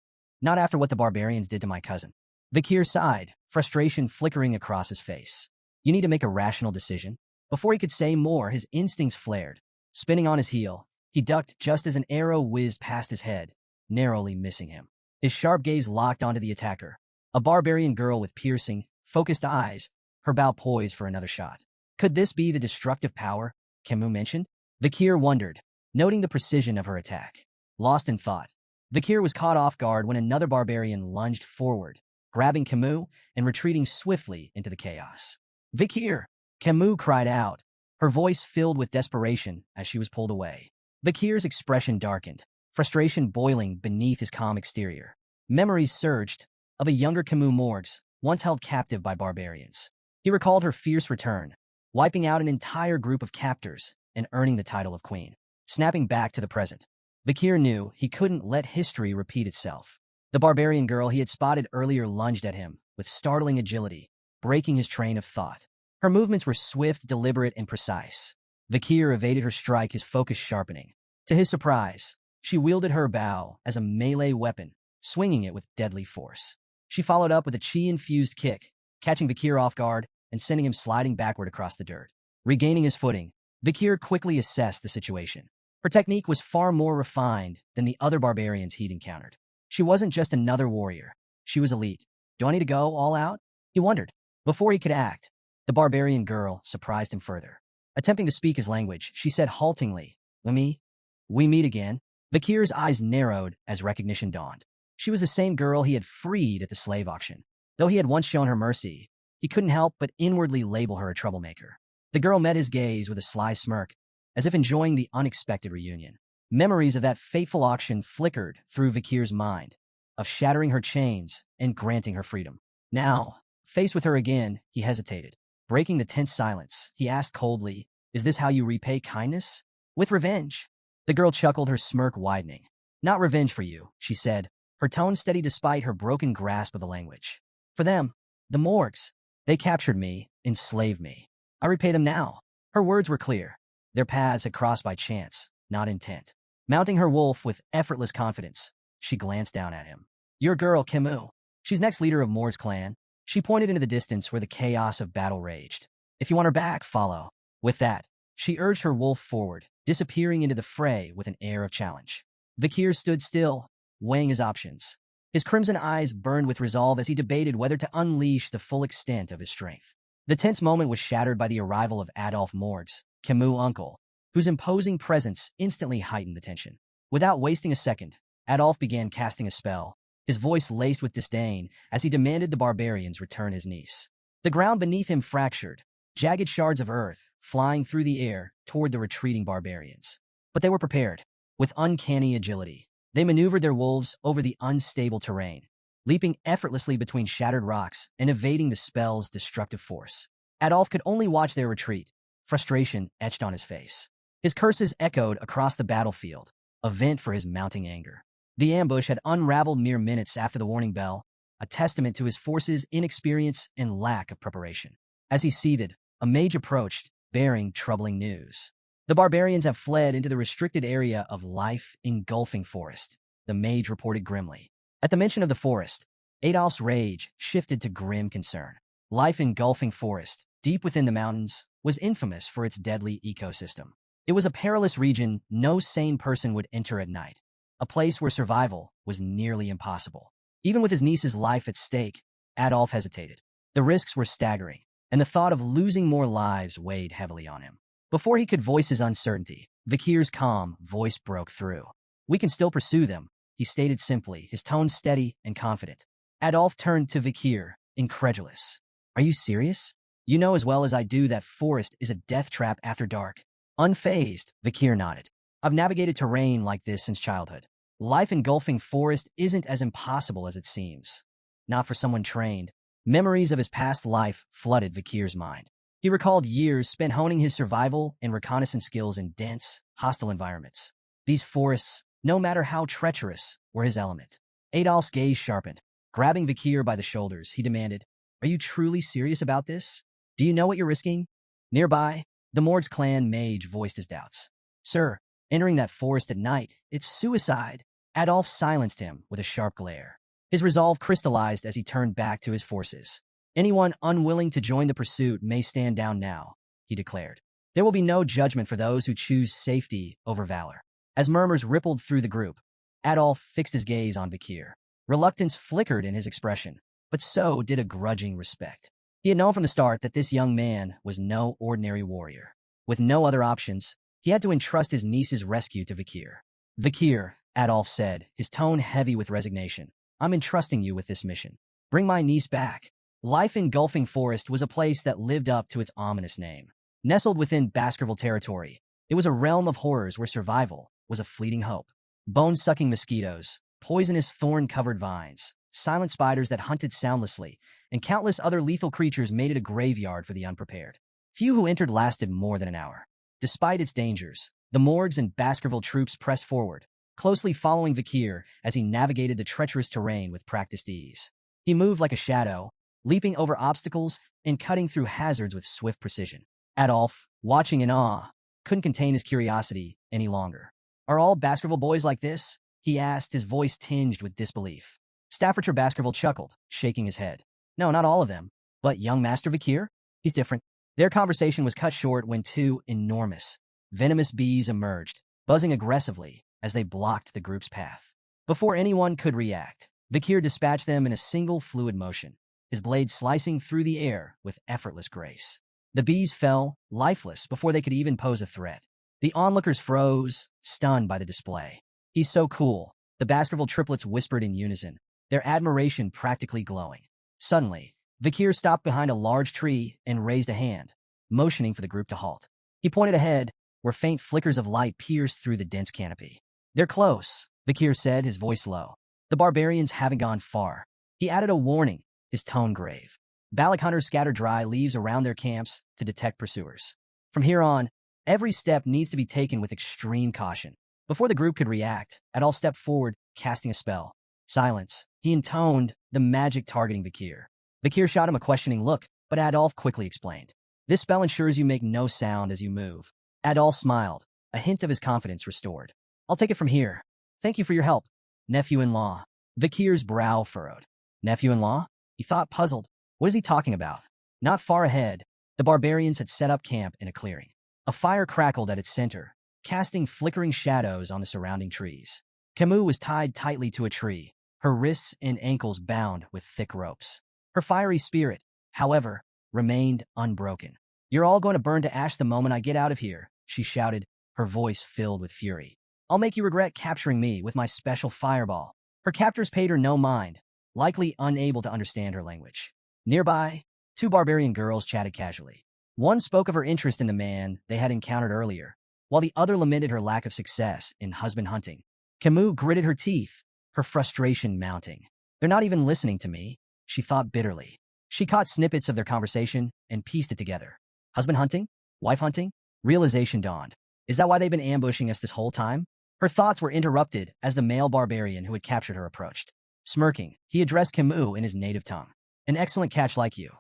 Not after what the barbarians did to my cousin. Vikir sighed, frustration flickering across his face. You need to make a rational decision. Before he could say more, his instincts flared. Spinning on his heel, he ducked just as an arrow whizzed past his head, narrowly missing him. His sharp gaze locked onto the attacker, a barbarian girl with piercing, focused eyes, her bow poised for another shot. Could this be the destructive power Camus mentioned? Vikir wondered, noting the precision of her attack. Lost in thought, Vikir was caught off guard when another barbarian lunged forward, grabbing Camus and retreating swiftly into the chaos. Vikir! Camus cried out, her voice filled with desperation as she was pulled away. Vikir's expression darkened, frustration boiling beneath his calm exterior. Memories surged of a younger Camus Morgs, once held captive by barbarians. He recalled her fierce return, wiping out an entire group of captors and earning the title of queen. Snapping back to the present, Vikir knew he couldn't let history repeat itself. The barbarian girl he had spotted earlier lunged at him with startling agility, breaking his train of thought. Her movements were swift, deliberate, and precise. Vikir evaded her strike, his focus sharpening. To his surprise, she wielded her bow as a melee weapon, swinging it with deadly force. She followed up with a chi-infused kick, catching Vikir off guard and sending him sliding backward across the dirt. Regaining his footing, Vikir quickly assessed the situation. Her technique was far more refined than the other barbarians he'd encountered. She wasn't just another warrior. She was elite. Do I need to go all out? He wondered. Before he could act, the barbarian girl surprised him further. Attempting to speak his language, she said haltingly, We meet again. Vikir's eyes narrowed as recognition dawned. She was the same girl he had freed at the slave auction. Though he had once shown her mercy, he couldn't help but inwardly label her a troublemaker. The girl met his gaze with a sly smirk, as if enjoying the unexpected reunion. Memories of that fateful auction flickered through Vikir's mind, of shattering her chains and granting her freedom. Now, faced with her again, he hesitated. Breaking the tense silence, he asked coldly, Is this how you repay kindness? With revenge. The girl chuckled, her smirk widening. Not revenge for you, she said, her tone steady despite her broken grasp of the language. For them, the Morgs. They captured me, enslaved me. I repay them now. Her words were clear. Their paths had crossed by chance, not intent. Mounting her wolf with effortless confidence, she glanced down at him. Your girl, Camus. She's next leader of Morg's clan. She pointed into the distance where the chaos of battle raged. If you want her back, follow. With that, she urged her wolf forward, disappearing into the fray with an air of challenge. Vikir stood still, weighing his options. His crimson eyes burned with resolve as he debated whether to unleash the full extent of his strength. The tense moment was shattered by the arrival of Adolphe Morgs, Camus' uncle, whose imposing presence instantly heightened the tension. Without wasting a second, Adolphe began casting a spell, his voice laced with disdain as he demanded the barbarians return his niece. The ground beneath him fractured, jagged shards of earth flying through the air toward the retreating barbarians. But they were prepared. With uncanny agility, they maneuvered their wolves over the unstable terrain, leaping effortlessly between shattered rocks and evading the spell's destructive force. Adolphe could only watch their retreat, frustration etched on his face. His curses echoed across the battlefield, a vent for his mounting anger. The ambush had unraveled mere minutes after the warning bell, a testament to his force's inexperience and lack of preparation. As he seethed, a mage approached, bearing troubling news. The barbarians have fled into the restricted area of life-engulfing forest, the mage reported grimly. At the mention of the forest, Adolphe's rage shifted to grim concern. Life-engulfing forest, deep within the mountains, was infamous for its deadly ecosystem. It was a perilous region no sane person would enter at night, a place where survival was nearly impossible. Even with his niece's life at stake, Adolphe hesitated. The risks were staggering, and the thought of losing more lives weighed heavily on him. Before he could voice his uncertainty, Vikir's calm voice broke through. We can still pursue them, he stated simply, his tone steady and confident. Adolf turned to Vikir, incredulous. Are you serious? You know as well as I do that forest is a death trap after dark. Unfazed, Vikir nodded. I've navigated terrain like this since childhood. Life engulfing forest isn't as impossible as it seems. Not for someone trained. Memories of his past life flooded Vikir's mind. He recalled years spent honing his survival and reconnaissance skills in dense, hostile environments. These forests, no matter how treacherous, were his element. Adolf's gaze sharpened. Grabbing Vikir by the shoulders, he demanded, Are you truly serious about this? Do you know what you're risking? Nearby, the Mord's clan mage voiced his doubts. Sir, entering that forest at night, it's suicide. Adolf silenced him with a sharp glare. His resolve crystallized as he turned back to his forces. Anyone unwilling to join the pursuit may stand down now, he declared. There will be no judgment for those who choose safety over valor. As murmurs rippled through the group, Adolf fixed his gaze on Vikir. Reluctance flickered in his expression, but so did a grudging respect. He had known from the start that this young man was no ordinary warrior. With no other options, he had to entrust his niece's rescue to Vikir. Vikir, Adolf said, his tone heavy with resignation. I'm entrusting you with this mission. Bring my niece back. Life engulfing forest was a place that lived up to its ominous name. Nestled within Baskerville territory, it was a realm of horrors where survival was a fleeting hope. Bone-sucking mosquitoes, poisonous thorn-covered vines, silent spiders that hunted soundlessly, and countless other lethal creatures made it a graveyard for the unprepared. Few who entered lasted more than an hour. Despite its dangers, the Morgs and Baskerville troops pressed forward, closely following Vikir as he navigated the treacherous terrain with practiced ease. He moved like a shadow, leaping over obstacles and cutting through hazards with swift precision. Adolf, watching in awe, couldn't contain his curiosity any longer. Are all Baskerville boys like this? He asked, his voice tinged with disbelief. Staffordshire Baskerville chuckled, shaking his head. No, not all of them. But young Master Vikir? He's different. Their conversation was cut short when two enormous, venomous bees emerged, buzzing aggressively as they blocked the group's path. Before anyone could react, Vikir dispatched them in a single fluid motion, his blade slicing through the air with effortless grace. The bees fell, lifeless, before they could even pose a threat. The onlookers froze, stunned by the display. He's so cool, the Baskerville triplets whispered in unison, their admiration practically glowing. Suddenly, Vikir stopped behind a large tree and raised a hand, motioning for the group to halt. He pointed ahead, where faint flickers of light pierced through the dense canopy. They're close, Vikir said, his voice low. The barbarians haven't gone far. He added a warning, his tone grave. Balak hunters scatter dry leaves around their camps to detect pursuers. From here on, every step needs to be taken with extreme caution. Before the group could react, Adolf stepped forward, casting a spell. Silence. He intoned, the magic targeting Vikir. Vikir shot him a questioning look, but Adolf quickly explained. This spell ensures you make no sound as you move. Adolf smiled, a hint of his confidence restored. I'll take it from here. Thank you for your help, nephew-in-law. Vikir's brow furrowed. Nephew-in-law? He thought, puzzled. What is he talking about? Not far ahead, the barbarians had set up camp in a clearing. A fire crackled at its center, casting flickering shadows on the surrounding trees. Camus was tied tightly to a tree, her wrists and ankles bound with thick ropes. Her fiery spirit, however, remained unbroken. You're all going to burn to ash the moment I get out of here, she shouted, her voice filled with fury. I'll make you regret capturing me with my special fireball. Her captors paid her no mind, likely unable to understand her language. Nearby, two barbarian girls chatted casually. One spoke of her interest in the man they had encountered earlier, while the other lamented her lack of success in husband hunting. Camus gritted her teeth, her frustration mounting. They're not even listening to me, she thought bitterly. She caught snippets of their conversation and pieced it together. Husband hunting? Wife hunting? Realization dawned. Is that why they've been ambushing us this whole time? Her thoughts were interrupted as the male barbarian who had captured her approached. Smirking, he addressed Camus in his native tongue. An excellent catch like you.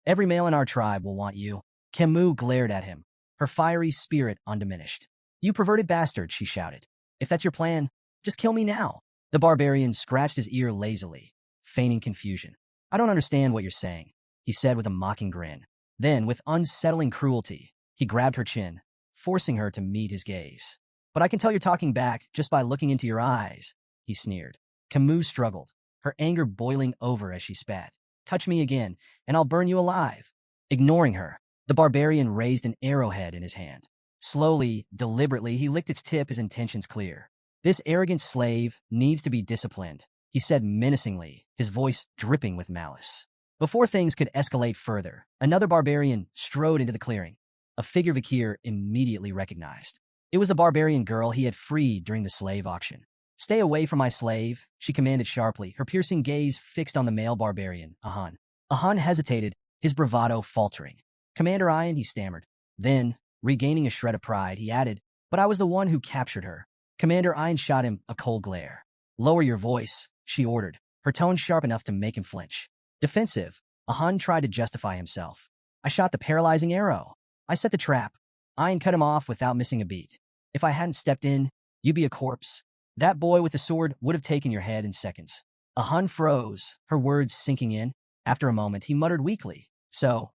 Every male in our tribe will want you. Camus glared at him, her fiery spirit undiminished. You perverted bastard, she shouted. If that's your plan, just kill me now. The barbarian scratched his ear lazily, feigning confusion. I don't understand what you're saying, he said with a mocking grin. Then, with unsettling cruelty, he grabbed her chin, forcing her to meet his gaze. But I can tell you're talking back just by looking into your eyes, he sneered. Camus struggled, her anger boiling over as she spat. Touch me again, and I'll burn you alive. Ignoring her, The barbarian raised an arrowhead in his hand. Slowly, deliberately, he licked its tip, his intentions clear. This arrogant slave needs to be disciplined, he said menacingly, his voice dripping with malice. Before things could escalate further, another barbarian strode into the clearing, a figure Vikir immediately recognized. It was the barbarian girl he had freed during the slave auction. "Stay away from my slave," she commanded sharply, her piercing gaze fixed on the male barbarian, Ahan. Ahan hesitated, his bravado faltering. "Commander Ian," he stammered. Then, regaining a shred of pride, he added, "But I was the one who captured her." Commander Ian shot him a cold glare. "Lower your voice," she ordered, her tone sharp enough to make him flinch. Defensive, Ahan tried to justify himself. "I shot the paralyzing arrow. I set the trap." Ian cut him off without missing a beat. "If I hadn't stepped in, you'd be a corpse. That boy with the sword would have taken your head in seconds." Ahan froze, her words sinking in. After a moment, he muttered weakly, "So,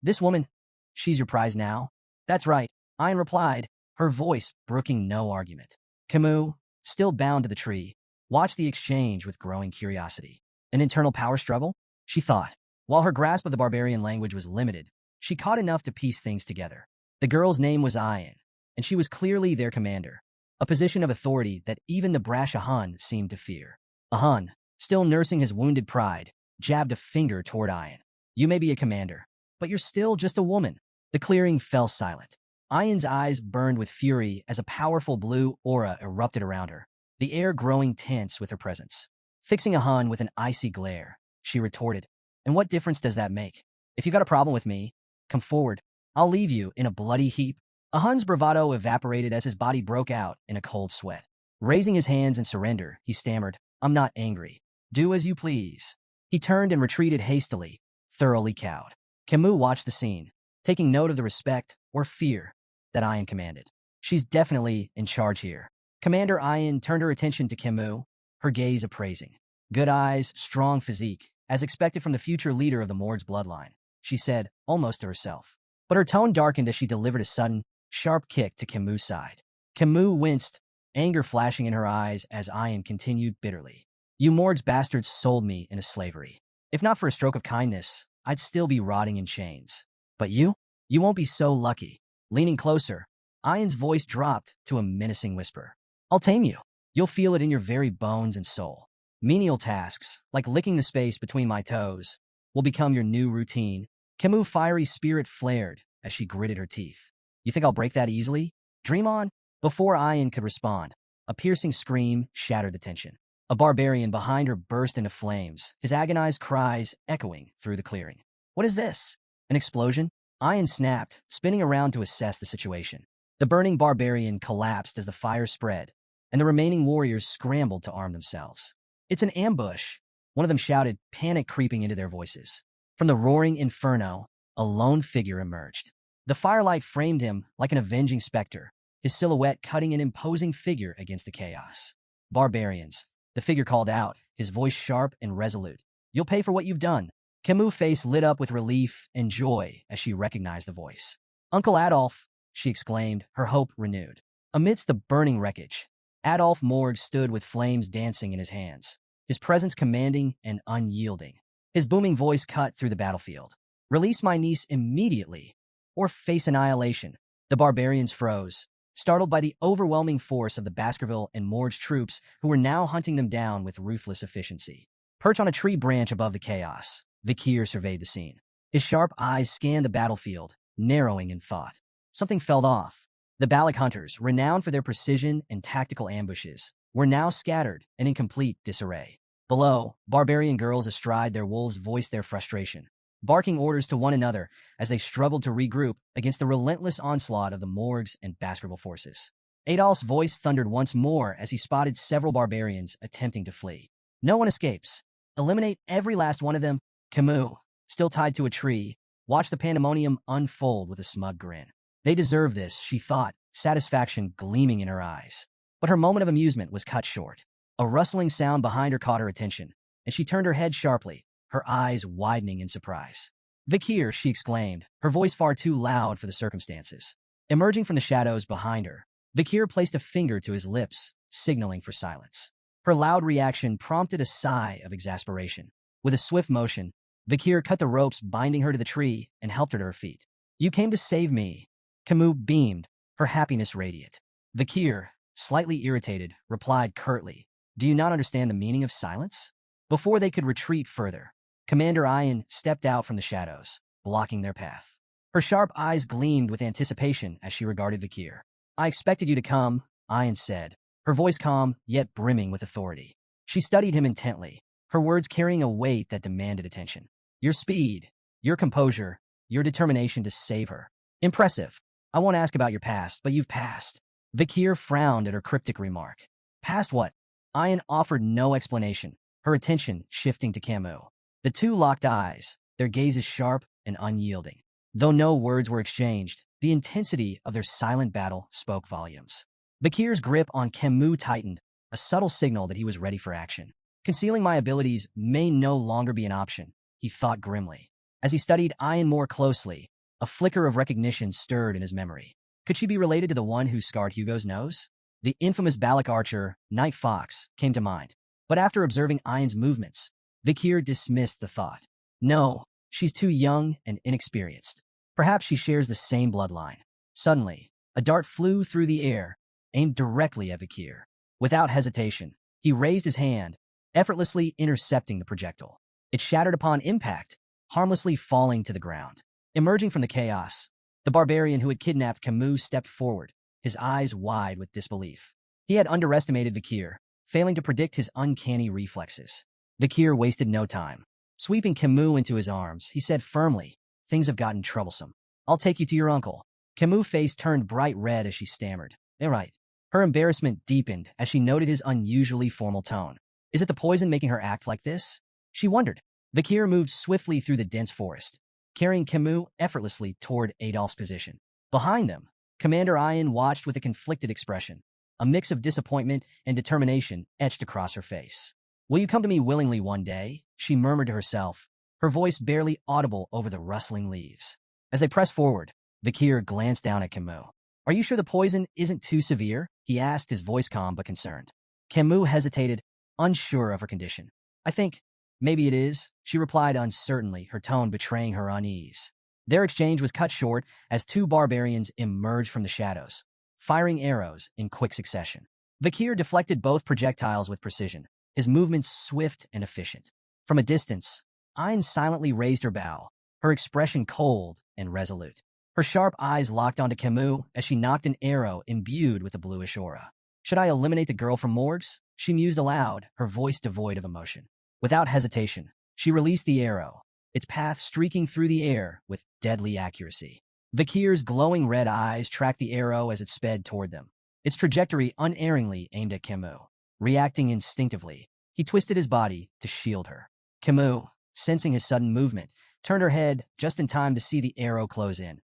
this woman, she's your prize now?" "That's right," Ian replied, her voice brooking no argument. Camus, still bound to the tree, watched the exchange with growing curiosity. An internal power struggle? She thought. While her grasp of the barbarian language was limited, she caught enough to piece things together. The girl's name was Ian, and she was clearly their commander, a position of authority that even the brash Ahan seemed to fear. Ahan, still nursing his wounded pride, jabbed a finger toward Ian. "You may be a commander, but you're still just a woman." The clearing fell silent. Ian's eyes burned with fury as a powerful blue aura erupted around her, the air growing tense with her presence. Fixing Ahan with an icy glare, she retorted, "And what difference does that make? If you got a problem with me, come forward. I'll leave you in a bloody heap." Ahan's bravado evaporated as his body broke out in a cold sweat. Raising his hands in surrender, he stammered, "I'm not angry. Do as you please." He turned and retreated hastily, thoroughly cowed. Camus watched the scene, taking note of the respect or fear that Ian commanded. "She's definitely in charge here." Commander Ian turned her attention to Camus, her gaze appraising. "Good eyes, strong physique, as expected from the future leader of the Morg's bloodline," she said, almost to herself. But her tone darkened as she delivered a sudden, sharp kick to Camus' side. Camus winced, anger flashing in her eyes as Ian continued bitterly. "You Morg's bastards sold me into slavery. If not for a stroke of kindness, I'd still be rotting in chains. But you won't be so lucky." Leaning closer, Ian's voice dropped to a menacing whisper. "I'll tame you. You'll feel it in your very bones and soul. Menial tasks, like licking the space between my toes, will become your new routine." Camus' fiery spirit flared as she gritted her teeth. "You think I'll break that easily? Dream on." Before Ian could respond, a piercing scream shattered the tension. A barbarian behind her burst into flames, his agonized cries echoing through the clearing. "What is this? An explosion?" Ian snapped, spinning around to assess the situation. The burning barbarian collapsed as the fire spread, and the remaining warriors scrambled to arm themselves. "It's an ambush," one of them shouted, panic creeping into their voices. From the roaring inferno, a lone figure emerged. The firelight framed him like an avenging specter, his silhouette cutting an imposing figure against the chaos. "Barbarians," the figure called out, his voice sharp and resolute. "You'll pay for what you've done." Camus' face lit up with relief and joy as she recognized the voice. "Uncle Adolf," she exclaimed, her hope renewed. Amidst the burning wreckage, Adolf Morg stood with flames dancing in his hands, his presence commanding and unyielding. His booming voice cut through the battlefield. "Release my niece immediately, or face annihilation." The barbarians froze, startled by the overwhelming force of the Baskerville and Morg's troops who were now hunting them down with ruthless efficiency. Perched on a tree branch above the chaos, Vikir surveyed the scene. His sharp eyes scanned the battlefield, narrowing in thought. Something felt off. The Balak hunters, renowned for their precision and tactical ambushes, were now scattered and in complete disarray. Below, barbarian girls astride their wolves voiced their frustration, barking orders to one another as they struggled to regroup against the relentless onslaught of the Morgs and Baskerville forces. Adolf's voice thundered once more as he spotted several barbarians attempting to flee. "No one escapes. Eliminate every last one of them." Camus, still tied to a tree, watched the pandemonium unfold with a smug grin. They deserve this, she thought, satisfaction gleaming in her eyes. But her moment of amusement was cut short. A rustling sound behind her caught her attention, and she turned her head sharply, her eyes widening in surprise. "Vikir," she exclaimed, her voice far too loud for the circumstances. Emerging from the shadows behind her, Vikir placed a finger to his lips, signaling for silence. Her loud reaction prompted a sigh of exasperation. With a swift motion, Vikir cut the ropes binding her to the tree and helped her to her feet. You came to save me. Camus beamed, her happiness radiant. Vakir, slightly irritated, replied curtly, do you not understand the meaning of silence? Before they could retreat further, Commander Ian stepped out from the shadows, blocking their path. Her sharp eyes gleamed with anticipation as she regarded Vakir. I expected you to come, Ian said, her voice calm yet brimming with authority. She studied him intently, her words carrying a weight that demanded attention. Your speed, your composure, your determination to save her. Impressive. I won't ask about your past, but you've passed. Vakir frowned at her cryptic remark. Past what? Ian offered no explanation, her attention shifting to Camus. The two locked eyes, their gazes sharp and unyielding. Though no words were exchanged, the intensity of their silent battle spoke volumes. Vakir's grip on Camus tightened, a subtle signal that he was ready for action. Concealing my abilities may no longer be an option, he thought grimly. As he studied Ian more closely, a flicker of recognition stirred in his memory. Could she be related to the one who scarred Hugo's nose? The infamous Balak archer, Night Fox, came to mind. But after observing Ian's movements, Vakir dismissed the thought. No, she's too young and inexperienced. Perhaps she shares the same bloodline. Suddenly, a dart flew through the air, aimed directly at Vakir. Without hesitation, he raised his hand, effortlessly intercepting the projectile. It shattered upon impact, harmlessly falling to the ground. Emerging from the chaos, the barbarian who had kidnapped Camus stepped forward, his eyes wide with disbelief. He had underestimated Vakir, failing to predict his uncanny reflexes. Vakir wasted no time. Sweeping Camus into his arms, he said firmly, things have gotten troublesome. I'll take you to your uncle. Camus' face turned bright red as she stammered. All right. Her embarrassment deepened as she noted his unusually formal tone. Is it the poison making her act like this? She wondered. Vakir moved swiftly through the dense forest, carrying Camus effortlessly toward Adolph's position. Behind them, Commander Ian watched with a conflicted expression. A mix of disappointment and determination etched across her face. Will you come to me willingly one day? She murmured to herself, her voice barely audible over the rustling leaves. As they pressed forward, Vakir glanced down at Camus. Are you sure the poison isn't too severe? He asked, his voice calm but concerned. Camus hesitated, unsure of her condition. I think, maybe it is, she replied uncertainly, her tone betraying her unease. Their exchange was cut short as two barbarians emerged from the shadows, firing arrows in quick succession. Vakir deflected both projectiles with precision, his movements swift and efficient. From a distance, Ian silently raised her bow, her expression cold and resolute. Her sharp eyes locked onto Camus as she knocked an arrow imbued with a bluish aura. Should I eliminate the girl from Morgs? She mused aloud, her voice devoid of emotion. Without hesitation, she released the arrow, its path streaking through the air with deadly accuracy. Vakir's glowing red eyes tracked the arrow as it sped toward them, its trajectory unerringly aimed at Camus. Reacting instinctively, he twisted his body to shield her. Camus, sensing his sudden movement, turned her head just in time to see the arrow close in,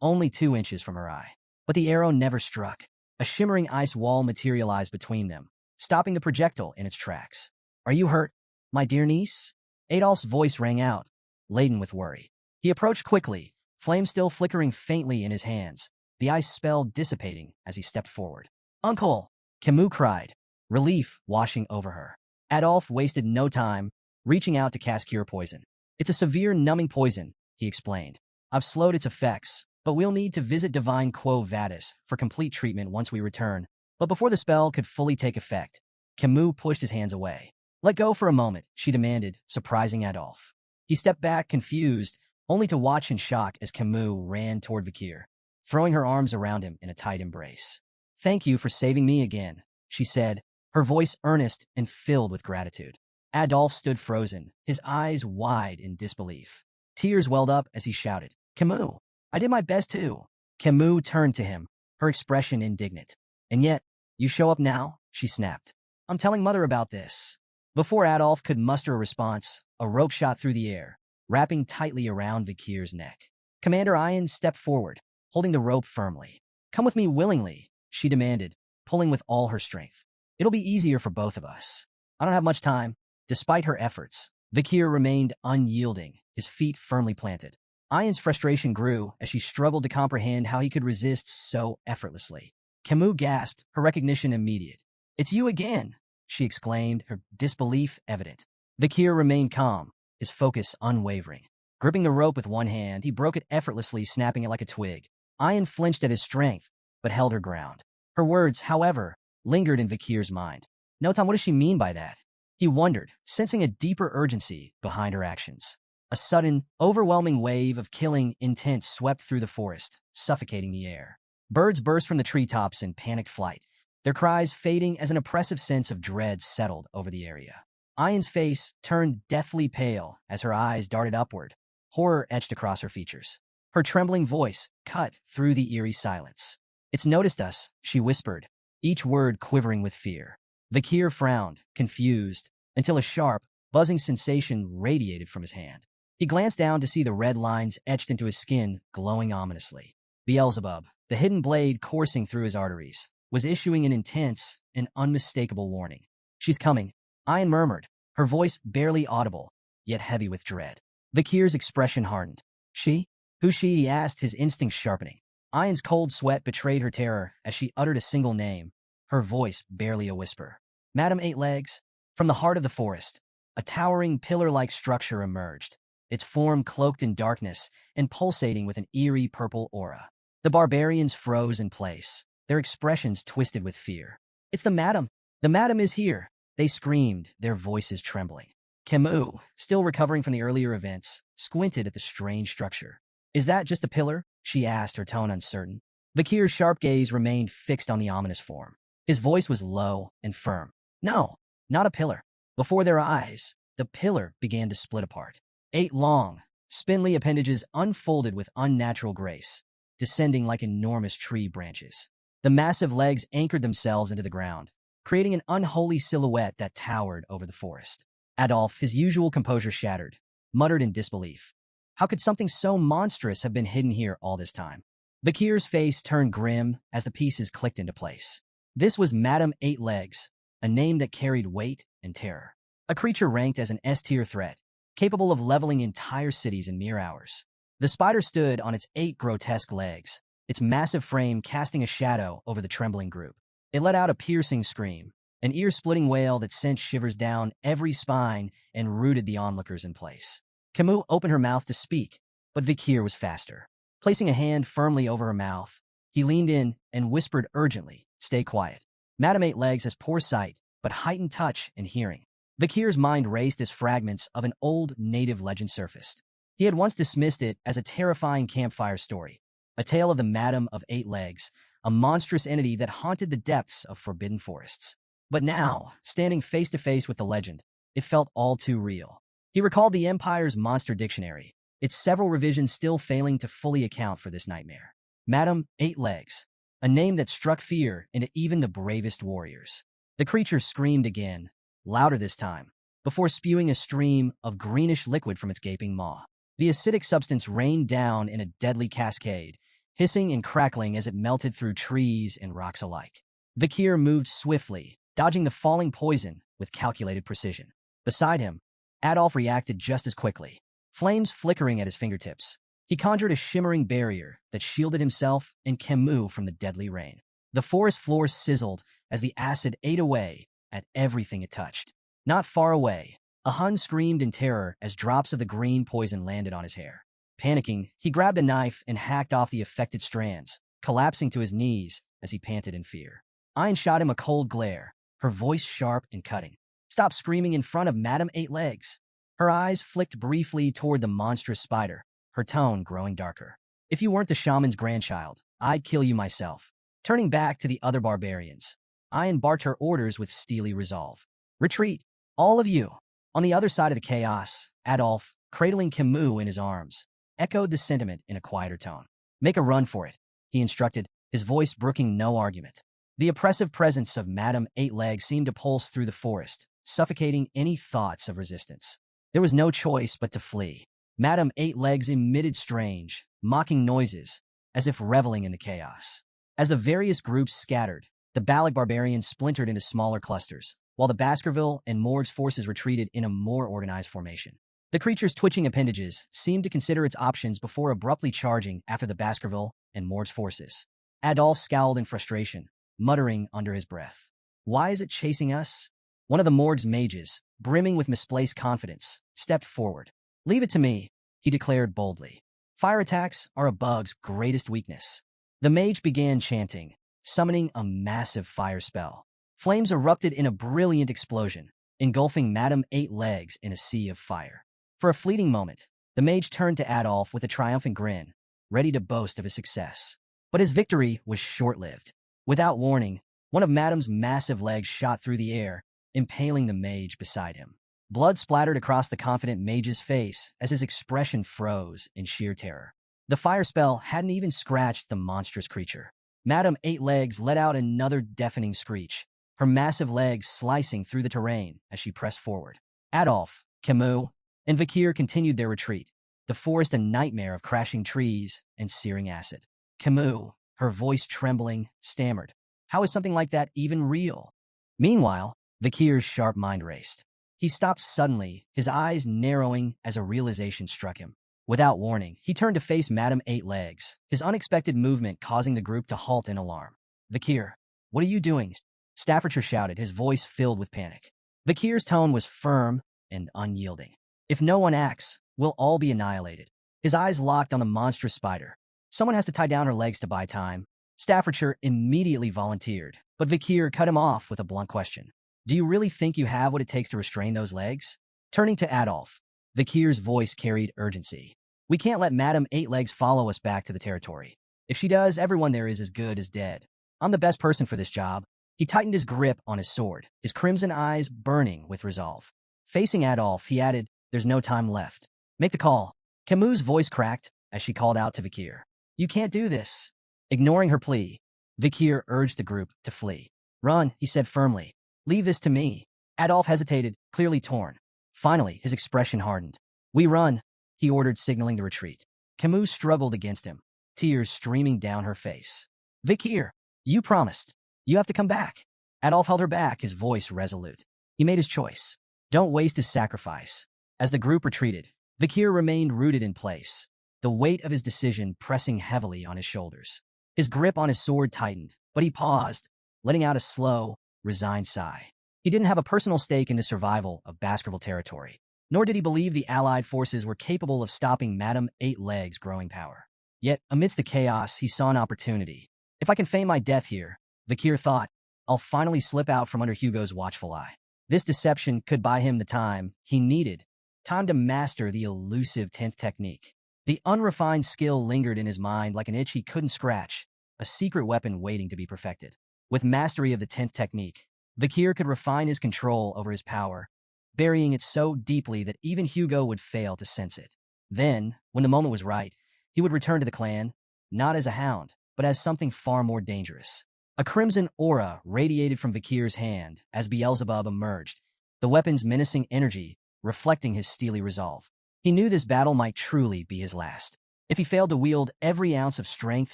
only 2 inches from her eye. But the arrow never struck. A shimmering ice wall materialized between them, stopping the projectile in its tracks. Are you hurt, my dear niece? Adolph's voice rang out, laden with worry. He approached quickly, flame still flickering faintly in his hands, the ice spell dissipating as he stepped forward. Uncle! Camus cried, relief washing over her. Adolph wasted no time, reaching out to cast Cure Poison. It's a severe numbing poison, he explained. I've slowed its effects, but we'll need to visit Divine Quo Vadis for complete treatment once we return. But before the spell could fully take effect, Camus pushed his hands away. Let go for a moment, she demanded, surprising Adolph. He stepped back, confused, only to watch in shock as Camus ran toward Vakir, throwing her arms around him in a tight embrace. Thank you for saving me again, she said, her voice earnest and filled with gratitude. Adolph stood frozen, his eyes wide in disbelief. Tears welled up as he shouted, Camus, I did my best too. Camus turned to him, her expression indignant. And yet, you show up now? She snapped. I'm telling Mother about this. Before Adolph could muster a response, a rope shot through the air, wrapping tightly around Vakir's neck. Commander Ian stepped forward, holding the rope firmly. Come with me willingly, she demanded, pulling with all her strength. It'll be easier for both of us. I don't have much time. Despite her efforts, Vakir remained unyielding, his feet firmly planted. Ian's frustration grew as she struggled to comprehend how he could resist so effortlessly. Camus gasped, her recognition immediate. It's you again, she exclaimed, her disbelief evident. Vakir remained calm, his focus unwavering. Gripping the rope with one hand, he broke it effortlessly, snapping it like a twig. Ayan flinched at his strength, but held her ground. Her words, however, lingered in Vikir's mind. No, Tom, what does she mean by that? He wondered, sensing a deeper urgency behind her actions. A sudden, overwhelming wave of killing intent swept through the forest, suffocating the air. Birds burst from the treetops in panicked flight, their cries fading as an oppressive sense of dread settled over the area. Ayan's face turned deathly pale as her eyes darted upward, horror etched across her features. Her trembling voice cut through the eerie silence. "It's noticed us," she whispered, each word quivering with fear. Vikir frowned, confused, until a sharp, buzzing sensation radiated from his hand. He glanced down to see the red lines etched into his skin, glowing ominously. Beelzebub, the hidden blade coursing through his arteries, was issuing an intense and unmistakable warning. "She's coming," Ayan murmured, her voice barely audible, yet heavy with dread. Vikir's expression hardened. "She? Who's she?" he asked, his instincts sharpening. Ayan's cold sweat betrayed her terror as she uttered a single name, her voice barely a whisper. "Madam Eight Legs." From the heart of the forest, a towering pillar-like structure emerged, its form cloaked in darkness and pulsating with an eerie purple aura. The barbarians froze in place, their expressions twisted with fear. "It's the madam! The madam is here!" they screamed, their voices trembling. Camus, still recovering from the earlier events, squinted at the strange structure. "Is that just a pillar?" she asked, her tone uncertain. Vikir's sharp gaze remained fixed on the ominous form. His voice was low and firm. "No, not a pillar." Before their eyes, the pillar began to split apart. 8 long, spindly appendages unfolded with unnatural grace, descending like enormous tree branches. The massive legs anchored themselves into the ground, creating an unholy silhouette that towered over the forest. Adolf, his usual composure shattered, muttered in disbelief. How could something so monstrous have been hidden here all this time? Vikir's face turned grim as the pieces clicked into place. This was Madam Eight Legs, a name that carried weight and terror. A creature ranked as an S-tier threat, capable of leveling entire cities in mere hours. The spider stood on its 8 grotesque legs, its massive frame casting a shadow over the trembling group. It let out a piercing scream, an ear-splitting wail that sent shivers down every spine and rooted the onlookers in place. Camus opened her mouth to speak, but Vikir was faster. Placing a hand firmly over her mouth, he leaned in and whispered urgently, "Stay quiet. Madam Eight Legs has poor sight, but heightened touch and hearing." Vikir's mind raced as fragments of an old native legend surfaced. He had once dismissed it as a terrifying campfire story, a tale of the Madam of Eight Legs, a monstrous entity that haunted the depths of forbidden forests. But now, standing face to face with the legend, it felt all too real. He recalled the Empire's monster dictionary, its several revisions still failing to fully account for this nightmare. Madam Eight Legs, a name that struck fear into even the bravest warriors. The creature screamed again, louder this time, before spewing a stream of greenish liquid from its gaping maw. The acidic substance rained down in a deadly cascade, hissing and crackling as it melted through trees and rocks alike. Vikir moved swiftly, dodging the falling poison with calculated precision. Beside him, Adolf reacted just as quickly, flames flickering at his fingertips. He conjured a shimmering barrier that shielded himself and Camus from the deadly rain. The forest floor sizzled as the acid ate away at everything it touched. Not far away, a Hun screamed in terror as drops of the green poison landed on his hair. Panicking, he grabbed a knife and hacked off the affected strands, collapsing to his knees as he panted in fear. Ayn shot him a cold glare, her voice sharp and cutting. "Stop screaming in front of Madam Eight Legs." Her eyes flicked briefly toward the monstrous spider, her tone growing darker. "If you weren't the shaman's grandchild, I'd kill you myself." Turning back to the other barbarians, Ayn barked her orders with steely resolve. "Retreat, all of you." On the other side of the chaos, Adolf, cradling Camus in his arms, echoed the sentiment in a quieter tone. "Make a run for it," he instructed, his voice brooking no argument. The oppressive presence of Madam Eight Legs seemed to pulse through the forest, suffocating any thoughts of resistance. There was no choice but to flee. Madam Eight Legs emitted strange, mocking noises, as if reveling in the chaos. As the various groups scattered, the Balik barbarians splintered into smaller clusters, while the Baskerville and Morg's forces retreated in a more organized formation. The creature's twitching appendages seemed to consider its options before abruptly charging after the Baskerville and Morg's forces. Adolf scowled in frustration, muttering under his breath. "Why is it chasing us?" One of the Morg's mages, brimming with misplaced confidence, stepped forward. "Leave it to me," he declared boldly. Fire attacks are a bug's greatest weakness. The mage began chanting, summoning a massive fire spell. Flames erupted in a brilliant explosion, engulfing Madame Eight Legs in a sea of fire. For a fleeting moment, the mage turned to Adolf with a triumphant grin, ready to boast of his success. But his victory was short-lived. Without warning, one of Madame's massive legs shot through the air, impaling the mage beside him. Blood splattered across the confident mage's face as his expression froze in sheer terror. The fire spell hadn't even scratched the monstrous creature. Madame Eight Legs let out another deafening screech, her massive legs slicing through the terrain as she pressed forward. Adolf, Camus, and Vakir continued their retreat, the forest a nightmare of crashing trees and searing acid. Camus, her voice trembling, stammered, "How is something like that even real?" Meanwhile, Vakir's sharp mind raced. He stopped suddenly, his eyes narrowing as a realization struck him. Without warning, he turned to face Madame Eight Legs, his unexpected movement causing the group to halt in alarm. "Vakir, what are you doing?" Staffordshire shouted, his voice filled with panic. Vakir's tone was firm and unyielding. "If no one acts, we'll all be annihilated." His eyes locked on the monstrous spider. "Someone has to tie down her legs to buy time." Staffordshire immediately volunteered, but Vakir cut him off with a blunt question. "Do you really think you have what it takes to restrain those legs?" Turning to Adolf, Vakir's voice carried urgency. "We can't let Madame Eight Legs follow us back to the territory. If she does, everyone there is as good as dead. I'm the best person for this job." He tightened his grip on his sword, his crimson eyes burning with resolve. Facing Adolf, he added, "There's no time left. Make the call." Camus' voice cracked as she called out to Vakir. "You can't do this." Ignoring her plea, Vakir urged the group to flee. "Run," he said firmly. "Leave this to me." Adolf hesitated, clearly torn. Finally, his expression hardened. "We run," he ordered, signaling the retreat. Camus struggled against him, tears streaming down her face. "Vakir, you promised. You have to come back." Adolf held her back, his voice resolute. He made his choice. Don't waste his sacrifice. As the group retreated, Vakir remained rooted in place, the weight of his decision pressing heavily on his shoulders. His grip on his sword tightened, but he paused, letting out a slow, resigned sigh. He didn't have a personal stake in the survival of Baskerville territory, nor did he believe the Allied forces were capable of stopping Madame Eight Legs' growing power. Yet, amidst the chaos, he saw an opportunity. "If I can feign my death here," Vakir thought, "I'll finally slip out from under Hugo's watchful eye." This deception could buy him the time he needed, time to master the elusive 10th technique. The unrefined skill lingered in his mind like an itch he couldn't scratch, a secret weapon waiting to be perfected. With mastery of the 10th technique, Vakir could refine his control over his power, burying it so deeply that even Hugo would fail to sense it. Then, when the moment was right, he would return to the clan, not as a hound, but as something far more dangerous. A crimson aura radiated from Vakir's hand as Beelzebub emerged, the weapon's menacing energy reflecting his steely resolve. He knew this battle might truly be his last. If he failed to wield every ounce of strength,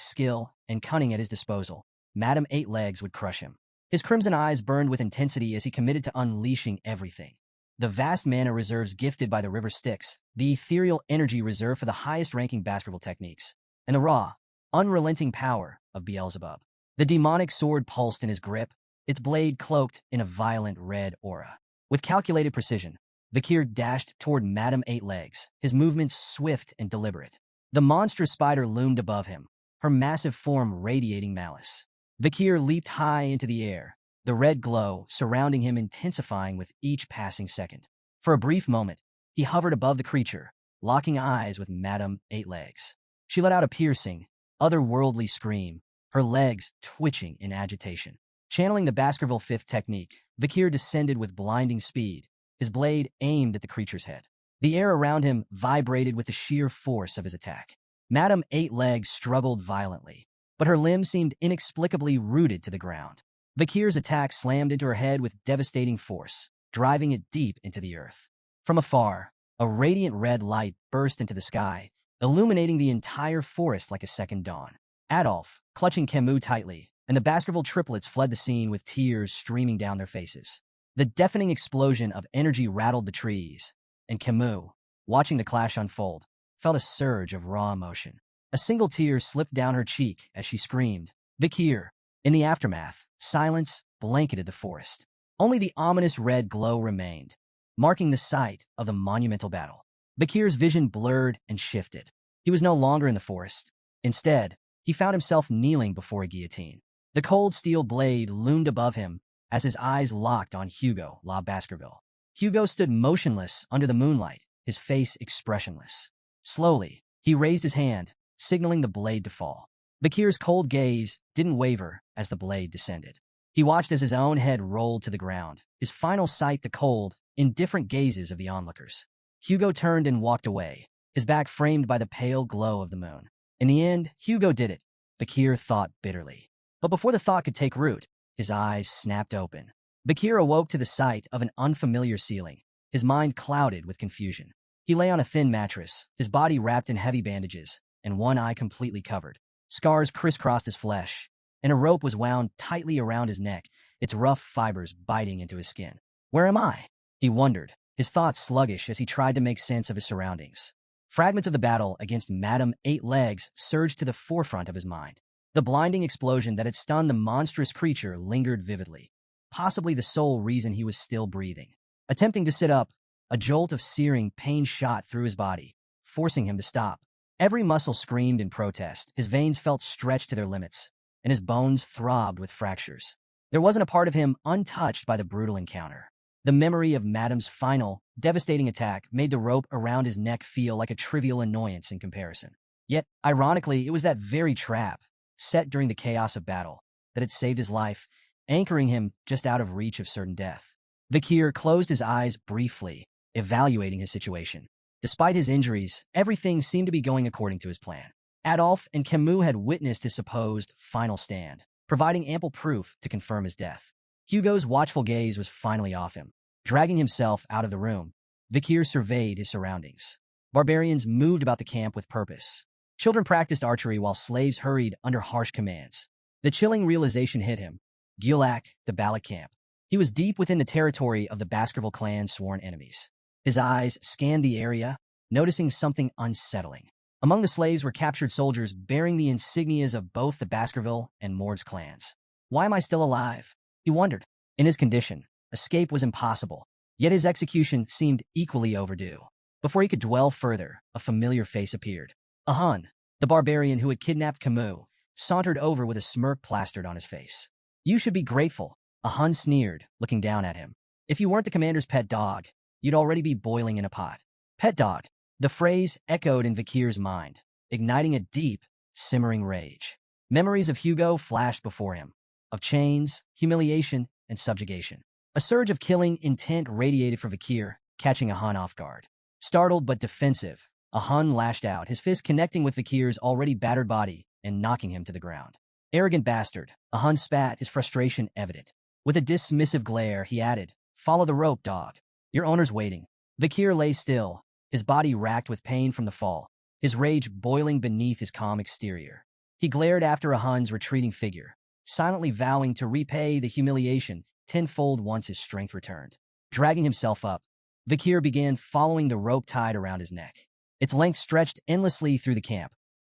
skill, and cunning at his disposal, Madame Eight Legs would crush him. His crimson eyes burned with intensity as he committed to unleashing everything. The vast mana reserves gifted by the River Styx, the ethereal energy reserved for the highest-ranking Baskerville techniques, and the raw, unrelenting power of Beelzebub. The demonic sword pulsed in his grip, its blade cloaked in a violent red aura. With calculated precision, Vakir dashed toward Madame Eight Legs, his movements swift and deliberate. The monstrous spider loomed above him, her massive form radiating malice. Vakir leaped high into the air, the red glow surrounding him intensifying with each passing second. For a brief moment, he hovered above the creature, locking eyes with Madame Eight Legs. She let out a piercing, otherworldly scream, her legs twitching in agitation. Channeling the Baskerville 5th technique, Vakir descended with blinding speed, his blade aimed at the creature's head. The air around him vibrated with the sheer force of his attack. Madame Eight Legs struggled violently, but her limbs seemed inexplicably rooted to the ground. Vakir's attack slammed into her head with devastating force, driving it deep into the earth. From afar, a radiant red light burst into the sky, illuminating the entire forest like a second dawn. Adolf, clutching Camus tightly, and the Baskerville triplets fled the scene with tears streaming down their faces. The deafening explosion of energy rattled the trees, and Camus, watching the clash unfold, felt a surge of raw emotion. A single tear slipped down her cheek as she screamed, "Vakir!" In the aftermath, silence blanketed the forest. Only the ominous red glow remained, marking the site of the monumental battle. Bakir's vision blurred and shifted. He was no longer in the forest. Instead, he found himself kneeling before a guillotine. The cold steel blade loomed above him as his eyes locked on Hugo La Baskerville. Hugo stood motionless under the moonlight, his face expressionless. Slowly, he raised his hand, signaling the blade to fall. Bakir's cold gaze didn't waver as the blade descended. He watched as his own head rolled to the ground, his final sight the cold, indifferent gazes of the onlookers. Hugo turned and walked away, his back framed by the pale glow of the moon. In the end, Hugo did it, Bakir thought bitterly. But before the thought could take root, his eyes snapped open. Bakir awoke to the sight of an unfamiliar ceiling, his mind clouded with confusion. He lay on a thin mattress, his body wrapped in heavy bandages, and one eye completely covered. Scars crisscrossed his flesh, and a rope was wound tightly around his neck, its rough fibers biting into his skin. Where am I? He wondered, his thoughts sluggish as he tried to make sense of his surroundings. Fragments of the battle against Madame Eight Legs surged to the forefront of his mind. The blinding explosion that had stunned the monstrous creature lingered vividly, possibly the sole reason he was still breathing. Attempting to sit up, a jolt of searing pain shot through his body, forcing him to stop. Every muscle screamed in protest, his veins felt stretched to their limits, and his bones throbbed with fractures. There wasn't a part of him untouched by the brutal encounter. The memory of Madame's final, devastating attack made the rope around his neck feel like a trivial annoyance in comparison. Yet, ironically, it was that very trap, set during the chaos of battle, that had saved his life, anchoring him just out of reach of certain death. Bakir closed his eyes briefly, evaluating his situation. Despite his injuries, everything seemed to be going according to his plan. Adolphe and Camus had witnessed his supposed final stand, providing ample proof to confirm his death. Hugo's watchful gaze was finally off him. Dragging himself out of the room, Bakir surveyed his surroundings. Barbarians moved about the camp with purpose. Children practiced archery while slaves hurried under harsh commands. The chilling realization hit him. Gulak, the Balak camp. He was deep within the territory of the Baskerville clan's sworn enemies. His eyes scanned the area, noticing something unsettling. Among the slaves were captured soldiers bearing the insignias of both the Baskerville and Mord's clans. Why am I still alive? He wondered. In his condition, escape was impossible, yet his execution seemed equally overdue. Before he could dwell further, a familiar face appeared. A Hun, the barbarian who had kidnapped Camus, sauntered over with a smirk plastered on his face. You should be grateful, a Hun sneered, looking down at him. If you weren't the commander's pet dog, you'd already be boiling in a pot. Pet dog. The phrase echoed in Bakir's mind, igniting a deep, simmering rage. Memories of Hugo flashed before him, of chains, humiliation, and subjugation. A surge of killing intent radiated from Bakir, catching a Hun off guard. Startled but defensive, a Hun lashed out, his fist connecting with Bakir's already battered body and knocking him to the ground. Arrogant bastard, a Hun spat, his frustration evident. With a dismissive glare, he added, Follow the rope, dog. Your owner's waiting. Bakir lay still, his body racked with pain from the fall, his rage boiling beneath his calm exterior. He glared after a Hun's retreating figure, silently vowing to repay the humiliation tenfold once his strength returned. Dragging himself up, Bakir began following the rope tied around his neck. Its length stretched endlessly through the camp,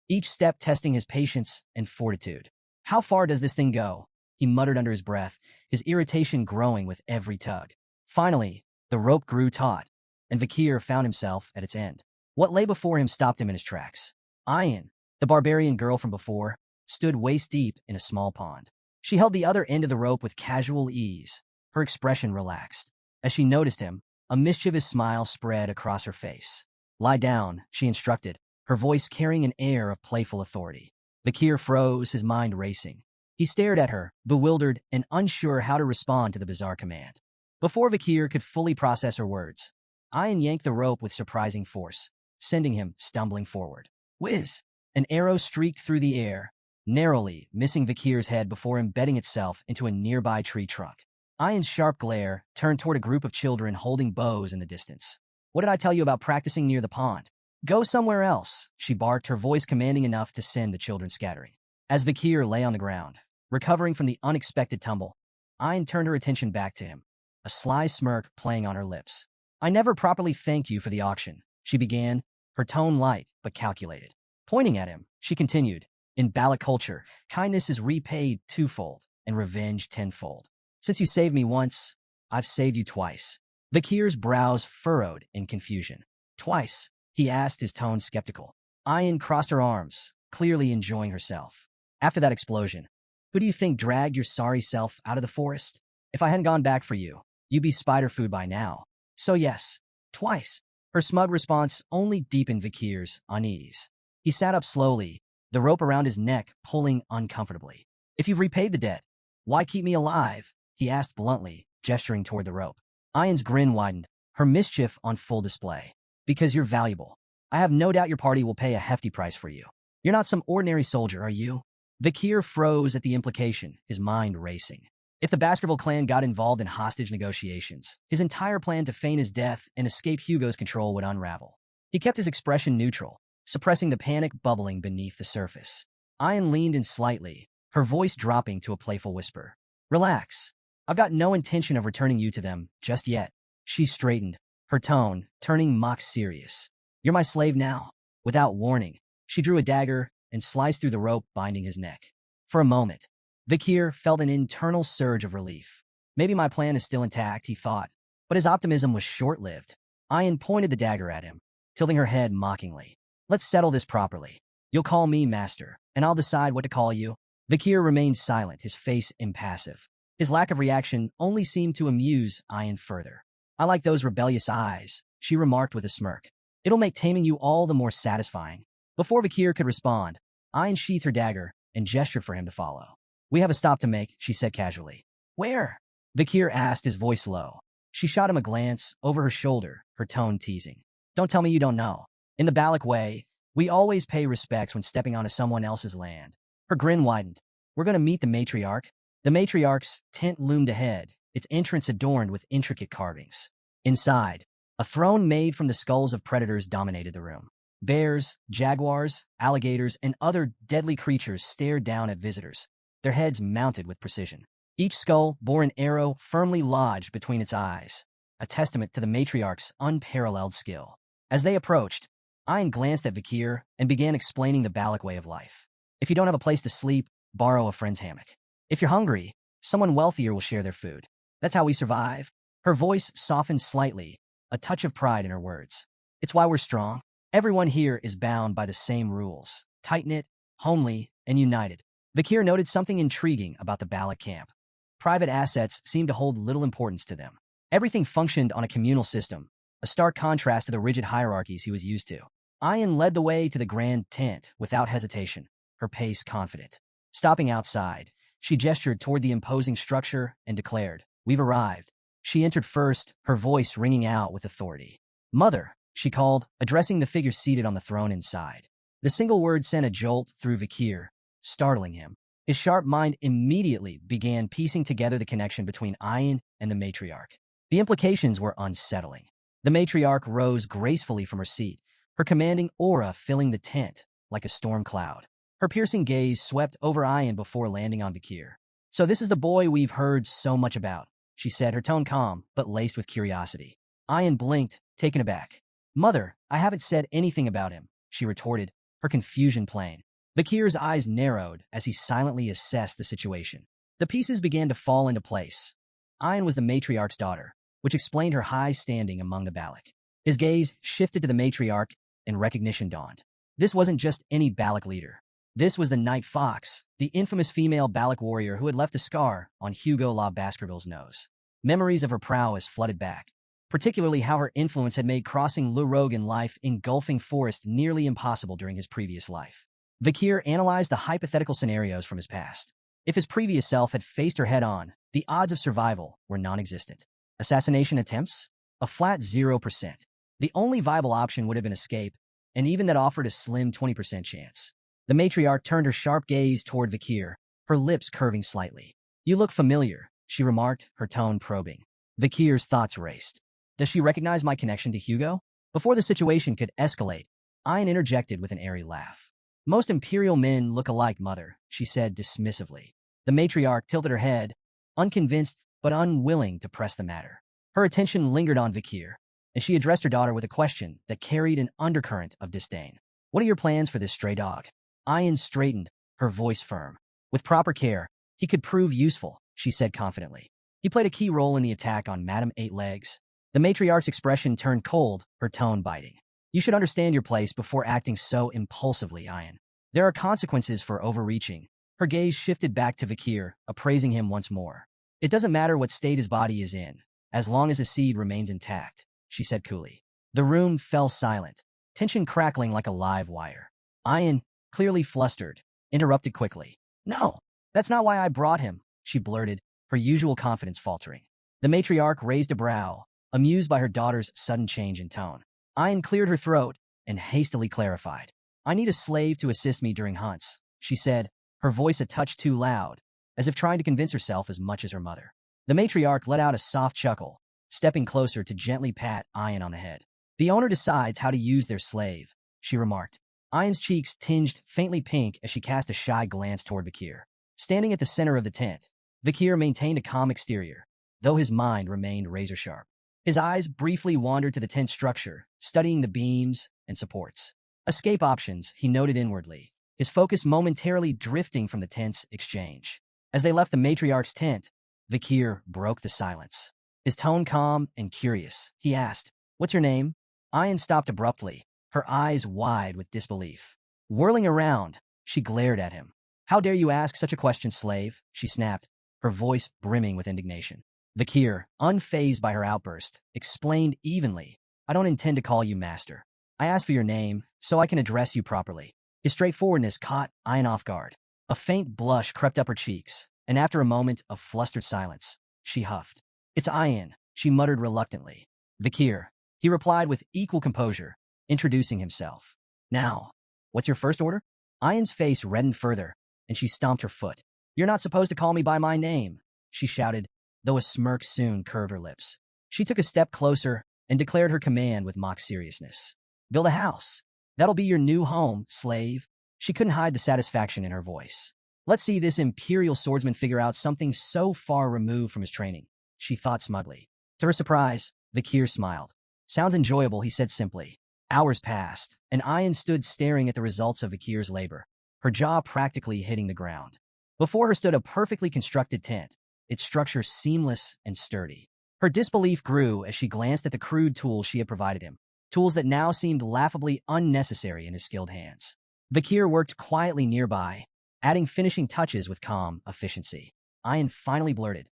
each step testing his patience and fortitude. How far does this thing go? He muttered under his breath, his irritation growing with every tug. Finally, the rope grew taut, and Bakir found himself at its end. What lay before him stopped him in his tracks. Ayan, the barbarian girl from before, stood waist-deep in a small pond. She held the other end of the rope with casual ease, her expression relaxed. As she noticed him, a mischievous smile spread across her face. Lie down, she instructed, her voice carrying an air of playful authority. Bakir froze, his mind racing. He stared at her, bewildered and unsure how to respond to the bizarre command. Before Bakir could fully process her words, Ayan yanked the rope with surprising force, sending him stumbling forward. Whiz! An arrow streaked through the air, narrowly missing Bakir's head before embedding itself into a nearby tree trunk. Ayan's sharp glare turned toward a group of children holding bows in the distance. What did I tell you about practicing near the pond? Go somewhere else, she barked, her voice commanding enough to send the children scattering. As Bakir lay on the ground, recovering from the unexpected tumble, Ayan turned her attention back to him, a sly smirk playing on her lips. I never properly thanked you for the auction, she began, her tone light but calculated. Pointing at him, she continued, in Balak culture, kindness is repaid twofold and revenge tenfold. Since you saved me once, I've saved you twice. Bakir's brows furrowed in confusion. Twice. he asked, his tone skeptical. Ayan crossed her arms, clearly enjoying herself. After that explosion, who do you think dragged your sorry self out of the forest? If I hadn't gone back for you, you'd be spider food by now. So yes, twice. Her smug response only deepened Vikir's unease. He sat up slowly, the rope around his neck pulling uncomfortably. If you've repaid the debt, why keep me alive? He asked bluntly, gesturing toward the rope. Ayan's grin widened, her mischief on full display. Because you're valuable. I have no doubt your party will pay a hefty price for you. You're not some ordinary soldier, are you? Vikir froze at the implication, his mind racing. If the Baskerville clan got involved in hostage negotiations, his entire plan to feign his death and escape Hugo's control would unravel. He kept his expression neutral, suppressing the panic bubbling beneath the surface. Ayan leaned in slightly, her voice dropping to a playful whisper. Relax. I've got no intention of returning you to them just yet. She straightened, her tone turning mock serious. You're my slave now. Without warning, she drew a dagger and sliced through the rope binding his neck. For a moment, Vikir felt an internal surge of relief. Maybe my plan is still intact, he thought, but his optimism was short-lived. Ayan pointed the dagger at him, tilting her head mockingly. Let's settle this properly. You'll call me master, and I'll decide what to call you. Vikir remained silent, his face impassive. His lack of reaction only seemed to amuse Ayan further. I like those rebellious eyes, she remarked with a smirk. It'll make taming you all the more satisfying. Before Vikir could respond, Ayan sheathed her dagger and gestured for him to follow. We have a stop to make, she said casually. Where? Vikir asked, his voice low. She shot him a glance over her shoulder, her tone teasing. Don't tell me you don't know. In the Balak way, we always pay respects when stepping onto someone else's land. Her grin widened. We're going to meet the matriarch. The matriarch's tent loomed ahead, its entrance adorned with intricate carvings. Inside, a throne made from the skulls of predators dominated the room. Bears, jaguars, alligators, and other deadly creatures stared down at visitors, their heads mounted with precision. Each skull bore an arrow firmly lodged between its eyes, a testament to the matriarch's unparalleled skill. As they approached, Ayan glanced at Vikir and began explaining the Balak way of life. If you don't have a place to sleep, borrow a friend's hammock. If you're hungry, someone wealthier will share their food. That's how we survive. Her voice softened slightly, a touch of pride in her words. It's why we're strong. Everyone here is bound by the same rules, tight-knit, homely, and united. Vikir noted something intriguing about the Balak camp. Private assets seemed to hold little importance to them. Everything functioned on a communal system, a stark contrast to the rigid hierarchies he was used to. Ayan led the way to the grand tent without hesitation, her pace confident. Stopping outside, she gestured toward the imposing structure and declared, We've arrived. She entered first, her voice ringing out with authority. Mother, she called, addressing the figure seated on the throne inside. The single word sent a jolt through Vikir, startling him. His sharp mind immediately began piecing together the connection between Ayan and the matriarch. The implications were unsettling. The matriarch rose gracefully from her seat, her commanding aura filling the tent like a storm cloud. Her piercing gaze swept over Ayan before landing on Vikir. So this is the boy we've heard so much about, she said, her tone calm but laced with curiosity. Ayan blinked, taken aback. Mother, I haven't said anything about him, she retorted, her confusion plain. Vikir's eyes narrowed as he silently assessed the situation. The pieces began to fall into place. Ayan was the matriarch's daughter, which explained her high standing among the Balak. His gaze shifted to the matriarch, and recognition dawned. This wasn't just any Balak leader. This was the Night Fox, the infamous female Balak warrior who had left a scar on Hugo La Baskerville's nose. Memories of her prowess flooded back, particularly how her influence had made crossing Le Rogue in life engulfing forest nearly impossible during his previous life. Vikir analyzed the hypothetical scenarios from his past. If his previous self had faced her head-on, the odds of survival were non-existent. Assassination attempts? A flat 0%. The only viable option would have been escape, and even that offered a slim 20% chance. The matriarch turned her sharp gaze toward Vikir, her lips curving slightly. You look familiar, she remarked, her tone probing. Vikir's thoughts raced. Does she recognize my connection to Hugo? Before the situation could escalate, Ayan interjected with an airy laugh. Most imperial men look alike, mother, she said dismissively. The matriarch tilted her head, unconvinced but unwilling to press the matter. Her attention lingered on Vikir, and she addressed her daughter with a question that carried an undercurrent of disdain. What are your plans for this stray dog? Ayan straightened, her voice firm. With proper care, he could prove useful, she said confidently. He played a key role in the attack on Madame Eight Legs. The matriarch's expression turned cold, her tone biting. You should understand your place before acting so impulsively, Ayan. There are consequences for overreaching. Her gaze shifted back to Vakir, appraising him once more. It doesn't matter what state his body is in, as long as the seed remains intact, she said coolly. The room fell silent, tension crackling like a live wire. Ayan, clearly flustered, interrupted quickly. No, that's not why I brought him, she blurted, her usual confidence faltering. The matriarch raised a brow, amused by her daughter's sudden change in tone. Ayan cleared her throat and hastily clarified. I need a slave to assist me during hunts, she said, her voice a touch too loud, as if trying to convince herself as much as her mother. The matriarch let out a soft chuckle, stepping closer to gently pat Ayan on the head. The owner decides how to use their slave, she remarked. Ayan's cheeks tinged faintly pink as she cast a shy glance toward Vakir. Standing at the center of the tent, Vakir maintained a calm exterior, though his mind remained razor-sharp. His eyes briefly wandered to the tent structure, studying the beams and supports. Escape options, he noted inwardly, his focus momentarily drifting from the tent's exchange. As they left the matriarch's tent, Vakir broke the silence. His tone calm and curious, he asked, "What's your name?" Ayan stopped abruptly, her eyes wide with disbelief. Whirling around, she glared at him. "How dare you ask such a question, slave?" she snapped, her voice brimming with indignation. Vakir, unfazed by her outburst, explained evenly, "I don't intend to call you master. I asked for your name, so I can address you properly." His straightforwardness caught Ayan off guard. A faint blush crept up her cheeks, and after a moment of flustered silence, she huffed. "It's Ayan," she muttered reluctantly. "Vakir," he replied with equal composure, introducing himself. "Now, what's your first order?" Ayan's face reddened further, and she stomped her foot. "You're not supposed to call me by my name," she shouted, though a smirk soon curved her lips. She took a step closer and declared her command with mock seriousness. "Build a house. That'll be your new home, slave." She couldn't hide the satisfaction in her voice. Let's see this imperial swordsman figure out something so far removed from his training, she thought smugly. To her surprise, Vakir smiled. "Sounds enjoyable," he said simply. Hours passed, and Ayan stood staring at the results of Vakir's labor, her jaw practically hitting the ground. Before her stood a perfectly constructed tent, its structure seamless and sturdy. Her disbelief grew as she glanced at the crude tools she had provided him, tools that now seemed laughably unnecessary in his skilled hands. Vakir worked quietly nearby, adding finishing touches with calm efficiency. Ayan finally blurted,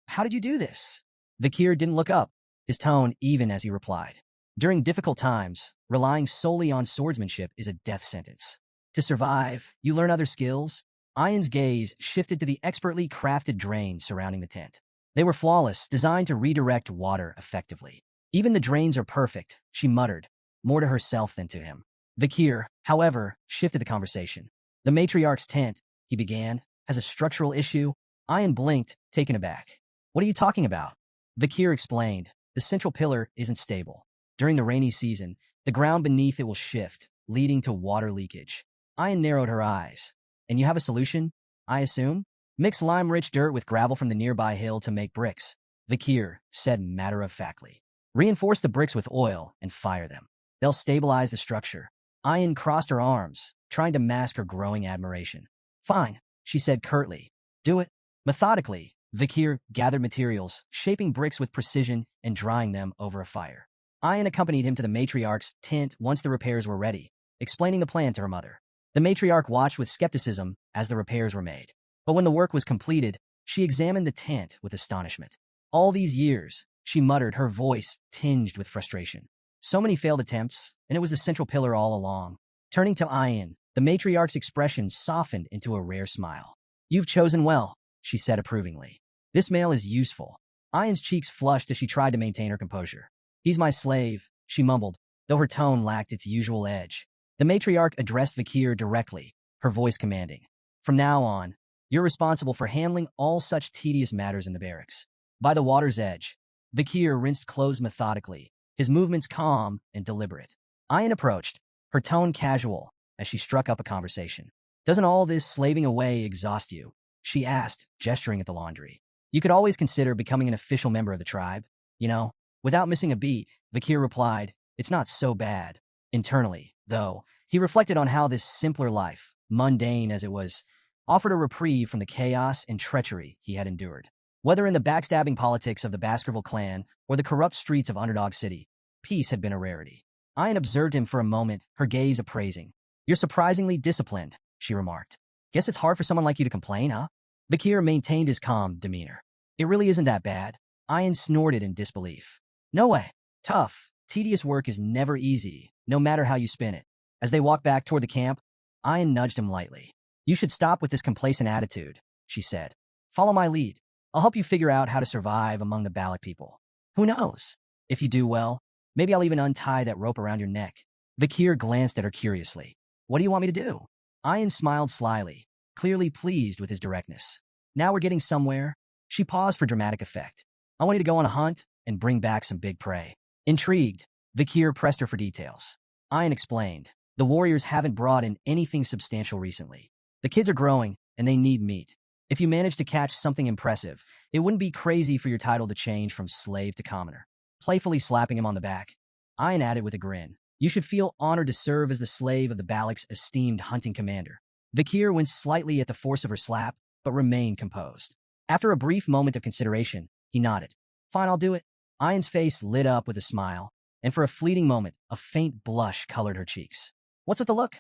How did you do this?" Vakir didn't look up, his tone even as he replied. "During difficult times, relying solely on swordsmanship is a death sentence. To survive, you learn other skills." Ayan's gaze shifted to the expertly crafted drains surrounding the tent. They were flawless, designed to redirect water effectively. "Even the drains are perfect," she muttered, more to herself than to him. Vakir, however, shifted the conversation. "The matriarch's tent," he began, "has a structural issue." Ayan blinked, taken aback. "What are you talking about?" Vakir explained, "The central pillar isn't stable. During the rainy season, the ground beneath it will shift, leading to water leakage." Ayan narrowed her eyes. "And you have a solution, I assume?" "Mix lime-rich dirt with gravel from the nearby hill to make bricks," Vakir said matter-of-factly. "Reinforce the bricks with oil and fire them. They'll stabilize the structure." Ayan crossed her arms, trying to mask her growing admiration. "Fine," she said curtly. "Do it." Methodically, Vakir gathered materials, shaping bricks with precision and drying them over a fire. Ayan accompanied him to the matriarch's tent once the repairs were ready, explaining the plan to her mother. The matriarch watched with skepticism as the repairs were made. But when the work was completed, she examined the tent with astonishment. "All these years," she muttered, her voice tinged with frustration. "So many failed attempts, and it was the central pillar all along." Turning to Ayan, the matriarch's expression softened into a rare smile. "You've chosen well," she said approvingly. "This male is useful." Ayan's cheeks flushed as she tried to maintain her composure. "He's my slave," she mumbled, though her tone lacked its usual edge. The matriarch addressed Vakir directly, her voice commanding. "From now on, you're responsible for handling all such tedious matters in the barracks." By the water's edge, Vakir rinsed clothes methodically, his movements calm and deliberate. Ayan approached, her tone casual, as she struck up a conversation. "Doesn't all this slaving away exhaust you?" she asked, gesturing at the laundry. "You could always consider becoming an official member of the tribe. You know." Without missing a beat, Vakir replied, "It's not so bad." Internally, though, he reflected on how this simpler life, mundane as it was, offered a reprieve from the chaos and treachery he had endured. Whether in the backstabbing politics of the Baskerville clan or the corrupt streets of Underdog City, peace had been a rarity. Ayan observed him for a moment, her gaze appraising. You're surprisingly disciplined, she remarked. Guess it's hard for someone like you to complain, huh? Vakir maintained his calm demeanor. It really isn't that bad. Ayan snorted in disbelief. No way. Tough, tedious work is never easy, no matter how you spin it. As they walked back toward the camp, Ayan nudged him lightly. You should stop with this complacent attitude, she said. Follow my lead. I'll help you figure out how to survive among the Balak people. Who knows? If you do well, maybe I'll even untie that rope around your neck. Vakir glanced at her curiously. What do you want me to do? Ayan smiled slyly, clearly pleased with his directness. Now we're getting somewhere. She paused for dramatic effect. I want you to go on a hunt and bring back some big prey. Intrigued, Vakir pressed her for details. Ayan explained. The warriors haven't brought in anything substantial recently. The kids are growing, and they need meat. If you manage to catch something impressive, it wouldn't be crazy for your title to change from slave to commoner. Playfully slapping him on the back, Ayan added with a grin. You should feel honored to serve as the slave of the Balak's esteemed hunting commander. Vakir winced slightly at the force of her slap, but remained composed. After a brief moment of consideration, he nodded. Fine, I'll do it. Ayan's face lit up with a smile, and for a fleeting moment, a faint blush colored her cheeks. What's with the look?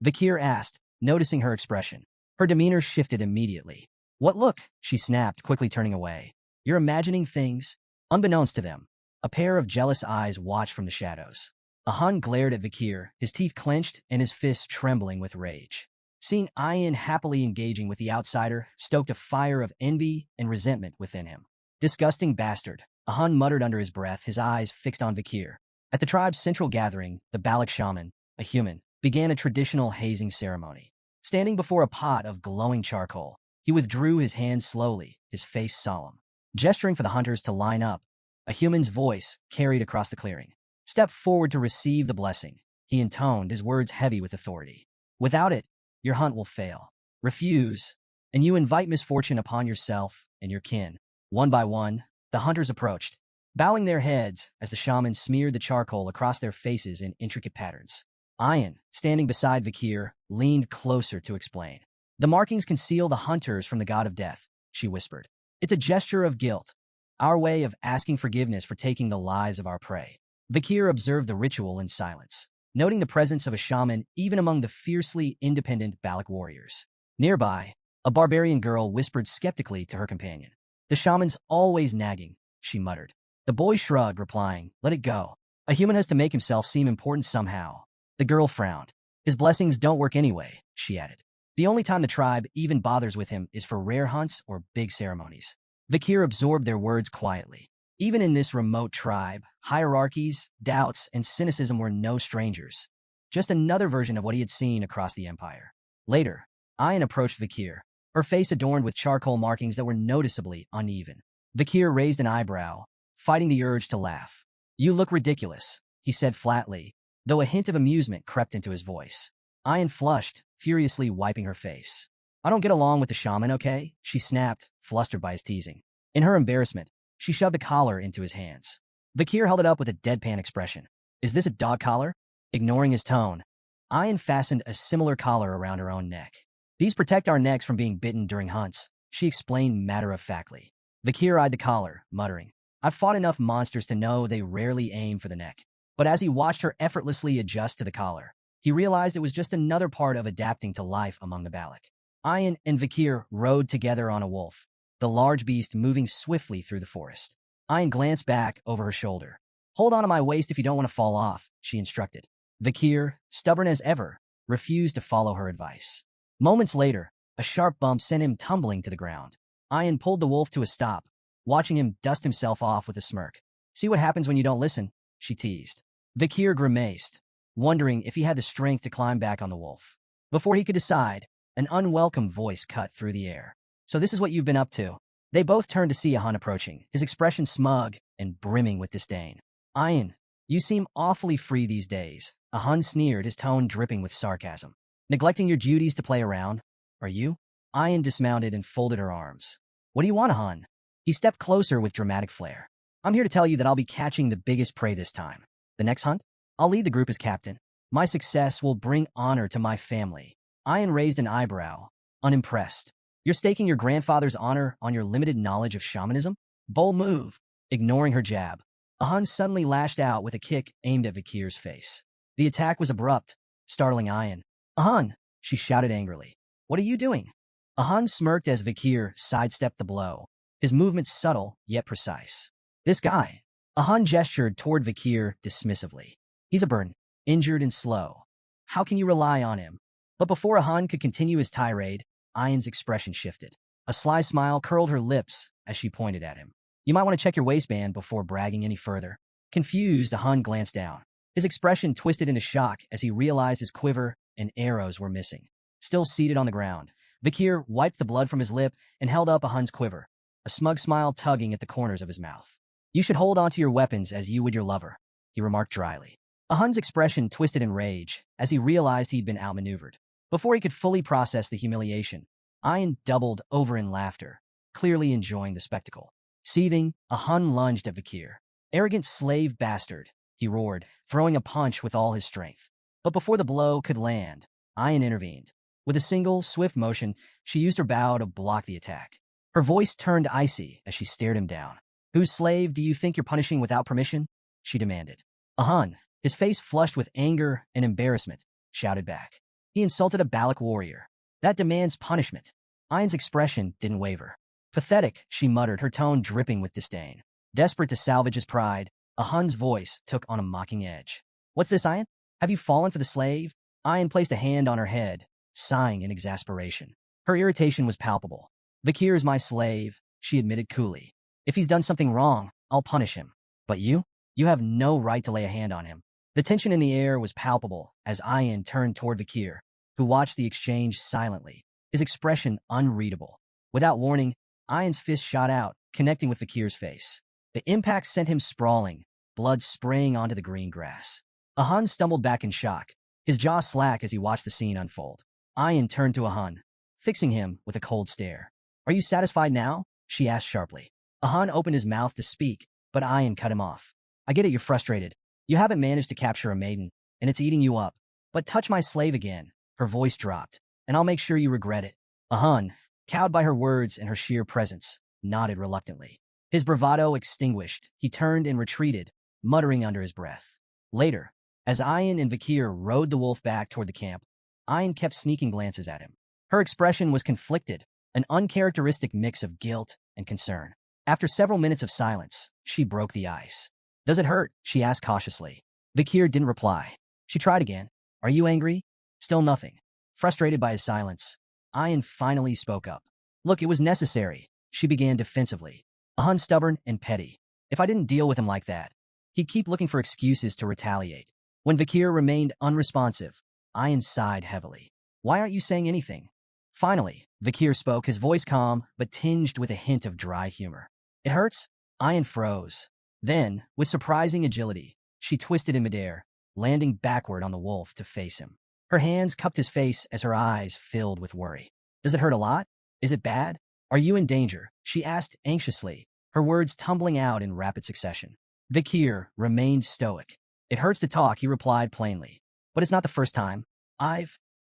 Vakir asked, noticing her expression. Her demeanor shifted immediately. What look? She snapped, quickly turning away. You're imagining things. Unbeknownst to them, a pair of jealous eyes watched from the shadows. Ahan glared at Vakir, his teeth clenched and his fists trembling with rage. Seeing Ayan happily engaging with the outsider stoked a fire of envy and resentment within him. Disgusting bastard, Ahan muttered under his breath, his eyes fixed on Vakir. At the tribe's central gathering, the Balak shaman, a human, began a traditional hazing ceremony. Standing before a pot of glowing charcoal, he withdrew his hands slowly, his face solemn. Gesturing for the hunters to line up, a human's voice carried across the clearing. Step forward to receive the blessing, he intoned, his words heavy with authority. Without it, your hunt will fail. Refuse, and you invite misfortune upon yourself and your kin. One by one, the hunters approached, bowing their heads as the shaman smeared the charcoal across their faces in intricate patterns. Ayan, standing beside Vakir, leaned closer to explain. The markings conceal the hunters from the god of death, she whispered. It's a gesture of guilt, our way of asking forgiveness for taking the lives of our prey. Vakir observed the ritual in silence, noting the presence of a shaman even among the fiercely independent Balak warriors. Nearby, a barbarian girl whispered skeptically to her companion. The shaman's always nagging, she muttered. The boy shrugged, replying, let it go. A human has to make himself seem important somehow. The girl frowned. His blessings don't work anyway, she added. The only time the tribe even bothers with him is for rare hunts or big ceremonies. Vakir absorbed their words quietly. Even in this remote tribe, hierarchies, doubts, and cynicism were no strangers. Just another version of what he had seen across the empire. Later, Ayan approached Vakir, her face adorned with charcoal markings that were noticeably uneven. Vakir raised an eyebrow, fighting the urge to laugh. You look ridiculous, he said flatly, though a hint of amusement crept into his voice. Ayan flushed, furiously wiping her face. I don't get along with the shaman, okay? She snapped, flustered by his teasing. In her embarrassment, she shoved the collar into his hands. Vakir held it up with a deadpan expression. Is this a dog collar? Ignoring his tone, Ayan fastened a similar collar around her own neck. These protect our necks from being bitten during hunts, she explained matter-of-factly. Vakir eyed the collar, muttering. I've fought enough monsters to know they rarely aim for the neck. But as he watched her effortlessly adjust to the collar, he realized it was just another part of adapting to life among the Balak. Ayan and Vakir rode together on a wolf, the large beast moving swiftly through the forest. Ayan glanced back over her shoulder. Hold on to my waist if you don't want to fall off, she instructed. Vakir, stubborn as ever, refused to follow her advice. Moments later, a sharp bump sent him tumbling to the ground. Ayan pulled the wolf to a stop, watching him dust himself off with a smirk. See what happens when you don't listen, she teased. Vakir grimaced, wondering if he had the strength to climb back on the wolf. Before he could decide, an unwelcome voice cut through the air. So this is what you've been up to. They both turned to see Ahan approaching, his expression smug and brimming with disdain. Ayan, you seem awfully free these days, Ahan sneered, his tone dripping with sarcasm. Neglecting your duties to play around, are you? Ayan dismounted and folded her arms. What do you want, Ahan? He stepped closer with dramatic flair. I'm here to tell you that I'll be catching the biggest prey this time. The next hunt? I'll lead the group as captain. My success will bring honor to my family. Ayan raised an eyebrow, unimpressed. You're staking your grandfather's honor on your limited knowledge of shamanism? Bold move. Ignoring her jab, Ahan suddenly lashed out with a kick aimed at Vikir's face. The attack was abrupt, startling Ayan. Ahan, she shouted angrily. What are you doing? Ahan smirked as Vikir sidestepped the blow, his movements subtle yet precise. This guy. Ahan gestured toward Vikir dismissively. He's a burn, injured and slow. How can you rely on him? But before Ahan could continue his tirade, Ayan's expression shifted. A sly smile curled her lips as she pointed at him. You might want to check your waistband before bragging any further. Confused, Ahan glanced down. His expression twisted into shock as he realized his quiver and arrows were missing. Still seated on the ground, Vikir wiped the blood from his lip and held up Ahan's quiver, a smug smile tugging at the corners of his mouth. You should hold onto your weapons as you would your lover, he remarked dryly. Ahan's expression twisted in rage as he realized he'd been outmaneuvered. Before he could fully process the humiliation, Ayan doubled over in laughter, clearly enjoying the spectacle. Seething, Ahan lunged at Vikir. Arrogant slave bastard, he roared, throwing a punch with all his strength. But before the blow could land, Ayan intervened. With a single, swift motion, she used her bow to block the attack. Her voice turned icy as she stared him down. Whose slave do you think you're punishing without permission? She demanded. Ahan, his face flushed with anger and embarrassment, shouted back. He insulted a Balak warrior. That demands punishment. Ayan's expression didn't waver. Pathetic, she muttered, her tone dripping with disdain. Desperate to salvage his pride, Ahan's voice took on a mocking edge. What's this, Ayan? Have you fallen for the slave? Ayan placed a hand on her head, sighing in exasperation. Her irritation was palpable. Vikir is my slave, she admitted coolly. If he's done something wrong, I'll punish him. But you? You have no right to lay a hand on him. The tension in the air was palpable as Ayan turned toward Vikir, who watched the exchange silently, his expression unreadable. Without warning, Ayan's fist shot out, connecting with Vikir's face. The impact sent him sprawling, blood spraying onto the green grass. Ahan stumbled back in shock, his jaw slack as he watched the scene unfold. Ayan turned to Ahan, fixing him with a cold stare. Are you satisfied now? She asked sharply. Ahan opened his mouth to speak, but Ayan cut him off. I get it, you're frustrated. You haven't managed to capture a maiden, and it's eating you up. But touch my slave again, her voice dropped, and I'll make sure you regret it. Ahan, cowed by her words and her sheer presence, nodded reluctantly. His bravado extinguished, he turned and retreated, muttering under his breath. Later, as Ayan and Vikir rode the wolf back toward the camp, Ayan kept sneaking glances at him. Her expression was conflicted, an uncharacteristic mix of guilt and concern. After several minutes of silence, she broke the ice. Does it hurt? She asked cautiously. Vikir didn't reply. She tried again. Are you angry? Still nothing. Frustrated by his silence, Ayan finally spoke up. Look, it was necessary, she began defensively. Ahan's stubborn and petty. If I didn't deal with him like that, he'd keep looking for excuses to retaliate. When Vikir remained unresponsive, Ayan sighed heavily. Why aren't you saying anything? Finally, Vikir spoke, his voice calm, but tinged with a hint of dry humor. It hurts? Ayan froze. Then, with surprising agility, she twisted in midair, landing backward on the wolf to face him. Her hands cupped his face as her eyes filled with worry. Does it hurt a lot? Is it bad? Are you in danger? She asked anxiously, her words tumbling out in rapid succession. Vikir remained stoic. It hurts to talk, he replied plainly. But it's not the first time.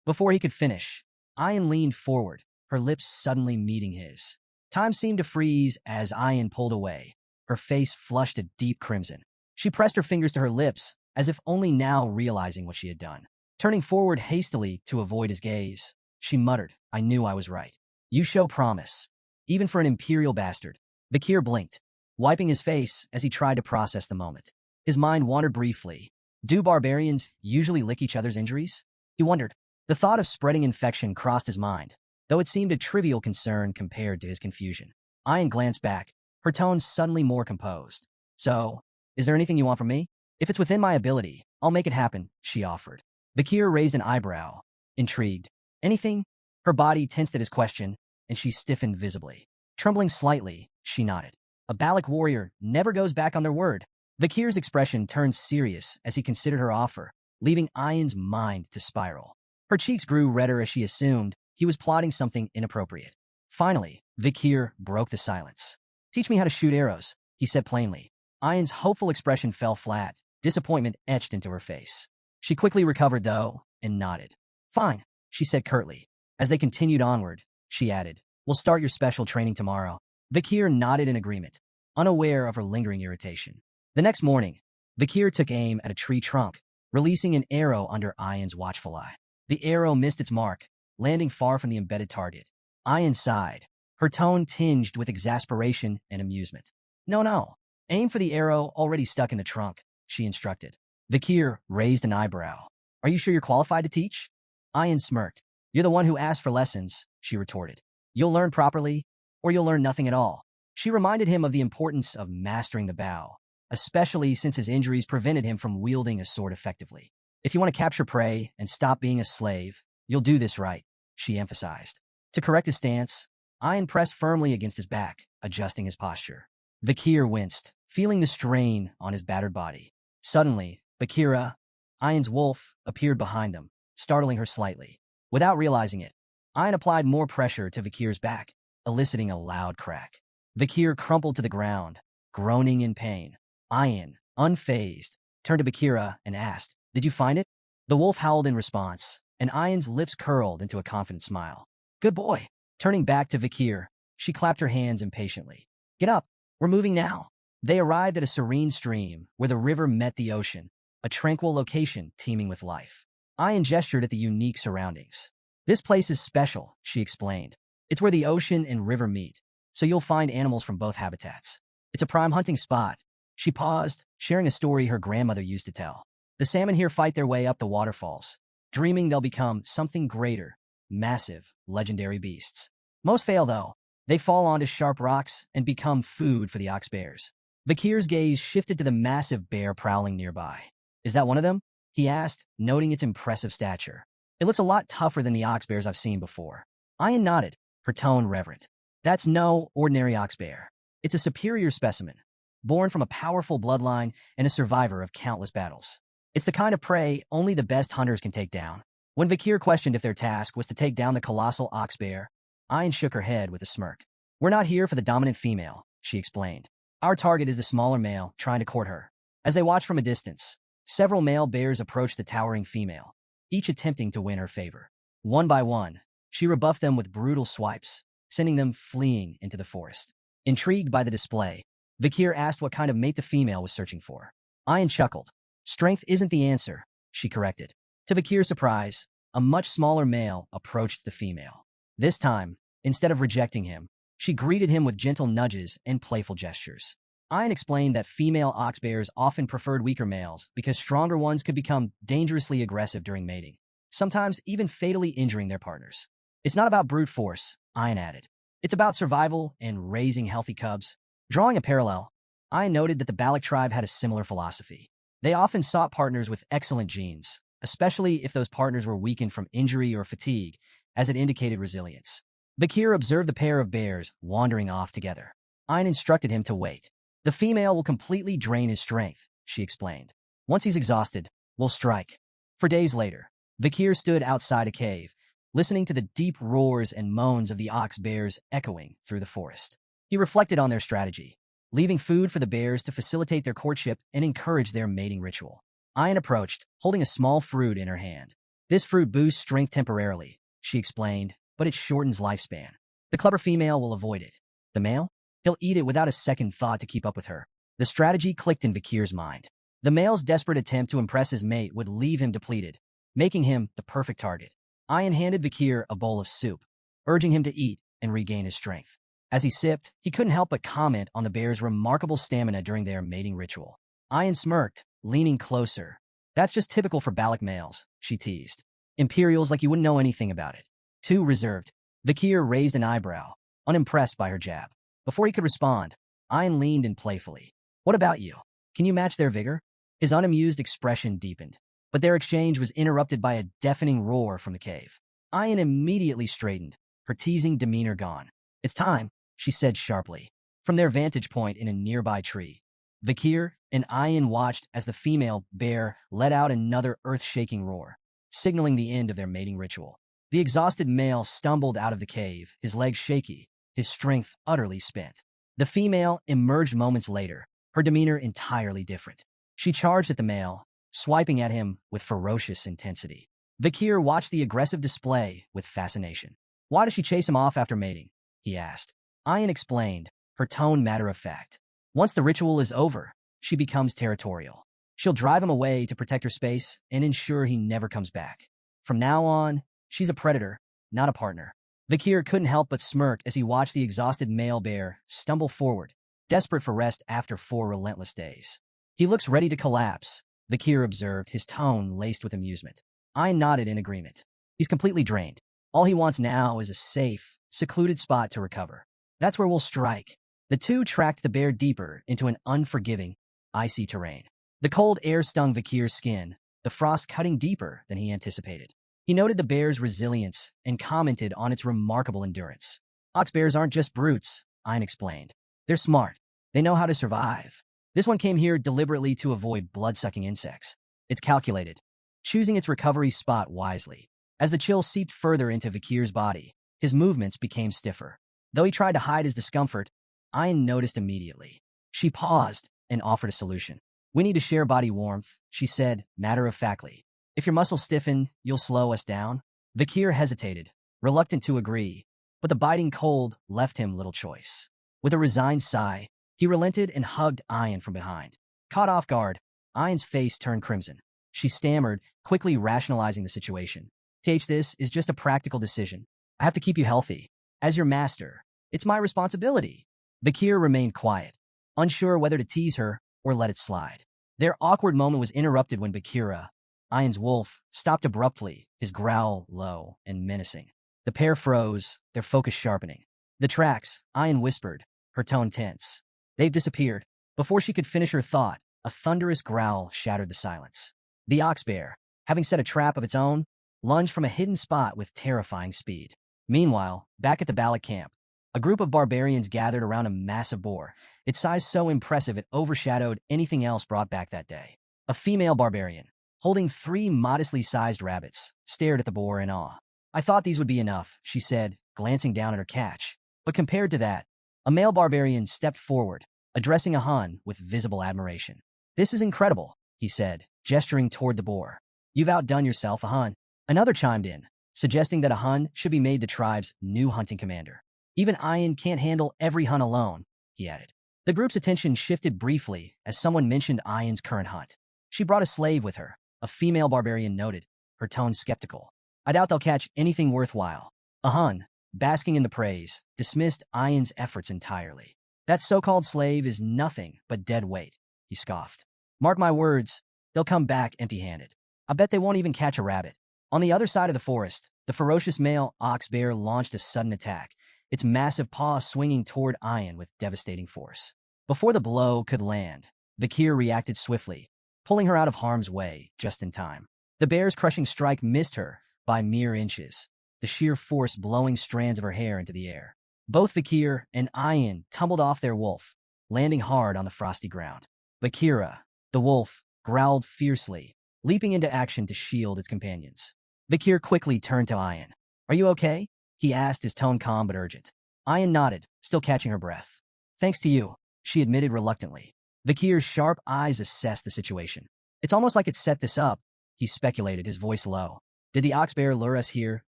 Before he could finish, Ayan leaned forward, her lips suddenly meeting his. Time seemed to freeze as Ayan pulled away, her face flushed a deep crimson. She pressed her fingers to her lips, as if only now realizing what she had done. Turning forward hastily to avoid his gaze, she muttered, I knew I was right. You show promise. Even for an imperial bastard. Vikir blinked, wiping his face as he tried to process the moment. His mind wandered briefly. Do barbarians usually lick each other's injuries? He wondered. The thought of spreading infection crossed his mind, though it seemed a trivial concern compared to his confusion. Ayan glanced back, her tone suddenly more composed. So, is there anything you want from me? If it's within my ability, I'll make it happen, she offered. Vikir raised an eyebrow, intrigued. Anything? Her body tensed at his question, and she stiffened visibly. Trembling slightly, she nodded. A Balak warrior never goes back on their word. Vikir's expression turned serious as he considered her offer, leaving Ayan's mind to spiral. Her cheeks grew redder as she assumed he was plotting something inappropriate. Finally, Vikir broke the silence. Teach me how to shoot arrows, he said plainly. Ayan's hopeful expression fell flat, disappointment etched into her face. She quickly recovered, though, and nodded. Fine, she said curtly. As they continued onward, she added, we'll start your special training tomorrow. Vikir nodded in agreement, unaware of her lingering irritation. The next morning, Vakir took aim at a tree trunk, releasing an arrow under Ayan's watchful eye. The arrow missed its mark, landing far from the embedded target. Ayan sighed, her tone tinged with exasperation and amusement. No. Aim for the arrow already stuck in the trunk, she instructed. Vakir raised an eyebrow. Are you sure you're qualified to teach? Ayan smirked. You're the one who asked for lessons, she retorted. You'll learn properly, or you'll learn nothing at all. She reminded him of the importance of mastering the bow, especially since his injuries prevented him from wielding a sword effectively. If you want to capture prey and stop being a slave, you'll do this right, she emphasized. To correct his stance, Ayan pressed firmly against his back, adjusting his posture. Vakir winced, feeling the strain on his battered body. Suddenly, Vakira, Ayan's wolf, appeared behind them, startling her slightly. Without realizing it, Ayan applied more pressure to Vakir's back, eliciting a loud crack. Vakir crumpled to the ground, groaning in pain. Ayan, unfazed, turned to Vakira and asked, Did you find it? The wolf howled in response, and Ayan's lips curled into a confident smile. Good boy. Turning back to Vakir, she clapped her hands impatiently. Get up. We're moving now. They arrived at a serene stream where the river met the ocean, a tranquil location teeming with life. Ayan gestured at the unique surroundings. This place is special, she explained. It's where the ocean and river meet, so you'll find animals from both habitats. It's a prime hunting spot. She paused, sharing a story her grandmother used to tell. The salmon here fight their way up the waterfalls, dreaming they'll become something greater, massive, legendary beasts. Most fail, though. They fall onto sharp rocks and become food for the ox bears. Vakir's gaze shifted to the massive bear prowling nearby. Is that one of them? He asked, noting its impressive stature. It looks a lot tougher than the ox bears I've seen before. Ayan nodded, her tone reverent. That's no ordinary ox bear. It's a superior specimen, born from a powerful bloodline and a survivor of countless battles. It's the kind of prey only the best hunters can take down. When Vakir questioned if their task was to take down the colossal ox bear, Ayan shook her head with a smirk. We're not here for the dominant female, she explained. Our target is the smaller male trying to court her. As they watched from a distance, several male bears approached the towering female, each attempting to win her favor. One by one, she rebuffed them with brutal swipes, sending them fleeing into the forest. Intrigued by the display, Vakir asked what kind of mate the female was searching for. Ayan chuckled. Strength isn't the answer, she corrected. To Vakir's surprise, a much smaller male approached the female. This time, instead of rejecting him, she greeted him with gentle nudges and playful gestures. Ayan explained that female ox bears often preferred weaker males because stronger ones could become dangerously aggressive during mating, sometimes even fatally injuring their partners. It's not about brute force, Ayan added. It's about survival and raising healthy cubs. Drawing a parallel, Ayan noted that the Balak tribe had a similar philosophy. They often sought partners with excellent genes, especially if those partners were weakened from injury or fatigue, as it indicated resilience. Vakir observed the pair of bears wandering off together. Ayan instructed him to wait. The female will completely drain his strength, she explained. Once he's exhausted, we'll strike. For days later, Vakir stood outside a cave, listening to the deep roars and moans of the ox bears echoing through the forest. He reflected on their strategy, leaving food for the bears to facilitate their courtship and encourage their mating ritual. Ayan approached, holding a small fruit in her hand. This fruit boosts strength temporarily, she explained, but it shortens lifespan. The clever female will avoid it. The male? He'll eat it without a second thought to keep up with her. The strategy clicked in Vakir's mind. The male's desperate attempt to impress his mate would leave him depleted, making him the perfect target. Ayan handed Vakir a bowl of soup, urging him to eat and regain his strength. As he sipped, he couldn't help but comment on the bear's remarkable stamina during their mating ritual. Ayan smirked, leaning closer. That's just typical for Balak males, she teased. Imperials like you wouldn't know anything about it. Too reserved. Vakir raised an eyebrow, unimpressed by her jab. Before he could respond, Ayan leaned in playfully. What about you? Can you match their vigor? His unamused expression deepened, but their exchange was interrupted by a deafening roar from the cave. Ayan immediately straightened, her teasing demeanor gone. It's time, she said sharply. From their vantage point in a nearby tree, Vakir and Ayan watched as the female bear let out another earth-shaking roar, signaling the end of their mating ritual. The exhausted male stumbled out of the cave, his legs shaky, his strength utterly spent. The female emerged moments later, her demeanor entirely different. She charged at the male, swiping at him with ferocious intensity. Vakir watched the aggressive display with fascination. Why does she chase him off after mating? He asked. Ayan explained, her tone matter-of-fact. Once the ritual is over, she becomes territorial. She'll drive him away to protect her space and ensure he never comes back. From now on, she's a predator, not a partner. Vakir couldn't help but smirk as he watched the exhausted male bear stumble forward, desperate for rest after 4 relentless days. He looks ready to collapse, Vakir observed, his tone laced with amusement. I nodded in agreement. He's completely drained. All he wants now is a safe, secluded spot to recover. That's where we'll strike. The two tracked the bear deeper into an unforgiving, icy terrain. The cold air stung Vakir's skin, the frost cutting deeper than he anticipated. He noted the bear's resilience and commented on its remarkable endurance. Ox bears aren't just brutes, Ein explained. They're smart. They know how to survive. This one came here deliberately to avoid blood-sucking insects. It's calculated, choosing its recovery spot wisely. As the chill seeped further into Vakir's body, his movements became stiffer. Though he tried to hide his discomfort, Ein noticed immediately. She paused and offered a solution. We need to share body warmth, she said, matter-of-factly. If your muscles stiffen, you'll slow us down. Vakir hesitated, reluctant to agree, but the biting cold left him little choice. With a resigned sigh, he relented and hugged Ein from behind. Caught off guard, Ein's face turned crimson. She stammered, quickly rationalizing the situation. This is just a practical decision. I have to keep you healthy. As your master, it's my responsibility. Vakir remained quiet, unsure whether to tease her or let it slide. Their awkward moment was interrupted when Bakira, Ein's wolf, stopped abruptly, his growl low and menacing. The pair froze, their focus sharpening. The tracks, Ein whispered, her tone tense. They've disappeared. Before she could finish her thought, a thunderous growl shattered the silence. The ox bear, having set a trap of its own, lunged from a hidden spot with terrifying speed. Meanwhile, back at the Bala camp, a group of barbarians gathered around a massive boar, its size so impressive it overshadowed anything else brought back that day. A female barbarian, holding 3 modestly sized rabbits, stared at the boar in awe. I thought these would be enough, she said, glancing down at her catch. But compared to that, a male barbarian stepped forward, addressing a Hun with visible admiration. This is incredible, he said, gesturing toward the boar. You've outdone yourself, a Hun. Another chimed in, suggesting that a Hun should be made the tribe's new hunting commander. Even Ein can't handle every Hun alone, he added. The group's attention shifted briefly as someone mentioned Ein's current hunt. She brought a slave with her, a female barbarian noted, her tone skeptical. I doubt they'll catch anything worthwhile. A Hun, basking in the praise, dismissed Ein's efforts entirely. That so-called slave is nothing but dead weight, he scoffed. Mark my words, they'll come back empty-handed. I bet they won't even catch a rabbit. On the other side of the forest, the ferocious male ox bear launched a sudden attack, its massive paw swinging toward Ein with devastating force. Before the blow could land, Vakir reacted swiftly, pulling her out of harm's way just in time. The bear's crushing strike missed her by mere inches, the sheer force blowing strands of her hair into the air. Both Vakir and Ein tumbled off their wolf, landing hard on the frosty ground. Vakira, the wolf, growled fiercely, leaping into action to shield its companions. Vakir quickly turned to Ein. Are you okay? He asked, his tone calm but urgent. Ein nodded, still catching her breath. Thanks to you, she admitted reluctantly. Vakir's sharp eyes assessed the situation. It's almost like it set this up, he speculated, his voice low. Did the ox bear lure us here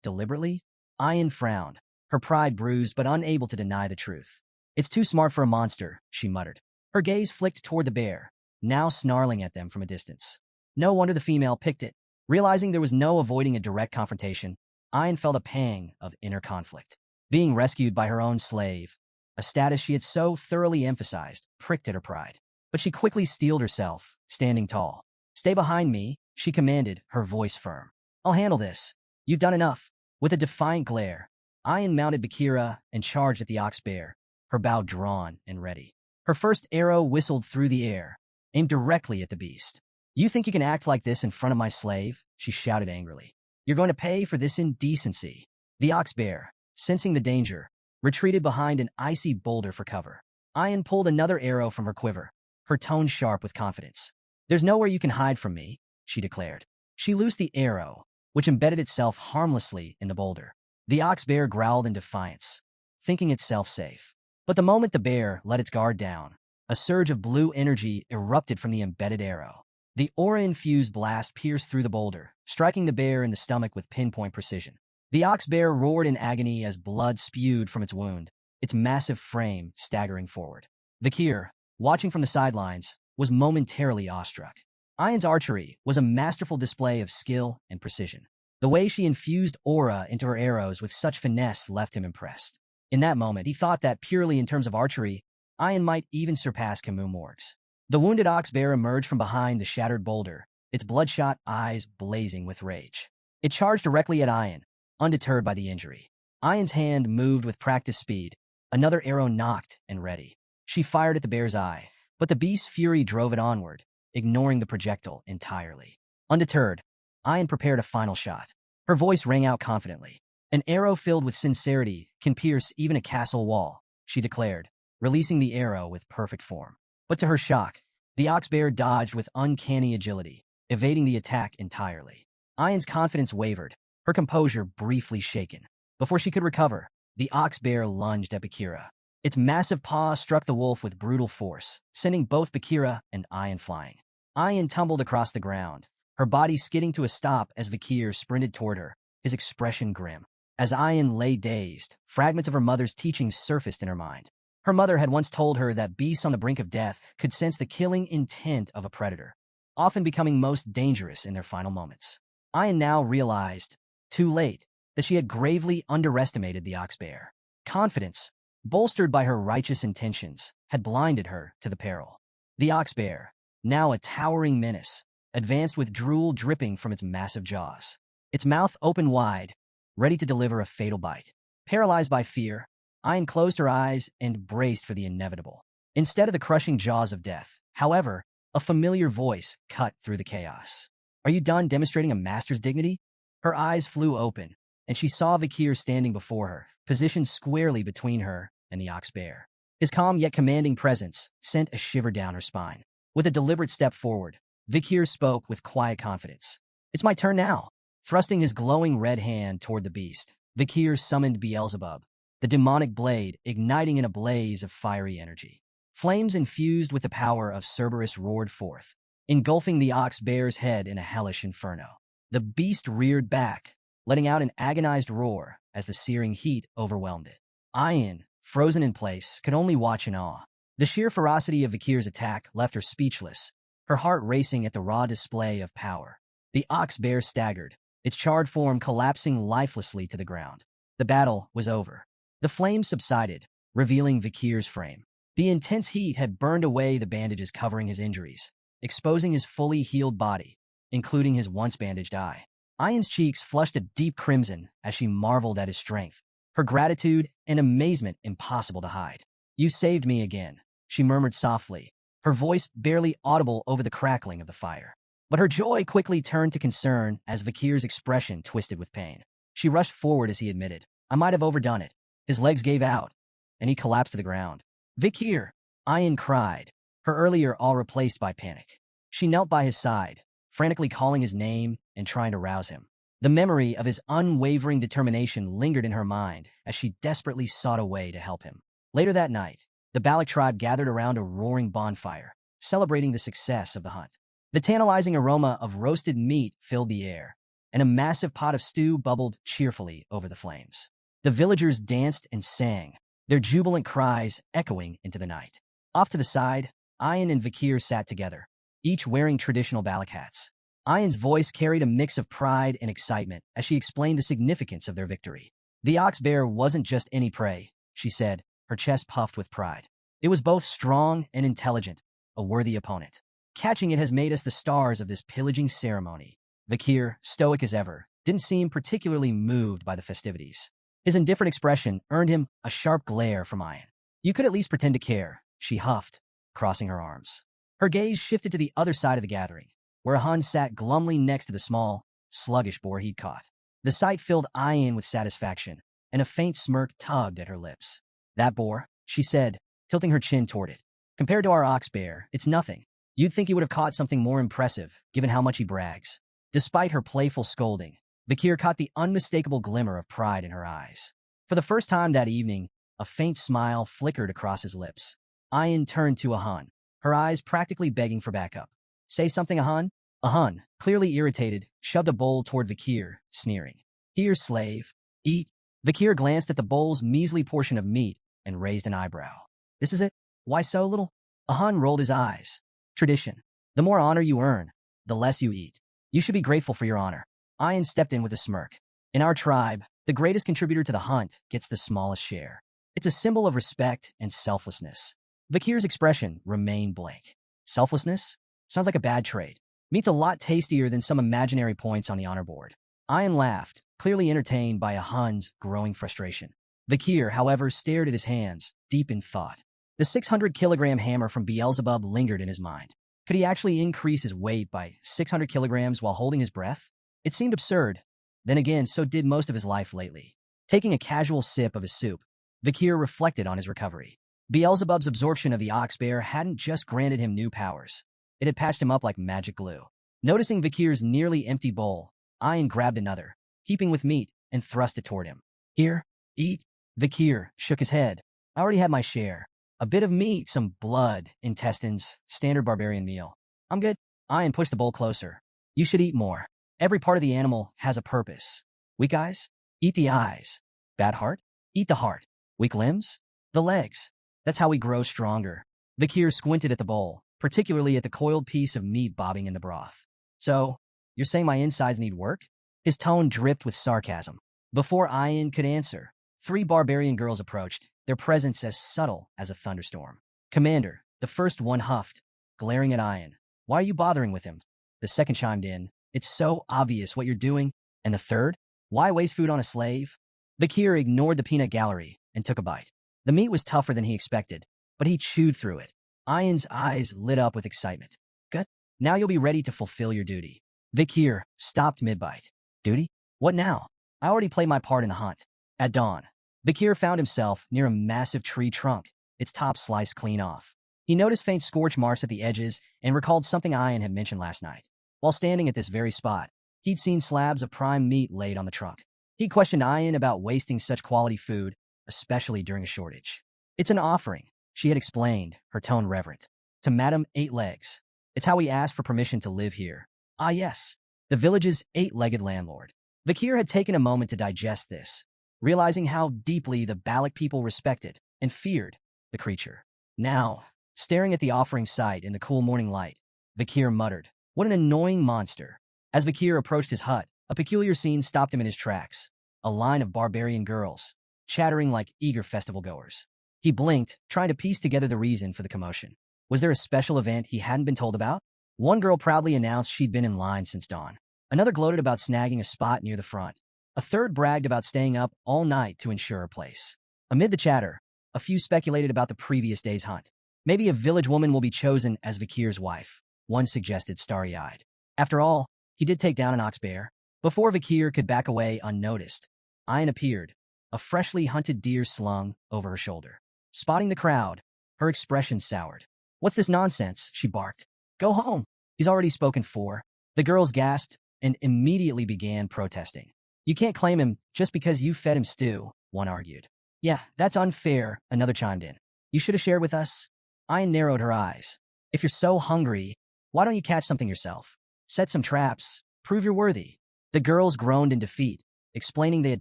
deliberately? Ein frowned, her pride bruised but unable to deny the truth. It's too smart for a monster, she muttered. Her gaze flicked toward the bear, now snarling at them from a distance. No wonder the female picked it. Realizing there was no avoiding a direct confrontation, Ein felt a pang of inner conflict. Being rescued by her own slave, a status she had so thoroughly emphasized, pricked at her pride. But she quickly steeled herself, standing tall. Stay behind me, she commanded, her voice firm. I'll handle this. You've done enough. With a defiant glare, Ein mounted Bakira and charged at the ox bear, her bow drawn and ready. Her first arrow whistled through the air, aimed directly at the beast. You think you can act like this in front of my slave? She shouted angrily. You're going to pay for this indecency. The ox bear, sensing the danger, retreated behind an icy boulder for cover. Ein pulled another arrow from her quiver, her tone sharp with confidence. There's nowhere you can hide from me, she declared. She loosed the arrow, which embedded itself harmlessly in the boulder. The ox bear growled in defiance, thinking itself safe. But the moment the bear let its guard down, a surge of blue energy erupted from the embedded arrow. The aura-infused blast pierced through the boulder, striking the bear in the stomach with pinpoint precision. The ox bear roared in agony as blood spewed from its wound, its massive frame staggering forward. Vakir, watching from the sidelines, was momentarily awestruck. Ayan's archery was a masterful display of skill and precision. The way she infused aura into her arrows with such finesse left him impressed. In that moment, he thought that purely in terms of archery, Ayan might even surpass Camus Morgues. The wounded ox bear emerged from behind the shattered boulder, its bloodshot eyes blazing with rage. It charged directly at Ayan, undeterred by the injury. Ayan's hand moved with practiced speed, another arrow nocked and ready. She fired at the bear's eye, but the beast's fury drove it onward, ignoring the projectile entirely. Undeterred, Ayan prepared a final shot. Her voice rang out confidently. An arrow filled with sincerity can pierce even a castle wall, she declared, releasing the arrow with perfect form. But to her shock, the ox bear dodged with uncanny agility, evading the attack entirely. Ayan's confidence wavered, her composure briefly shaken. Before she could recover, the ox bear lunged at Bakira. Its massive paw struck the wolf with brutal force, sending both Bakira and Ayan flying. Ayan tumbled across the ground, her body skidding to a stop as Bakir sprinted toward her, his expression grim. As Ayan lay dazed, fragments of her mother's teachings surfaced in her mind. Her mother had once told her that beasts on the brink of death could sense the killing intent of a predator, often becoming most dangerous in their final moments. Ayan now realized, too late, that she had gravely underestimated the ox bear. Confidence, bolstered by her righteous intentions, had blinded her to the peril. The ox bear, now a towering menace, advanced with drool dripping from its massive jaws. Its mouth opened wide, ready to deliver a fatal bite. Paralyzed by fear, Ayan closed her eyes and braced for the inevitable. Instead of the crushing jaws of death, however, a familiar voice cut through the chaos. "Are you done demonstrating a master's dignity?" Her eyes flew open, and she saw Vakir standing before her, positioned squarely between her and the ox bear. His calm yet commanding presence sent a shiver down her spine. With a deliberate step forward, Vakir spoke with quiet confidence. "It's my turn now." Thrusting his glowing red hand toward the beast, Vakir summoned Beelzebub, the demonic blade igniting in a blaze of fiery energy. Flames infused with the power of Cerberus roared forth, engulfing the ox bear's head in a hellish inferno. The beast reared back, letting out an agonized roar as the searing heat overwhelmed it. Ayan, frozen in place, could only watch in awe. The sheer ferocity of Vakir's attack left her speechless, her heart racing at the raw display of power. The ox bear staggered, its charred form collapsing lifelessly to the ground. The battle was over. The flames subsided, revealing Vakir's frame. The intense heat had burned away the bandages covering his injuries, exposing his fully healed body, including his once bandaged eye. Ayan's cheeks flushed a deep crimson as she marveled at his strength, her gratitude and amazement impossible to hide. "You saved me again," she murmured softly, her voice barely audible over the crackling of the fire. But her joy quickly turned to concern as Vakir's expression twisted with pain. She rushed forward as he admitted, "I might have overdone it." His legs gave out, and he collapsed to the ground. "Vakir!" Ayan cried, her earlier awe replaced by panic. She knelt by his side, frantically calling his name and trying to rouse him. The memory of his unwavering determination lingered in her mind as she desperately sought a way to help him. Later that night, the Balak tribe gathered around a roaring bonfire, celebrating the success of the hunt. The tantalizing aroma of roasted meat filled the air, and a massive pot of stew bubbled cheerfully over the flames. The villagers danced and sang, their jubilant cries echoing into the night. Off to the side, Ayan and Vakir sat together, each wearing traditional Balak hats. Ayan's voice carried a mix of pride and excitement as she explained the significance of their victory. "The ox bear wasn't just any prey," she said, her chest puffed with pride. "It was both strong and intelligent, a worthy opponent. Catching it has made us the stars of this pillaging ceremony." Vakir, stoic as ever, didn't seem particularly moved by the festivities. His indifferent expression earned him a sharp glare from Ayan. "You could at least pretend to care," she huffed, crossing her arms. Her gaze shifted to the other side of the gathering, where a Hun sat glumly next to the small, sluggish boar he'd caught. The sight filled Ayan with satisfaction, and a faint smirk tugged at her lips. "That boar," she said, tilting her chin toward it. "Compared to our ox bear, it's nothing. You'd think he would have caught something more impressive, given how much he brags." Despite her playful scolding, Vakir caught the unmistakable glimmer of pride in her eyes. For the first time that evening, a faint smile flickered across his lips. Ayan turned to a Hun, her eyes practically begging for backup. "Say something, a Hun?" A Hun, clearly irritated, shoved a bowl toward Vakir, sneering. "Here, slave. Eat." Vakir glanced at the bowl's measly portion of meat and raised an eyebrow. "This is it? Why so little?" A Hun rolled his eyes. tradition. The more honor you earn, the less you eat. You should be grateful for your honor. Ian stepped in with a smirk. In our tribe, the greatest contributor to the hunt gets the smallest share. It's a symbol of respect and selflessness. Vakir's expression remained blank. Selflessness? Sounds like a bad trade. Meat's a lot tastier than some imaginary points on the honor board. Ian laughed, clearly entertained by a Hun's growing frustration. Vakir, however, stared at his hands, deep in thought. The 600-kilogram hammer from Beelzebub lingered in his mind. Could he actually increase his weight by 600 kilograms while holding his breath? It seemed absurd. Then again, so did most of his life lately. Taking a casual sip of his soup, Vakir reflected on his recovery. Beelzebub's absorption of the ox bear hadn't just granted him new powers. It had patched him up like magic glue. Noticing Vakir's nearly empty bowl, Ian grabbed another, heaping with meat, and thrust it toward him. Here, eat. Vakir shook his head. I already had my share. A bit of meat, some blood, intestines, standard barbarian meal. I'm good. Ian pushed the bowl closer. You should eat more. Every part of the animal has a purpose. Weak eyes? Eat the eyes. Bad heart? Eat the heart. Weak limbs? The legs. That's how we grow stronger. Vakir squinted at the bowl, particularly at the coiled piece of meat bobbing in the broth. So, you're saying my insides need work? His tone dripped with sarcasm. Before Ian could answer, 3 barbarian girls approached, their presence as subtle as a thunderstorm. Commander, the first one huffed, glaring at Ian. Why are you bothering with him? The second chimed in. It's so obvious what you're doing. And the third? Why waste food on a slave? Vakir ignored the peanut gallery and took a bite. The meat was tougher than he expected, but he chewed through it. Ian's eyes lit up with excitement. Good. Now you'll be ready to fulfill your duty. Vakir stopped mid-bite. Duty? What now? I already played my part in the hunt. At dawn, Vakir found himself near a massive tree trunk, its top sliced clean off. He noticed faint scorch marks at the edges and recalled something Ian had mentioned last night. While standing at this very spot, he'd seen slabs of prime meat laid on the trunk. He questioned Ian about wasting such quality food, especially during a shortage. It's an offering, she had explained, her tone reverent. To Madam Eight Legs. It's how we ask for permission to live here. Ah yes, the village's 8-legged landlord. Vakir had taken a moment to digest this, realizing how deeply the Balik people respected and feared the creature. Now, staring at the offering site in the cool morning light, Vakir muttered, what an annoying monster. As Vakir approached his hut, a peculiar scene stopped him in his tracks. A line of barbarian girls, chattering like eager festival-goers. He blinked, trying to piece together the reason for the commotion. Was there a special event he hadn't been told about? One girl proudly announced she'd been in line since dawn. Another gloated about snagging a spot near the front. A third bragged about staying up all night to ensure a place. Amid the chatter, a few speculated about the previous day's hunt. Maybe a village woman will be chosen as Vakir's wife, one suggested starry-eyed. After all, he did take down an ox bear. Before Vakir could back away unnoticed, Ian appeared, a freshly hunted deer slung over her shoulder. Spotting the crowd, her expression soured. What's this nonsense? She barked. Go home. He's already spoken for. The girls gasped and immediately began protesting. You can't claim him just because you fed him stew, one argued. Yeah, that's unfair, another chimed in. You should have shared with us. Ian narrowed her eyes. If you're so hungry, why don't you catch something yourself? Set some traps. Prove you're worthy. The girls groaned in defeat, explaining they had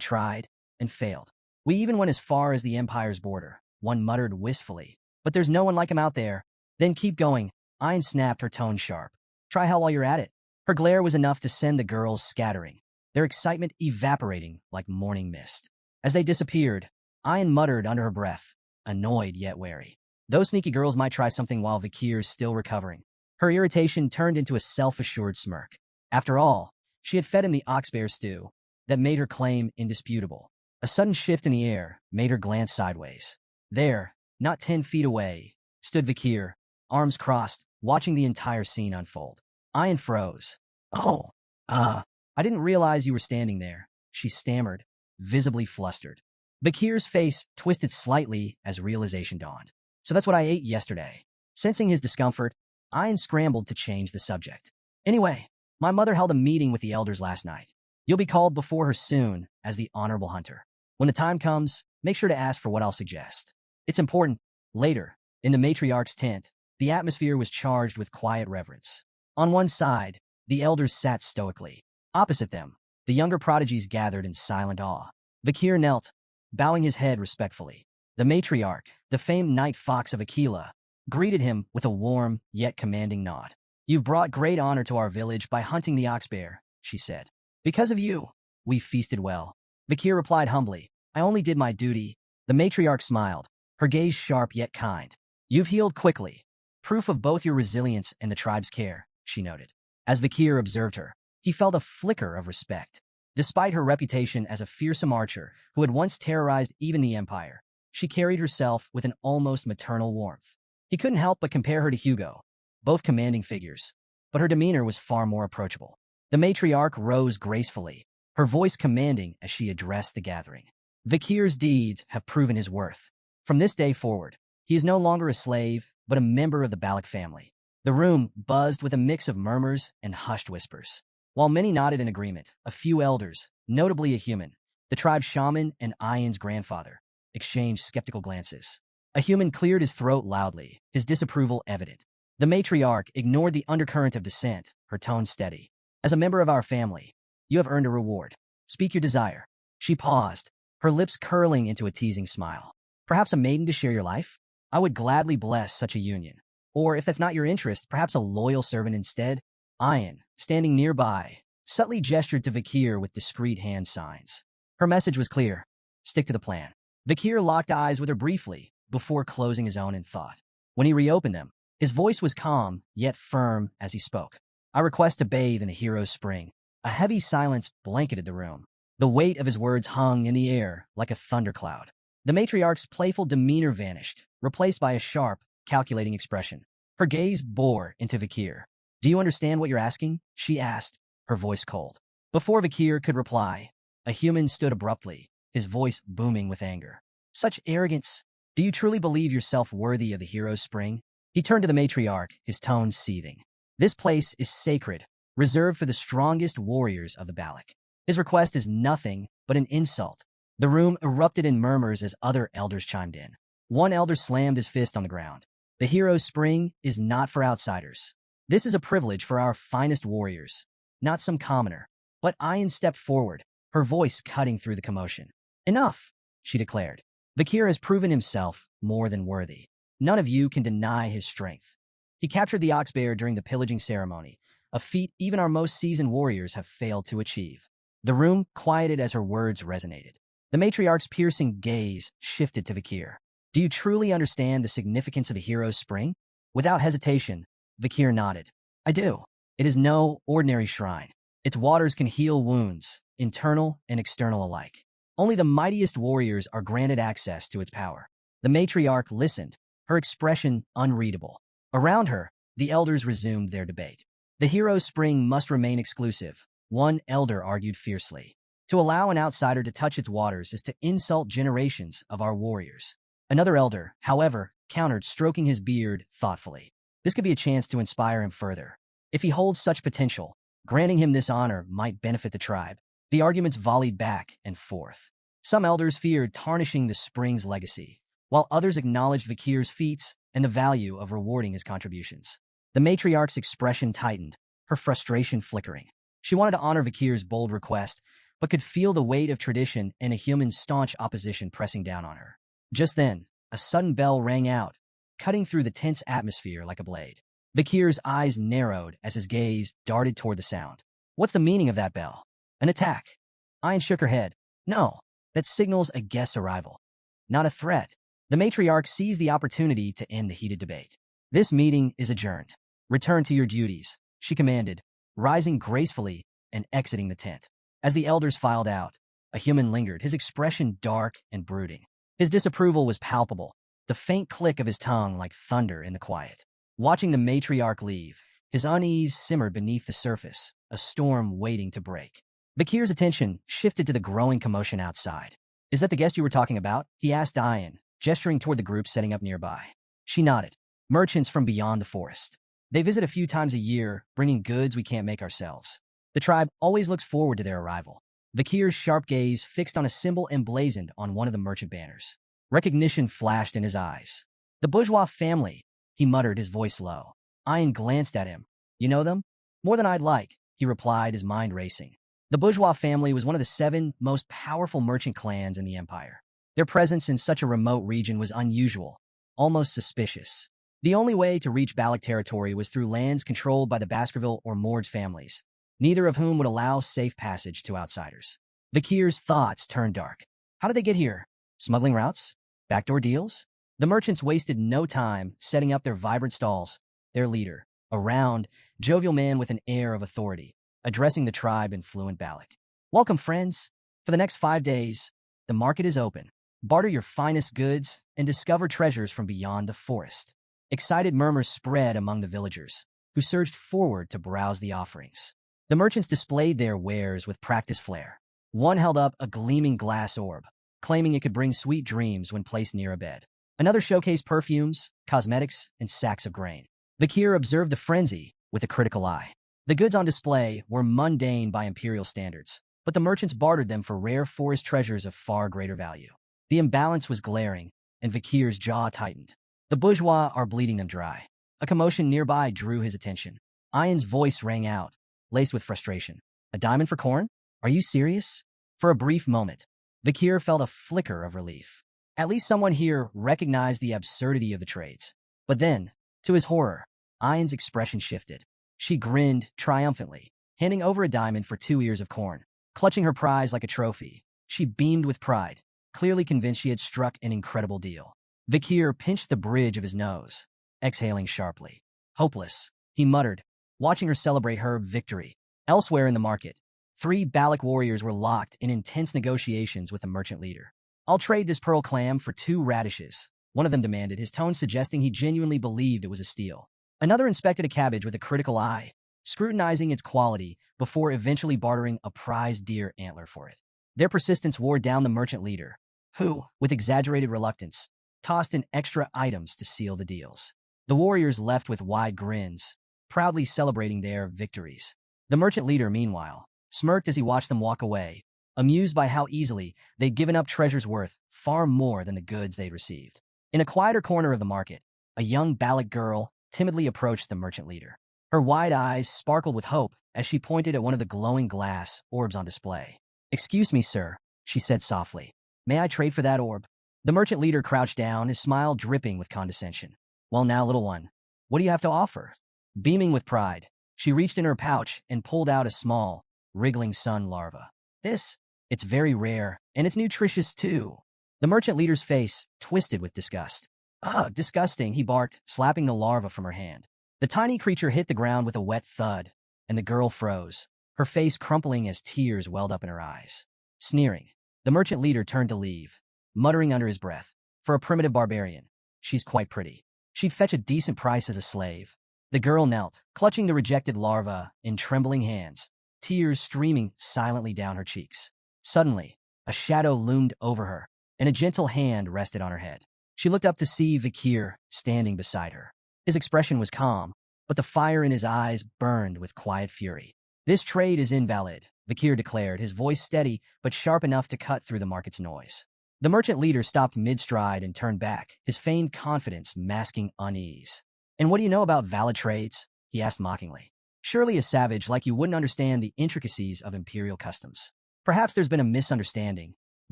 tried and failed. We even went as far as the Empire's border, one muttered wistfully. But there's no one like him out there. Then keep going. Ian snapped, her tone sharp. Try hell while you're at it. Her glare was enough to send the girls scattering, their excitement evaporating like morning mist. As they disappeared, Ian muttered under her breath, annoyed yet wary. Those sneaky girls might try something while Vakir's still recovering. Her irritation turned into a self-assured smirk. After all, she had fed him the ox bear stew that made her claim indisputable. A sudden shift in the air made her glance sideways. There, not 10 feet away, stood Vakir, arms crossed, watching the entire scene unfold. Ian froze. Oh, I didn't realize you were standing there, she stammered, visibly flustered. Vakir's face twisted slightly as realization dawned. So that's what I ate yesterday. Sensing his discomfort, Ian scrambled to change the subject. Anyway, my mother held a meeting with the elders last night. You'll be called before her soon as the honorable hunter. When the time comes, make sure to ask for what I'll suggest. It's important. Later, in the matriarch's tent, the atmosphere was charged with quiet reverence. On one side, the elders sat stoically. Opposite them, the younger prodigies gathered in silent awe. Vakir knelt, bowing his head respectfully. The matriarch, the famed night fox of Aquila, greeted him with a warm yet commanding nod. "You've brought great honor to our village by hunting the ox bear," she said. "Because of you, we feasted well." Vakir replied humbly, "I only did my duty." The matriarch smiled, her gaze sharp yet kind. "You've healed quickly, proof of both your resilience and the tribe's care," she noted. As Vakir observed her, he felt a flicker of respect. Despite her reputation as a fearsome archer who had once terrorized even the Empire, she carried herself with an almost maternal warmth. He couldn't help but compare her to Hugo, both commanding figures, but her demeanor was far more approachable. The matriarch rose gracefully, her voice commanding as she addressed the gathering. "Vakir's deeds have proven his worth. From this day forward, he is no longer a slave, but a member of the Balak family." The room buzzed with a mix of murmurs and hushed whispers. While many nodded in agreement, a few elders, notably a human, the tribe's shaman and Ian's grandfather, exchanged skeptical glances. A human cleared his throat loudly, his disapproval evident. The matriarch ignored the undercurrent of dissent, her tone steady. "As a member of our family, you have earned a reward. Speak your desire." She paused, her lips curling into a teasing smile. "Perhaps a maiden to share your life? I would gladly bless such a union. Or, if that's not your interest, perhaps a loyal servant instead?" Ian, standing nearby, subtly gestured to Vakir with discreet hand signs. Her message was clear. Stick to the plan. Vakir locked eyes with her briefly, before closing his own in thought. When he reopened them, his voice was calm, yet firm as he spoke. "I request to bathe in a hero's spring." A heavy silence blanketed the room. The weight of his words hung in the air like a thundercloud. The matriarch's playful demeanor vanished, replaced by a sharp, calculating expression. Her gaze bore into Vakir. "Do you understand what you're asking?" she asked, her voice cold. Before Vakir could reply, a human stood abruptly, his voice booming with anger. "Such arrogance! Do you truly believe yourself worthy of the hero's spring?" He turned to the matriarch, his tone seething. "This place is sacred, reserved for the strongest warriors of the Balak. His request is nothing but an insult." The room erupted in murmurs as other elders chimed in. One elder slammed his fist on the ground. "The hero's spring is not for outsiders. This is a privilege for our finest warriors, not some commoner." But Ian stepped forward, her voice cutting through the commotion. "Enough," she declared. "Vakir has proven himself more than worthy. None of you can deny his strength. He captured the ox bear during the pillaging ceremony, a feat even our most seasoned warriors have failed to achieve." The room quieted as her words resonated. The matriarch's piercing gaze shifted to Vakir. "Do you truly understand the significance of the hero's spring?" Without hesitation, Vakir nodded. "I do. It is no ordinary shrine. Its waters can heal wounds, internal and external alike. Only the mightiest warriors are granted access to its power." The matriarch listened, her expression unreadable. Around her, the elders resumed their debate. "The hero's spring must remain exclusive," one elder argued fiercely. "To allow an outsider to touch its waters is to insult generations of our warriors." Another elder, however, countered, stroking his beard thoughtfully. "This could be a chance to inspire him further. If he holds such potential, granting him this honor might benefit the tribe." The arguments volleyed back and forth. Some elders feared tarnishing the spring's legacy, while others acknowledged Vakir's feats and the value of rewarding his contributions. The matriarch's expression tightened, her frustration flickering. She wanted to honor Vakir's bold request, but could feel the weight of tradition and a human's staunch opposition pressing down on her. Just then, a sudden bell rang out, cutting through the tense atmosphere like a blade. Vakir's eyes narrowed as his gaze darted toward the sound. "What's the meaning of that bell? An attack?" Ian shook her head. "No, that signals a guest's arrival. Not a threat." The matriarch seized the opportunity to end the heated debate. "This meeting is adjourned. Return to your duties," she commanded, rising gracefully and exiting the tent. As the elders filed out, a human lingered, his expression dark and brooding. His disapproval was palpable, the faint click of his tongue like thunder in the quiet. Watching the matriarch leave, his unease simmered beneath the surface, a storm waiting to break. Vakir's attention shifted to the growing commotion outside. "Is that the guest you were talking about?" he asked Ian, gesturing toward the group setting up nearby. She nodded. "Merchants from beyond the forest. They visit a few times a year, bringing goods we can't make ourselves. The tribe always looks forward to their arrival." Vakir's sharp gaze fixed on a symbol emblazoned on one of the merchant banners. Recognition flashed in his eyes. "The bourgeois family," he muttered, his voice low. Ian glanced at him. "You know them?" "More than I'd like," he replied, his mind racing. The bourgeois family was one of the 7 most powerful merchant clans in the empire. Their presence in such a remote region was unusual, almost suspicious. The only way to reach Balak territory was through lands controlled by the Baskerville or Morge families, neither of whom would allow safe passage to outsiders. Vakir's thoughts turned dark. How did they get here? Smuggling routes? Backdoor deals? The merchants wasted no time setting up their vibrant stalls. Their leader, a round, jovial man with an air of authority, addressing the tribe in fluent Balak. Welcome, friends. For the next 5 days, the market is open. Barter your finest goods and discover treasures from beyond the forest. Excited murmurs spread among the villagers, who surged forward to browse the offerings. The merchants displayed their wares with practiced flair. One held up a gleaming glass orb, claiming it could bring sweet dreams when placed near a bed. Another showcased perfumes, cosmetics, and sacks of grain. Vakir observed the frenzy with a critical eye. The goods on display were mundane by imperial standards, but the merchants bartered them for rare forest treasures of far greater value. The imbalance was glaring, and Vakir's jaw tightened. The bourgeois are bleeding them dry. A commotion nearby drew his attention. Ian's voice rang out, laced with frustration. A diamond for corn? Are you serious? For a brief moment, Vakir felt a flicker of relief. At least someone here recognized the absurdity of the trades. But then, to his horror, Ian's expression shifted. She grinned triumphantly, handing over a diamond for 2 ears of corn. Clutching her prize like a trophy, she beamed with pride, clearly convinced she had struck an incredible deal. Vakir pinched the bridge of his nose, exhaling sharply. Hopeless, he muttered, watching her celebrate her victory. Elsewhere in the market, 3 Balak warriors were locked in intense negotiations with the merchant leader. I'll trade this pearl clam for 2 radishes, one of them demanded, his tone suggesting he genuinely believed it was a steal. Another inspected a cabbage with a critical eye, scrutinizing its quality before eventually bartering a prized deer antler for it. Their persistence wore down the merchant leader, who, with exaggerated reluctance, tossed in extra items to seal the deals. The warriors left with wide grins, proudly celebrating their victories. The merchant leader, meanwhile, smirked as he watched them walk away, amused by how easily they'd given up treasures worth far more than the goods they'd received. In a quieter corner of the market, a young Balak girl timidly approached the merchant leader. Her wide eyes sparkled with hope as she pointed at one of the glowing glass orbs on display. "Excuse me, sir," she said softly. "May I trade for that orb?" The merchant leader crouched down, his smile dripping with condescension. "Well now, little one, what do you have to offer?" Beaming with pride, she reached in her pouch and pulled out a small, wriggling sun larva. It's very rare, and it's nutritious too." The merchant leader's face twisted with disgust. "Ugh, disgusting," he barked, slapping the larva from her hand. The tiny creature hit the ground with a wet thud, and the girl froze, her face crumpling as tears welled up in her eyes. Sneering, the merchant leader turned to leave, muttering under his breath, "For a primitive barbarian, she's quite pretty. She'd fetch a decent price as a slave." The girl knelt, clutching the rejected larva in trembling hands, tears streaming silently down her cheeks. Suddenly, a shadow loomed over her, and a gentle hand rested on her head. She looked up to see Vakir standing beside her. His expression was calm, but the fire in his eyes burned with quiet fury. "This trade is invalid," Vakir declared, his voice steady but sharp enough to cut through the market's noise. The merchant leader stopped mid-stride and turned back, his feigned confidence masking unease. "And what do you know about valid trades?" he asked mockingly. "Surely a savage like you wouldn't understand the intricacies of imperial customs." "Perhaps there's been a misunderstanding."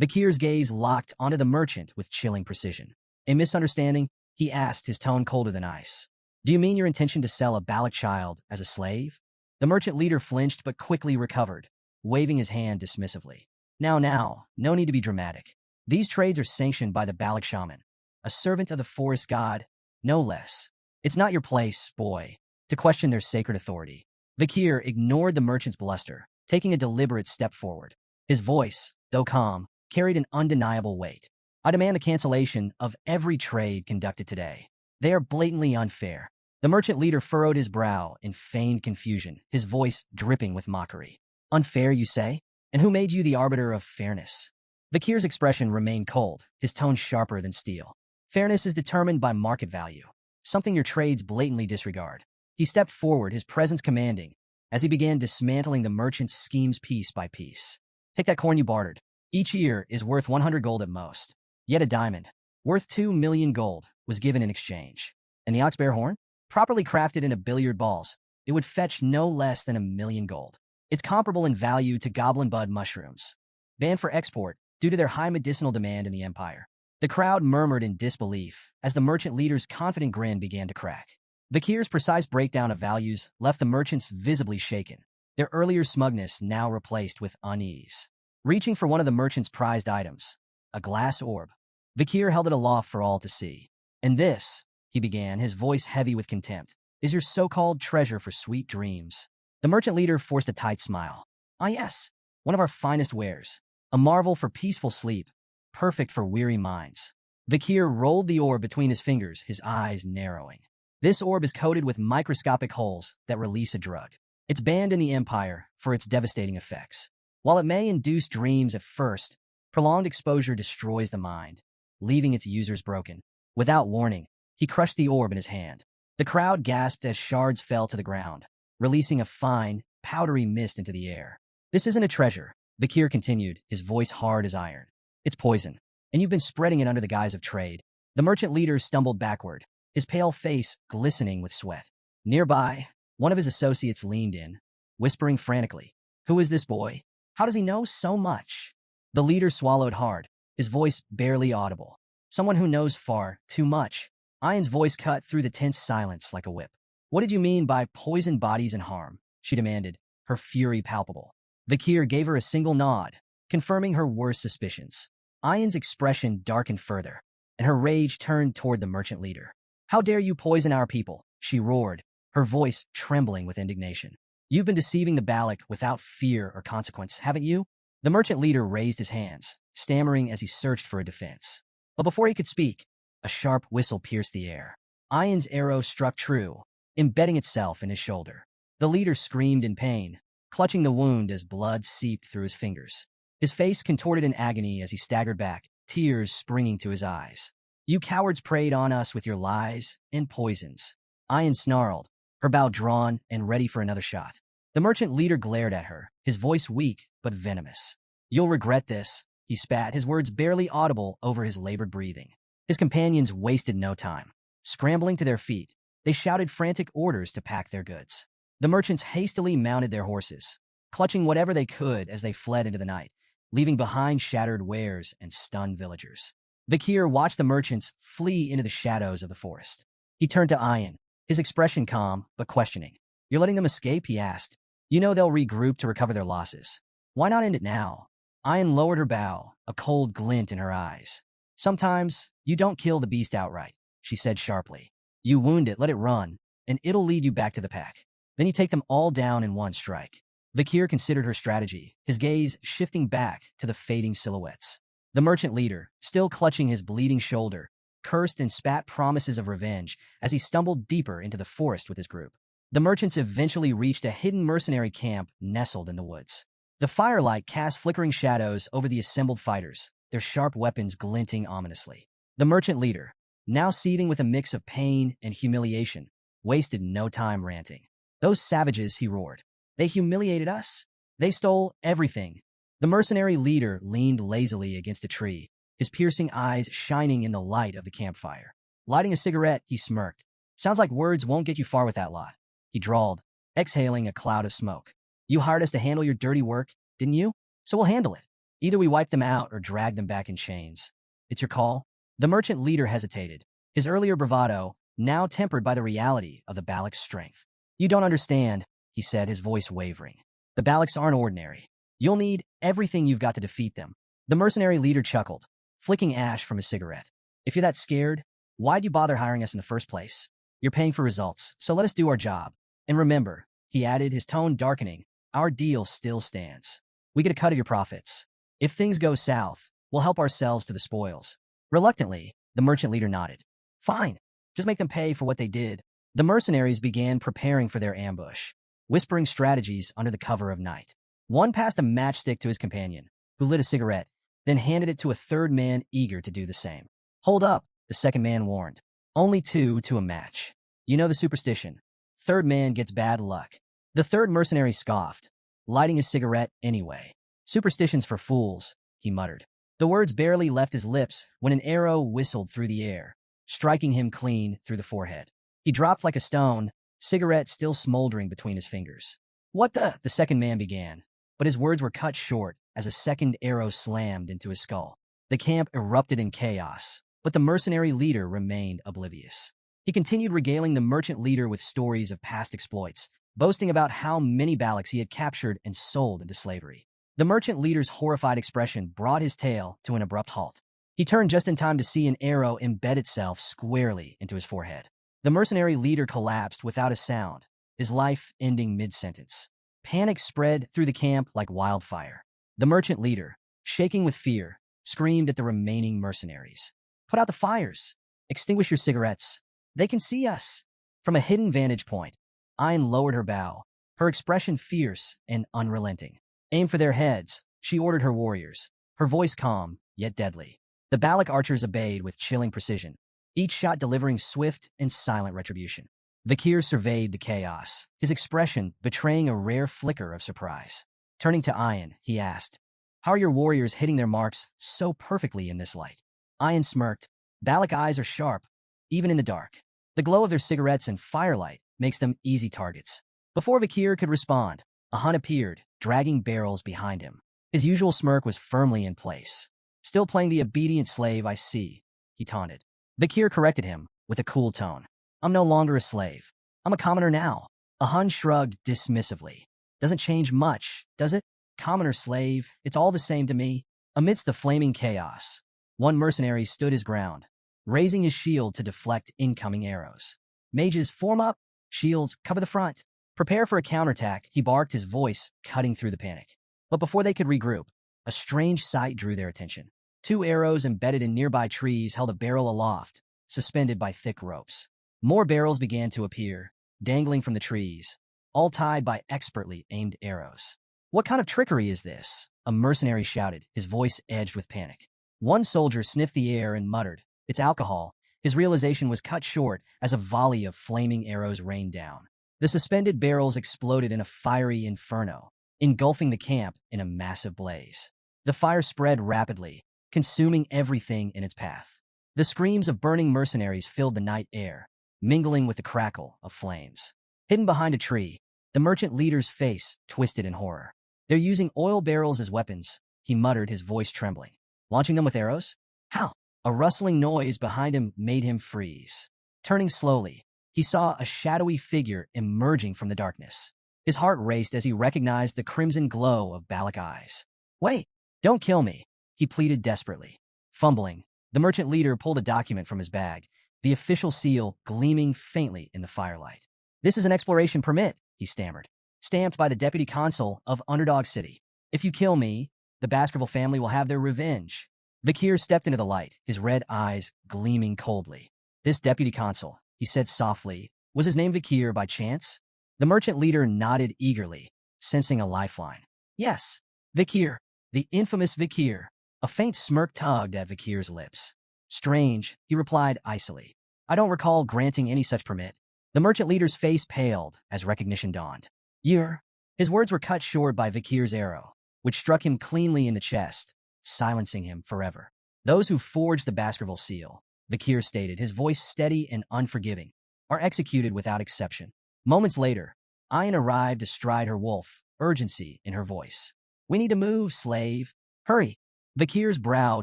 Vakir's gaze locked onto the merchant with chilling precision. "A misunderstanding?" he asked, his tone colder than ice. "Do you mean your intention to sell a Balak child as a slave?" The merchant leader flinched but quickly recovered, waving his hand dismissively. Now, no need to be dramatic. These trades are sanctioned by the Balak shaman, a servant of the forest god, no less. It's not your place, boy, to question their sacred authority." Vakir ignored the merchant's bluster, taking a deliberate step forward. His voice, though calm, carried an undeniable weight. "I demand the cancellation of every trade conducted today. They are blatantly unfair." The merchant leader furrowed his brow in feigned confusion, his voice dripping with mockery. "Unfair, you say? And who made you the arbiter of fairness?" Vakir's expression remained cold, his tone sharper than steel. "Fairness is determined by market value, something your trades blatantly disregard." He stepped forward, his presence commanding, as he began dismantling the merchant's schemes piece by piece. "Take that corn you bartered. Each ear is worth 100 gold at most. Yet a diamond, worth 2 million gold, was given in exchange. And the ox-bear horn? Properly crafted into billiard balls, it would fetch no less than 1 million gold. It's comparable in value to goblin bud mushrooms, banned for export due to their high medicinal demand in the empire." The crowd murmured in disbelief as the merchant leader's confident grin began to crack. Vikir's precise breakdown of values left the merchants visibly shaken, their earlier smugness now replaced with unease. Reaching for one of the merchant's prized items, a glass orb, Vikir held it aloft for all to see. "And this," he began, his voice heavy with contempt, "is your so-called treasure for sweet dreams." The merchant leader forced a tight smile. "Ah yes, one of our finest wares, a marvel for peaceful sleep, perfect for weary minds." Vikir rolled the orb between his fingers, his eyes narrowing. "This orb is coated with microscopic holes that release a drug. It's banned in the Empire for its devastating effects. While it may induce dreams at first, prolonged exposure destroys the mind, leaving its users broken." Without warning, he crushed the orb in his hand. The crowd gasped as shards fell to the ground, releasing a fine, powdery mist into the air. "This isn't a treasure," Vikir continued, his voice hard as iron. "It's poison, and you've been spreading it under the guise of trade." The merchant leader stumbled backward, his pale face glistening with sweat. Nearby, one of his associates leaned in, whispering frantically, "Who is this boy? How does he know so much?" The leader swallowed hard, his voice barely audible. "Someone who knows far too much." Ayan's voice cut through the tense silence like a whip. "What did you mean by poison bodies and harm?" she demanded, her fury palpable. Vikir gave her a single nod, confirming her worst suspicions. Ayan's expression darkened further, and her rage turned toward the merchant leader. "How dare you poison our people?" she roared, her voice trembling with indignation. "You've been deceiving the Balak without fear or consequence, haven't you?" The merchant leader raised his hands, stammering as he searched for a defense. But before he could speak, a sharp whistle pierced the air. Ayan's arrow struck true, embedding itself in his shoulder. The leader screamed in pain, clutching the wound as blood seeped through his fingers. His face contorted in agony as he staggered back, tears springing to his eyes. "You cowards preyed on us with your lies and poisons." Ayan snarled, her bow drawn and ready for another shot. The merchant leader glared at her, his voice weak but venomous. "You'll regret this," he spat, his words barely audible over his labored breathing. His companions wasted no time. Scrambling to their feet, they shouted frantic orders to pack their goods. The merchants hastily mounted their horses, clutching whatever they could as they fled into the night, leaving behind shattered wares and stunned villagers. Vikir watched the merchants flee into the shadows of the forest. He turned to Ayan, his expression calm but questioning. "You're letting them escape?" he asked. "You know they'll regroup to recover their losses. Why not end it now?" Ayan lowered her bow, a cold glint in her eyes. "Sometimes you don't kill the beast outright," she said sharply. "You wound it, let it run, and it'll lead you back to the pack. Then you take them all down in one strike." Vikir considered her strategy, his gaze shifting back to the fading silhouettes. The merchant leader, still clutching his bleeding shoulder, cursed and spat promises of revenge as he stumbled deeper into the forest with his group. The merchants eventually reached a hidden mercenary camp nestled in the woods. The firelight cast flickering shadows over the assembled fighters, their sharp weapons glinting ominously. The merchant leader, now seething with a mix of pain and humiliation, wasted no time ranting. "Those savages," he roared. "They humiliated us. They stole everything." The mercenary leader leaned lazily against a tree, his piercing eyes shining in the light of the campfire. Lighting a cigarette, he smirked. "Sounds like words won't get you far with that lot," he drawled, exhaling a cloud of smoke. "You hired us to handle your dirty work, didn't you? So we'll handle it. Either we wipe them out or drag them back in chains. It's your call." The merchant leader hesitated, his earlier bravado now tempered by the reality of the Balak's strength. "You don't understand," he said, his voice wavering. "The Balaks aren't ordinary. You'll need everything you've got to defeat them." The mercenary leader chuckled, flicking ash from his cigarette. "If you're that scared, why'd you bother hiring us in the first place? You're paying for results, so let us do our job. And remember," he added, his tone darkening, "our deal still stands. We get a cut of your profits. If things go south, we'll help ourselves to the spoils." Reluctantly, the merchant leader nodded. "Fine, just make them pay for what they did." The mercenaries began preparing for their ambush, whispering strategies under the cover of night. One passed a matchstick to his companion, who lit a cigarette, then handed it to a third man eager to do the same. "Hold up," the second man warned. "Only two to a match. You know the superstition. Third man gets bad luck." The third mercenary scoffed, lighting his cigarette anyway. "Superstitions for fools," he muttered. The words barely left his lips when an arrow whistled through the air, striking him clean through the forehead. He dropped like a stone, cigarette still smoldering between his fingers. "What the second man began, but his words were cut short as a second arrow slammed into his skull. The camp erupted in chaos, but the mercenary leader remained oblivious. He continued regaling the merchant leader with stories of past exploits, boasting about how many Baloks he had captured and sold into slavery. The merchant leader's horrified expression brought his tale to an abrupt halt. He turned just in time to see an arrow embed itself squarely into his forehead. The mercenary leader collapsed without a sound, his life ending mid-sentence. Panic spread through the camp like wildfire. The merchant leader, shaking with fear, screamed at the remaining mercenaries. "Put out the fires! Extinguish your cigarettes! They can see us!" From a hidden vantage point, Ayn lowered her bow, her expression fierce and unrelenting. "Aim for their heads," she ordered her warriors, her voice calm, yet deadly. The Balak archers obeyed with chilling precision, each shot delivering swift and silent retribution. Vakir surveyed the chaos, his expression betraying a rare flicker of surprise. Turning to Ayn, he asked, "How are your warriors hitting their marks so perfectly in this light?" Ayn smirked. "Balak eyes are sharp, even in the dark. The glow of their cigarettes and firelight makes them easy targets." Before Vakir could respond, a Hun appeared, dragging barrels behind him. His usual smirk was firmly in place. "Still playing the obedient slave, I see," he taunted. Vakir corrected him with a cool tone. "I'm no longer a slave. I'm a commoner now." A Hun shrugged dismissively. "Doesn't change much, does it? Commoner, slave, it's all the same to me." Amidst the flaming chaos, one mercenary stood his ground, raising his shield to deflect incoming arrows. "Mages, form up! Shields, cover the front! Prepare for a counterattack," he barked, his voice cutting through the panic. But before they could regroup, a strange sight drew their attention. Two arrows embedded in nearby trees held a barrel aloft, suspended by thick ropes. More barrels began to appear, dangling from the trees, all tied by expertly aimed arrows. "What kind of trickery is this?" a mercenary shouted, his voice edged with panic. One soldier sniffed the air and muttered, "It's alcohol." His realization was cut short as a volley of flaming arrows rained down. The suspended barrels exploded in a fiery inferno, engulfing the camp in a massive blaze. The fire spread rapidly, consuming everything in its path. The screams of burning mercenaries filled the night air, mingling with the crackle of flames. Hidden behind a tree, the merchant leader's face twisted in horror. "They're using oil barrels as weapons," he muttered, his voice trembling. "Launching them with arrows? How?" A rustling noise behind him made him freeze. Turning slowly, he saw a shadowy figure emerging from the darkness. His heart raced as he recognized the crimson glow of Balak eyes. "Wait, don't kill me," he pleaded desperately. Fumbling, the merchant leader pulled a document from his bag, the official seal gleaming faintly in the firelight. "This is an exploration permit," he stammered, "stamped by the deputy consul of Underdog City. If you kill me, the Baskerville family will have their revenge." Vakir stepped into the light, his red eyes gleaming coldly. "This deputy consul," he said softly, "was his name Vakir by chance?" The merchant leader nodded eagerly, sensing a lifeline. "Yes, Vakir, the infamous Vakir." A faint smirk tugged at Vakir's lips. "Strange," he replied icily. "I don't recall granting any such permit." The merchant leader's face paled as recognition dawned. "You're—" His words were cut short by Vakir's arrow, which struck him cleanly in the chest, silencing him forever. "Those who forged the Baskerville seal," Vakir stated, his voice steady and unforgiving, "are executed without exception." Moments later, Ayn arrived astride her wolf, urgency in her voice. "We need to move, slave. Hurry." Vakir's brow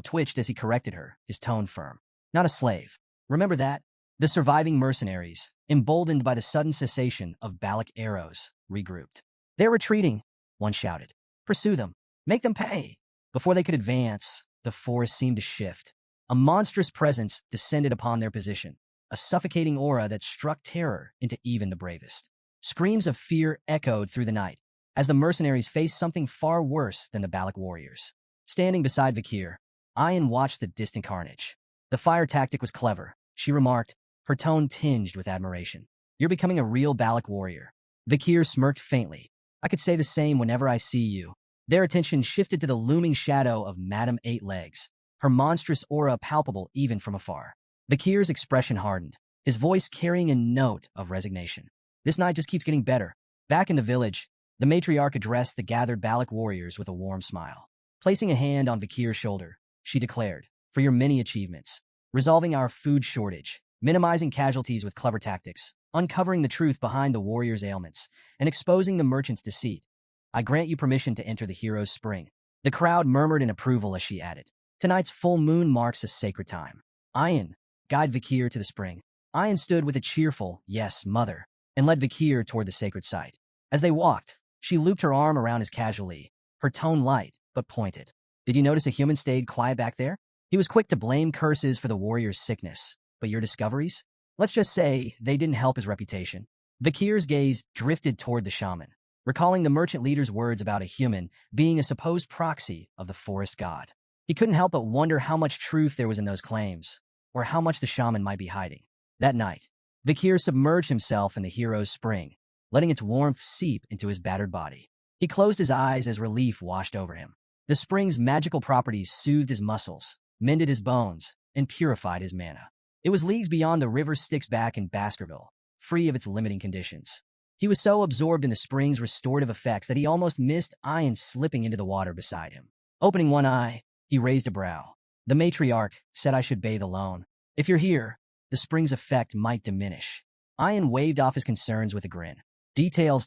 twitched as he corrected her, his tone firm. "Not a slave. Remember that." The surviving mercenaries, emboldened by the sudden cessation of Balak arrows, regrouped. "They're retreating," one shouted. "Pursue them. Make them pay." Before they could advance, the forest seemed to shift. A monstrous presence descended upon their position, a suffocating aura that struck terror into even the bravest. Screams of fear echoed through the night, as the mercenaries faced something far worse than the Balak warriors. Standing beside Vakir, Ayn watched the distant carnage. "The fire tactic was clever," she remarked, her tone tinged with admiration. "You're becoming a real Balak warrior." Vakir smirked faintly. "I could say the same whenever I see you." Their attention shifted to the looming shadow of Madame Eight Legs, her monstrous aura palpable even from afar. Vakir's expression hardened, his voice carrying a note of resignation. "This night just keeps getting better." Back in the village, the matriarch addressed the gathered Balak warriors with a warm smile. Placing a hand on Vakir's shoulder, she declared, "For your many achievements, resolving our food shortage, minimizing casualties with clever tactics, uncovering the truth behind the warriors' ailments, and exposing the merchant's deceit, I grant you permission to enter the hero's spring." The crowd murmured in approval as she added, Tonight's full moon marks a sacred time. Ayan, guide Vikir to the spring. Ayan stood with a cheerful, yes, mother, and led Vikir toward the sacred site. As they walked, she looped her arm around his casually, her tone light, but pointed. Did you notice a human stayed quiet back there? He was quick to blame curses for the warrior's sickness. But your discoveries? Let's just say they didn't help his reputation. Vikir's gaze drifted toward the shaman, recalling the merchant leader's words about a human being a supposed proxy of the forest god. He couldn't help but wonder how much truth there was in those claims, or how much the shaman might be hiding. That night, Vikir submerged himself in the hero's spring, letting its warmth seep into his battered body. He closed his eyes as relief washed over him. The spring's magical properties soothed his muscles, mended his bones, and purified his mana. It was leagues beyond the river Styx back in Baskerville, free of its limiting conditions. He was so absorbed in the spring's restorative effects that he almost missed Ayan slipping into the water beside him. Opening one eye, he raised a brow. The matriarch said I should bathe alone. If you're here, the spring's effect might diminish. Ayan waved off his concerns with a grin. Details.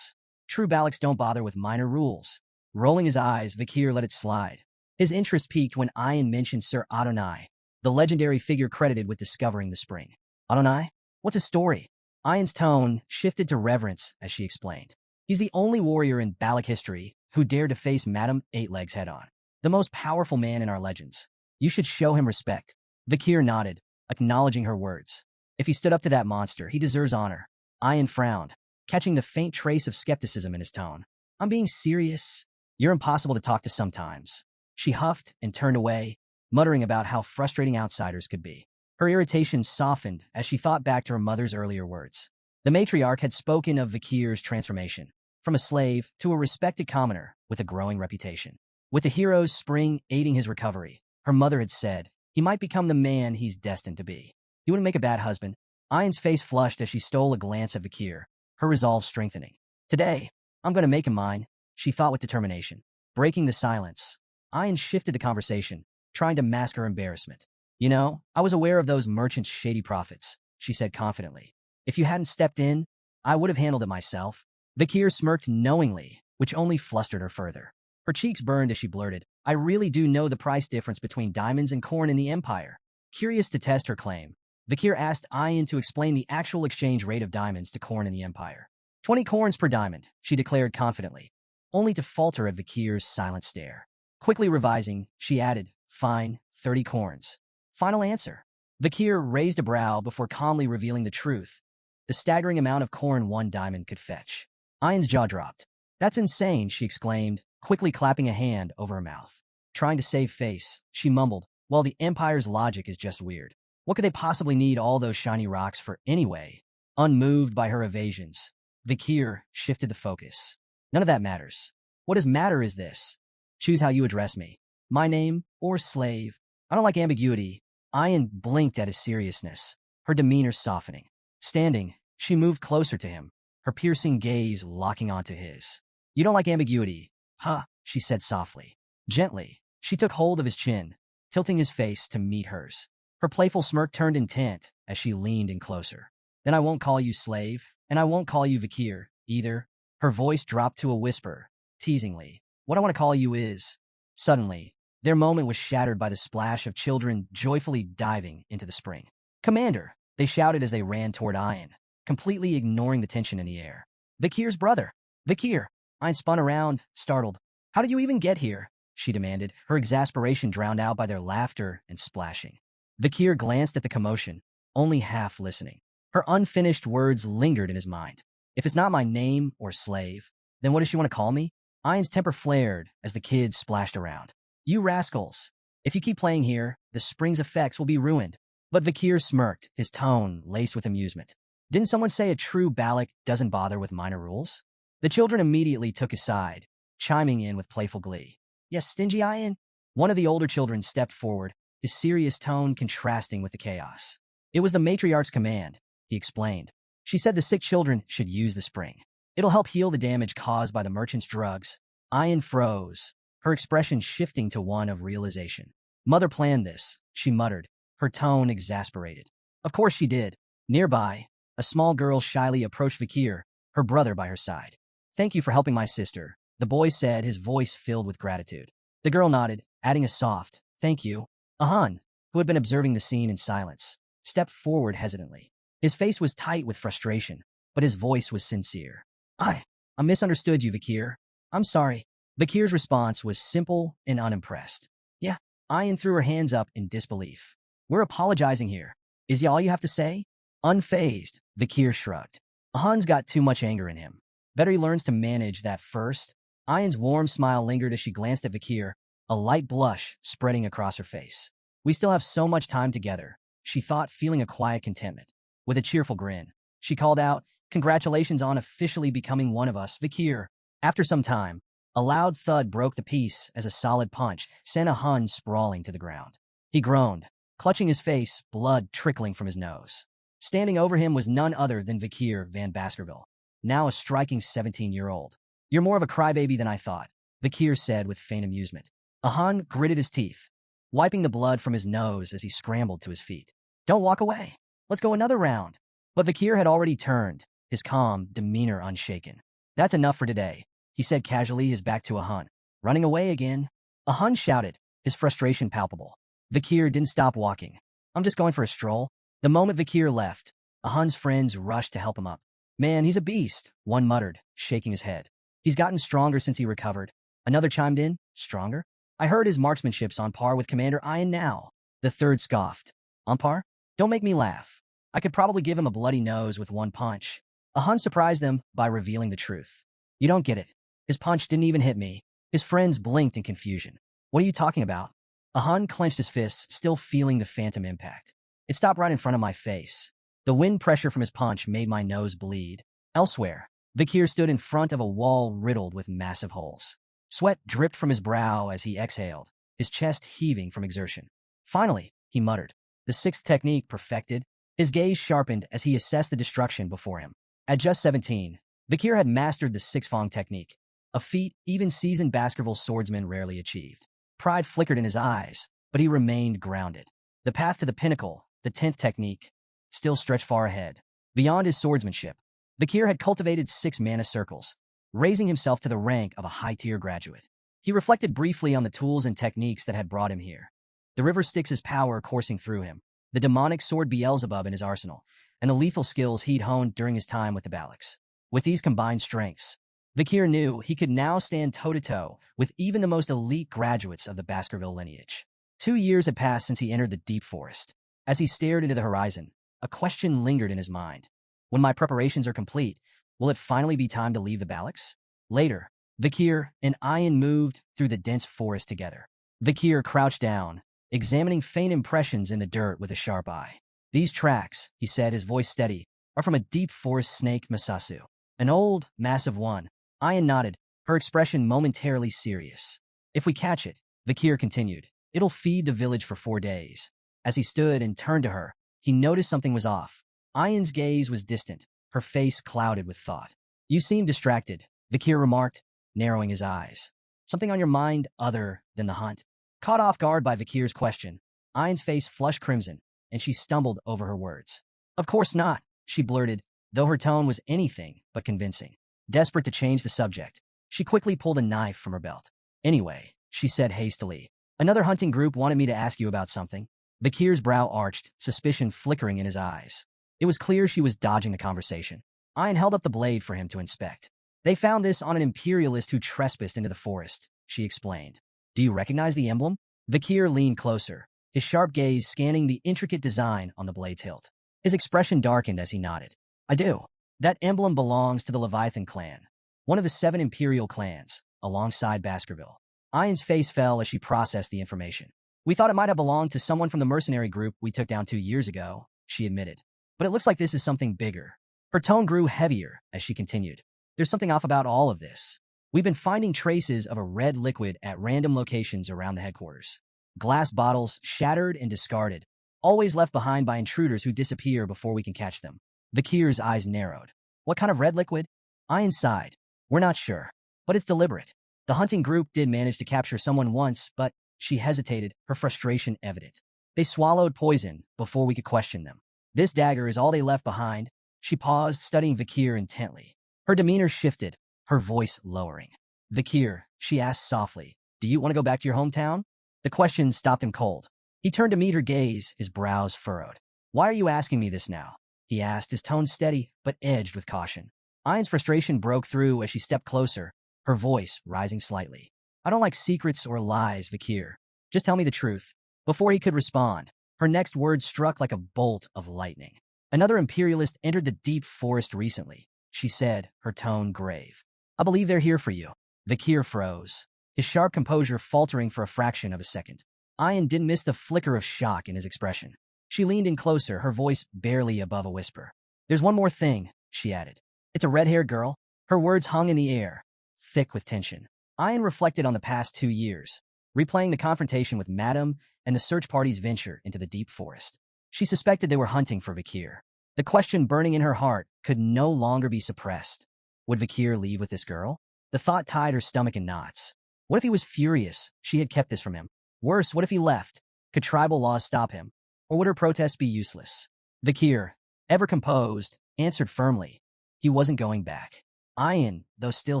True Balacs don't bother with minor rules. Rolling his eyes, Vikir let it slide. His interest peaked when Ayan mentioned Sir Adonai, the legendary figure credited with discovering the spring. Adonai? What's his story? Ayan's tone shifted to reverence as she explained. He's the only warrior in Balac history who dared to face Madame Eightlegs head-on. The most powerful man in our legends. You should show him respect. Vikir nodded, acknowledging her words. If he stood up to that monster, he deserves honor. Ayan frowned, catching the faint trace of skepticism in his tone. I'm being serious. You're impossible to talk to sometimes. She huffed and turned away, muttering about how frustrating outsiders could be. Her irritation softened as she thought back to her mother's earlier words. The matriarch had spoken of Vikir's transformation, from a slave to a respected commoner with a growing reputation. With the hero's spring aiding his recovery, her mother had said, he might become the man he's destined to be. He wouldn't make a bad husband. Ayan's face flushed as she stole a glance at Vikir, her resolve strengthening. Today, I'm going to make him mine, she thought with determination. Breaking the silence, Ayan shifted the conversation, trying to mask her embarrassment. You know, I was aware of those merchants' shady profits, she said confidently. If you hadn't stepped in, I would have handled it myself. Vikir smirked knowingly, which only flustered her further. Her cheeks burned as she blurted, I really do know the price difference between diamonds and corn in the Empire. Curious to test her claim, Vikir asked Ayan to explain the actual exchange rate of diamonds to corn in the Empire. 20 corns per diamond, she declared confidently, only to falter at Vikir's silent stare. Quickly revising, she added, fine, 30 corns. Final answer. Vikir raised a brow before calmly revealing the truth. The staggering amount of corn 1 diamond could fetch. Ayan's jaw dropped. That's insane, she exclaimed, quickly clapping a hand over her mouth. Trying to save face, she mumbled, well, the Empire's logic is just weird. What could they possibly need all those shiny rocks for anyway? Unmoved by her evasions, Vikir shifted the focus. None of that matters. What does matter is this. Choose how you address me. My name or slave. I don't like ambiguity. Ayan blinked at his seriousness, her demeanor softening. Standing, she moved closer to him, her piercing gaze locking onto his. You don't like ambiguity, huh? She said softly. Gently, she took hold of his chin, tilting his face to meet hers. Her playful smirk turned intent as she leaned in closer. Then I won't call you slave, and I won't call you Vikir, either. Her voice dropped to a whisper, teasingly. What I want to call you is... Suddenly, their moment was shattered by the splash of children joyfully diving into the spring. Commander, they shouted as they ran toward Ayan, completely ignoring the tension in the air. Vikir's brother. Vikir. Ayan spun around, startled. How did you even get here? She demanded, her exasperation drowned out by their laughter and splashing. Vikir glanced at the commotion, only half listening. Her unfinished words lingered in his mind. If it's not my name or slave, then what does she want to call me? Ayan's temper flared as the kids splashed around. You rascals. If you keep playing here, the spring's effects will be ruined. But Vikir smirked, his tone laced with amusement. Didn't someone say a true Balac doesn't bother with minor rules? The children immediately took his side, chiming in with playful glee. Yes, stingy Ayan? One of the older children stepped forward, his serious tone contrasting with the chaos. It was the matriarch's command, he explained. She said the sick children should use the spring. It'll help heal the damage caused by the merchant's drugs. Ayan froze, her expression shifting to one of realization. Mother planned this, she muttered, her tone exasperated. Of course she did. Nearby, a small girl shyly approached Vikir, her brother by her side. Thank you for helping my sister, the boy said, his voice filled with gratitude. The girl nodded, adding a soft, Thank you. Ahan, who had been observing the scene in silence, stepped forward hesitantly. His face was tight with frustration, but his voice was sincere. I misunderstood you, Vikir. I'm sorry. Vikir's response was simple and unimpressed. Yeah, Ayan threw her hands up in disbelief. We're apologizing here. Is ya all you have to say? Unfazed, Vikir shrugged. Ahan's got too much anger in him. Better he learns to manage that first. Ayan's warm smile lingered as she glanced at Vikir, a light blush spreading across her face. We still have so much time together, she thought, feeling a quiet contentment. With a cheerful grin, she called out, Congratulations on officially becoming one of us, Vikir. After some time, a loud thud broke the peace as a solid punch sent Ahan sprawling to the ground. He groaned, clutching his face, blood trickling from his nose. Standing over him was none other than Vikir van Baskerville, now a striking 17-year-old. You're more of a crybaby than I thought, Vikir said with faint amusement. Ahan gritted his teeth, wiping the blood from his nose as he scrambled to his feet. Don't walk away. Let's go another round. But Vikir had already turned, his calm demeanor unshaken. That's enough for today, he said casually, his back to Ahan. Running away again? Ahan shouted, his frustration palpable. Vikir didn't stop walking. I'm just going for a stroll. The moment Vikir left, Ahan's friends rushed to help him up. Man, he's a beast, one muttered, shaking his head. He's gotten stronger since he recovered. Another chimed in, stronger? I heard his marksmanship's on par with Commander Ayan now. The third scoffed. On par? Don't make me laugh. I could probably give him a bloody nose with one punch. Ahan surprised them by revealing the truth. You don't get it. His punch didn't even hit me. His friends blinked in confusion. What are you talking about? Ahan clenched his fists, still feeling the phantom impact. It stopped right in front of my face. The wind pressure from his punch made my nose bleed. Elsewhere, Vikir stood in front of a wall riddled with massive holes. Sweat dripped from his brow as he exhaled, his chest heaving from exertion. Finally, he muttered, the sixth technique perfected. His gaze sharpened as he assessed the destruction before him. At just 17, Vikir had mastered the six-fong technique, a feat even seasoned Baskerville swordsmen rarely achieved. Pride flickered in his eyes, but he remained grounded. The path to the pinnacle, the 10th technique, still stretched far ahead. Beyond his swordsmanship, Vikir had cultivated 6 mana circles, raising himself to the rank of a high-tier graduate. He reflected briefly on the tools and techniques that had brought him here. The river Styx's power coursing through him, the demonic sword Beelzebub in his arsenal, and the lethal skills he'd honed during his time with the Balax. With these combined strengths, Vikir knew he could now stand toe-to-toe with even the most elite graduates of the Baskerville lineage. 2 years had passed since he entered the deep forest. As he stared into the horizon, a question lingered in his mind. When my preparations are complete, will it finally be time to leave the Balax? Later, Vikir and Ayan moved through the dense forest together. Vikir crouched down, examining faint impressions in the dirt with a sharp eye. These tracks, he said, his voice steady, are from a deep forest snake Masasu. An old, massive one. Ayan nodded, her expression momentarily serious. If we catch it, Vikir continued, it'll feed the village for 4 days. As he stood and turned to her, he noticed something was off. Ayan's gaze was distant, her face clouded with thought. You seem distracted, Vikir remarked, narrowing his eyes. Something on your mind other than the hunt? Caught off guard by Vikir's question, Ayan's face flushed crimson, and she stumbled over her words. Of course not, she blurted, though her tone was anything but convincing. Desperate to change the subject, she quickly pulled a knife from her belt. Anyway, she said hastily, another hunting group wanted me to ask you about something. Vikir's brow arched, suspicion flickering in his eyes. It was clear she was dodging the conversation. Ayan held up the blade for him to inspect. They found this on an imperialist who trespassed into the forest, she explained. Do you recognize the emblem? Vikir leaned closer, his sharp gaze scanning the intricate design on the blade's hilt. His expression darkened as he nodded. I do. That emblem belongs to the Leviathan clan, one of the 7 imperial clans, alongside Baskerville. Ayan's face fell as she processed the information. We thought it might have belonged to someone from the mercenary group we took down 2 years ago, she admitted. But it looks like this is something bigger. Her tone grew heavier as she continued. There's something off about all of this. We've been finding traces of a red liquid at random locations around the headquarters. Glass bottles, shattered and discarded, always left behind by intruders who disappear before we can catch them. Vikir's eyes narrowed. What kind of red liquid? Ayan sighed. We're not sure, but it's deliberate. The hunting group did manage to capture someone once, but she hesitated, her frustration evident. They swallowed poison before we could question them. This dagger is all they left behind. She paused, studying Vikir intently. Her demeanor shifted, her voice lowering. Vikir, she asked softly, do you want to go back to your hometown? The question stopped him cold. He turned to meet her gaze, his brows furrowed. "Why are you asking me this now?" he asked, his tone steady but edged with caution. Ayan's frustration broke through as she stepped closer, her voice rising slightly. "I don't like secrets or lies, Vakir. Just tell me the truth." Before he could respond, her next words struck like a bolt of lightning. "Another imperialist entered the deep forest recently," she said, her tone grave. "I believe they're here for you." Vakir froze, his sharp composure faltering for a fraction of a second. Ayan didn't miss the flicker of shock in his expression. She leaned in closer, her voice barely above a whisper. "There's one more thing," she added. "It's a red-haired girl." Her words hung in the air, thick with tension. Ayan reflected on the past 2 years, replaying the confrontation with Madam and the search party's venture into the deep forest. She suspected they were hunting for Vakir. The question burning in her heart could no longer be suppressed. Would Vakir leave with this girl? The thought tied her stomach in knots. What if he was furious she had kept this from him? Worse, what if he left? Could tribal laws stop him? Or would her protests be useless? Vakir, ever composed, answered firmly. He wasn't going back. Ayan, though still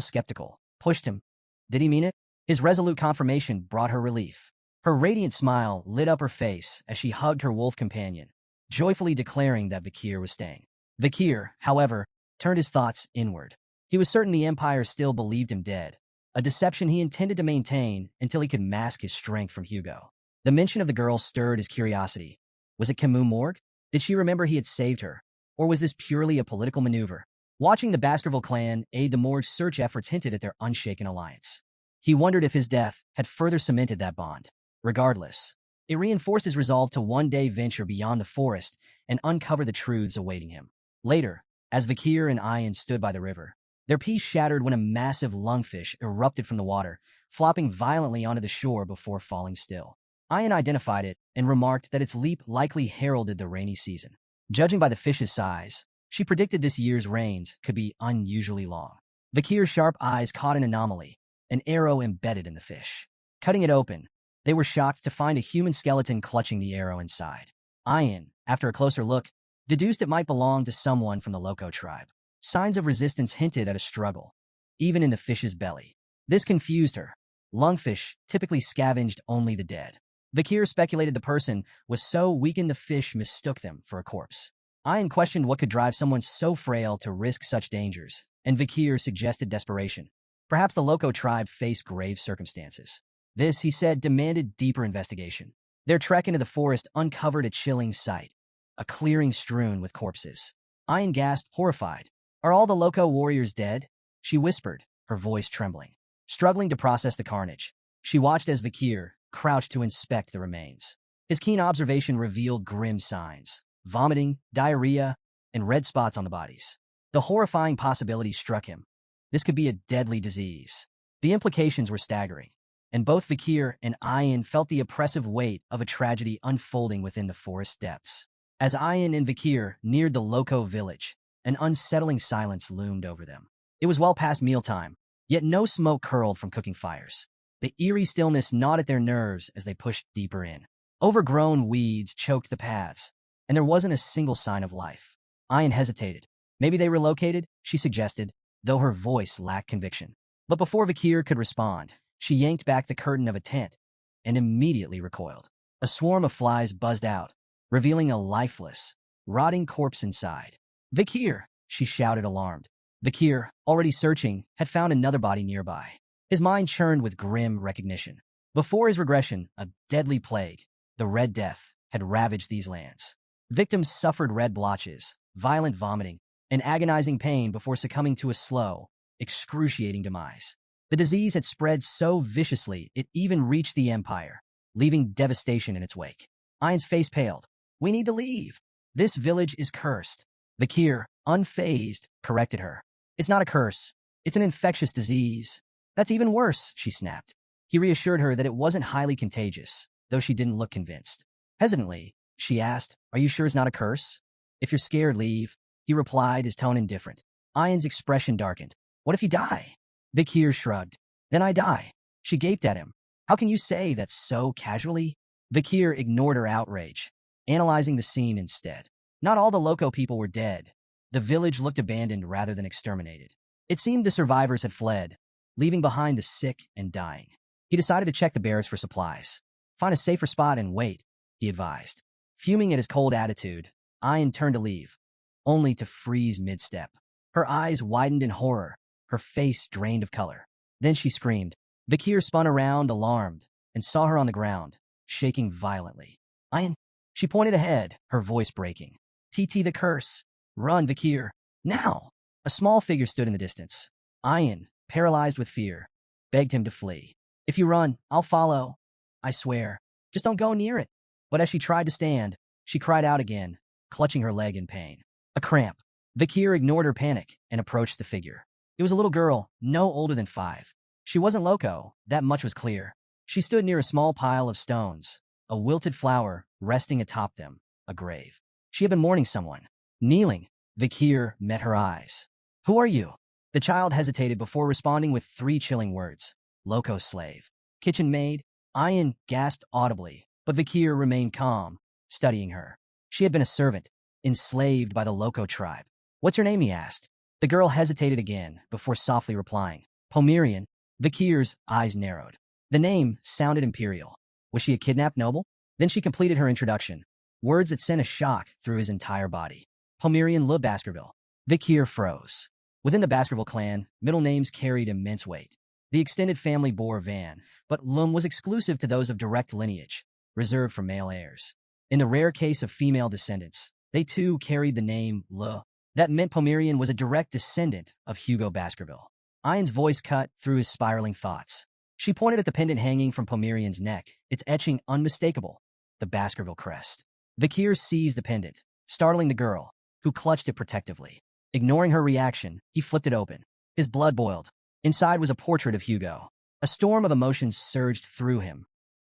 skeptical, pushed him. Did he mean it? His resolute confirmation brought her relief. Her radiant smile lit up her face as she hugged her wolf companion, joyfully declaring that Vakir was staying. Vakir, however, turned his thoughts inward. He was certain the Empire still believed him dead, a deception he intended to maintain until he could mask his strength from Hugo. The mention of the girl stirred his curiosity. Was it Camus Morgue? Did she remember he had saved her? Or was this purely a political maneuver? Watching the Baskerville clan aid the Morgue's search efforts hinted at their unshaken alliance. He wondered if his death had further cemented that bond. Regardless, it reinforced his resolve to one day venture beyond the forest and uncover the truths awaiting him. Later, as Vakir and Ayan stood by the river, their peace shattered when a massive lungfish erupted from the water, flopping violently onto the shore before falling still. Ayan identified it and remarked that its leap likely heralded the rainy season. Judging by the fish's size, she predicted this year's rains could be unusually long. Vakir's sharp eyes caught an anomaly, an arrow embedded in the fish. Cutting it open, they were shocked to find a human skeleton clutching the arrow inside. Ayan, after a closer look, deduced it might belong to someone from the Loco tribe. Signs of resistance hinted at a struggle, even in the fish's belly. This confused her. Lungfish typically scavenged only the dead. Vakir speculated the person was so weakened the fish mistook them for a corpse. Ayan questioned what could drive someone so frail to risk such dangers, and Vakir suggested desperation. Perhaps the Loco tribe faced grave circumstances. This, he said, demanded deeper investigation. Their trek into the forest uncovered a chilling sight, a clearing strewn with corpses. Ayan gasped, horrified. "Are all the Loco warriors dead?" she whispered, her voice trembling. Struggling to process the carnage, she watched as Vakir crouched to inspect the remains. His keen observation revealed grim signs: vomiting, diarrhea, and red spots on the bodies. The horrifying possibility struck him. This could be a deadly disease. The implications were staggering, and both Vakir and Ayan felt the oppressive weight of a tragedy unfolding within the forest depths. As Ayan and Vakir neared the Loco village, an unsettling silence loomed over them. It was well past mealtime, yet no smoke curled from cooking fires. The eerie stillness gnawed at their nerves as they pushed deeper in. Overgrown weeds choked the paths, and there wasn't a single sign of life. Ayan hesitated. Maybe they relocated, she suggested, though her voice lacked conviction. But before Vakir could respond, she yanked back the curtain of a tent and immediately recoiled. A swarm of flies buzzed out, revealing a lifeless, rotting corpse inside. "Vakir!" she shouted, alarmed. Vakir, already searching, had found another body nearby. His mind churned with grim recognition. Before his regression, a deadly plague, the Red Death, had ravaged these lands. Victims suffered red blotches, violent vomiting, and agonizing pain before succumbing to a slow, excruciating demise. The disease had spread so viciously it even reached the Empire, leaving devastation in its wake. Ayan's face paled. "We need to leave. This village is cursed." Vakir, unfazed, corrected her. "It's not a curse. It's an infectious disease." "That's even worse," she snapped. He reassured her that it wasn't highly contagious, though she didn't look convinced. Hesitantly, she asked, "Are you sure it's not a curse?" "If you're scared, leave," he replied, his tone indifferent. Ayan's expression darkened. "What if you die?" Vakir shrugged. "Then I die." She gaped at him. "How can you say that so casually?" Vakir ignored her outrage, analyzing the scene instead. Not all the Loco people were dead. The village looked abandoned rather than exterminated. It seemed the survivors had fled, leaving behind the sick and dying. He decided to check the barracks for supplies. Find a safer spot and wait, he advised. Fuming at his cold attitude, Ayan turned to leave, only to freeze mid-step. Her eyes widened in horror, her face drained of color. Then she screamed. Vikir spun around, alarmed, and saw her on the ground, shaking violently. Ayan, she pointed ahead, her voice breaking. TT the curse. Run, Vikir. Now! A small figure stood in the distance. Ayan, paralyzed with fear, begged him to flee. If you run, I'll follow. I swear. Just don't go near it. But as she tried to stand, she cried out again, clutching her leg in pain. A cramp. Vikir ignored her panic and approached the figure. It was a little girl, no older than 5. She wasn't loco, that much was clear. She stood near a small pile of stones, a wilted flower resting atop them, a grave. She had been mourning someone. Kneeling, Vikir met her eyes. Who are you? The child hesitated before responding with 3 chilling words. Loco slave. Kitchen maid? Ayan gasped audibly, but Vikir remained calm, studying her. She had been a servant, enslaved by the Loco tribe. What's your name, he asked. The girl hesitated again before softly replying. Pomerian. Vikir's eyes narrowed. The name sounded imperial. Was she a kidnapped noble? Then she completed her introduction, words that sent a shock through his entire body. Pomerian Le Baskerville. Vikir froze. Within the Baskerville clan, middle names carried immense weight. The extended family bore Van, but Lum was exclusive to those of direct lineage, reserved for male heirs. In the rare case of female descendants, they too carried the name Le. That meant Pomerian was a direct descendant of Hugo Baskerville. Ayan's voice cut through his spiraling thoughts. She pointed at the pendant hanging from Pomerian's neck, its etching unmistakable, the Baskerville crest. Vikir seized the pendant, startling the girl, who clutched it protectively. Ignoring her reaction, he flipped it open. His blood boiled. Inside was a portrait of Hugo. A storm of emotions surged through him.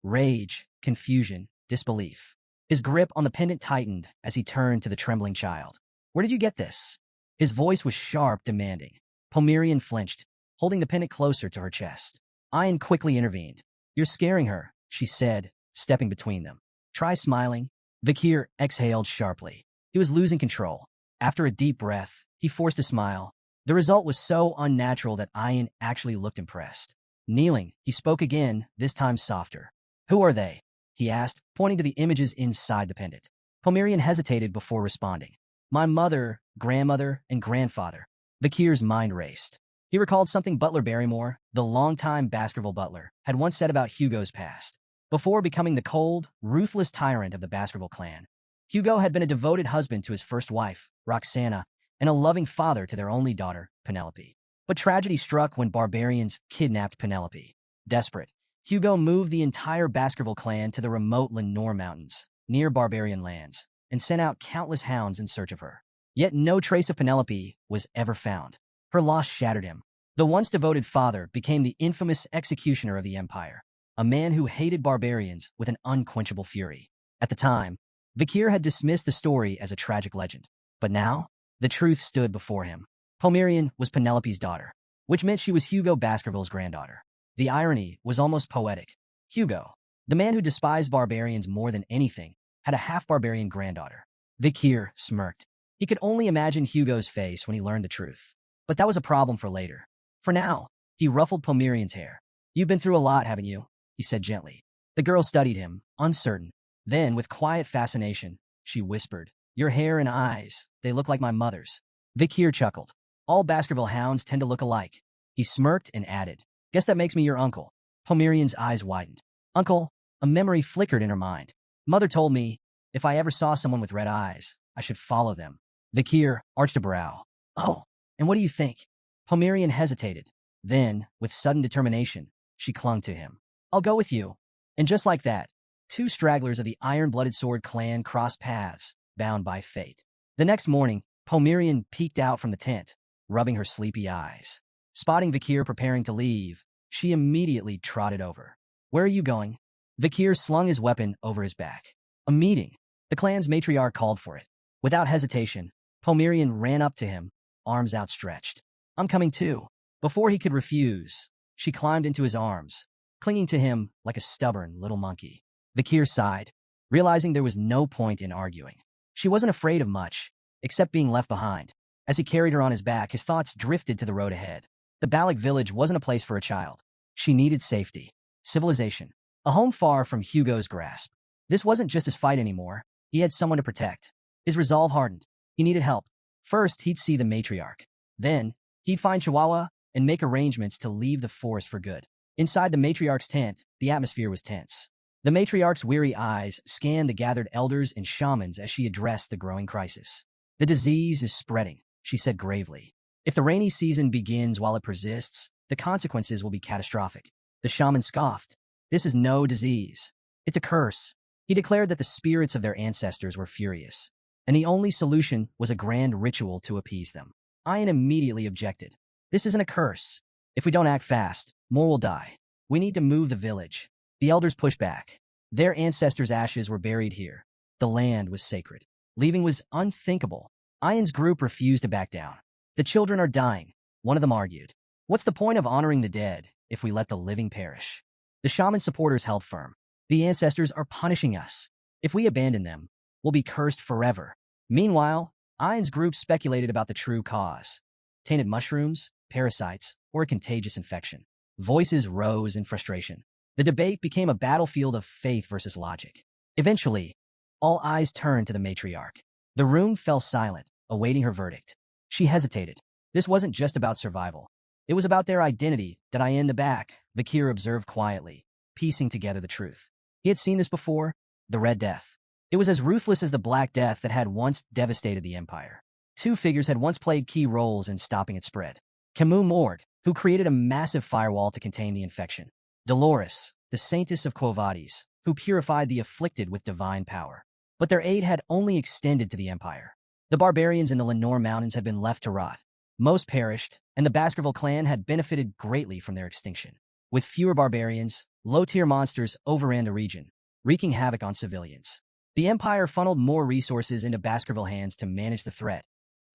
Rage, confusion, disbelief. His grip on the pendant tightened as he turned to the trembling child. Where did you get this? His voice was sharp, demanding. Pomerian flinched, holding the pendant closer to her chest. Ayan quickly intervened. You're scaring her, she said, stepping between them. Try smiling. Vikir exhaled sharply. He was losing control. After a deep breath, he forced a smile. The result was so unnatural that Ayan actually looked impressed. Kneeling, he spoke again, this time softer. Who are they? He asked, pointing to the images inside the pendant. Pomerian hesitated before responding. My mother, grandmother, and grandfather. Vikir's mind raced. He recalled something Butler Barrymore, the longtime Baskerville butler, had once said about Hugo's past. Before becoming the cold, ruthless tyrant of the Baskerville clan, Hugo had been a devoted husband to his first wife, Roxana, and a loving father to their only daughter, Penelope. But tragedy struck when barbarians kidnapped Penelope. Desperate, Hugo moved the entire Baskerville clan to the remote Lenore Mountains, near barbarian lands, and sent out countless hounds in search of her. Yet no trace of Penelope was ever found. Her loss shattered him. The once devoted father became the infamous executioner of the empire, a man who hated barbarians with an unquenchable fury. At the time, Vikir had dismissed the story as a tragic legend. But now, the truth stood before him. Pomerian was Penelope's daughter, which meant she was Hugo Baskerville's granddaughter. The irony was almost poetic. Hugo, the man who despised barbarians more than anything, had a half-barbarian granddaughter. Vikir smirked. He could only imagine Hugo's face when he learned the truth. But that was a problem for later. For now, he ruffled Pomerian's hair. You've been through a lot, haven't you? He said gently. The girl studied him, uncertain. Then, with quiet fascination, she whispered, Your hair and eyes, they look like my mother's. Vikir chuckled. All Baskerville hounds tend to look alike. He smirked and added, Guess that makes me your uncle. Pomerian's eyes widened. Uncle, a memory flickered in her mind. Mother told me, if I ever saw someone with red eyes, I should follow them. Vikir arched a brow. Oh, and what do you think? Pomerian hesitated. Then, with sudden determination, she clung to him. I'll go with you. And just like that, 2 stragglers of the iron-blooded sword clan crossed paths, bound by fate. The next morning, Pomerian peeked out from the tent, rubbing her sleepy eyes. Spotting Vikir preparing to leave, she immediately trotted over. Where are you going? Vikir slung his weapon over his back. A meeting. The clan's matriarch called for it. Without hesitation, Pomerian ran up to him, arms outstretched. I'm coming too. Before he could refuse, she climbed into his arms, clinging to him like a stubborn little monkey. Vikir sighed, realizing there was no point in arguing. She wasn't afraid of much, except being left behind. As he carried her on his back, his thoughts drifted to the road ahead. The Balik village wasn't a place for a child. She needed safety, civilization, A home far from Hugo's grasp. This wasn't just his fight anymore. He had someone to protect. His resolve hardened. He needed help. First, he'd see the matriarch. Then, he'd find Chihuahua and make arrangements to leave the forest for good. Inside the matriarch's tent, the atmosphere was tense. The matriarch's weary eyes scanned the gathered elders and shamans as she addressed the growing crisis. The disease is spreading, she said gravely. If the rainy season begins while it persists, the consequences will be catastrophic. The shaman scoffed. This is no disease. It's a curse. He declared that the spirits of their ancestors were furious, and the only solution was a grand ritual to appease them. Ian immediately objected. This isn't a curse. If we don't act fast, more will die. We need to move the village. The elders pushed back. Their ancestors' ashes were buried here. The land was sacred. Leaving was unthinkable. Ian's group refused to back down. The children are dying, one of them argued. What's the point of honoring the dead if we let the living perish? The shaman supporters held firm. The ancestors are punishing us. If we abandon them, we'll be cursed forever. Meanwhile, Ian's group speculated about the true cause. Tainted mushrooms, parasites, or a contagious infection. Voices rose in frustration. The debate became a battlefield of faith versus logic. Eventually, all eyes turned to the matriarch. The room fell silent, awaiting her verdict. She hesitated. This wasn't just about survival. It was about their identity. Did I in the back? Vakir observed quietly, piecing together the truth. He had seen this before, the Red Death. It was as ruthless as the Black Death that had once devastated the Empire. Two figures had once played key roles in stopping its spread. Camus Morgue, who created a massive firewall to contain the infection. Dolores, the saintess of Quo Vadis, who purified the afflicted with divine power. But their aid had only extended to the Empire. The barbarians in the Lenore Mountains had been left to rot. Most perished, and the Baskerville clan had benefited greatly from their extinction. With fewer barbarians, low-tier monsters overran the region, wreaking havoc on civilians. The Empire funneled more resources into Baskerville hands to manage the threat,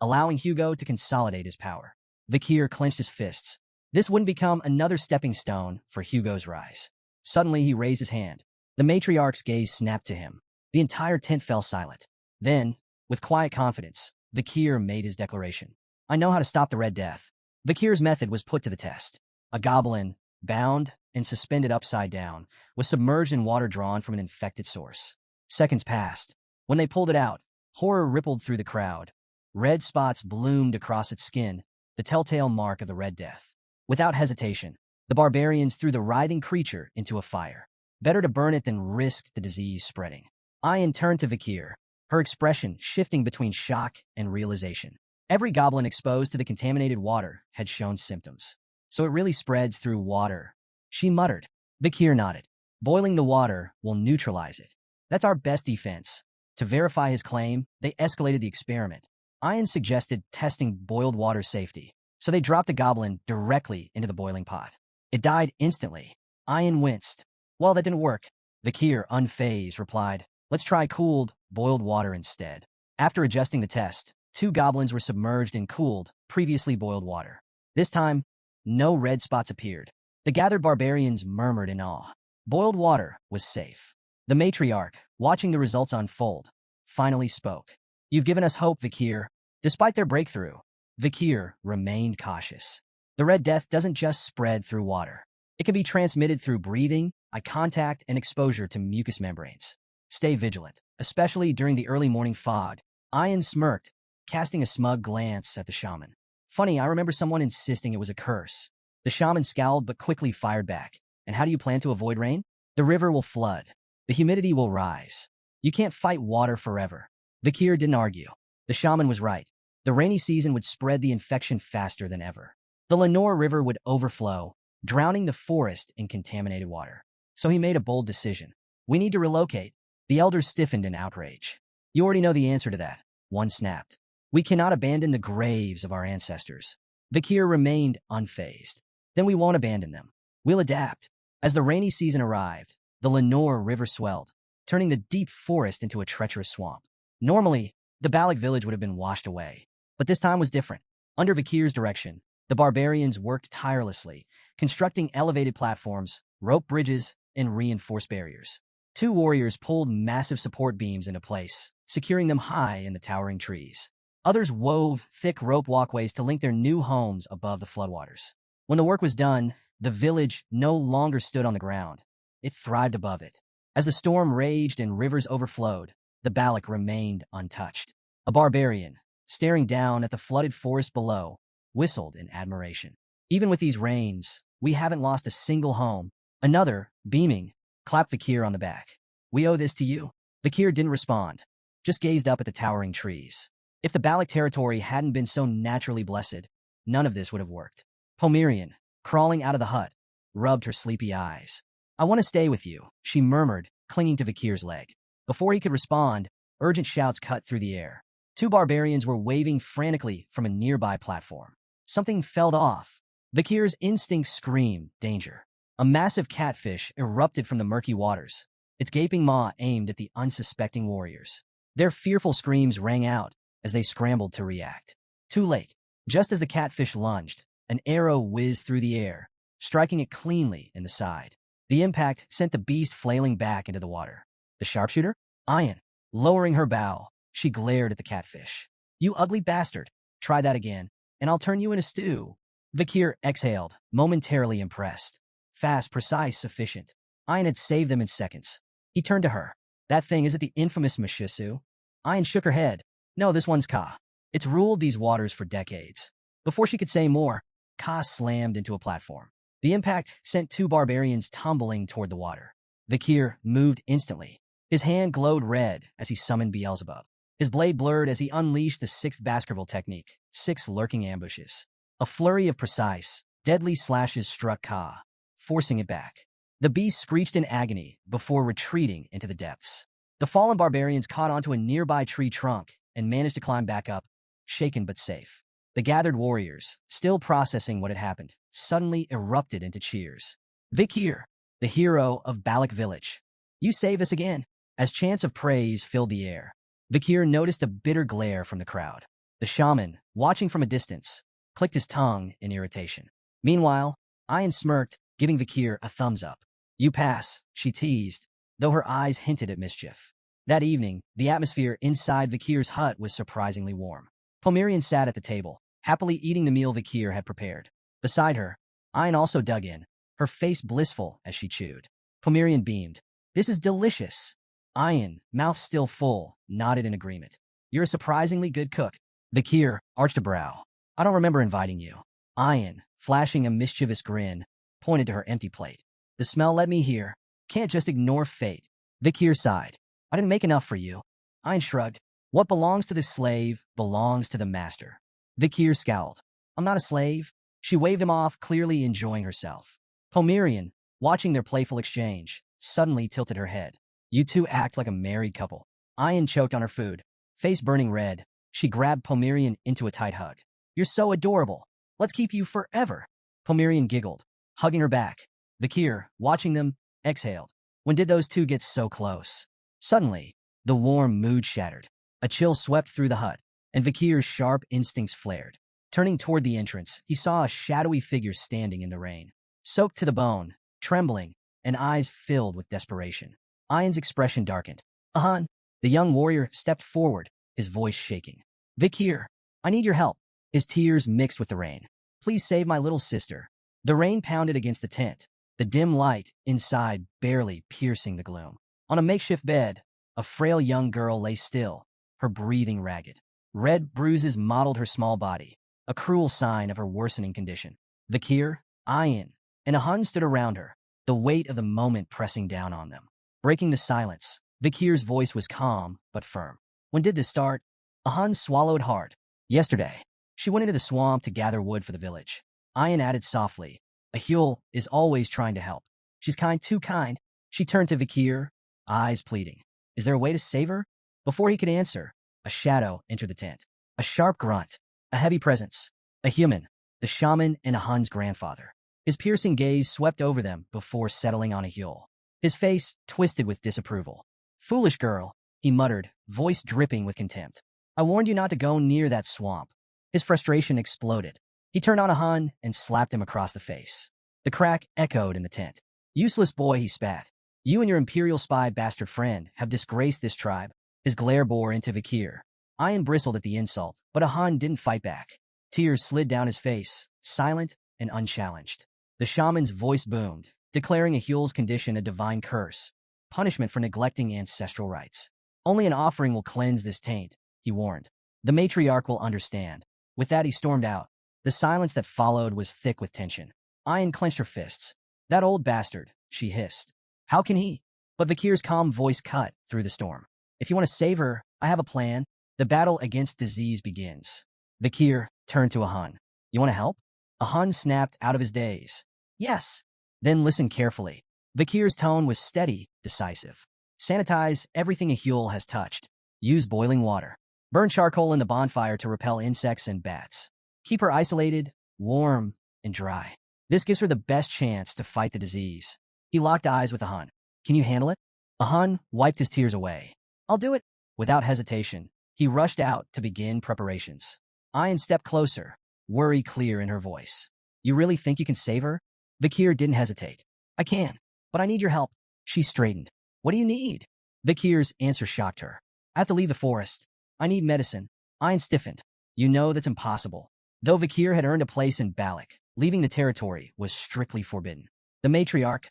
allowing Hugo to consolidate his power. Vakir clenched his fists. This wouldn't become another stepping stone for Hugo's rise. Suddenly, he raised his hand. The matriarch's gaze snapped to him. The entire tent fell silent. Then, with quiet confidence, Vakir made his declaration. I know how to stop the Red Death. Vakir's method was put to the test. A goblin, bound and suspended upside down, was submerged in water drawn from an infected source. Seconds passed. When they pulled it out, horror rippled through the crowd. Red spots bloomed across its skin, the telltale mark of the Red Death. Without hesitation, the barbarians threw the writhing creature into a fire. Better to burn it than risk the disease spreading. Ian turned to Vakir, her expression shifting between shock and realization. Every goblin exposed to the contaminated water had shown symptoms. So it really spreads through water, she muttered. Vakir nodded. Boiling the water will neutralize it. That's our best defense. To verify his claim, they escalated the experiment. Ian suggested testing boiled water safety, so they dropped a goblin directly into the boiling pot. It died instantly. Ian winced. Well, that didn't work. Vakir, unfazed, replied, let's try cooled, boiled water instead. After adjusting the test, 2 goblins were submerged in cooled, previously boiled water. This time, no red spots appeared. The gathered barbarians murmured in awe. Boiled water was safe. The matriarch, watching the results unfold, finally spoke. You've given us hope, Vakir. Despite their breakthrough, Vakir remained cautious. The Red Death doesn't just spread through water. It can be transmitted through breathing, eye contact, and exposure to mucous membranes. Stay vigilant, especially during the early morning fog. Ian smirked, casting a smug glance at the shaman. Funny, I remember someone insisting it was a curse. The shaman scowled but quickly fired back. And how do you plan to avoid rain? The river will flood. The humidity will rise. You can't fight water forever. Vakir didn't argue. The shaman was right. The rainy season would spread the infection faster than ever. The Lenore River would overflow, drowning the forest in contaminated water. So he made a bold decision. We need to relocate. The elders stiffened in outrage. You already know the answer to that. One snapped. We cannot abandon the graves of our ancestors. Vakir remained unfazed. Then we won't abandon them. We'll adapt. As the rainy season arrived, the Lenore River swelled, turning the deep forest into a treacherous swamp. Normally, the Balak village would have been washed away. But this time was different. Under Vakir's direction, the barbarians worked tirelessly, constructing elevated platforms, rope bridges, and reinforced barriers. 2 warriors pulled massive support beams into place, securing them high in the towering trees. Others wove thick rope walkways to link their new homes above the floodwaters. When the work was done, the village no longer stood on the ground. it thrived above it. As the storm raged and rivers overflowed, the Balak remained untouched. A barbarian, staring down at the flooded forest below, whistled in admiration. Even with these rains, we haven't lost a single home. Another, beaming, clapped Vakir on the back. We owe this to you. Vakir didn't respond, just gazed up at the towering trees. If the Balak territory hadn't been so naturally blessed, none of this would have worked. Pomerian, crawling out of the hut, rubbed her sleepy eyes. I want to stay with you, she murmured, clinging to Vakir's leg. Before he could respond, urgent shouts cut through the air. Two barbarians were waving frantically from a nearby platform. Something fell off. Vakir's instinct screamed, danger. A massive catfish erupted from the murky waters, its gaping maw aimed at the unsuspecting warriors. Their fearful screams rang out as they scrambled to react. Too late. Just as the catfish lunged, an arrow whizzed through the air, striking it cleanly in the side. The impact sent the beast flailing back into the water. The sharpshooter? Ayan. Lowering her bow, she glared at the catfish. You ugly bastard. Try that again, and I'll turn you in a stew. Vakir exhaled, momentarily impressed. Fast, precise, sufficient. Ayan had saved them in seconds. He turned to her. That thing, is it the infamous Mishisu? Ayan shook her head. No, this one's Ka. It's ruled these waters for decades. Before she could say more, Ka slammed into a platform. The impact sent two barbarians tumbling toward the water. Vakir moved instantly. His hand glowed red as he summoned Beelzebub. His blade blurred as he unleashed the sixth Baskerville technique, 6 lurking ambushes. A flurry of precise, deadly slashes struck Ka, forcing it back. The beast screeched in agony before retreating into the depths. The fallen barbarians caught onto a nearby tree trunk and managed to climb back up, shaken but safe. The gathered warriors, still processing what had happened, suddenly erupted into cheers. Vakir, the hero of Balak Village. You saved us again. As chants of praise filled the air, Vakir noticed a bitter glare from the crowd. The shaman, watching from a distance, clicked his tongue in irritation. Meanwhile, Ayan smirked, giving Vakir a thumbs up. You pass, she teased, though her eyes hinted at mischief. That evening, the atmosphere inside Vakir's hut was surprisingly warm. Pomerian sat at the table, happily eating the meal Vakir had prepared. Beside her, Ayan also dug in, her face blissful as she chewed. Pomerian beamed. This is delicious. Ayan, mouth still full, nodded in agreement. You're a surprisingly good cook. Vakir arched a brow. I don't remember inviting you. Ayan, flashing a mischievous grin, pointed to her empty plate. The smell led me here. Can't just ignore fate. Vakir sighed. I didn't make enough for you. Ayan shrugged. What belongs to the slave belongs to the master. Vakir scowled. I'm not a slave. She waved him off, clearly enjoying herself. Pomerian, watching their playful exchange, suddenly tilted her head. You two act like a married couple. Ayan choked on her food. Face burning red, she grabbed Pomerian into a tight hug. You're so adorable. Let's keep you forever. Pomerian giggled, hugging her back. Vakir, watching them, exhaled. When did those two get so close? Suddenly, the warm mood shattered. A chill swept through the hut, and Vakir's sharp instincts flared. Turning toward the entrance, he saw a shadowy figure standing in the rain, soaked to the bone, trembling, and eyes filled with desperation. Ayan's expression darkened. Ahan, the young warrior stepped forward, his voice shaking. Vakir, I need your help. His tears mixed with the rain. Please save my little sister. The rain pounded against the tent, the dim light inside barely piercing the gloom. On a makeshift bed, a frail young girl lay still, her breathing ragged. Red bruises mottled her small body, a cruel sign of her worsening condition. Vakir, Ayan, and Ahun stood around her, the weight of the moment pressing down on them. Breaking the silence, Vakir's voice was calm but firm. When did this start? Ahun swallowed hard. Yesterday. She went into the swamp to gather wood for the village. Ayan added softly. Yahello is always trying to help. She's kind, too kind. She turned to Vakir, eyes pleading. Is there a way to save her? Before he could answer, a shadow entered the tent. A sharp grunt. A heavy presence. A human. The shaman and Ahun's grandfather. His piercing gaze swept over them before settling on Yahello. His face twisted with disapproval. Foolish girl, he muttered, voice dripping with contempt. I warned you not to go near that swamp. His frustration exploded. He turned on Ahun and slapped him across the face. The crack echoed in the tent. Useless boy, he spat. You and your imperial spy bastard friend have disgraced this tribe. His glare bore into Vakir. Ayan bristled at the insult, but Ahun didn't fight back. Tears slid down his face, silent and unchallenged. The shaman's voice boomed. declaring Ahul's condition a divine curse, punishment for neglecting ancestral rites. Only an offering will cleanse this taint, he warned. The matriarch will understand. With that, he stormed out. The silence that followed was thick with tension. Ayan clenched her fists. That old bastard, she hissed. How can he? But Vakir's calm voice cut through the storm. If you want to save her, I have a plan. The battle against disease begins. Vakir turned to Ahun. You want to help? Ahun snapped out of his daze. Yes. Then listen carefully. Vakir's tone was steady, decisive. Sanitize everything Ahul has touched. Use boiling water. Burn charcoal in the bonfire to repel insects and bats. Keep her isolated, warm, and dry. This gives her the best chance to fight the disease. He locked eyes with Ahun. Can you handle it? Ahun wiped his tears away. I'll do it. Without hesitation, he rushed out to begin preparations. Ayan stepped closer, worry clear in her voice. You really think you can save her? Vakir didn't hesitate. I can, but I need your help. She straightened. What do you need? Vakir's answer shocked her. I have to leave the forest. I need medicine. Ayan stiffened. You know that's impossible. Though Vakir had earned a place in Balak, leaving the territory was strictly forbidden. The matriarch,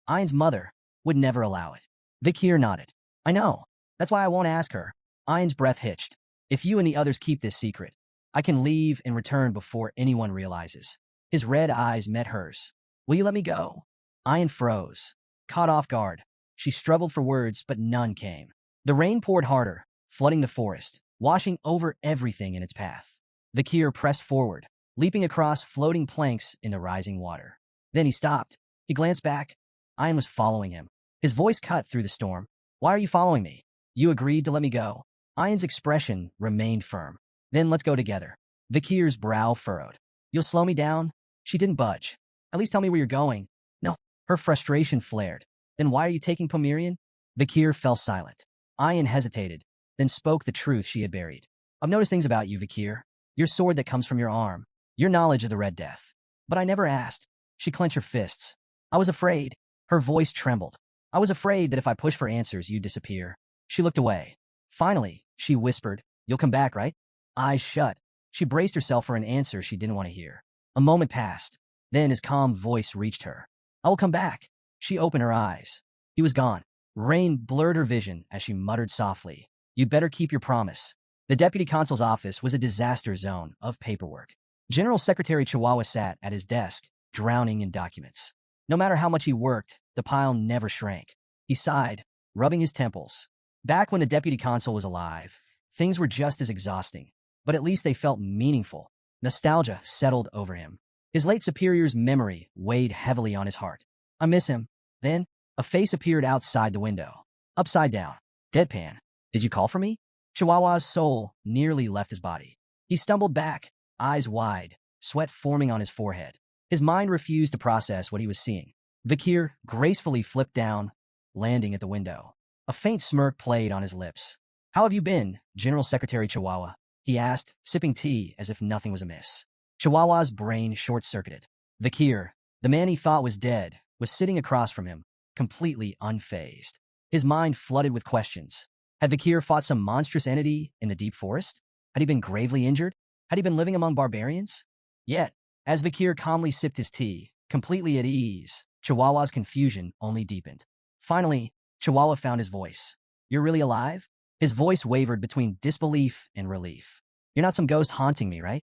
Ayan's mother, would never allow it. Vakir nodded. I know. That's why I won't ask her. Ayan's breath hitched. If you and the others keep this secret, I can leave and return before anyone realizes. His red eyes met hers. Will you let me go? Ayan froze. Caught off guard. She struggled for words, but none came. The rain poured harder, flooding the forest, washing over everything in its path. Vakir pressed forward, leaping across floating planks in the rising water. Then he stopped. He glanced back. Ayan was following him. His voice cut through the storm. Why are you following me? You agreed to let me go. Ayan's expression remained firm. Then let's go together. Vakir's brow furrowed. You'll slow me down? She didn't budge. At least tell me where you're going. No. Her frustration flared. Then why are you taking Pomerian? Vakir fell silent. Ayan hesitated, then spoke the truth she had buried. I've noticed things about you, Vakir. Your sword that comes from your arm. Your knowledge of the Red Death. But I never asked. She clenched her fists. I was afraid. Her voice trembled. I was afraid that if I pushed for answers, you'd disappear. She looked away. Finally, she whispered, You'll come back, right? Eyes shut. She braced herself for an answer she didn't want to hear. A moment passed. Then his calm voice reached her. I will come back. She opened her eyes. He was gone. Rain blurred her vision as she muttered softly. You'd better keep your promise. The deputy consul's office was a disaster zone of paperwork. General Secretary Chihuahua sat at his desk, drowning in documents. No matter how much he worked, the pile never shrank. He sighed, rubbing his temples. Back when the deputy consul was alive, things were just as exhausting, but at least they felt meaningful. Nostalgia settled over him. His late superior's memory weighed heavily on his heart. I miss him. Then, a face appeared outside the window. Upside down. Deadpan. Did you call for me? Chihuahua's soul nearly left his body. He stumbled back, eyes wide, sweat forming on his forehead. His mind refused to process what he was seeing. Vakir gracefully flipped down, landing at the window. A faint smirk played on his lips. How have you been, General Secretary Chihuahua? He asked, sipping tea as if nothing was amiss. Chihuahua's brain short-circuited. Vakir, the man he thought was dead, was sitting across from him, completely unfazed. His mind flooded with questions. Had Vakir fought some monstrous entity in the deep forest? Had he been gravely injured? Had he been living among barbarians? Yet, as Vakir calmly sipped his tea, completely at ease, Chihuahua's confusion only deepened. Finally, Chihuahua found his voice. You're really alive? His voice wavered between disbelief and relief. You're not some ghost haunting me, right?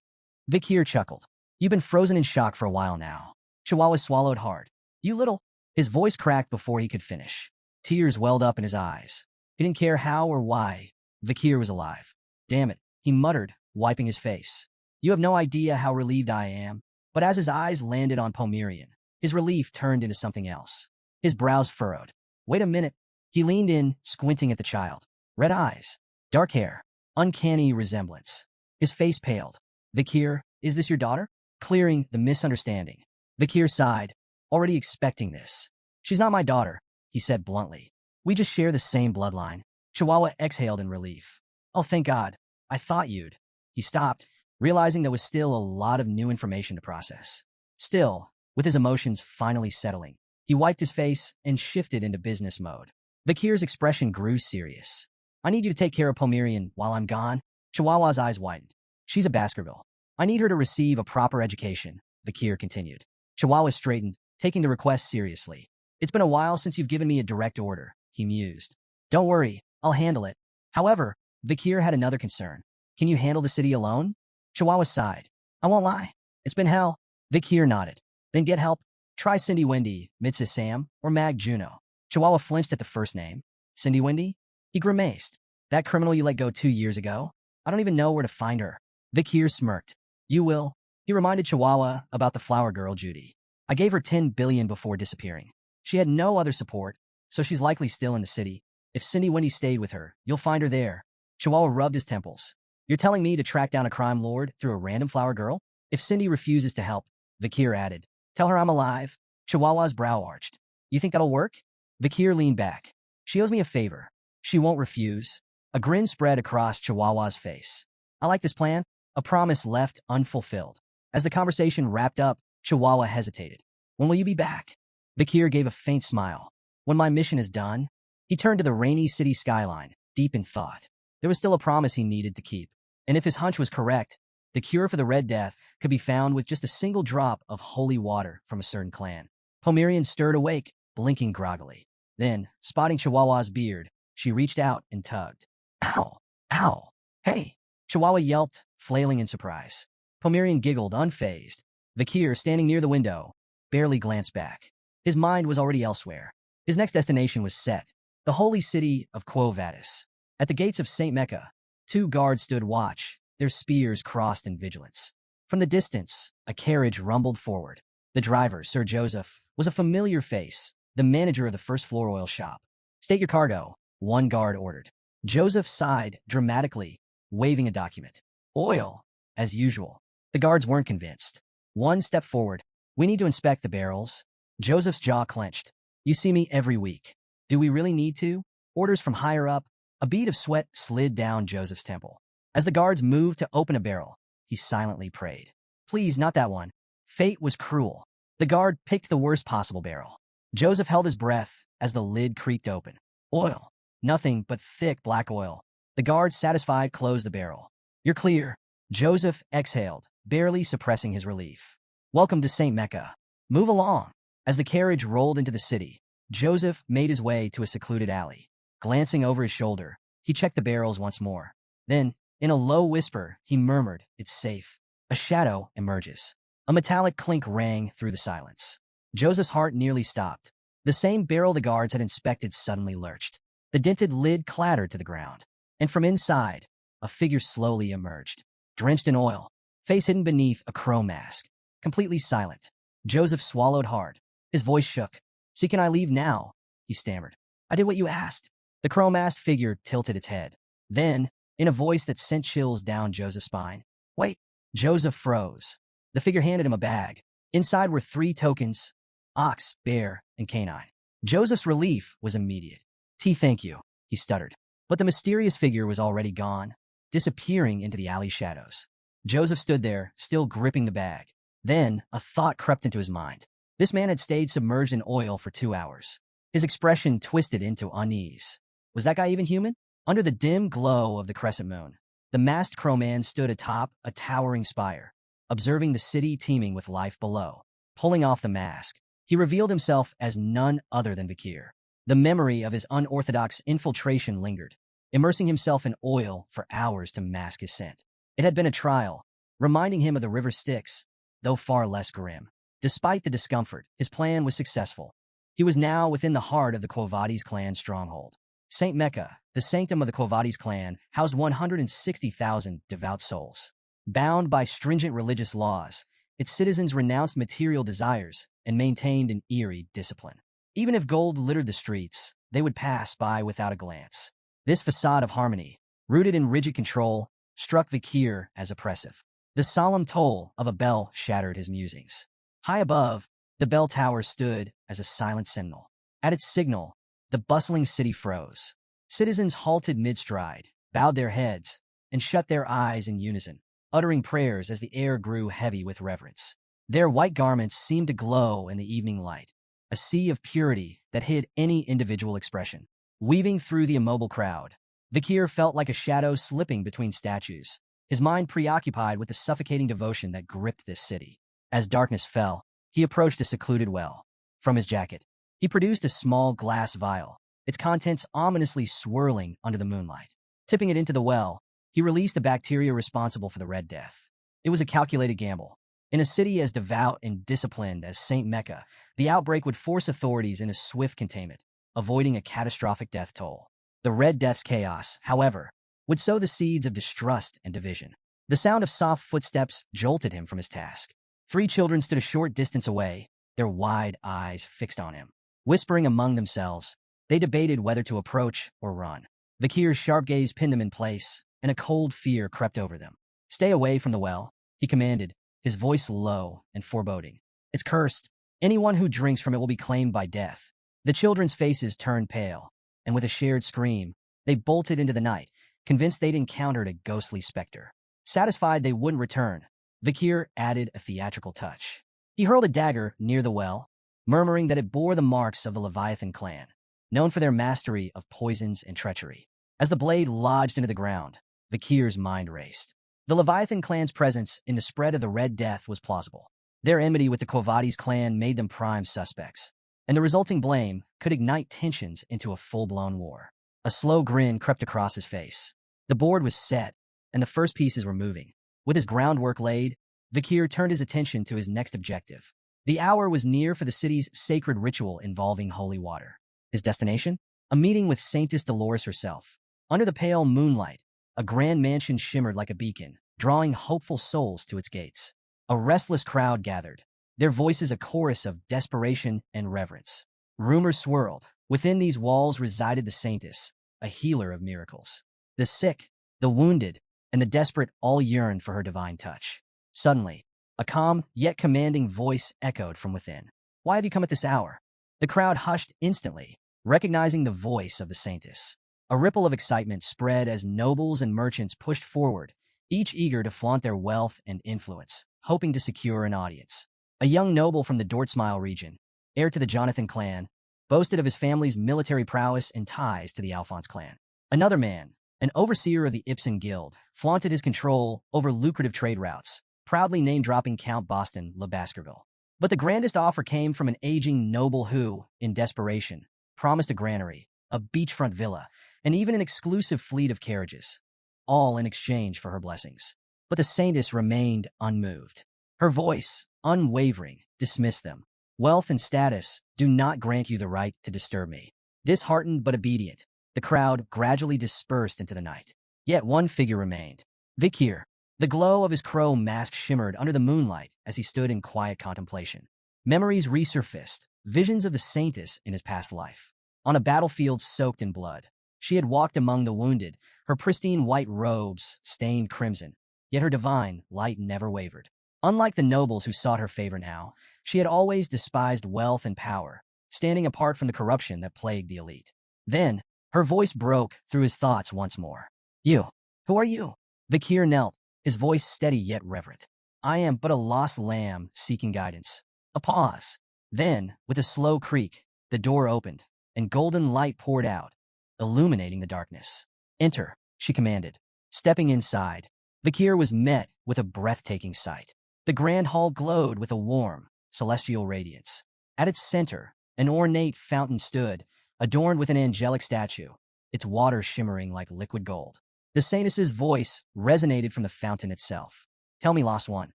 Vakir chuckled. You've been frozen in shock for a while now. Chihuahua swallowed hard. You little... His voice cracked before he could finish. Tears welled up in his eyes. He didn't care how or why Vakir was alive. Damn it, he muttered, wiping his face. You have no idea how relieved I am. But as his eyes landed on Pomerian, his relief turned into something else. His brows furrowed. Wait a minute. He leaned in, squinting at the child. Red eyes, dark hair, uncanny resemblance. His face paled. Vakir, is this your daughter? Clearing the misunderstanding. Vakir sighed, already expecting this. She's not my daughter, he said bluntly. We just share the same bloodline. Chihuahua exhaled in relief. Oh, thank God. I thought you'd. He stopped, realizing there was still a lot of new information to process. Still, with his emotions finally settling, he wiped his face and shifted into business mode. Vakir's expression grew serious. I need you to take care of Pomerian while I'm gone. Chihuahua's eyes widened. She's a Baskerville. I need her to receive a proper education, Vakir continued. Chihuahua straightened, taking the request seriously. It's been a while since you've given me a direct order, he mused. Don't worry, I'll handle it. However, Vikir had another concern. Can you handle the city alone? Chihuahua sighed. I won't lie. It's been hell. Vikir nodded. Then get help. Try Cindy Wendy, Mrs. Sam, or Mag Juno. Chihuahua flinched at the first name. Cindy Wendy? He grimaced. That criminal you let go 2 years ago? I don't even know where to find her. Vikir smirked. You will. He reminded Chihuahua about the flower girl Judy. I gave her 10 billion before disappearing. She had no other support, so she's likely still in the city. If Cindy Wendy stayed with her, you'll find her there. Chihuahua rubbed his temples. You're telling me to track down a crime lord through a random flower girl? If Cindy refuses to help, Vikir added, tell her I'm alive. Chihuahua's brow arched. You think that'll work? Vikir leaned back. She owes me a favor. She won't refuse. A grin spread across Chihuahua's face. I like this plan. A promise left unfulfilled. As the conversation wrapped up, Chihuahua hesitated. When will you be back? Vikir gave a faint smile. When my mission is done. He turned to the rainy city skyline, deep in thought. There was still a promise he needed to keep. And if his hunch was correct, the cure for the Red Death could be found with just a single drop of holy water from a certain clan. Pomerian stirred awake, blinking groggily. Then, spotting Chihuahua's beard, she reached out and tugged. Ow! Ow! Hey! Chihuahua yelped, flailing in surprise. Pomerian giggled, unfazed. Vikir, standing near the window, barely glanced back. His mind was already elsewhere. His next destination was set, the holy city of Quo Vadis. At the gates of St. Mecca, 2 guards stood watch, their spears crossed in vigilance. From the distance, a carriage rumbled forward. The driver, Sir Joseph, was a familiar face, the manager of the first-floor oil shop. State your cargo, one guard ordered. Joseph sighed dramatically, waving a document. Oil, as usual. The guards weren't convinced. One stepped forward. We need to inspect the barrels. Joseph's jaw clenched. You see me every week. Do we really need to? Orders from higher up. A bead of sweat slid down Joseph's temple. As the guards moved to open a barrel, he silently prayed. Please, not that one. Fate was cruel. The guard picked the worst possible barrel. Joseph held his breath as the lid creaked open. Oil. Nothing but thick black oil. The guard, satisfied, closed the barrel. You're clear. Joseph exhaled, barely suppressing his relief. Welcome to St. Mecca. Move along. As the carriage rolled into the city, Joseph made his way to a secluded alley. Glancing over his shoulder, he checked the barrels once more. Then, in a low whisper, he murmured, It's safe. A shadow emerges. A metallic clink rang through the silence. Joseph's heart nearly stopped. The same barrel the guards had inspected suddenly lurched. The dented lid clattered to the ground. And from inside, a figure slowly emerged. Drenched in oil, face hidden beneath a crow mask. Completely silent. Joseph swallowed hard. His voice shook. See, can I leave now? He stammered. I did what you asked. The crow-masked figure tilted its head. Then, in a voice that sent chills down Joseph's spine, Wait. Joseph froze. The figure handed him a bag. Inside were 3 tokens, ox, bear, and canine. Joseph's relief was immediate. Thank you, he stuttered. But the mysterious figure was already gone, disappearing into the alley shadows. Joseph stood there, still gripping the bag. Then, a thought crept into his mind. This man had stayed submerged in oil for 2 hours. His expression twisted into unease. Was that guy even human? Under the dim glow of the crescent moon, the masked crowman stood atop a towering spire, observing the city teeming with life below. Pulling off the mask, he revealed himself as none other than Vikir. The memory of his unorthodox infiltration lingered, immersing himself in oil for hours to mask his scent. It had been a trial, reminding him of the river Styx, though far less grim. Despite the discomfort, his plan was successful. He was now within the heart of the Quo Vadis clan stronghold. St. Mecca, the sanctum of the Quo Vadis clan, housed 160,000 devout souls. Bound by stringent religious laws, its citizens renounced material desires and maintained an eerie discipline. Even if gold littered the streets, they would pass by without a glance. This facade of harmony, rooted in rigid control, struck Vikir as oppressive. The solemn toll of a bell shattered his musings. High above, the bell tower stood as a silent sentinel. At its signal, the bustling city froze. Citizens halted mid-stride, bowed their heads, and shut their eyes in unison, uttering prayers as the air grew heavy with reverence. Their white garments seemed to glow in the evening light, a sea of purity that hid any individual expression. Weaving through the immobile crowd, Vikir felt like a shadow slipping between statues, his mind preoccupied with the suffocating devotion that gripped this city. As darkness fell, he approached a secluded well. From his jacket, He produced a small glass vial, its contents ominously swirling under the moonlight. Tipping it into the well, he released the bacteria responsible for the Red Death. It was a calculated gamble. In a city as devout and disciplined as St. Mecca, the outbreak would force authorities into swift containment, avoiding a catastrophic death toll. The Red Death's chaos, however, would sow the seeds of distrust and division. The sound of soft footsteps jolted him from his task. 3 children stood a short distance away, their wide eyes fixed on him. Whispering among themselves, they debated whether to approach or run. Vakir's sharp gaze pinned them in place, and a cold fear crept over them. "Stay away from the well," he commanded, his voice low and foreboding. "It's cursed. Anyone who drinks from it will be claimed by death." The children's faces turned pale, and with a shared scream, they bolted into the night, convinced they'd encountered a ghostly specter. Satisfied they wouldn't return, Vakir added a theatrical touch. He hurled a dagger near the well, murmuring that it bore the marks of the Leviathan clan, known for their mastery of poisons and treachery. As the blade lodged into the ground, Vakir's mind raced. The Leviathan clan's presence in the spread of the Red Death was plausible. Their enmity with the Kovades clan made them prime suspects, and the resulting blame could ignite tensions into a full-blown war. A slow grin crept across his face. The board was set, and the first pieces were moving. With his groundwork laid, Vakir turned his attention to his next objective. The hour was near for the city's sacred ritual involving holy water. His destination? A meeting with Saintess Dolores herself. Under the pale moonlight, a grand mansion shimmered like a beacon, drawing hopeful souls to its gates. A restless crowd gathered, their voices a chorus of desperation and reverence. Rumors swirled. Within these walls resided the Saintess, a healer of miracles. The sick, the wounded, and the desperate all yearned for her divine touch. Suddenly, a calm yet commanding voice echoed from within. "Why have you come at this hour?" The crowd hushed instantly, recognizing the voice of the Saintess. A ripple of excitement spread as nobles and merchants pushed forward, each eager to flaunt their wealth and influence, hoping to secure an audience. A young noble from the Dortsmile region, heir to the Jonathan clan, boasted of his family's military prowess and ties to the Alphonse clan. Another man, an overseer of the Ibsen Guild, flaunted his control over lucrative trade routes, proudly name-dropping Count Boston Le Baskerville. But the grandest offer came from an aging noble who, in desperation, promised a granary, a beachfront villa, and even an exclusive fleet of carriages, all in exchange for her blessings. But the Saintess remained unmoved. Her voice, unwavering, dismissed them. "Wealth and status do not grant you the right to disturb me." Disheartened but obedient, the crowd gradually dispersed into the night. Yet one figure remained. Vakir. The glow of his crow mask shimmered under the moonlight as he stood in quiet contemplation. Memories resurfaced, visions of the Saintess in his past life. On a battlefield soaked in blood, she had walked among the wounded, her pristine white robes stained crimson, yet her divine light never wavered. Unlike the nobles who sought her favor now, she had always despised wealth and power, standing apart from the corruption that plagued the elite. Then, her voice broke through his thoughts once more. "You, who are you?" Vakir knelt, his voice steady yet reverent. "I am but a lost lamb seeking guidance." A pause. Then, with a slow creak, the door opened, and golden light poured out, illuminating the darkness. "Enter," she commanded. Stepping inside, Vakir was met with a breathtaking sight. The grand hall glowed with a warm, celestial radiance. At its center, an ornate fountain stood, adorned with an angelic statue, its water shimmering like liquid gold. The Saintess's voice resonated from the fountain itself. "Tell me, lost one,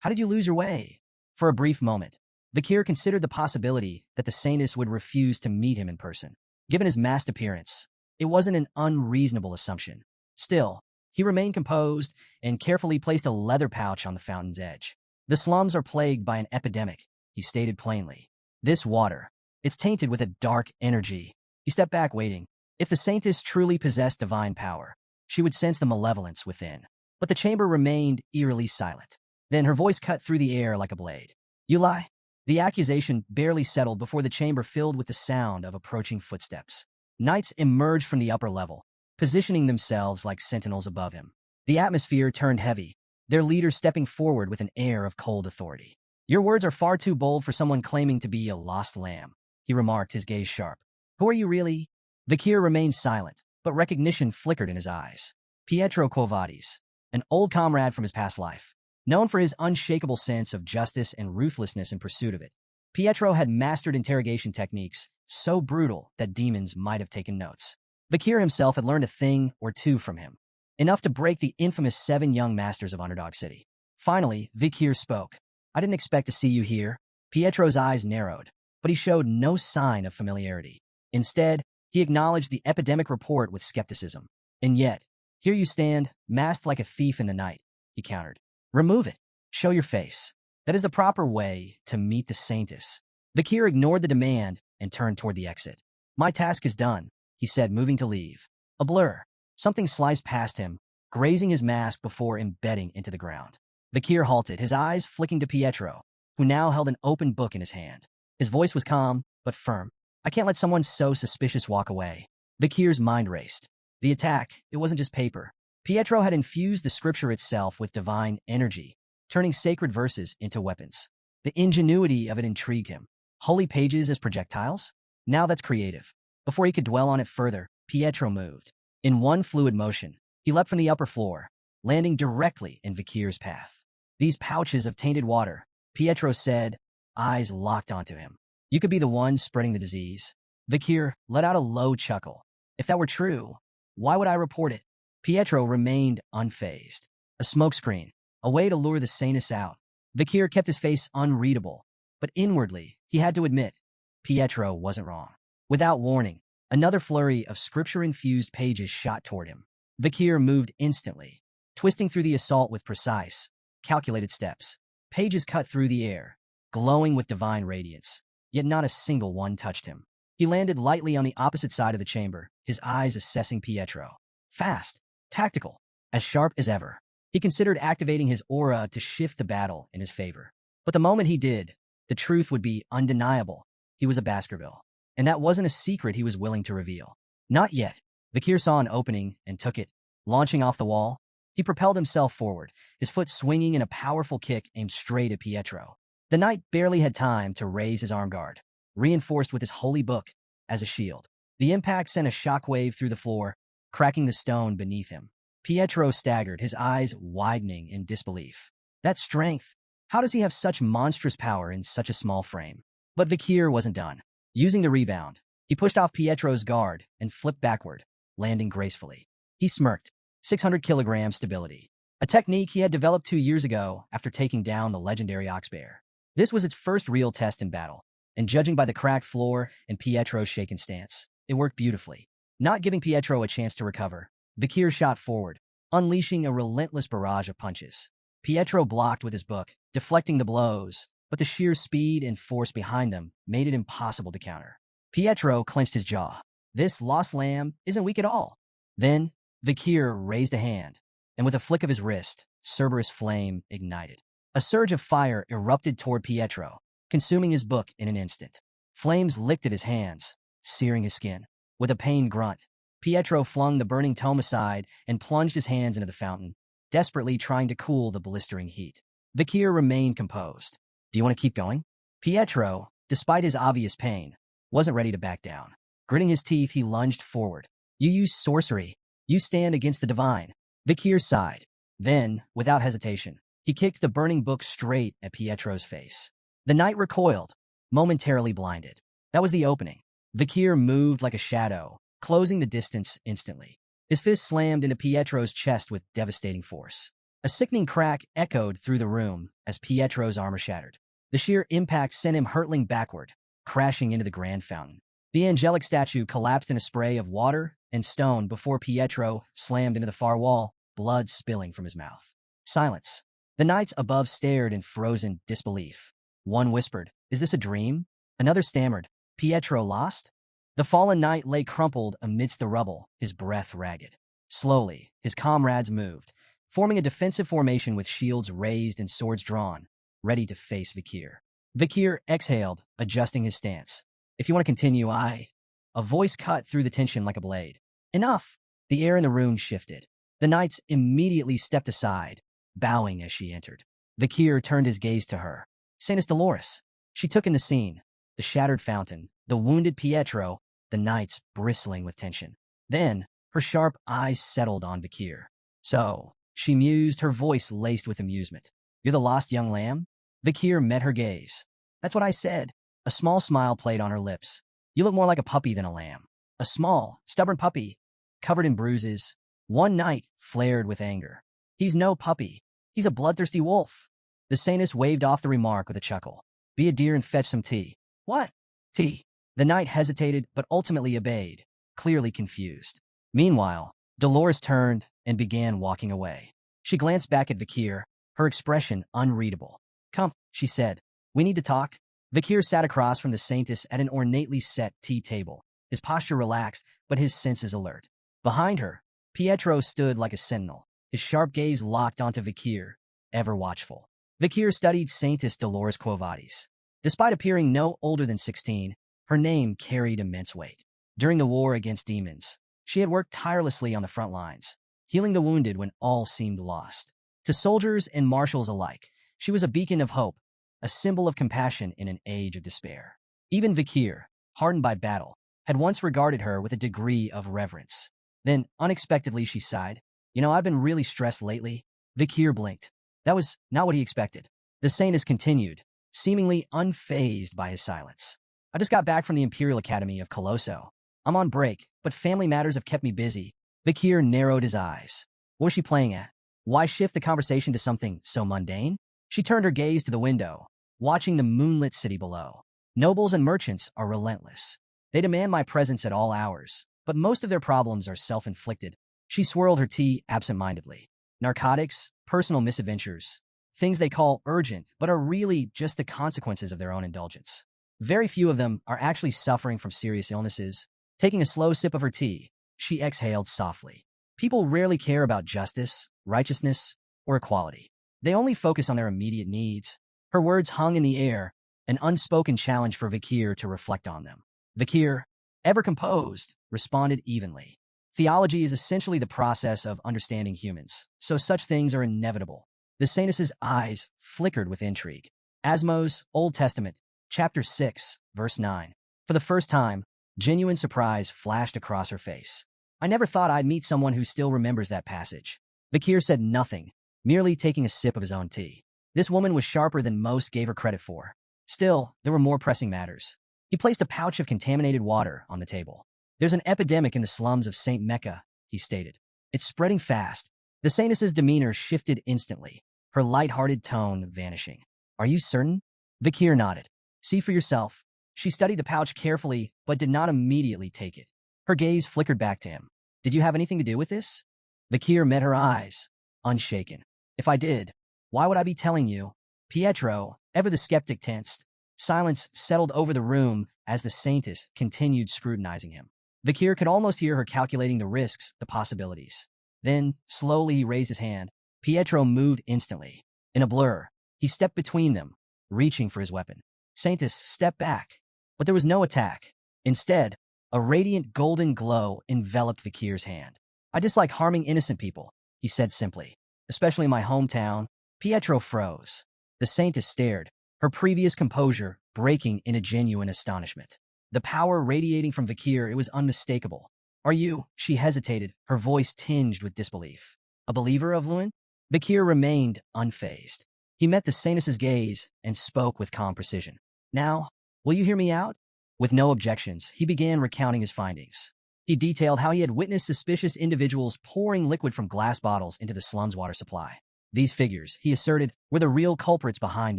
how did you lose your way?" For a brief moment, Vakir considered the possibility that the Saintess would refuse to meet him in person. Given his masked appearance, it wasn't an unreasonable assumption. Still, he remained composed and carefully placed a leather pouch on the fountain's edge. "The slums are plagued by an epidemic," he stated plainly. "This water, it's tainted with a dark energy." He stepped back, waiting. If the Saintess truly possessed divine power, she would sense the malevolence within. But the chamber remained eerily silent. Then her voice cut through the air like a blade. "You lie." The accusation barely settled before the chamber filled with the sound of approaching footsteps. Knights emerged from the upper level, positioning themselves like sentinels above him. The atmosphere turned heavy, their leader stepping forward with an air of cold authority. "Your words are far too bold for someone claiming to be a lost lamb," he remarked, his gaze sharp. "Who are you really?" Vakir remained silent, but recognition flickered in his eyes. Pietro Kovades, an old comrade from his past life, known for his unshakable sense of justice and ruthlessness in pursuit of it. Pietro had mastered interrogation techniques so brutal that demons might have taken notes. Vakir himself had learned a thing or two from him, enough to break the infamous 7 young masters of Underdog City. Finally, Vakir spoke. I didn't expect to see you here. Pietro's eyes narrowed, but he showed no sign of familiarity. Instead, he acknowledged the epidemic report with skepticism. And yet, here you stand, masked like a thief in the night, he countered. Remove it. Show your face. That is the proper way to meet the Saintess. Vakir ignored the demand and turned toward the exit. My task is done, he said, moving to leave. A blur. Something sliced past him, grazing his mask before embedding into the ground. Vakir halted, his eyes flicking to Pietro, who now held an open book in his hand. His voice was calm, but firm. I can't let someone so suspicious walk away. Vakir's mind raced. The attack, it wasn't just paper. Pietro had infused the scripture itself with divine energy, turning sacred verses into weapons. The ingenuity of it intrigued him. Holy pages as projectiles? Now that's creative. Before he could dwell on it further, Pietro moved. In one fluid motion, he leapt from the upper floor, landing directly in Vakir's path. These pouches of tainted water, Pietro said, eyes locked onto him. You could be the one spreading the disease. Vakir let out a low chuckle. If that were true, why would I report it? Pietro remained unfazed. A smokescreen, a way to lure the Saintess out. Vakir kept his face unreadable, but inwardly, he had to admit, Pietro wasn't wrong. Without warning, another flurry of scripture-infused pages shot toward him. Vakir moved instantly, twisting through the assault with precise, calculated steps. Pages cut through the air, glowing with divine radiance, yet not a single one touched him. He landed lightly on the opposite side of the chamber, his eyes assessing Pietro. Fast, tactical, as sharp as ever. He considered activating his aura to shift the battle in his favor. But the moment he did, the truth would be undeniable. He was a Baskerville. And that wasn't a secret he was willing to reveal. Not yet. Vakir saw an opening and took it. Launching off the wall, he propelled himself forward, his foot swinging in a powerful kick aimed straight at Pietro. The knight barely had time to raise his arm guard, reinforced with his holy book as a shield. The impact sent a shockwave through the floor, cracking the stone beneath him. Pietro staggered, his eyes widening in disbelief. That strength! How does he have such monstrous power in such a small frame? But Vakir wasn't done. Using the rebound, he pushed off Pietro's guard and flipped backward, landing gracefully. He smirked. 600 kilogram stability. A technique he had developed 2 years ago after taking down the legendary Oxbear. This was its first real test in battle, and judging by the cracked floor and Pietro's shaken stance, it worked beautifully. Not giving Pietro a chance to recover, Vakir shot forward, unleashing a relentless barrage of punches. Pietro blocked with his book, deflecting the blows, but the sheer speed and force behind them made it impossible to counter. Pietro clenched his jaw. This lost lamb isn't weak at all. Then, Vakir raised a hand, and with a flick of his wrist, Cerberus flame ignited. A surge of fire erupted toward Pietro, consuming his book in an instant. Flames licked at his hands, searing his skin. With a pained grunt, Pietro flung the burning tome aside and plunged his hands into the fountain, desperately trying to cool the blistering heat. Vakir remained composed. Do you want to keep going? Pietro, despite his obvious pain, wasn't ready to back down. Gritting his teeth, he lunged forward. You use sorcery. You stand against the divine. Vakir sighed. Then, without hesitation, he kicked the burning book straight at Pietro's face. The knight recoiled, momentarily blinded. That was the opening. Vakir moved like a shadow, closing the distance instantly. His fist slammed into Pietro's chest with devastating force. A sickening crack echoed through the room as Pietro's armor shattered. The sheer impact sent him hurtling backward, crashing into the grand fountain. The angelic statue collapsed in a spray of water and stone before Pietro slammed into the far wall, blood spilling from his mouth. Silence. The knights above stared in frozen disbelief. One whispered, "Is this a dream?" Another stammered, "Pietro lost?" The fallen knight lay crumpled amidst the rubble, his breath ragged. Slowly, his comrades moved, forming a defensive formation with shields raised and swords drawn, ready to face Vakir. Vakir exhaled, adjusting his stance. "If you want to continue, A voice cut through the tension like a blade. Enough! The air in the room shifted. The knights immediately stepped aside, bowing as she entered. Vakir turned his gaze to her. Saintess Dolores. She took in the scene, the shattered fountain, the wounded Pietro, the knights bristling with tension. Then, her sharp eyes settled on Vakir. So, she mused, her voice laced with amusement. You're the lost young lamb? Vakir met her gaze. That's what I said. A small smile played on her lips. You look more like a puppy than a lamb. A small, stubborn puppy, covered in bruises. One night flared with anger. He's no puppy. He's a bloodthirsty wolf. The saintess waved off the remark with a chuckle. Be a dear and fetch some tea. What? Tea. The knight hesitated, but ultimately obeyed, clearly confused. Meanwhile, Dolores turned and began walking away. She glanced back at Vikir, her expression unreadable. Come, she said. We need to talk. Vikir sat across from the saintess at an ornately set tea table, his posture relaxed, but his senses alert. Behind her, Pietro stood like a sentinel, his sharp gaze locked onto Vikir, ever watchful. Vikir studied Saintess Dolores Quo Vadis. Despite appearing no older than 16, her name carried immense weight. During the war against demons, she had worked tirelessly on the front lines, healing the wounded when all seemed lost. To soldiers and marshals alike, she was a beacon of hope, a symbol of compassion in an age of despair. Even Vikir, hardened by battle, had once regarded her with a degree of reverence. Then, unexpectedly, she sighed. I've been really stressed lately. Vikir blinked. That was not what he expected. The saintess continued, seemingly unfazed by his silence. I just got back from the Imperial Academy of Colosso. I'm on break, but family matters have kept me busy. Vikir narrowed his eyes. What was she playing at? Why shift the conversation to something so mundane? She turned her gaze to the window, watching the moonlit city below. Nobles and merchants are relentless. They demand my presence at all hours, but most of their problems are self-inflicted. She swirled her tea absent-mindedly. Narcotics, personal misadventures, things they call urgent, but are really just the consequences of their own indulgence. Very few of them are actually suffering from serious illnesses. Taking a slow sip of her tea, she exhaled softly. People rarely care about justice, righteousness, or equality. They only focus on their immediate needs. Her words hung in the air, an unspoken challenge for Vikir to reflect on them. Vikir, ever composed, responded evenly. Theology is essentially the process of understanding humans, so such things are inevitable. The saintess's eyes flickered with intrigue. Asmo's Old Testament, chapter 6, verse 9. For the first time, genuine surprise flashed across her face. I never thought I'd meet someone who still remembers that passage. Vikir said nothing, merely taking a sip of his own tea. This woman was sharper than most gave her credit for. Still, there were more pressing matters. He placed a pouch of contaminated water on the table. There's an epidemic in the slums of St. Mecca, he stated. It's spreading fast. The saintess's demeanor shifted instantly, her light-hearted tone vanishing. Are you certain? Vikir nodded. See for yourself. She studied the pouch carefully, but did not immediately take it. Her gaze flickered back to him. Did you have anything to do with this? Vikir met her eyes, unshaken. If I did, why would I be telling you? Pietro, ever the skeptic, tensed. Silence settled over the room as the saintess continued scrutinizing him. Vikir could almost hear her calculating the risks, the possibilities. Then, slowly he raised his hand. Pietro moved instantly. In a blur, he stepped between them, reaching for his weapon. Saintess stepped back, but there was no attack. Instead, a radiant golden glow enveloped Vikir's hand. I dislike harming innocent people, he said simply. Especially in my hometown. Pietro froze. The saintess stared, her previous composure breaking in a genuine astonishment. The power radiating from Vikir, it was unmistakable. Are you? She hesitated, her voice tinged with disbelief. A believer of Lewin? Vikir remained unfazed. He met the saintess's gaze and spoke with calm precision. Now, will you hear me out? With no objections, he began recounting his findings. He detailed how he had witnessed suspicious individuals pouring liquid from glass bottles into the slum's water supply. These figures, he asserted, were the real culprits behind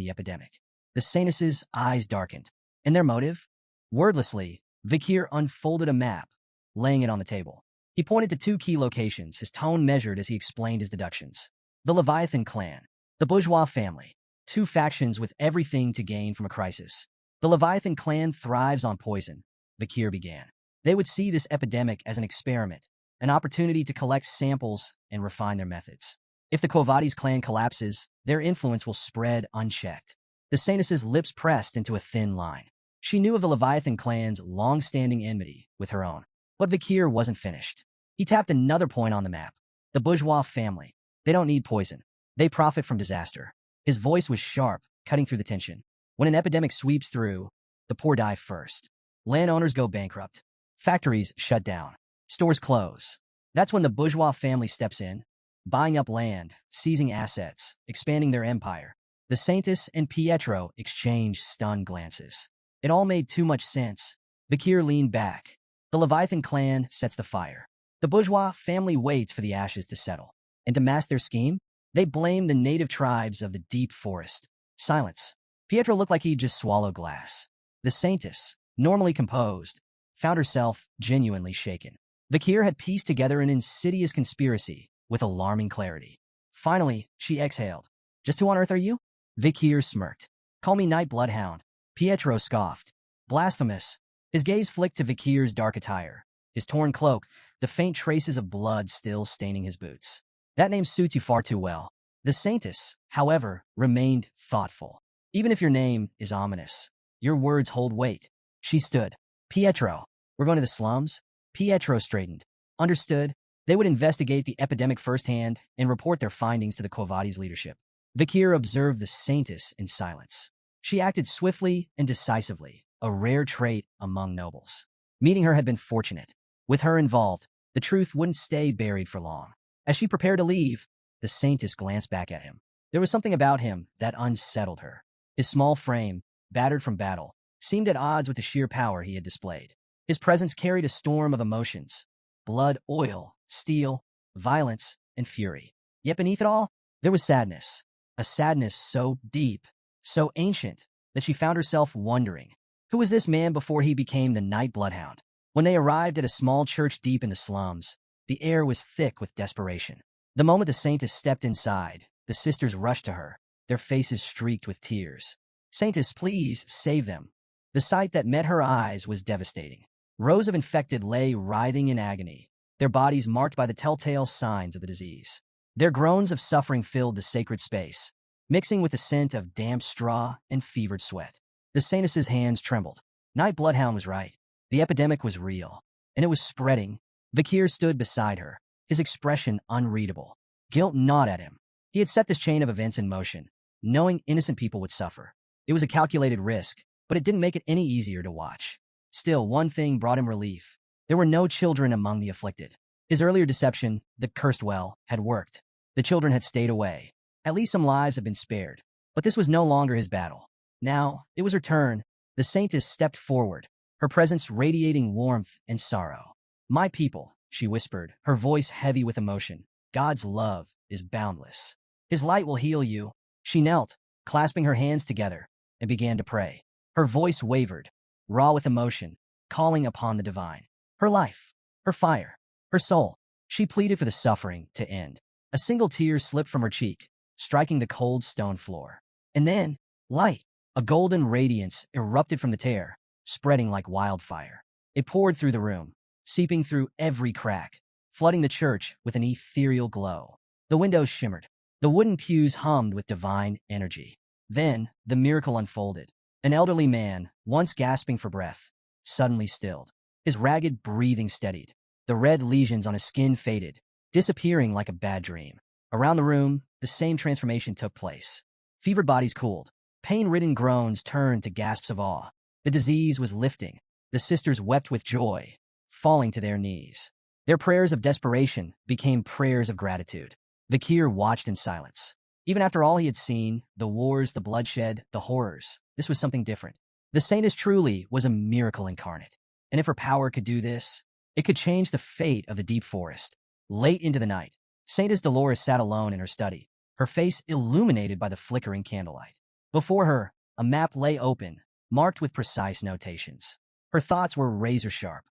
the epidemic. The saintess's eyes darkened. And their motive? Wordlessly, Vikir unfolded a map, laying it on the table. He pointed to two key locations, his tone measured as he explained his deductions. The Leviathan clan, the bourgeois family, two factions with everything to gain from a crisis. The Leviathan clan thrives on poison, Vikir began. They would see this epidemic as an experiment, an opportunity to collect samples and refine their methods. If the Quo Vadis clan collapses, their influence will spread unchecked. The saintess's lips pressed into a thin line. She knew of the Leviathan clan's long-standing enmity with her own. But Vikir wasn't finished. He tapped another point on the map. The bourgeois family. They don't need poison. They profit from disaster. His voice was sharp, cutting through the tension. When an epidemic sweeps through, the poor die first. Landowners go bankrupt. Factories shut down. Stores close. That's when the bourgeois family steps in, buying up land, seizing assets, expanding their empire. The saintess and Pietro exchanged stunned glances. It all made too much sense. Bakir leaned back. The Leviathan clan sets the fire. The bourgeois family waits for the ashes to settle. And to mask their scheme, they blame the native tribes of the deep forest. Silence. Pietro looked like he'd just swallowed glass. The saintess, normally composed, found herself genuinely shaken. Bakir had pieced together an insidious conspiracy with alarming clarity. Finally, she exhaled. Just who on earth are you? Bakir smirked. Call me Night Bloodhound. Pietro scoffed. Blasphemous. His gaze flicked to Bakir's dark attire, his torn cloak, the faint traces of blood still staining his boots. That name suits you far too well. The saintess, however, remained thoughtful. Even if your name is ominous, your words hold weight. She stood. Pietro, we're going to the slums? Pietro straightened. Understood. They would investigate the epidemic firsthand and report their findings to the Quo Vadis leadership. Bakir observed the saintess in silence. She acted swiftly and decisively, a rare trait among nobles. Meeting her had been fortunate. With her involved, the truth wouldn't stay buried for long. As she prepared to leave, the saintess glanced back at him. There was something about him that unsettled her. His small frame, battered from battle, seemed at odds with the sheer power he had displayed. His presence carried a storm of emotions: blood, oil, steel, violence, and fury. Yet beneath it all, there was sadness. A sadness so deep, so ancient, that she found herself wondering, who was this man before he became the Night Bloodhound? When they arrived at a small church deep in the slums, the air was thick with desperation. The moment the saintess stepped inside, the sisters rushed to her, their faces streaked with tears. Saintess, please, save them. The sight that met her eyes was devastating. Rows of infected lay writhing in agony, their bodies marked by the telltale signs of the disease. Their groans of suffering filled the sacred space, mixing with the scent of damp straw and fevered sweat. The saintess's hands trembled. Night Bloodhound was right. The epidemic was real, and it was spreading. Bakir stood beside her, his expression unreadable. Guilt gnawed at him. He had set this chain of events in motion, knowing innocent people would suffer. It was a calculated risk, but it didn't make it any easier to watch. Still, one thing brought him relief. There were no children among the afflicted. His earlier deception, the cursed well, had worked. The children had stayed away. At least some lives had been spared. But this was no longer his battle. Now, it was her turn. The saintess stepped forward, her presence radiating warmth and sorrow. My people, she whispered, her voice heavy with emotion. God's love is boundless. His light will heal you. She knelt, clasping her hands together, and began to pray. Her voice wavered, raw with emotion, calling upon the divine. Her life, her fire, her soul. She pleaded for the suffering to end. A single tear slipped from her cheek, striking the cold stone floor. And then, light, a golden radiance erupted from the tear, spreading like wildfire. It poured through the room, seeping through every crack, flooding the church with an ethereal glow. The windows shimmered. The wooden pews hummed with divine energy. Then, the miracle unfolded. An elderly man, once gasping for breath, suddenly stilled. His ragged breathing steadied. The red lesions on his skin faded, disappearing like a bad dream. Around the room, the same transformation took place. Fevered bodies cooled. Pain-ridden groans turned to gasps of awe. The disease was lifting. The sisters wept with joy, falling to their knees. Their prayers of desperation became prayers of gratitude. Bakir watched in silence. Even after all he had seen, the wars, the bloodshed, the horrors, this was something different. The saintess truly was a miracle incarnate. And if her power could do this, it could change the fate of the deep forest. Late into the night, Saintess Dolores sat alone in her study, her face illuminated by the flickering candlelight. Before her, a map lay open, marked with precise notations. Her thoughts were razor-sharp.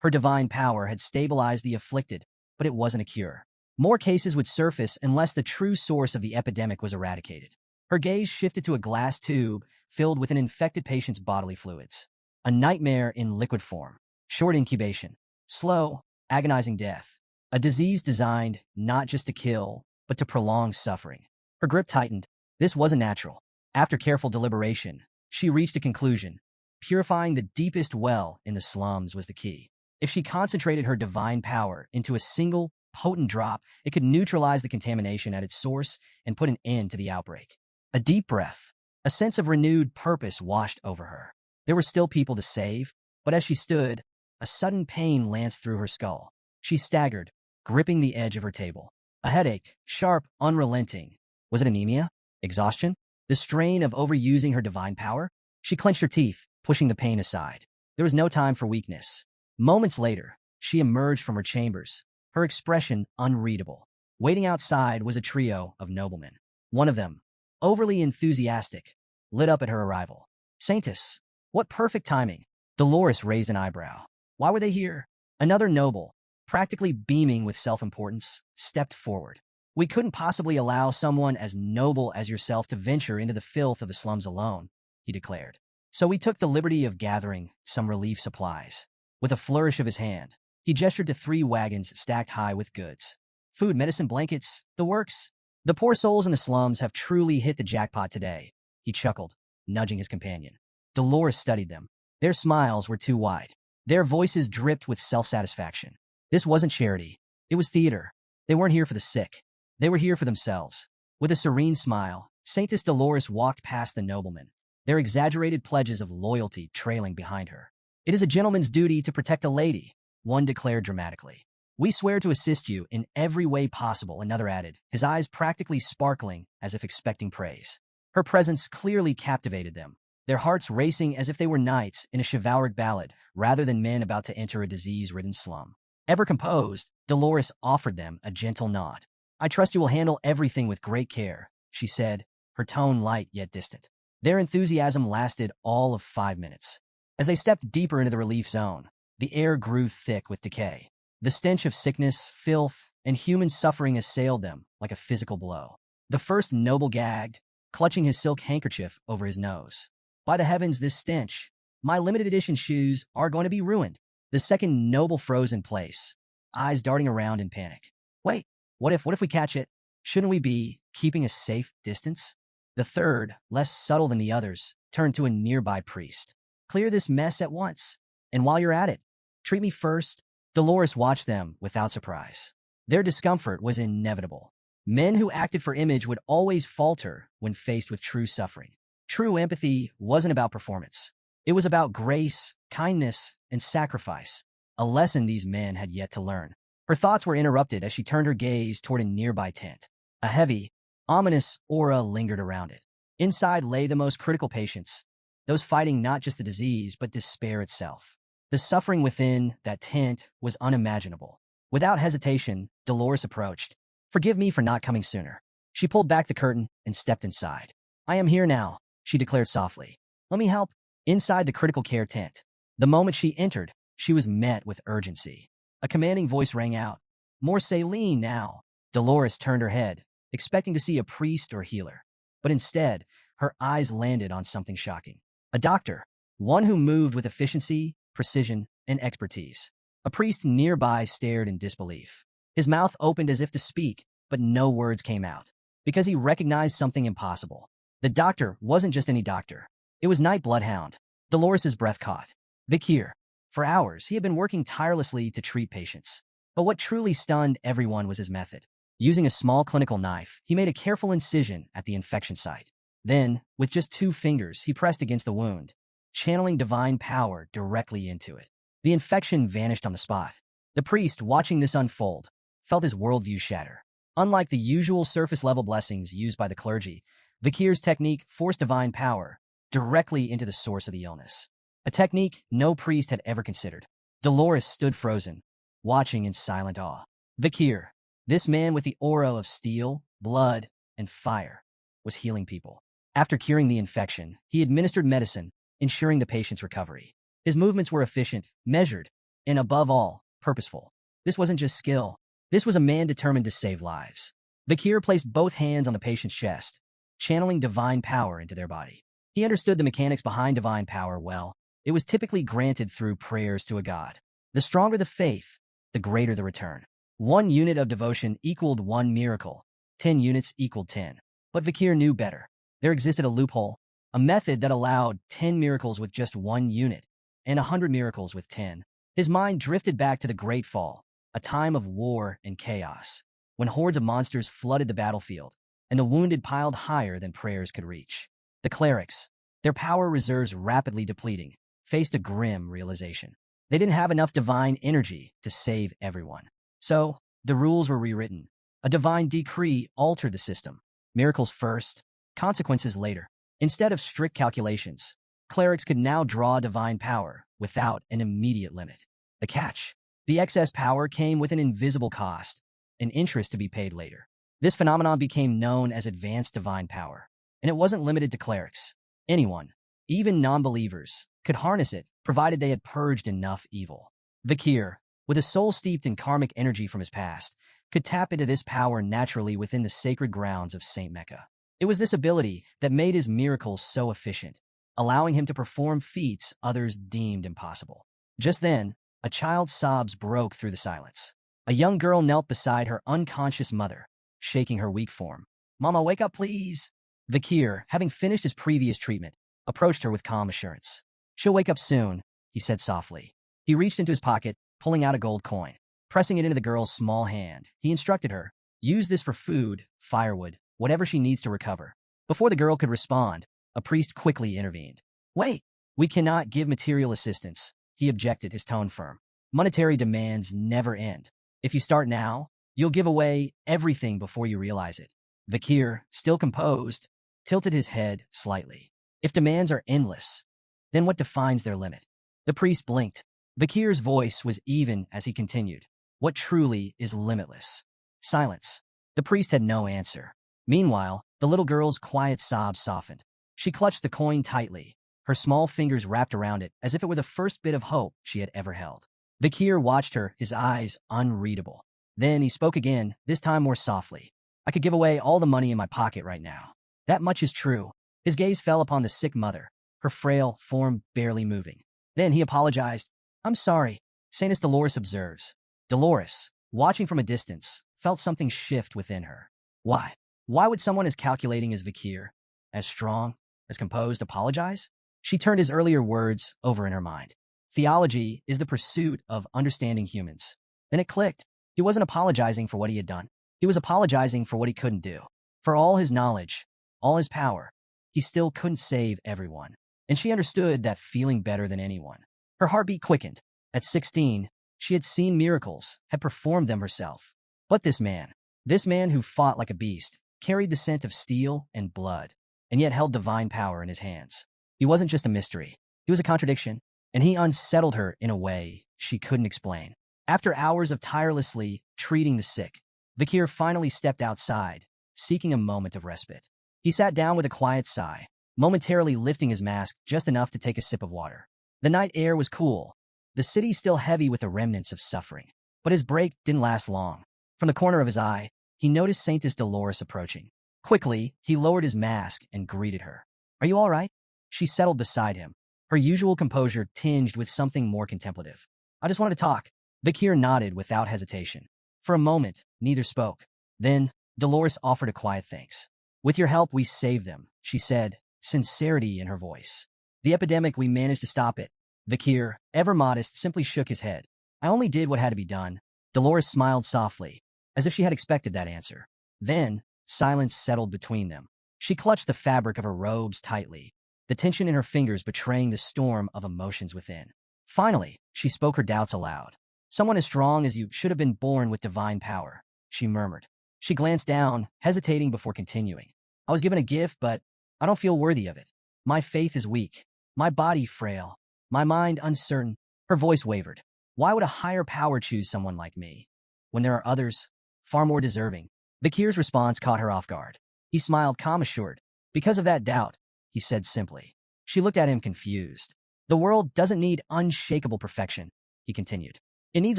Her divine power had stabilized the afflicted, but it wasn't a cure. More cases would surface unless the true source of the epidemic was eradicated. Her gaze shifted to a glass tube filled with an infected patient's bodily fluids. A nightmare in liquid form. Short incubation. Slow, agonizing death. A disease designed not just to kill, but to prolong suffering. Her grip tightened. This wasn't natural. After careful deliberation, she reached a conclusion. Purifying the deepest well in the slums was the key. If she concentrated her divine power into a single, potent drop, it could neutralize the contamination at its source and put an end to the outbreak. A deep breath, a sense of renewed purpose washed over her. There were still people to save, but as she stood, a sudden pain lanced through her skull. She staggered, gripping the edge of her table. A headache, sharp, unrelenting. Was it anemia? Exhaustion? The strain of overusing her divine power? She clenched her teeth, pushing the pain aside. There was no time for weakness. Moments later, she emerged from her chambers, her expression unreadable. Waiting outside was a trio of noblemen. One of them, overly enthusiastic, lit up at her arrival. Saintess, what perfect timing. Dolores raised an eyebrow. Why were they here? Another noble, practically beaming with self-importance, stepped forward. We couldn't possibly allow someone as noble as yourself to venture into the filth of the slums alone, he declared. So we took the liberty of gathering some relief supplies. With a flourish of his hand, he gestured to 3 wagons stacked high with goods. Food, medicine, blankets, the works. The poor souls in the slums have truly hit the jackpot today, he chuckled, nudging his companion. Dolores studied them. Their smiles were too wide. Their voices dripped with self-satisfaction. This wasn't charity. It was theater. They weren't here for the sick. They were here for themselves. With a serene smile, Saintess Dolores walked past the noblemen, their exaggerated pledges of loyalty trailing behind her. It is a gentleman's duty to protect a lady, one declared dramatically. We swear to assist you in every way possible, another added, his eyes practically sparkling as if expecting praise. Her presence clearly captivated them, their hearts racing as if they were knights in a chivalric ballad rather than men about to enter a disease-ridden slum. Ever composed, Dolores offered them a gentle nod. I trust you will handle everything with great care, she said, her tone light yet distant. Their enthusiasm lasted all of 5 minutes. As they stepped deeper into the relief zone, the air grew thick with decay. The stench of sickness, filth, and human suffering assailed them like a physical blow. The first noble gagged, clutching his silk handkerchief over his nose. By the heavens, this stench. My limited edition shoes are going to be ruined. The second noble froze in place, eyes darting around in panic. Wait, what if we catch it? Shouldn't we be keeping a safe distance? The third, less subtle than the others, turned to a nearby priest. Clear this mess at once. And while you're at it, treat me first. Dolores watched them without surprise. Their discomfort was inevitable. Men who acted for image would always falter when faced with true suffering. True empathy wasn't about performance. It was about grace, kindness, and sacrifice, a lesson these men had yet to learn. Her thoughts were interrupted as she turned her gaze toward a nearby tent. A heavy, ominous aura lingered around it. Inside lay the most critical patients, those fighting not just the disease but despair itself. The suffering within that tent was unimaginable. Without hesitation, Dolores approached. Forgive me for not coming sooner. She pulled back the curtain and stepped inside. I am here now, she declared softly. Let me help. Inside the critical care tent, the moment she entered, she was met with urgency. A commanding voice rang out. More saline now. Dolores turned her head, expecting to see a priest or healer. But instead, her eyes landed on something shocking. A doctor, one who moved with efficiency, precision, and expertise. A priest nearby stared in disbelief. His mouth opened as if to speak, but no words came out, because he recognized something impossible. The doctor wasn't just any doctor. It was Night Bloodhound. Dolores's breath caught. Vikir. For hours, he had been working tirelessly to treat patients. But what truly stunned everyone was his method. Using a small clinical knife, he made a careful incision at the infection site. Then, with just 2 fingers, he pressed against the wound, channeling divine power directly into it. The infection vanished on the spot. The priest, watching this unfold, felt his worldview shatter. Unlike the usual surface-level blessings used by the clergy, Vikir's technique forced divine power directly into the source of the illness. A technique no priest had ever considered. Dolores stood frozen, watching in silent awe. Vikir, this man with the aura of steel, blood, and fire, was healing people. After curing the infection, he administered medicine, ensuring the patient's recovery. His movements were efficient, measured, and above all, purposeful. This wasn't just skill. This was a man determined to save lives. Vikir placed both hands on the patient's chest, channeling divine power into their body. He understood the mechanics behind divine power well. It was typically granted through prayers to a god. The stronger the faith, the greater the return. 1 unit of devotion equaled 1 miracle. 10 units equaled 10. But Vikir knew better. There existed a loophole, a method that allowed 10 miracles with just 1 unit, and 100 miracles with 10. His mind drifted back to the Great Fall, a time of war and chaos, when hordes of monsters flooded the battlefield, and the wounded piled higher than prayers could reach. The clerics, their power reserves rapidly depleting, faced a grim realization. They didn't have enough divine energy to save everyone. So, the rules were rewritten. A divine decree altered the system. Miracles first, consequences later. Instead of strict calculations, clerics could now draw divine power without an immediate limit. The catch: the excess power came with an invisible cost, an interest to be paid later. This phenomenon became known as advanced divine power, and it wasn't limited to clerics. Anyone, even non-believers, could harness it, provided they had purged enough evil. Vakir, with a soul steeped in karmic energy from his past, could tap into this power naturally within the sacred grounds of Saint Mecca. It was this ability that made his miracles so efficient, allowing him to perform feats others deemed impossible. Just then, a child's sobs broke through the silence. A young girl knelt beside her unconscious mother, shaking her weak form. "Mama, wake up, please." Vakir, having finished his previous treatment, approached her with calm assurance. "She'll wake up soon," he said softly. He reached into his pocket, pulling out a gold coin. Pressing it into the girl's small hand, he instructed her, "Use this for food, firewood, whatever she needs to recover." Before the girl could respond, a priest quickly intervened. "Wait, we cannot give material assistance," he objected, his tone firm. "Monetary demands never end. If you start now, you'll give away everything before you realize it." Vakir, still composed, tilted his head slightly. "If demands are endless, then what defines their limit?" The priest blinked. Vakir's voice was even as he continued. "What truly is limitless?" Silence. The priest had no answer. Meanwhile, the little girl's quiet sobs softened. She clutched the coin tightly, her small fingers wrapped around it as if it were the first bit of hope she had ever held. Vakir watched her, his eyes unreadable. Then he spoke again, this time more softly. "I could give away all the money in my pocket right now. That much is true." His gaze fell upon the sick mother, her frail form barely moving. Then he apologized. "I'm sorry," Saintess Dolores observes. Dolores, watching from a distance, felt something shift within her. Why? Why would someone as calculating as Vakir, as strong, as composed, apologize? She turned his earlier words over in her mind. Theology is the pursuit of understanding humans. Then it clicked. He wasn't apologizing for what he had done. He was apologizing for what he couldn't do. For all his knowledge, all his power, he still couldn't save everyone. And she understood that feeling better than anyone. Her heartbeat quickened. At 16, she had seen miracles, had performed them herself. But this man who fought like a beast, carried the scent of steel and blood, and yet held divine power in his hands. He wasn't just a mystery. He was a contradiction, and he unsettled her in a way she couldn't explain. After hours of tirelessly treating the sick, Vakir finally stepped outside, seeking a moment of respite. He sat down with a quiet sigh, momentarily lifting his mask just enough to take a sip of water. The night air was cool, the city still heavy with the remnants of suffering. But his break didn't last long. From the corner of his eye, he noticed Saintess Dolores approaching. Quickly, he lowered his mask and greeted her. "Are you all right?" She settled beside him, her usual composure tinged with something more contemplative. "I just wanted to talk." Vakir nodded without hesitation. For a moment, neither spoke. Then, Dolores offered a quiet thanks. "With your help, we saved them," she said, sincerity in her voice. "The epidemic, we managed to stop it." Vakir, ever modest, simply shook his head. "I only did what had to be done." Dolores smiled softly, as if she had expected that answer. Then, silence settled between them. She clutched the fabric of her robes tightly, the tension in her fingers betraying the storm of emotions within. Finally, she spoke her doubts aloud. "Someone as strong as you should have been born with divine power," she murmured. She glanced down, hesitating before continuing. "I was given a gift, but I don't feel worthy of it. My faith is weak, my body frail, my mind uncertain." Her voice wavered. "Why would a higher power choose someone like me, when there are others, far more deserving?" Vakir's response caught her off guard. He smiled, calm assured. "Because of that doubt," he said simply. She looked at him confused. "The world doesn't need unshakable perfection," he continued. "It needs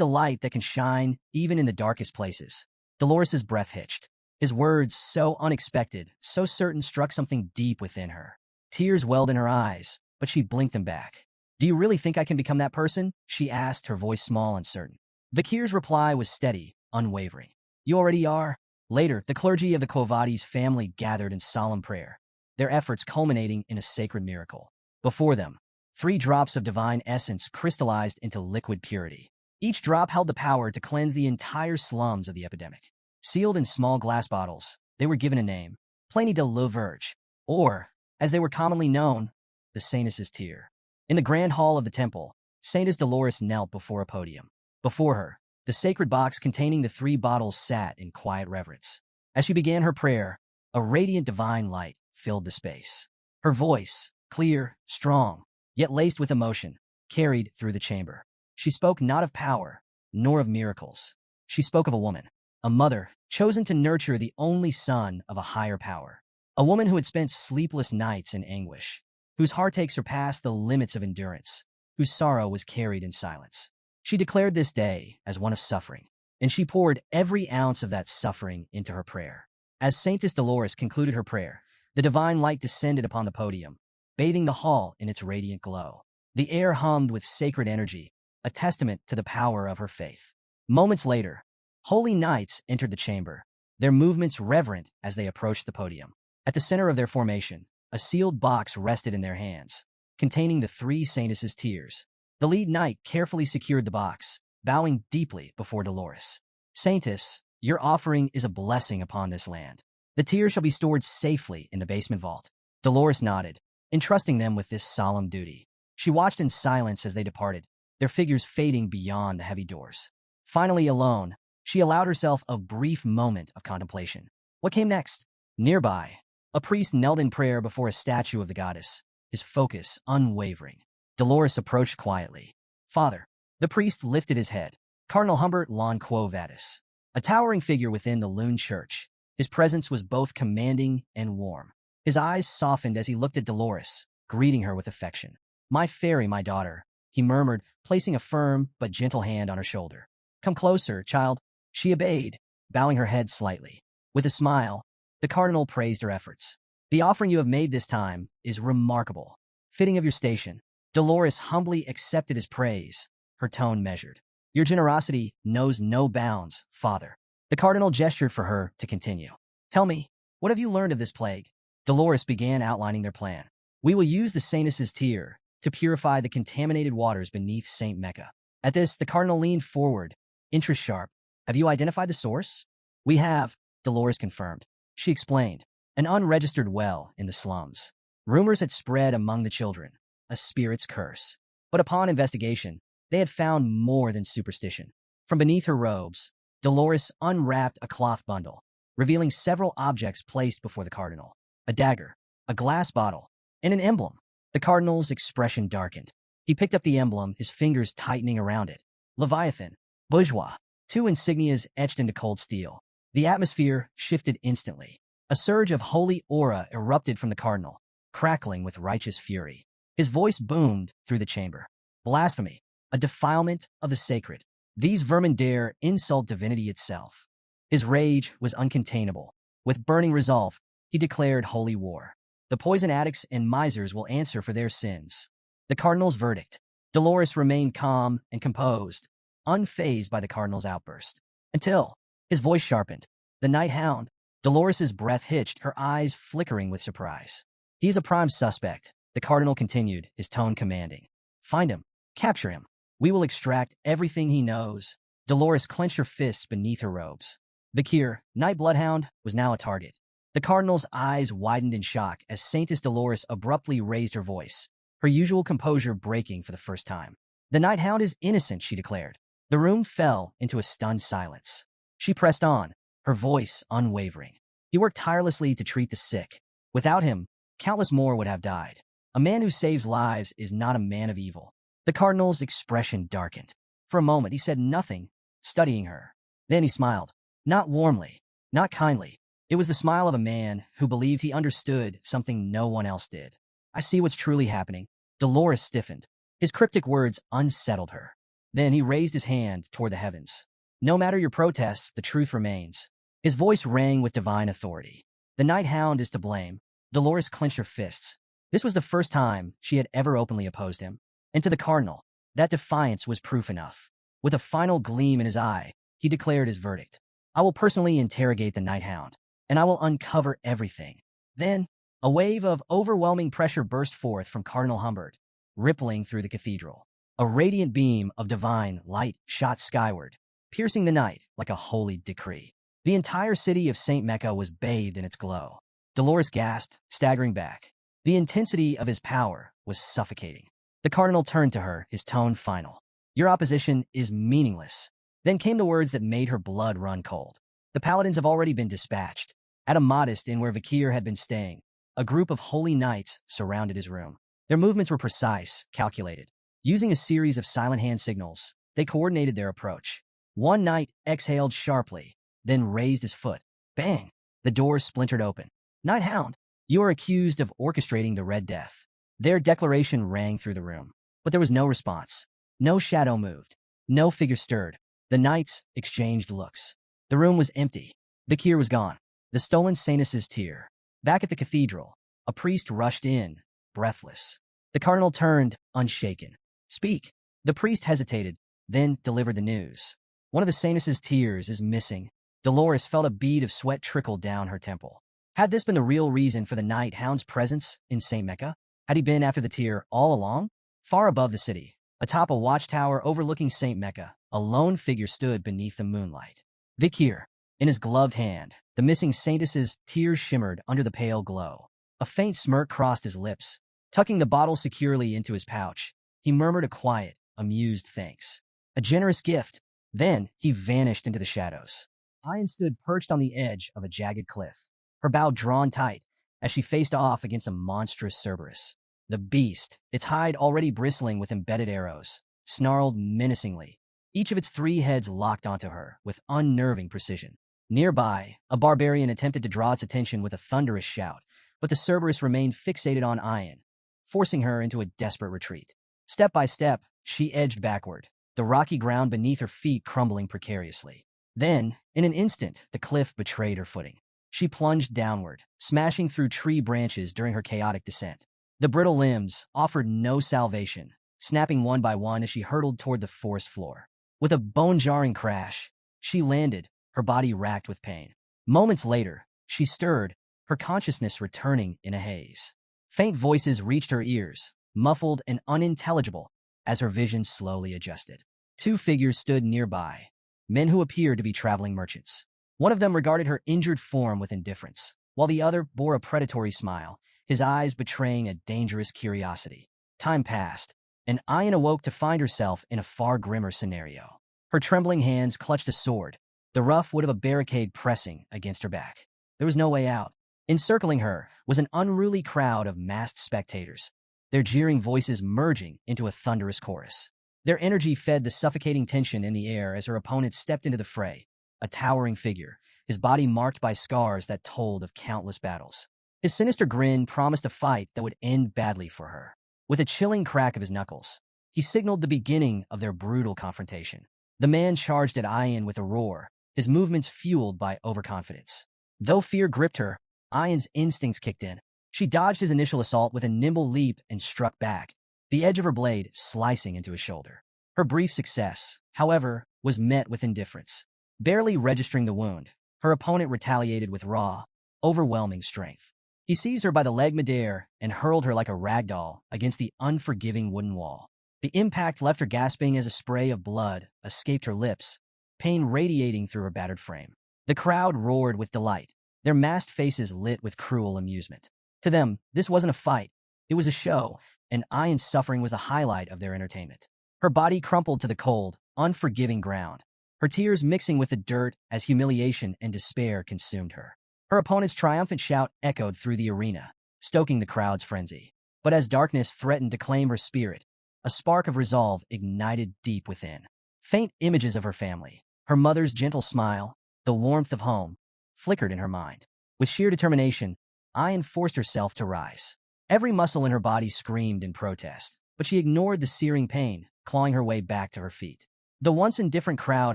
a light that can shine even in the darkest places." Dolores's breath hitched. His words, so unexpected, so certain, struck something deep within her. Tears welled in her eyes, but she blinked them back. "Do you really think I can become that person?" she asked, her voice small and certain. Vakir's reply was steady, unwavering. "You already are." Later, the clergy of the Quavadi's family gathered in solemn prayer, their efforts culminating in a sacred miracle. Before them, 3 drops of divine essence crystallized into liquid purity. Each drop held the power to cleanse the entire slums of the epidemic. Sealed in small glass bottles, they were given a name, Pliny de la Verge, or, as they were commonly known, the Saintess's Tear. In the grand hall of the temple, Saintess Dolores knelt before a podium. Before her, the sacred box containing the 3 bottles sat in quiet reverence. As she began her prayer, a radiant divine light filled the space. Her voice, clear, strong, yet laced with emotion, carried through the chamber. She spoke not of power, nor of miracles. She spoke of a woman, a mother, chosen to nurture the only son of a higher power. A woman who had spent sleepless nights in anguish, whose heartache surpassed the limits of endurance, whose sorrow was carried in silence. She declared this day as one of suffering, and she poured every ounce of that suffering into her prayer. As Saintess Dolores concluded her prayer, the divine light descended upon the podium, bathing the hall in its radiant glow. The air hummed with sacred energy, a testament to the power of her faith. Moments later, holy knights entered the chamber, their movements reverent as they approached the podium. At the center of their formation, a sealed box rested in their hands, containing the three saintesses' tears. The lead knight carefully secured the box, bowing deeply before Dolores. Saintess, your offering is a blessing upon this land. The tears shall be stored safely in the basement vault. Dolores nodded, entrusting them with this solemn duty. She watched in silence as they departed, their figures fading beyond the heavy doors. Finally alone, she allowed herself a brief moment of contemplation. What came next? Nearby, a priest knelt in prayer before a statue of the goddess, his focus unwavering. Dolores approached quietly. Father. The priest lifted his head. Cardinal Humbert Lon Quo Vadis, a towering figure within the Loon Church. His presence was both commanding and warm. His eyes softened as he looked at Dolores, greeting her with affection. My fairy, my daughter, he murmured, placing a firm but gentle hand on her shoulder. Come closer, child. She obeyed, bowing her head slightly. With a smile, the cardinal praised her efforts. The offering you have made this time is remarkable, fitting of your station. Dolores humbly accepted his praise, her tone measured. Your generosity knows no bounds, Father. The cardinal gestured for her to continue. Tell me, what have you learned of this plague? Dolores began outlining their plan. We will use the saintess's tear to purify the contaminated waters beneath St. Mecca. At this, the cardinal leaned forward, interest sharp. Have you identified the source? We have, Dolores confirmed. She explained. An unregistered well in the slums. Rumors had spread among the children. A spirit's curse. But upon investigation, they had found more than superstition. From beneath her robes, Dolores unwrapped a cloth bundle, revealing several objects placed before the cardinal. A dagger, a glass bottle, and an emblem. The cardinal's expression darkened. He picked up the emblem, his fingers tightening around it. Leviathan, bourgeois, two insignias etched into cold steel. The atmosphere shifted instantly. A surge of holy aura erupted from the cardinal, crackling with righteous fury. His voice boomed through the chamber. Blasphemy, a defilement of the sacred. These vermin dare insult divinity itself. His rage was uncontainable. With burning resolve, he declared holy war. The poison addicts and misers will answer for their sins. The cardinal's verdict. Dolores remained calm and composed, unfazed by the cardinal's outburst. Until his voice sharpened. The night hound. Dolores's breath hitched, her eyes flickering with surprise. He is a prime suspect, the cardinal continued, his tone commanding. Find him. Capture him. We will extract everything he knows. Dolores clenched her fists beneath her robes. Vakir, Night Bloodhound, was now a target. The cardinal's eyes widened in shock as Saintess Dolores abruptly raised her voice, her usual composure breaking for the first time. The Night Hound is innocent, she declared. The room fell into a stunned silence. She pressed on, her voice unwavering. He worked tirelessly to treat the sick. Without him, countless more would have died. A man who saves lives is not a man of evil. The cardinal's expression darkened. For a moment, he said nothing, studying her. Then he smiled. Not warmly, not kindly. It was the smile of a man who believed he understood something no one else did. I see what's truly happening. Dolores stiffened. His cryptic words unsettled her. Then he raised his hand toward the heavens. No matter your protests, the truth remains. His voice rang with divine authority. The Night Hound is to blame. Dolores clenched her fists. This was the first time she had ever openly opposed him. And to the cardinal, that defiance was proof enough. With a final gleam in his eye, he declared his verdict. I will personally interrogate the Night Hound, and I will uncover everything. Then, a wave of overwhelming pressure burst forth from Cardinal Humbert, rippling through the cathedral. A radiant beam of divine light shot skyward, piercing the night like a holy decree. The entire city of St. Mecca was bathed in its glow. Dolores gasped, staggering back. The intensity of his power was suffocating. The cardinal turned to her, his tone final. Your opposition is meaningless. Then came the words that made her blood run cold. The paladins have already been dispatched. At a modest inn where Vakir had been staying, a group of holy knights surrounded his room. Their movements were precise, calculated. Using a series of silent hand signals, they coordinated their approach. One knight exhaled sharply, then raised his foot. Bang! The door splintered open. Knight Hound, you are accused of orchestrating the Red Death. Their declaration rang through the room, but there was no response. No shadow moved. No figure stirred. The knights exchanged looks. The room was empty. The cure was gone. The stolen Sainus' tear. Back at the cathedral, a priest rushed in, breathless. The cardinal turned, unshaken. Speak. The priest hesitated, then delivered the news. One of the Sainus' tears is missing. Dolores felt a bead of sweat trickle down her temple. Had this been the real reason for the Night Hound's presence in St. Mecca? Had he been after the tear all along? Far above the city, atop a watchtower overlooking St. Mecca, a lone figure stood beneath the moonlight. Vikir. In his gloved hand, the missing Saintus' tears shimmered under the pale glow. A faint smirk crossed his lips. Tucking the bottle securely into his pouch, he murmured a quiet, amused thanks. A generous gift. Then he vanished into the shadows. Ayan stood perched on the edge of a jagged cliff, her bow drawn tight as she faced off against a monstrous Cerberus. The beast, its hide already bristling with embedded arrows, snarled menacingly. Each of its 3 heads locked onto her with unnerving precision. Nearby, a barbarian attempted to draw its attention with a thunderous shout, but the Cerberus remained fixated on Ayan, forcing her into a desperate retreat. Step by step, she edged backward, the rocky ground beneath her feet crumbling precariously. Then, in an instant, the cliff betrayed her footing. She plunged downward, smashing through tree branches during her chaotic descent. The brittle limbs offered no salvation, snapping one by one as she hurtled toward the forest floor. With a bone-jarring crash, she landed, her body racked with pain. Moments later, she stirred, her consciousness returning in a haze. Faint voices reached her ears, muffled and unintelligible, as her vision slowly adjusted. 2 figures stood nearby, men who appeared to be traveling merchants. One of them regarded her injured form with indifference, while the other bore a predatory smile, his eyes betraying a dangerous curiosity. Time passed, and Ayan awoke to find herself in a far grimmer scenario. Her trembling hands clutched a sword, the rough wood of a barricade pressing against her back. There was no way out. Encircling her was an unruly crowd of masked spectators, their jeering voices merging into a thunderous chorus. Their energy fed the suffocating tension in the air as her opponent stepped into the fray, a towering figure, his body marked by scars that told of countless battles. His sinister grin promised a fight that would end badly for her. With a chilling crack of his knuckles, he signaled the beginning of their brutal confrontation. The man charged at Ayan with a roar, his movements fueled by overconfidence. Though fear gripped her, Ayan's instincts kicked in. She dodged his initial assault with a nimble leap and struck back, the edge of her blade slicing into his shoulder. Her brief success, however, was met with indifference. Barely registering the wound, her opponent retaliated with raw, overwhelming strength. He seized her by the leg midair and hurled her like a rag doll against the unforgiving wooden wall. The impact left her gasping as a spray of blood escaped her lips, pain radiating through her battered frame. The crowd roared with delight, their masked faces lit with cruel amusement. To them, this wasn't a fight. It was a show, and Ayan's suffering was the highlight of their entertainment. Her body crumpled to the cold, unforgiving ground, her tears mixing with the dirt as humiliation and despair consumed her. Her opponent's triumphant shout echoed through the arena, stoking the crowd's frenzy. But as darkness threatened to claim her spirit, a spark of resolve ignited deep within. Faint images of her family, her mother's gentle smile, the warmth of home, flickered in her mind. With sheer determination, Ayan forced herself to rise. Every muscle in her body screamed in protest, but she ignored the searing pain, clawing her way back to her feet. The once indifferent crowd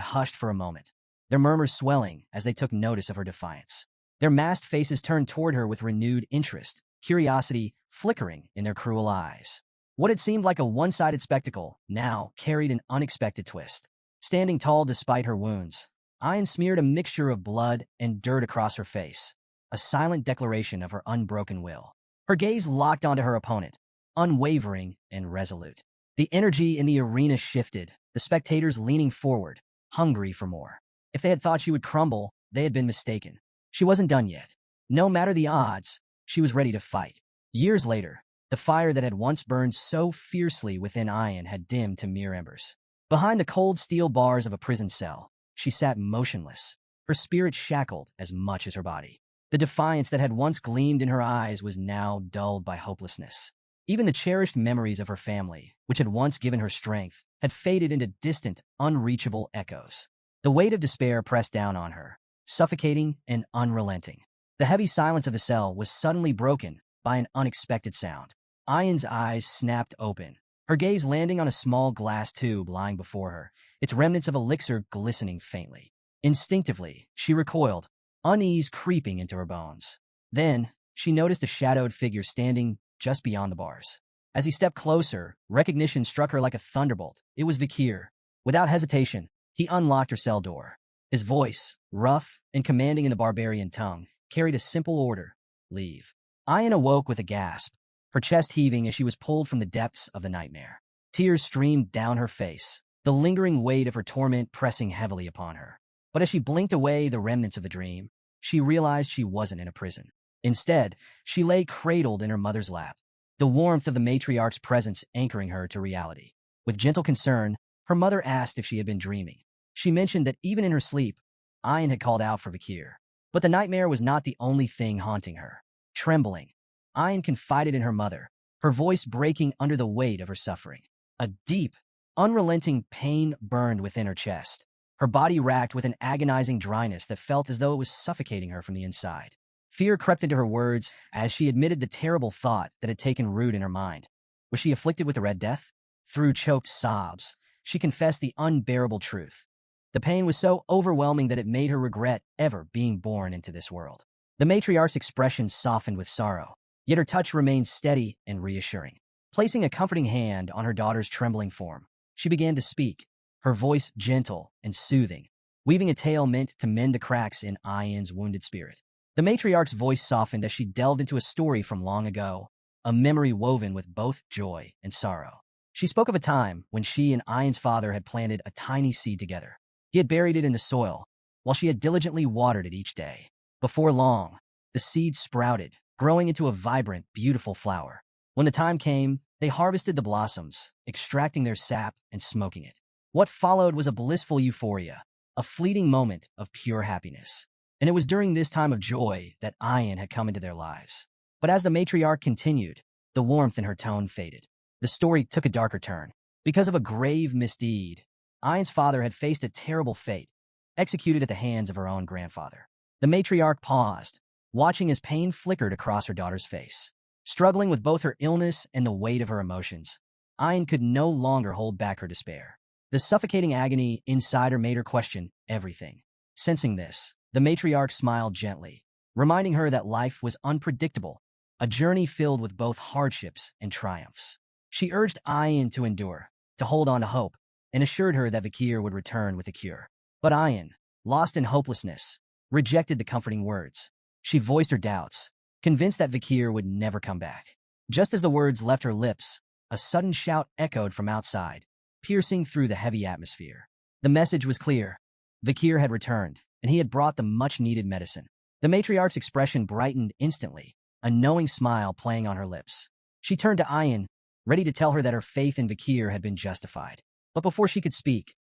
hushed for a moment, their murmurs swelling as they took notice of her defiance. Their masked faces turned toward her with renewed interest, curiosity flickering in their cruel eyes. What had seemed like a one-sided spectacle now carried an unexpected twist. Standing tall despite her wounds, Ayan smeared a mixture of blood and dirt across her face, a silent declaration of her unbroken will. Her gaze locked onto her opponent, unwavering and resolute. The energy in the arena shifted, the spectators leaning forward, hungry for more. If they had thought she would crumble, they had been mistaken. She wasn't done yet. No matter the odds, she was ready to fight. Years later, the fire that had once burned so fiercely within Ayan had dimmed to mere embers. Behind the cold steel bars of a prison cell, she sat motionless, her spirit shackled as much as her body. The defiance that had once gleamed in her eyes was now dulled by hopelessness. Even the cherished memories of her family, which had once given her strength, had faded into distant, unreachable echoes. The weight of despair pressed down on her, suffocating and unrelenting. The heavy silence of the cell was suddenly broken by an unexpected sound. Ayan's eyes snapped open, her gaze landing on a small glass tube lying before her, its remnants of elixir glistening faintly. Instinctively, she recoiled, unease creeping into her bones. Then, she noticed a shadowed figure standing just beyond the bars. As he stepped closer, recognition struck her like a thunderbolt. It was Vakir. Without hesitation, he unlocked her cell door. His voice, rough and commanding in the barbarian tongue, carried a simple order: leave. Ayan awoke with a gasp, her chest heaving as she was pulled from the depths of the nightmare. Tears streamed down her face, the lingering weight of her torment pressing heavily upon her. But as she blinked away the remnants of the dream, she realized she wasn't in a prison. Instead, she lay cradled in her mother's lap, the warmth of the matriarch's presence anchoring her to reality. With gentle concern, her mother asked if she had been dreaming. She mentioned that even in her sleep, Ayan had called out for Vakir. But the nightmare was not the only thing haunting her. Trembling, Ayan confided in her mother, her voice breaking under the weight of her suffering. A deep, unrelenting pain burned within her chest, her body racked with an agonizing dryness that felt as though it was suffocating her from the inside. Fear crept into her words as she admitted the terrible thought that had taken root in her mind. Was she afflicted with the Red Death? Through choked sobs, she confessed the unbearable truth. The pain was so overwhelming that it made her regret ever being born into this world. The matriarch's expression softened with sorrow, yet her touch remained steady and reassuring. Placing a comforting hand on her daughter's trembling form, she began to speak, her voice gentle and soothing, weaving a tale meant to mend the cracks in Ayan's wounded spirit. The matriarch's voice softened as she delved into a story from long ago, a memory woven with both joy and sorrow. She spoke of a time when she and Ayan's father had planted a tiny seed together. He had buried it in the soil, while she had diligently watered it each day. Before long, the seed sprouted, growing into a vibrant, beautiful flower. When the time came, they harvested the blossoms, extracting their sap and smoking it. What followed was a blissful euphoria, a fleeting moment of pure happiness. And it was during this time of joy that Ayan had come into their lives. But as the matriarch continued, the warmth in her tone faded. The story took a darker turn. Because of a grave misdeed, Ayan's father had faced a terrible fate, executed at the hands of her own grandfather. The matriarch paused, watching as pain flickered across her daughter's face. Struggling with both her illness and the weight of her emotions, Ayan could no longer hold back her despair. The suffocating agony inside her made her question everything. Sensing this, the matriarch smiled gently, reminding her that life was unpredictable, a journey filled with both hardships and triumphs. She urged Ayan to endure, to hold on to hope, and assured her that Vakir would return with a cure. But Ayan, lost in hopelessness, rejected the comforting words. She voiced her doubts, convinced that Vakir would never come back. Just as the words left her lips, a sudden shout echoed from outside, piercing through the heavy atmosphere. The message was clear. Vakir had returned, and he had brought the much-needed medicine. The matriarch's expression brightened instantly, a knowing smile playing on her lips. She turned to Ayan, ready to tell her that her faith in Vakir had been justified. But before she could speak,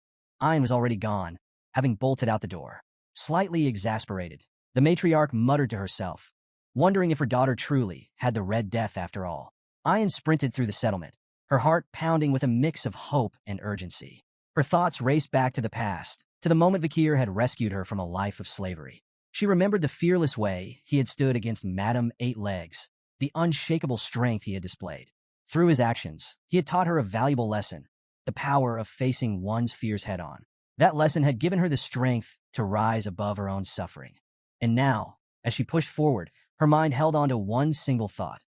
Ayan was already gone, having bolted out the door. Slightly exasperated, the matriarch muttered to herself, wondering if her daughter truly had the Red Death after all. Ayan sprinted through the settlement, her heart pounding with a mix of hope and urgency. Her thoughts raced back to the past, to the moment Vakir had rescued her from a life of slavery. She remembered the fearless way he had stood against Madame Eight Legs, the unshakable strength he had displayed. Through his actions, he had taught her a valuable lesson, the power of facing one's fears head-on. That lesson had given her the strength to rise above her own suffering. And now, as she pushed forward, her mind held on to one single thought.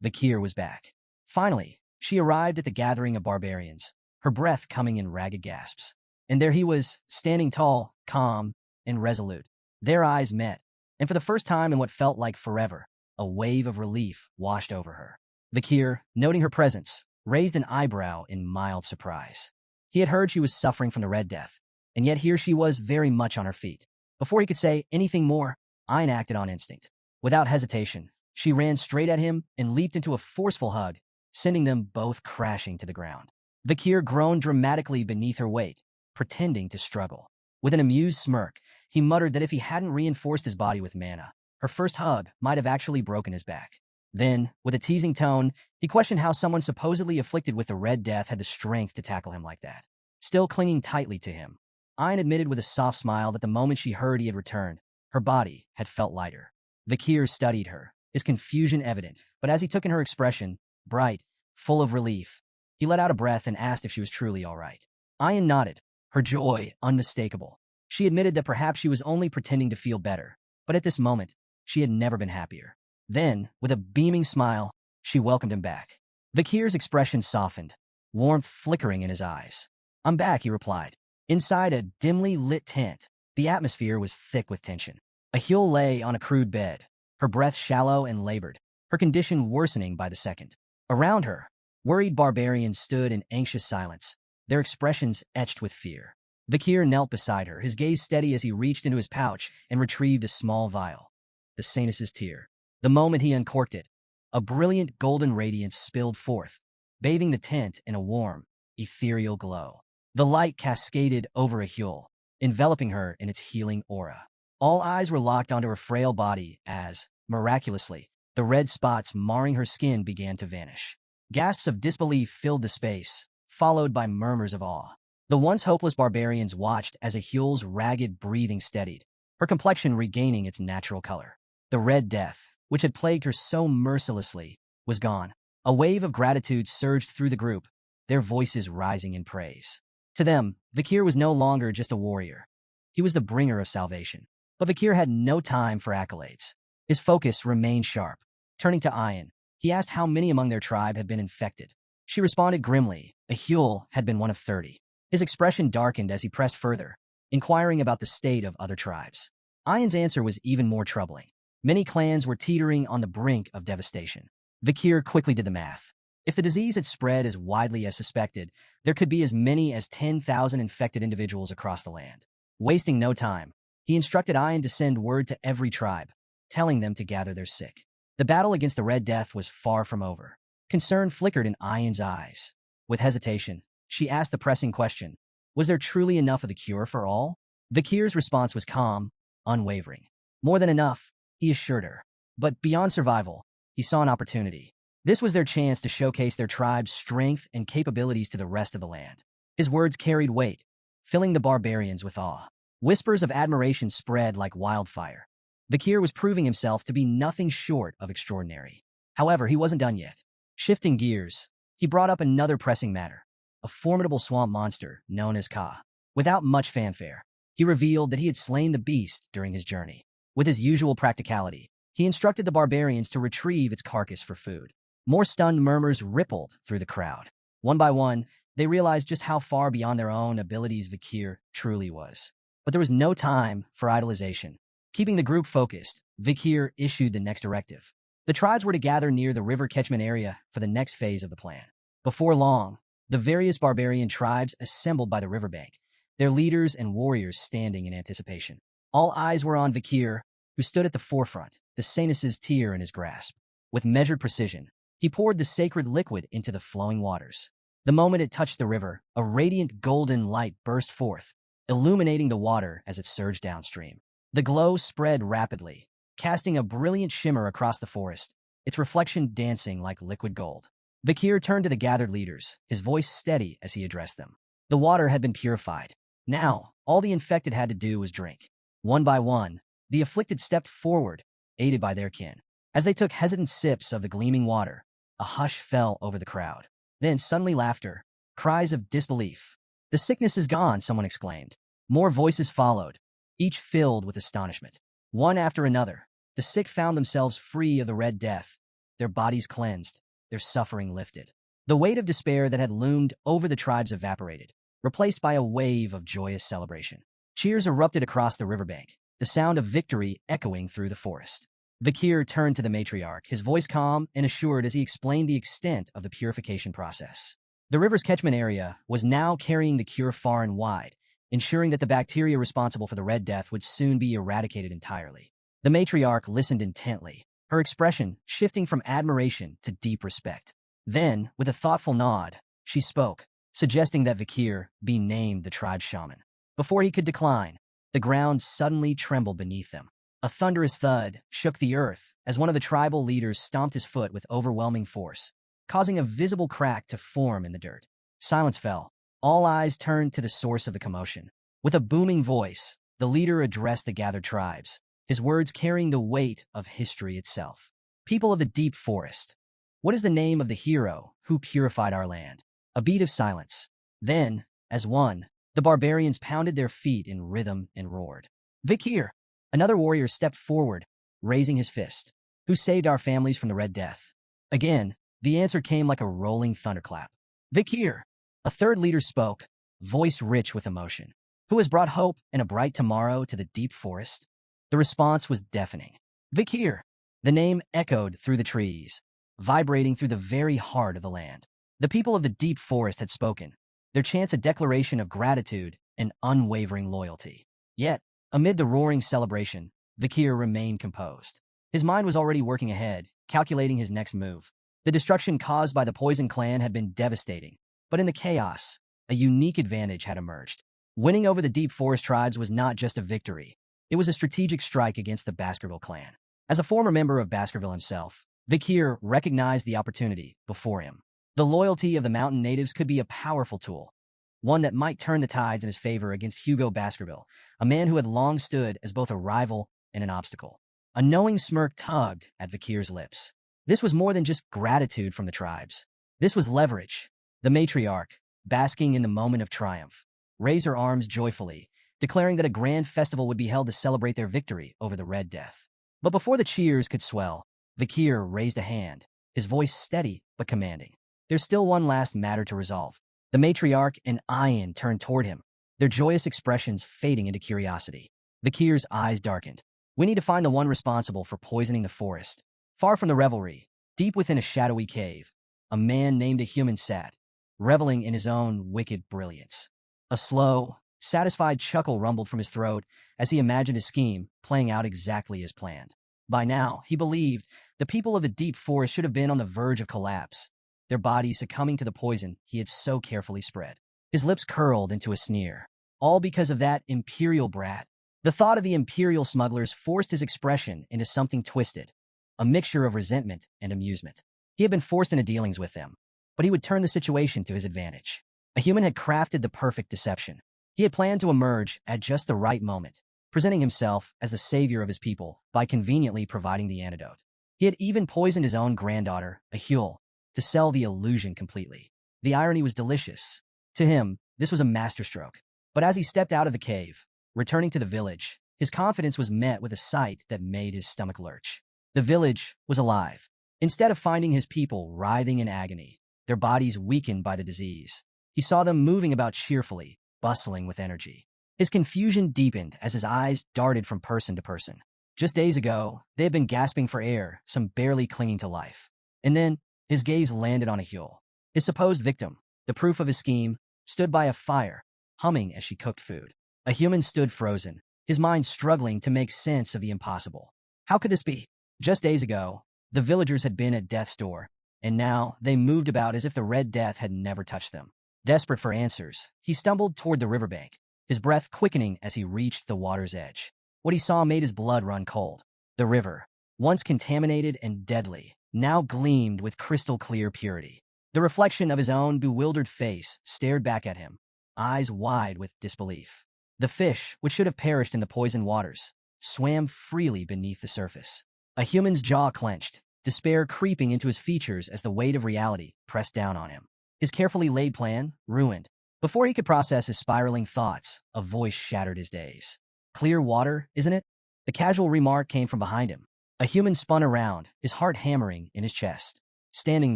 Vakir was back. Finally, she arrived at the gathering of barbarians, her breath coming in ragged gasps. And there he was, standing tall, calm, and resolute. Their eyes met, and for the first time in what felt like forever, a wave of relief washed over her. Vakir, noting her presence, raised an eyebrow in mild surprise. He had heard she was suffering from the Red Death, and yet here she was very much on her feet. Before he could say anything more, Ayan acted on instinct. Without hesitation, she ran straight at him and leaped into a forceful hug, sending them both crashing to the ground. Vakir groaned dramatically beneath her weight, pretending to struggle. With an amused smirk, he muttered that if he hadn't reinforced his body with mana, Her first hug might have actually broken his back. Then, with a teasing tone, he questioned how someone supposedly afflicted with the Red Death had the strength to tackle him like that. Still clinging tightly to him, Ayn admitted with a soft smile that the moment she heard he had returned, her body had felt lighter. Vakir studied her, his confusion evident, but as he took in her expression, bright, full of relief, he let out a breath and asked if she was truly all right. Ayn nodded, her joy unmistakable. She admitted that perhaps she was only pretending to feel better, but at this moment, she had never been happier. Then, with a beaming smile, she welcomed him back. Vakir's expression softened, warmth flickering in his eyes. "I'm back," he replied. Inside a dimly lit tent, the atmosphere was thick with tension. Yahello lay on a crude bed, her breath shallow and labored, her condition worsening by the second. Around her, worried barbarians stood in anxious silence, their expressions etched with fear. Vakir knelt beside her, his gaze steady as he reached into his pouch and retrieved a small vial. The Sanus's tear. The moment he uncorked it, a brilliant golden radiance spilled forth, bathing the tent in a warm, ethereal glow. The light cascaded over Yahello, enveloping her in its healing aura. All eyes were locked onto her frail body as, miraculously, the red spots marring her skin began to vanish. Gasps of disbelief filled the space, followed by murmurs of awe. The once hopeless barbarians watched as Yahello's ragged breathing steadied, her complexion regaining its natural color. The Red Death, which had plagued her so mercilessly, was gone. A wave of gratitude surged through the group, their voices rising in praise. To them, Vakir was no longer just a warrior. He was the bringer of salvation. But Vakir had no time for accolades. His focus remained sharp. Turning to Ayn, he asked how many among their tribe had been infected. She responded grimly, Yahello had been one of 30. His expression darkened as he pressed further, inquiring about the state of other tribes. Ayn's answer was even more troubling. Many clans were teetering on the brink of devastation. Vakir quickly did the math. If the disease had spread as widely as suspected, there could be as many as 10,000 infected individuals across the land. Wasting no time, he instructed Ayn to send word to every tribe, telling them to gather their sick. The battle against the Red Death was far from over. Concern flickered in Ayn's eyes. With hesitation, she asked the pressing question, was there truly enough of the cure for all? Vakir's response was calm, unwavering. More than enough, he assured her. But beyond survival, he saw an opportunity. This was their chance to showcase their tribe's strength and capabilities to the rest of the land. His words carried weight, filling the barbarians with awe. Whispers of admiration spread like wildfire. Vakir was proving himself to be nothing short of extraordinary. However, he wasn't done yet. Shifting gears, he brought up another pressing matter, a formidable swamp monster known as Ka. Without much fanfare, he revealed that he had slain the beast during his journey. With his usual practicality, he instructed the barbarians to retrieve its carcass for food. More stunned murmurs rippled through the crowd. One by one, they realized just how far beyond their own abilities Vakir truly was. But there was no time for idolization. Keeping the group focused, Vakir issued the next directive. The tribes were to gather near the river catchment area for the next phase of the plan. Before long, the various barbarian tribes assembled by the riverbank, their leaders and warriors standing in anticipation. All eyes were on Vakir, who stood at the forefront, the Sanus's tear in his grasp. With measured precision, he poured the sacred liquid into the flowing waters. The moment it touched the river, a radiant golden light burst forth, illuminating the water as it surged downstream. The glow spread rapidly, casting a brilliant shimmer across the forest, its reflection dancing like liquid gold. Vakir turned to the gathered leaders, his voice steady as he addressed them. The water had been purified. Now, all the infected had to do was drink. One by one, the afflicted stepped forward, aided by their kin. As they took hesitant sips of the gleaming water, a hush fell over the crowd. Then suddenly laughter, cries of disbelief. "The sickness is gone," someone exclaimed. More voices followed, each filled with astonishment. One after another, the sick found themselves free of the Red Death, their bodies cleansed, their suffering lifted. The weight of despair that had loomed over the tribes evaporated, replaced by a wave of joyous celebration. Cheers erupted across the riverbank, the sound of victory echoing through the forest. Vakir turned to the matriarch, his voice calm and assured as he explained the extent of the purification process. The river's catchment area was now carrying the cure far and wide, ensuring that the bacteria responsible for the Red Death would soon be eradicated entirely. The matriarch listened intently, her expression shifting from admiration to deep respect. Then, with a thoughtful nod, she spoke, suggesting that Vakir be named the tribe's shaman. Before he could decline, the ground suddenly trembled beneath them. A thunderous thud shook the earth as one of the tribal leaders stomped his foot with overwhelming force, causing a visible crack to form in the dirt. Silence fell. All eyes turned to the source of the commotion. With a booming voice, the leader addressed the gathered tribes, his words carrying the weight of history itself. People of the deep forest, what is the name of the hero who purified our land? A beat of silence. Then, as one, the barbarians pounded their feet in rhythm and roared. Vikir! Another warrior stepped forward, raising his fist. Who saved our families from the Red Death? Again, the answer came like a rolling thunderclap. Vikir! A third leader spoke, voice rich with emotion. Who has brought hope and a bright tomorrow to the deep forest? The response was deafening. Vikir! The name echoed through the trees, vibrating through the very heart of the land. The people of the deep forest had spoken, their chants a declaration of gratitude and unwavering loyalty. Yet, amid the roaring celebration, Vikir remained composed. His mind was already working ahead, calculating his next move. The destruction caused by the Poison Clan had been devastating, but in the chaos, a unique advantage had emerged. Winning over the Deep Forest tribes was not just a victory. It was a strategic strike against the Baskerville clan. As a former member of Baskerville himself, Vikir recognized the opportunity before him. The loyalty of the mountain natives could be a powerful tool, one that might turn the tides in his favor against Hugo Baskerville, a man who had long stood as both a rival and an obstacle. A knowing smirk tugged at Vikir's lips. This was more than just gratitude from the tribes. This was leverage. The matriarch, basking in the moment of triumph, raised her arms joyfully, declaring that a grand festival would be held to celebrate their victory over the Red Death. But before the cheers could swell, Vikir raised a hand, his voice steady but commanding. There's still one last matter to resolve. The matriarch and Ayan turned toward him, their joyous expressions fading into curiosity. Vikir's eyes darkened. We need to find the one responsible for poisoning the forest. Far from the revelry, deep within a shadowy cave, a man named a human sat, reveling in his own wicked brilliance. A slow, satisfied chuckle rumbled from his throat as he imagined his scheme playing out exactly as planned. By now, he believed, the people of the deep forest should have been on the verge of collapse, their bodies succumbing to the poison he had so carefully spread. His lips curled into a sneer, all because of that imperial brat. The thought of the imperial smugglers forced his expression into something twisted, a mixture of resentment and amusement. He had been forced into dealings with them, but he would turn the situation to his advantage. A human had crafted the perfect deception. He had planned to emerge at just the right moment, presenting himself as the savior of his people by conveniently providing the antidote. He had even poisoned his own granddaughter, Yahello, to sell the illusion completely. The irony was delicious. To him, this was a masterstroke. But as he stepped out of the cave, returning to the village, his confidence was met with a sight that made his stomach lurch. The village was alive. Instead of finding his people writhing in agony, their bodies weakened by the disease, he saw them moving about cheerfully, bustling with energy. His confusion deepened as his eyes darted from person to person. Just days ago, they had been gasping for air, some barely clinging to life. And then, his gaze landed on Yahello. His supposed victim, the proof of his scheme, stood by a fire, humming as she cooked food. A human stood frozen, his mind struggling to make sense of the impossible. How could this be? Just days ago, the villagers had been at death's door, and now they moved about as if the Red Death had never touched them. Desperate for answers, he stumbled toward the riverbank, his breath quickening as he reached the water's edge. What he saw made his blood run cold. The river, once contaminated and deadly, now gleamed with crystal-clear purity. The reflection of his own bewildered face stared back at him, eyes wide with disbelief. The fish, which should have perished in the poisoned waters, swam freely beneath the surface. A human's jaw clenched, despair creeping into his features as the weight of reality pressed down on him. His carefully laid plan ruined. Before he could process his spiraling thoughts, a voice shattered his daze. Clear water, isn't it? The casual remark came from behind him. A human spun around, his heart hammering in his chest. Standing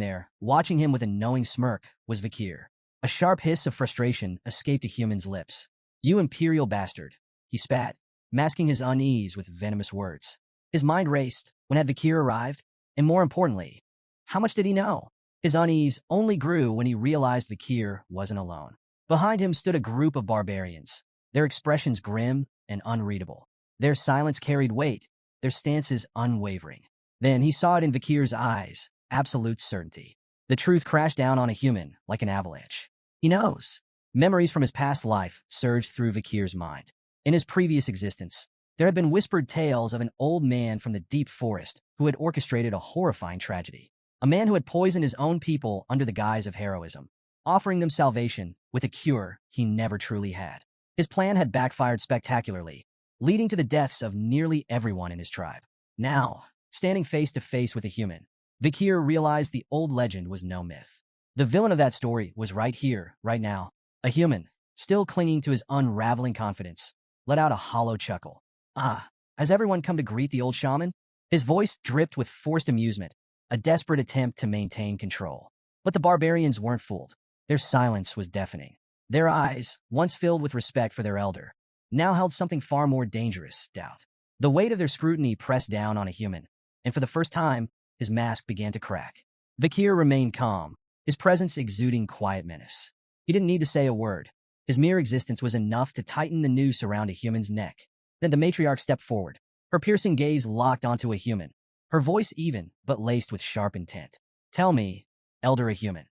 there, watching him with a knowing smirk, was Vikir. A sharp hiss of frustration escaped a human's lips. You imperial bastard, he spat, masking his unease with venomous words. His mind raced. When had Vikir arrived? And more importantly, how much did he know? His unease only grew when he realized Vikir wasn't alone. Behind him stood a group of barbarians, their expressions grim and unreadable. Their silence carried weight, their stances unwavering. Then he saw it in Vikir's eyes, absolute certainty. The truth crashed down on a human like an avalanche. He knows. Memories from his past life surged through Vikir's mind. In his previous existence, There had been whispered tales of an old man from the deep forest who had orchestrated a horrifying tragedy. A man who had poisoned his own people under the guise of heroism, offering them salvation with a cure he never truly had. His plan had backfired spectacularly, leading to the deaths of nearly everyone in his tribe. Now, standing face to face with a human, Vikir realized the old legend was no myth. The villain of that story was right here, right now. A human, still clinging to his unraveling confidence, let out a hollow chuckle. Ah, has everyone come to greet the old shaman? His voice dripped with forced amusement, a desperate attempt to maintain control. But the barbarians weren't fooled. Their silence was deafening. Their eyes, once filled with respect for their elder, now held something far more dangerous, doubt. The weight of their scrutiny pressed down on a human, and for the first time, his mask began to crack. Vikir remained calm, his presence exuding quiet menace. He didn't need to say a word. His mere existence was enough to tighten the noose around a human's neck. Then the matriarch stepped forward, her piercing gaze locked onto a human, her voice even, but laced with sharp intent. Tell me, elder a human,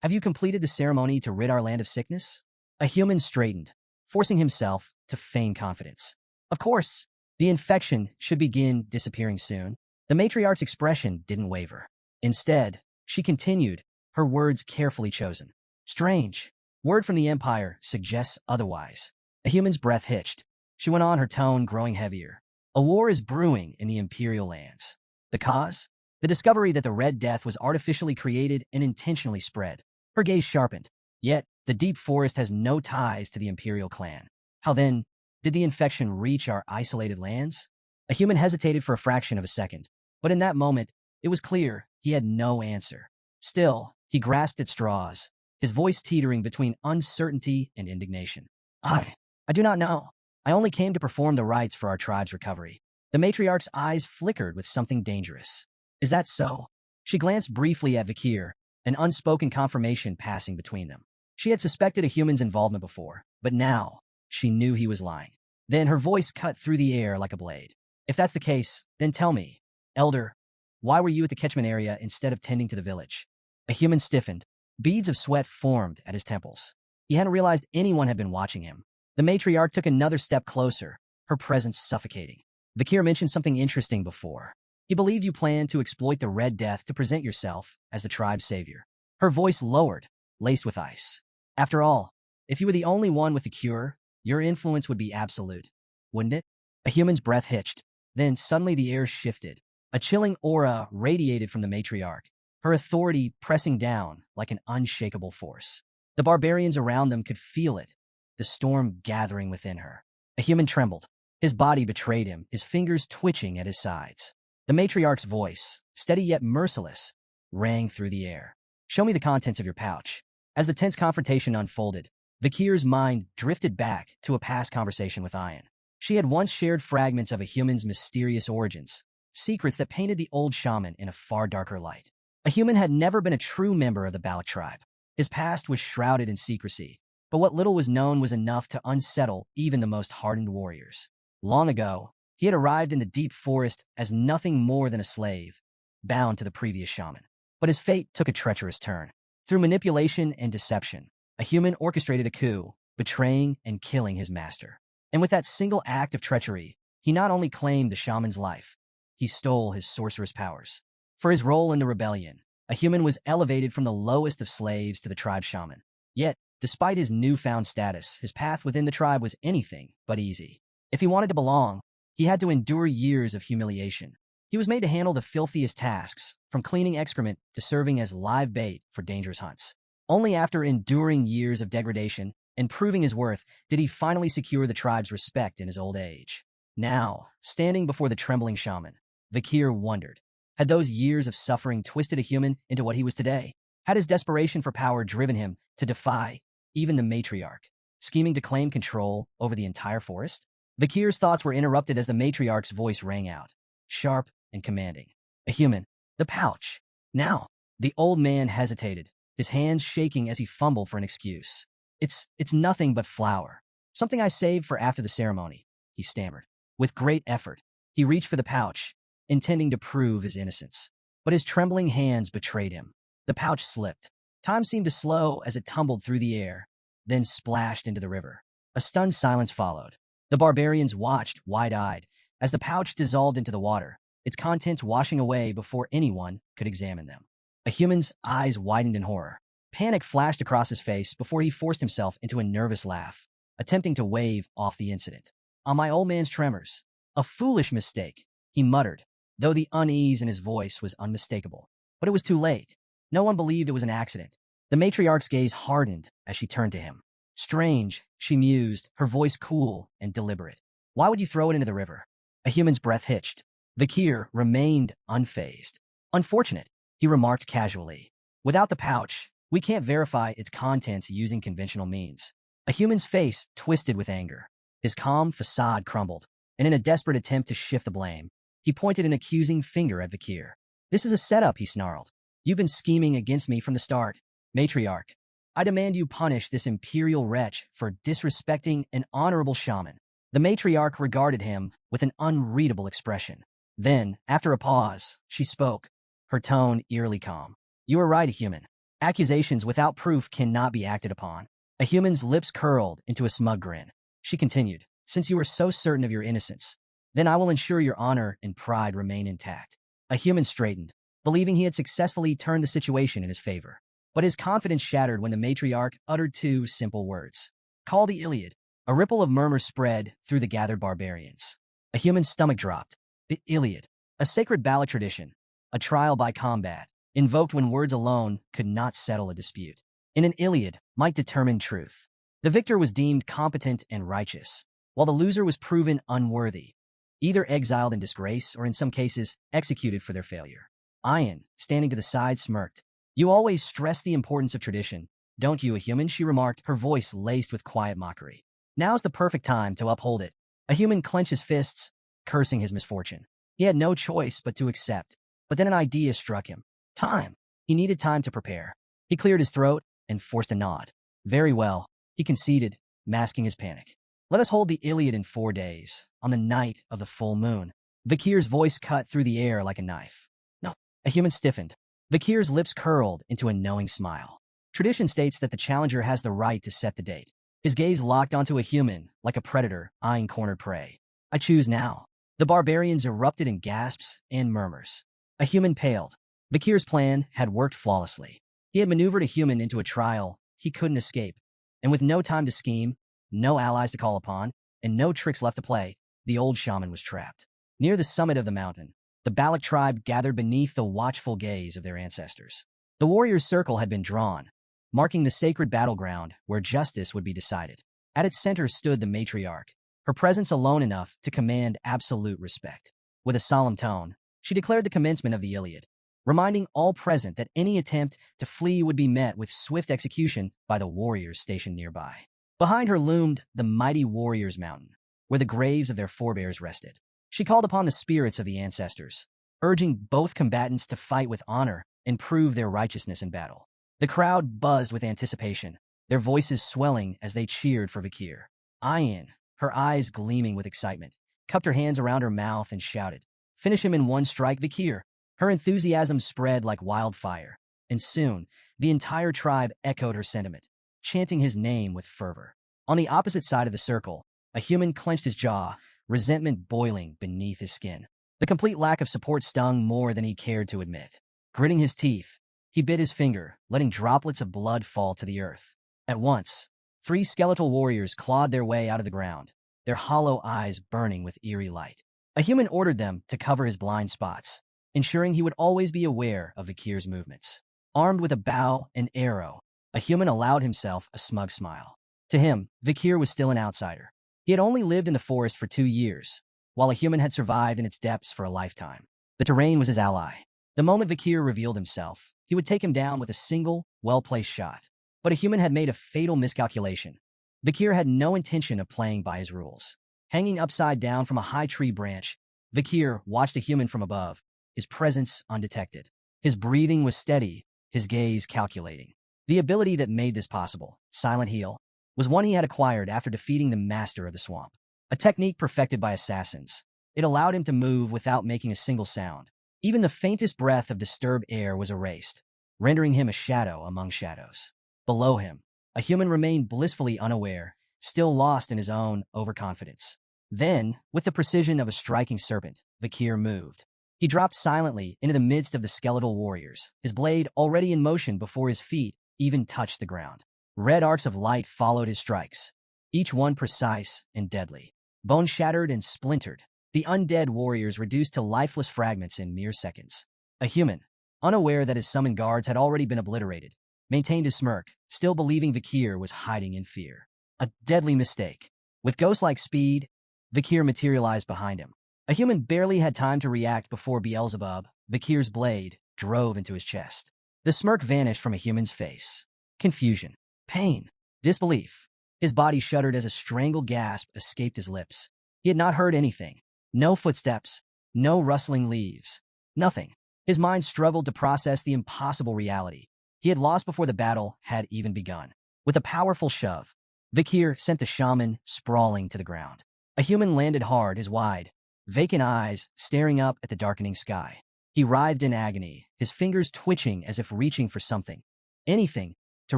have you completed the ceremony to rid our land of sickness? A human straightened, forcing himself to feign confidence. Of course, the infection should begin disappearing soon. The matriarch's expression didn't waver. Instead, she continued, her words carefully chosen. Strange. Word from the Empire suggests otherwise. A human's breath hitched. She went on, her tone growing heavier. A war is brewing in the Imperial lands. The cause? The discovery that the Red Death was artificially created and intentionally spread. Her gaze sharpened. Yet, the deep forest has no ties to the Imperial clan. How then did the infection reach our isolated lands? A human hesitated for a fraction of a second, but in that moment, it was clear he had no answer. Still, he grasped at straws, his voice teetering between uncertainty and indignation. I do not know. I only came to perform the rites for our tribe's recovery. The matriarch's eyes flickered with something dangerous. Is that so? She glanced briefly at Vikir, an unspoken confirmation passing between them. She had suspected a human's involvement before, but now she knew he was lying. Then her voice cut through the air like a blade. If that's the case, then tell me, elder, why were you at the catchment area instead of tending to the village? A human stiffened. Beads of sweat formed at his temples. He hadn't realized anyone had been watching him. The matriarch took another step closer, her presence suffocating. Vikir mentioned something interesting before. He believed you planned to exploit the Red Death to present yourself as the tribe's savior. Her voice lowered, laced with ice. After all, if you were the only one with the cure, your influence would be absolute, wouldn't it? A human's breath hitched. Then suddenly the air shifted. A chilling aura radiated from the matriarch, her authority pressing down like an unshakable force. The barbarians around them could feel it, the storm gathering within her. A human trembled. His body betrayed him, his fingers twitching at his sides. The matriarch's voice, steady yet merciless, rang through the air. Show me the contents of your pouch. As the tense confrontation unfolded, Vikir's mind drifted back to a past conversation with Ayan. She had once shared fragments of a human's mysterious origins, secrets that painted the old shaman in a far darker light. A human had never been a true member of the Balak tribe. His past was shrouded in secrecy, but what little was known was enough to unsettle even the most hardened warriors. Long ago, he had arrived in the deep forest as nothing more than a slave, bound to the previous shaman. But his fate took a treacherous turn. Through manipulation and deception, a human orchestrated a coup, betraying and killing his master. And with that single act of treachery, he not only claimed the shaman's life, he stole his sorcerous powers. For his role in the rebellion, a human was elevated from the lowest of slaves to the tribe shaman. Yet, despite his newfound status, his path within the tribe was anything but easy. If he wanted to belong, he had to endure years of humiliation. He was made to handle the filthiest tasks, from cleaning excrement to serving as live bait for dangerous hunts. Only after enduring years of degradation and proving his worth did he finally secure the tribe's respect in his old age. Now, standing before the trembling shaman, Vikir wondered, had those years of suffering twisted a human into what he was today? Had his desperation for power driven him to defy even the matriarch, scheming to claim control over the entire forest? Vikir's thoughts were interrupted as the matriarch's voice rang out, sharp and commanding. A human. The pouch. Now. The old man hesitated, his hands shaking as he fumbled for an excuse. It's nothing but flour. Something I saved for after the ceremony, he stammered. With great effort, he reached for the pouch, intending to prove his innocence. But his trembling hands betrayed him. The pouch slipped. Time seemed to slow as it tumbled through the air, then splashed into the river. A stunned silence followed. The barbarians watched, wide-eyed, as the pouch dissolved into the water, its contents washing away before anyone could examine them. A human's eyes widened in horror. Panic flashed across his face before he forced himself into a nervous laugh, attempting to wave off the incident. On my old man's tremors. A foolish mistake, he muttered, though the unease in his voice was unmistakable. But it was too late. No one believed it was an accident. The matriarch's gaze hardened as she turned to him. Strange, she mused, her voice cool and deliberate. Why would you throw it into the river? A human's breath hitched. Vakir remained unfazed. Unfortunate, he remarked casually. Without the pouch, we can't verify its contents using conventional means. A human's face twisted with anger. His calm facade crumbled, and in a desperate attempt to shift the blame, he pointed an accusing finger at Vakir. This is a setup, he snarled. You've been scheming against me from the start. Matriarch, I demand you punish this imperial wretch for disrespecting an honorable shaman. The matriarch regarded him with an unreadable expression. Then, after a pause, she spoke, her tone eerily calm. You are right, human. Accusations without proof cannot be acted upon. A human's lips curled into a smug grin. She continued, since you are so certain of your innocence, then I will ensure your honor and pride remain intact. A human straightened, believing he had successfully turned the situation in his favor. But his confidence shattered when the matriarch uttered two simple words. Call the Iliad. A ripple of murmurs spread through the gathered barbarians. A human's stomach dropped. The Iliad, a sacred ballad tradition, a trial by combat, invoked when words alone could not settle a dispute. In an Iliad might determine truth. The victor was deemed competent and righteous, while the loser was proven unworthy, either exiled in disgrace or in some cases executed for their failure. Ayan, standing to the side, smirked. You always stress the importance of tradition, don't you, a human? She remarked, her voice laced with quiet mockery. Now's the perfect time to uphold it. A human clenched his fists, cursing his misfortune. He had no choice but to accept. But then an idea struck him. Time. He needed time to prepare. He cleared his throat and forced a nod. Very well, he conceded, masking his panic. Let us hold the Iliad in 4 days, on the night of the full moon. Vakir's voice cut through the air like a knife. No. A human stiffened. Vakir's lips curled into a knowing smile. Tradition states that the challenger has the right to set the date. His gaze locked onto a human, like a predator eyeing cornered prey. I choose now. The barbarians erupted in gasps and murmurs. A human paled. Vakir's plan had worked flawlessly. He had maneuvered a human into a trial he couldn't escape, and with no time to scheme, no allies to call upon, and no tricks left to play, the old shaman was trapped. Near the summit of the mountain, the Balak tribe gathered beneath the watchful gaze of their ancestors. The warriors' circle had been drawn, marking the sacred battleground where justice would be decided. At its center stood the matriarch, her presence alone enough to command absolute respect. With a solemn tone, she declared the commencement of the Iliad, reminding all present that any attempt to flee would be met with swift execution by the warriors stationed nearby. Behind her loomed the mighty Warriors' Mountain, where the graves of their forebears rested. She called upon the spirits of the ancestors, urging both combatants to fight with honor and prove their righteousness in battle. The crowd buzzed with anticipation, their voices swelling as they cheered for Vakir. Ayan, her eyes gleaming with excitement, cupped her hands around her mouth and shouted, Finish him in one strike, Vakir. Her enthusiasm spread like wildfire, and soon the entire tribe echoed her sentiment, chanting his name with fervor. On the opposite side of the circle, a human clenched his jaw, resentment boiling beneath his skin. The complete lack of support stung more than he cared to admit. Gritting his teeth, he bit his finger, letting droplets of blood fall to the earth. At once, 3 skeletal warriors clawed their way out of the ground, their hollow eyes burning with eerie light. A human ordered them to cover his blind spots, ensuring he would always be aware of Vakir's movements. Armed with a bow and arrow, a human allowed himself a smug smile. To him, Vakir was still an outsider. He had only lived in the forest for 2 years, while a human had survived in its depths for a lifetime. The terrain was his ally. The moment Vakir revealed himself, he would take him down with a single, well-placed shot. But a human had made a fatal miscalculation. Vakir had no intention of playing by his rules. Hanging upside down from a high tree branch, Vakir watched a human from above, his presence undetected. His breathing was steady, his gaze calculating. The ability that made this possible, Silent Heal, was one he had acquired after defeating the master of the swamp. A technique perfected by assassins. It allowed him to move without making a single sound. Even the faintest breath of disturbed air was erased, rendering him a shadow among shadows. Below him, a human remained blissfully unaware, still lost in his own overconfidence. Then, with the precision of a striking serpent, Vakir moved. He dropped silently into the midst of the skeletal warriors, his blade already in motion before his feet even touched the ground. Red arcs of light followed his strikes, each one precise and deadly. Bone shattered and splintered, the undead warriors reduced to lifeless fragments in mere seconds. A human, unaware that his summoned guards had already been obliterated, maintained his smirk, still believing Vakir was hiding in fear. A deadly mistake. With ghost-like speed, Vakir materialized behind him. A human barely had time to react before Beelzebub, Vakir's blade, drove into his chest. The smirk vanished from a human's face. Confusion, pain, disbelief. His body shuddered as a strangled gasp escaped his lips. He had not heard anything. No footsteps, no rustling leaves, nothing. His mind struggled to process the impossible reality. He had lost before the battle had even begun. With a powerful shove, Vakir sent the shaman sprawling to the ground. A human landed hard, his wide, vacant eyes staring up at the darkening sky. He writhed in agony, his fingers twitching as if reaching for something, anything, to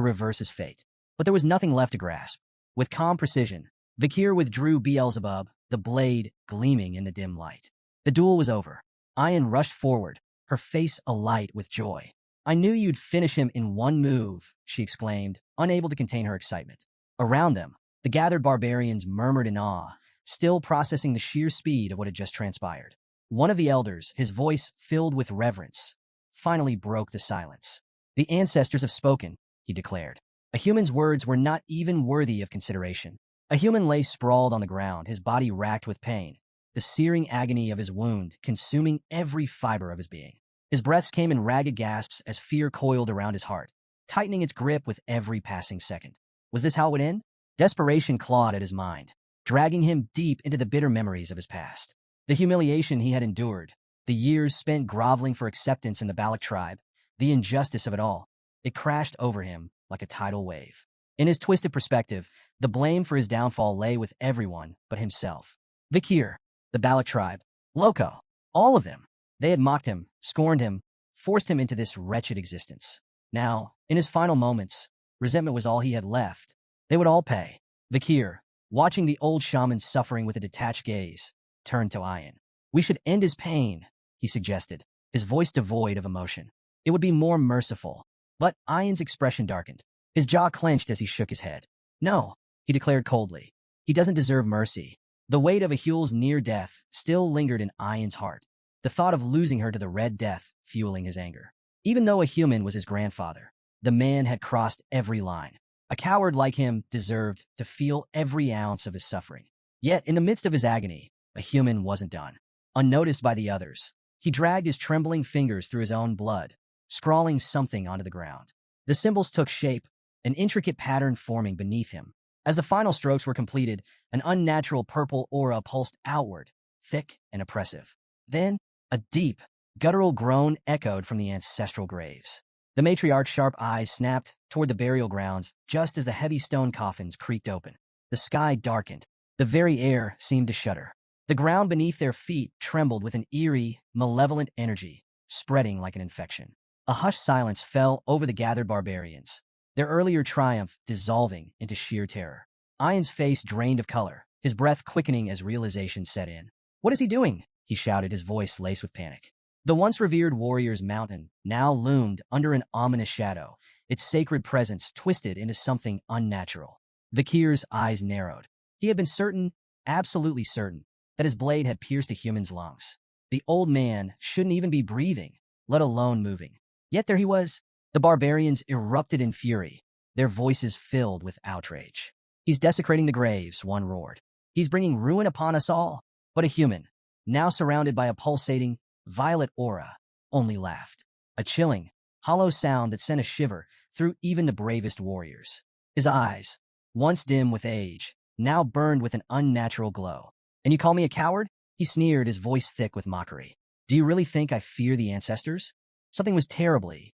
reverse his fate. But there was nothing left to grasp. With calm precision, Vakir withdrew Beelzebub, the blade gleaming in the dim light. The duel was over. Ayan rushed forward, her face alight with joy. "I knew you'd finish him in one move," she exclaimed, unable to contain her excitement. Around them, the gathered barbarians murmured in awe, still processing the sheer speed of what had just transpired. One of the elders, his voice filled with reverence, finally broke the silence. "The ancestors have spoken," he declared. A human's words were not even worthy of consideration. A human lay sprawled on the ground, his body racked with pain, the searing agony of his wound consuming every fiber of his being. His breaths came in ragged gasps as fear coiled around his heart, tightening its grip with every passing second. Was this how it would end? Desperation clawed at his mind, dragging him deep into the bitter memories of his past. The humiliation he had endured, the years spent groveling for acceptance in the Balak tribe, the injustice of it all, it crashed over him like a tidal wave. In his twisted perspective, the blame for his downfall lay with everyone but himself. Vakir, the Balak tribe, Loco, all of them. They had mocked him, scorned him, forced him into this wretched existence. Now, in his final moments, resentment was all he had left. They would all pay. Vakir, watching the old shaman suffering with a detached gaze, turned to Ayan. "We should end his pain," he suggested, his voice devoid of emotion. "It would be more merciful." But Ayan's expression darkened. His jaw clenched as he shook his head. "No," he declared coldly. "He doesn't deserve mercy." The weight of Ahul's near death still lingered in Ayan's heart, the thought of losing her to the Red Death fueling his anger. Even though a human was his grandfather, the man had crossed every line. A coward like him deserved to feel every ounce of his suffering. Yet, in the midst of his agony, a human wasn't done. Unnoticed by the others, he dragged his trembling fingers through his own blood, scrawling something onto the ground. The symbols took shape, an intricate pattern forming beneath him. As the final strokes were completed, an unnatural purple aura pulsed outward, thick and oppressive. Then, a deep, guttural groan echoed from the ancestral graves. The matriarch's sharp eyes snapped toward the burial grounds just as the heavy stone coffins creaked open. The sky darkened. The very air seemed to shudder. The ground beneath their feet trembled with an eerie, malevolent energy, spreading like an infection. A hushed silence fell over the gathered barbarians, their earlier triumph dissolving into sheer terror. Ayan's face drained of color, his breath quickening as realization set in. "What is he doing?" he shouted, his voice laced with panic. The once revered warrior's mountain now loomed under an ominous shadow, its sacred presence twisted into something unnatural. Vakir's eyes narrowed. He had been certain, absolutely certain, that his blade had pierced a human's lungs. The old man shouldn't even be breathing, let alone moving. Yet there he was. The barbarians erupted in fury, their voices filled with outrage. "He's desecrating the graves," one roared. "He's bringing ruin upon us all." But a human, now surrounded by a pulsating, violet aura, only laughed. A chilling, hollow sound that sent a shiver through even the bravest warriors. His eyes, once dim with age, now burned with an unnatural glow. "And you call me a coward?" he sneered, his voice thick with mockery. "Do you really think I fear the ancestors?" Something was terribly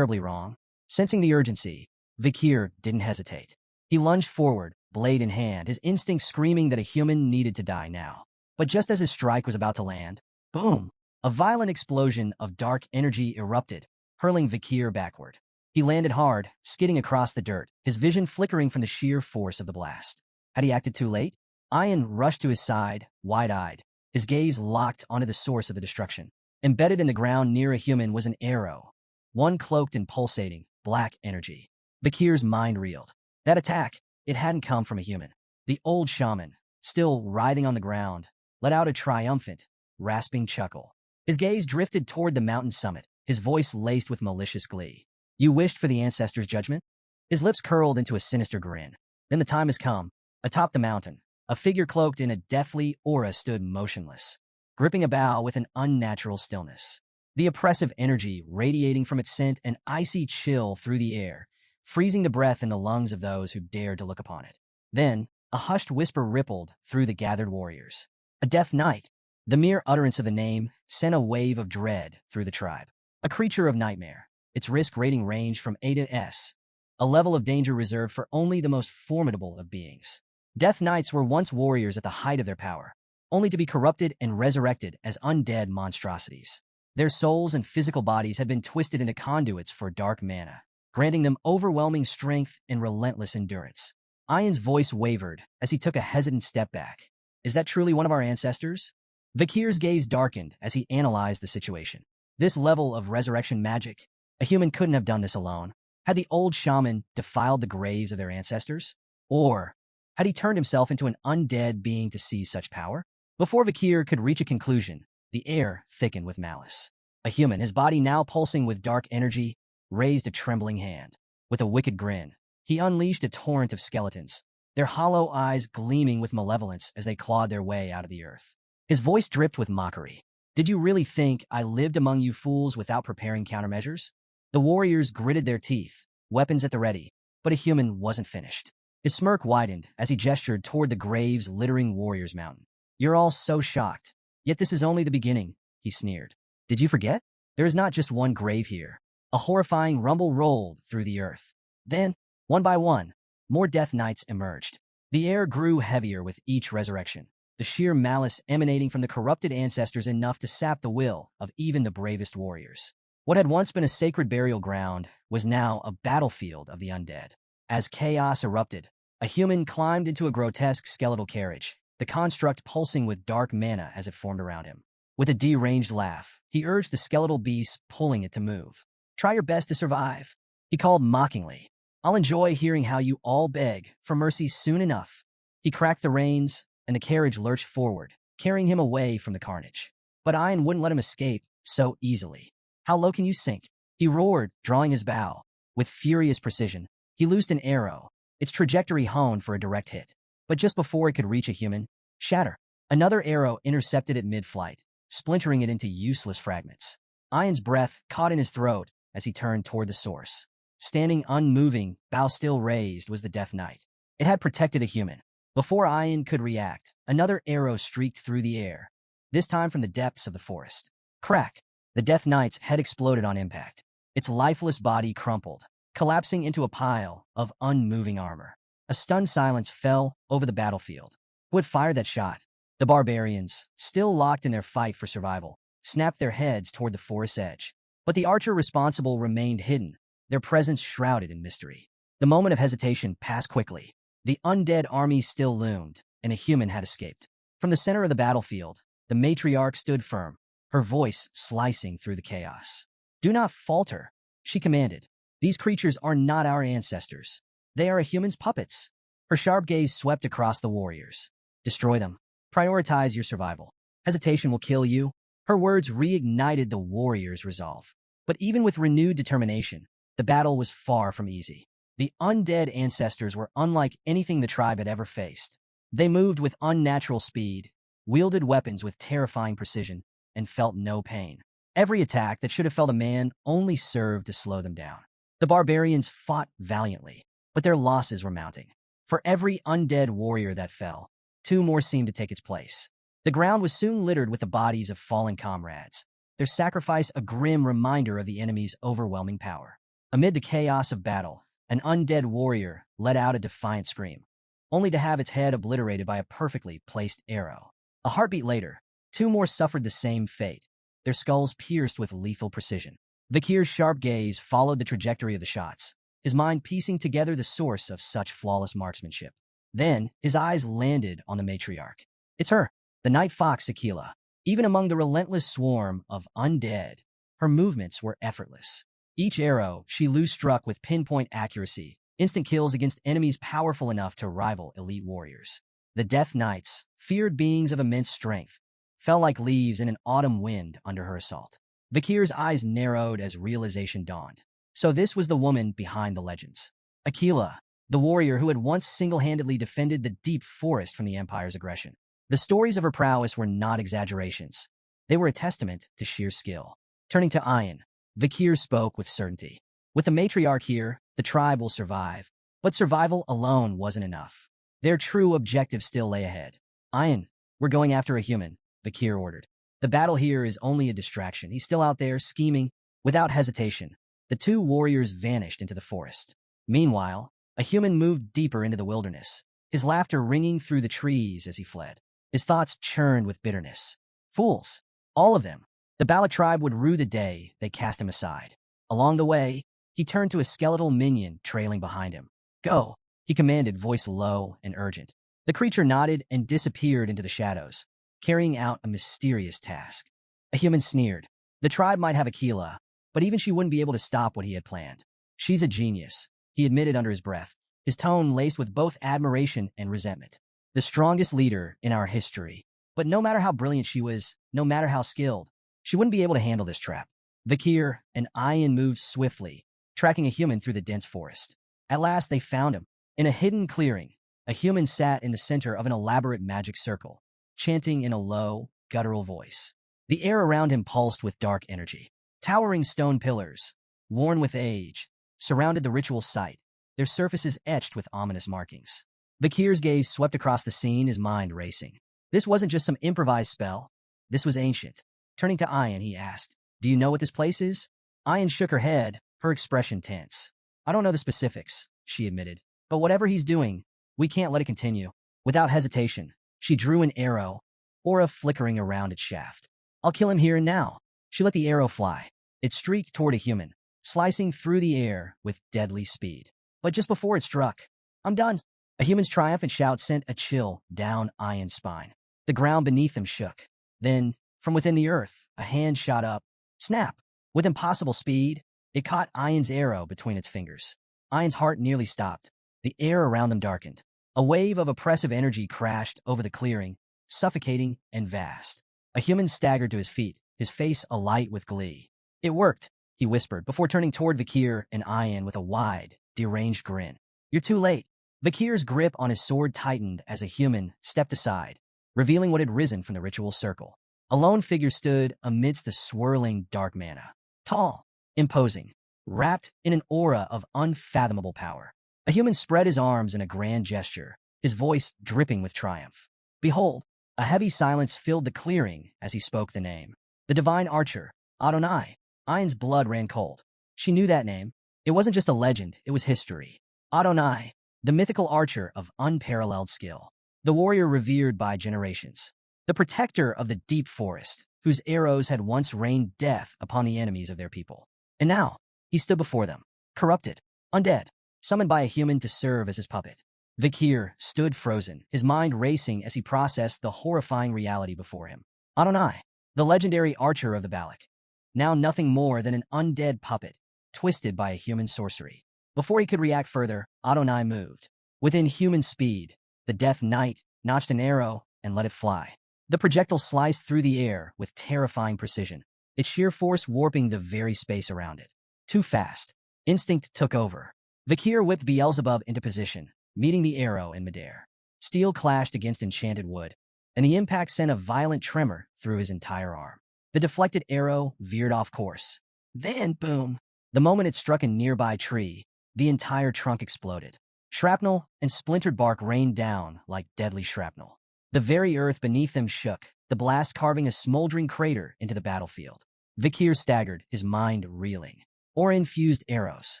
wrong. Sensing the urgency, Vakir didn't hesitate. He lunged forward, blade in hand, his instincts screaming that a human needed to die now. But just as his strike was about to land, boom! A violent explosion of dark energy erupted, hurling Vakir backward. He landed hard, skidding across the dirt, his vision flickering from the sheer force of the blast. Had he acted too late? Ian rushed to his side, wide-eyed, his gaze locked onto the source of the destruction. Embedded in the ground near a human was an arrow, one cloaked in pulsating, black energy. Bakir's mind reeled. That attack, it hadn't come from a human. The old shaman, still writhing on the ground, let out a triumphant, rasping chuckle. His gaze drifted toward the mountain summit, his voice laced with malicious glee. You wished for the ancestors' judgment? His lips curled into a sinister grin. Then the time has come. Atop the mountain, a figure cloaked in a deathly aura stood motionless, gripping a bough with an unnatural stillness. The oppressive energy radiating from its sent an icy chill through the air, freezing the breath in the lungs of those who dared to look upon it. Then, a hushed whisper rippled through the gathered warriors. A death knight. The mere utterance of the name sent a wave of dread through the tribe. A creature of nightmare. Its risk rating ranged from A to S, a level of danger reserved for only the most formidable of beings. Death Knights were once warriors at the height of their power, only to be corrupted and resurrected as undead monstrosities. Their souls and physical bodies had been twisted into conduits for dark mana, granting them overwhelming strength and relentless endurance. Ian's voice wavered as he took a hesitant step back. Is that truly one of our ancestors? Vakir's gaze darkened as he analyzed the situation. This level of resurrection magic, a human couldn't have done this alone. Had the old shaman defiled the graves of their ancestors? Or had he turned himself into an undead being to seize such power? Before Vakir could reach a conclusion, the air thickened with malice. A human, his body now pulsing with dark energy, raised a trembling hand. With a wicked grin, he unleashed a torrent of skeletons, their hollow eyes gleaming with malevolence as they clawed their way out of the earth. His voice dripped with mockery. Did you really think I lived among you fools without preparing countermeasures? The warriors gritted their teeth, weapons at the ready, but a human wasn't finished. His smirk widened as he gestured toward the graves littering Warriors Mountain. You're all so shocked. Yet this is only the beginning, he sneered. Did you forget? There is not just one grave here. A horrifying rumble rolled through the earth. Then, one by one, more Death Knights emerged. The air grew heavier with each resurrection, the sheer malice emanating from the corrupted ancestors enough to sap the will of even the bravest warriors. What had once been a sacred burial ground was now a battlefield of the undead. As chaos erupted, a human climbed into a grotesque skeletal carriage, the construct pulsing with dark mana as it formed around him. With a deranged laugh, he urged the skeletal beast, pulling it to move. Try your best to survive, he called mockingly. I'll enjoy hearing how you all beg for mercy soon enough. He cracked the reins, and the carriage lurched forward, carrying him away from the carnage. But Ian wouldn't let him escape so easily. How low can you sink? He roared, drawing his bow. With furious precision, he loosed an arrow, its trajectory honed for a direct hit. But just before it could reach a human, shatter, another arrow intercepted it mid-flight, splintering it into useless fragments. Ian's breath caught in his throat as he turned toward the source. Standing unmoving, bow still raised, was the Death Knight. It had protected a human. Before Ian could react, another arrow streaked through the air, this time from the depths of the forest. Crack! The Death Knight's head exploded on impact. Its lifeless body crumpled, collapsing into a pile of unmoving armor. A stunned silence fell over the battlefield. Who had fired that shot? The barbarians, still locked in their fight for survival, snapped their heads toward the forest's edge. But the archer responsible remained hidden, their presence shrouded in mystery. The moment of hesitation passed quickly. The undead army still loomed, and a human had escaped. From the center of the battlefield, the matriarch stood firm, her voice slicing through the chaos. Do not falter, she commanded. These creatures are not our ancestors. They are a human's puppets. Her sharp gaze swept across the warriors. Destroy them. Prioritize your survival. Hesitation will kill you. Her words reignited the warriors' resolve. But even with renewed determination, the battle was far from easy. The undead ancestors were unlike anything the tribe had ever faced. They moved with unnatural speed, wielded weapons with terrifying precision, and felt no pain. Every attack that should have felled a man only served to slow them down. The barbarians fought valiantly, but their losses were mounting. For every undead warrior that fell, two more seemed to take its place. The ground was soon littered with the bodies of fallen comrades, their sacrifice a grim reminder of the enemy's overwhelming power. Amid the chaos of battle, an undead warrior let out a defiant scream, only to have its head obliterated by a perfectly placed arrow. A heartbeat later, two more suffered the same fate, their skulls pierced with lethal precision. Vakir's sharp gaze followed the trajectory of the shots, his mind piecing together the source of such flawless marksmanship. Then, his eyes landed on the matriarch. It's her, the night fox Aquila. Even among the relentless swarm of undead, her movements were effortless. Each arrow she struck with pinpoint accuracy, instant kills against enemies powerful enough to rival elite warriors. The Death Knights, feared beings of immense strength, fell like leaves in an autumn wind under her assault. Vikir's eyes narrowed as realization dawned. So this was the woman behind the legends. Aquila, the warrior who had once single-handedly defended the deep forest from the Empire's aggression. The stories of her prowess were not exaggerations. They were a testament to sheer skill. Turning to Ayan, Vikir spoke with certainty. With the matriarch here, the tribe will survive. But survival alone wasn't enough. Their true objective still lay ahead. Ayan, we're going after a human, Vikir ordered. The battle here is only a distraction. He's still out there, scheming. Without hesitation, the two warriors vanished into the forest. Meanwhile, a human moved deeper into the wilderness, his laughter ringing through the trees as he fled. His thoughts churned with bitterness. Fools, all of them. The Balak tribe would rue the day they cast him aside. Along the way, he turned to a skeletal minion trailing behind him. Go, he commanded, voice low and urgent. The creature nodded and disappeared into the shadows, carrying out a mysterious task. A human sneered. The tribe might have Aquila, but even she wouldn't be able to stop what he had planned. She's a genius, he admitted under his breath, his tone laced with both admiration and resentment. The strongest leader in our history. But no matter how brilliant she was, no matter how skilled, she wouldn't be able to handle this trap. Vikir and Ayan moved swiftly, tracking a human through the dense forest. At last they found him. In a hidden clearing, a human sat in the center of an elaborate magic circle, chanting in a low, guttural voice. The air around him pulsed with dark energy. Towering stone pillars, worn with age, surrounded the ritual site, their surfaces etched with ominous markings. Vikir's gaze swept across the scene, his mind racing. This wasn't just some improvised spell. This was ancient. Turning to Ayan, he asked, "Do you know what this place is?" Ayan shook her head, her expression tense. "I don't know the specifics," she admitted. "But whatever he's doing, we can't let it continue." Without hesitation, she drew an arrow, aura flickering around its shaft. "I'll kill him here and now." She let the arrow fly. It streaked toward a human, slicing through the air with deadly speed. But just before it struck, "I'm done." A human's triumphant shout sent a chill down Ayan's spine. The ground beneath them shook. Then, from within the earth, a hand shot up. Snap! With impossible speed, it caught Ayan's arrow between its fingers. Ayan's heart nearly stopped. The air around them darkened. A wave of oppressive energy crashed over the clearing, suffocating and vast. A human staggered to his feet, his face alight with glee. "It worked," he whispered, before turning toward Vikir and Ayan with a wide, deranged grin. "You're too late." Vikir's grip on his sword tightened as a human stepped aside, revealing what had risen from the ritual circle. A lone figure stood amidst the swirling dark mana. Tall, imposing, wrapped in an aura of unfathomable power. A human spread his arms in a grand gesture, his voice dripping with triumph. "Behold!" A heavy silence filled the clearing as he spoke the name. The divine archer, Adonai. Ayan's blood ran cold. She knew that name. It wasn't just a legend, it was history. Adonai, the mythical archer of unparalleled skill. The warrior revered by generations. The protector of the deep forest, whose arrows had once rained death upon the enemies of their people. And now, he stood before them, corrupted, undead, summoned by a human to serve as his puppet. Vikir stood frozen, his mind racing as he processed the horrifying reality before him. Adonai, the legendary archer of the Balak. Now nothing more than an undead puppet, twisted by a human sorcery. Before he could react further, Adonai moved. Within human speed, the Death Knight notched an arrow and let it fly. The projectile sliced through the air with terrifying precision, its sheer force warping the very space around it. Too fast. Instinct took over. Vikir whipped Beelzebub into position, meeting the arrow in midair. Steel clashed against enchanted wood, and the impact sent a violent tremor through his entire arm. The deflected arrow veered off course. Then, boom! The moment it struck a nearby tree, the entire trunk exploded. Shrapnel and splintered bark rained down like deadly shrapnel. The very earth beneath them shook, the blast carving a smoldering crater into the battlefield. Vikir staggered, his mind reeling. Aura-infused arrows.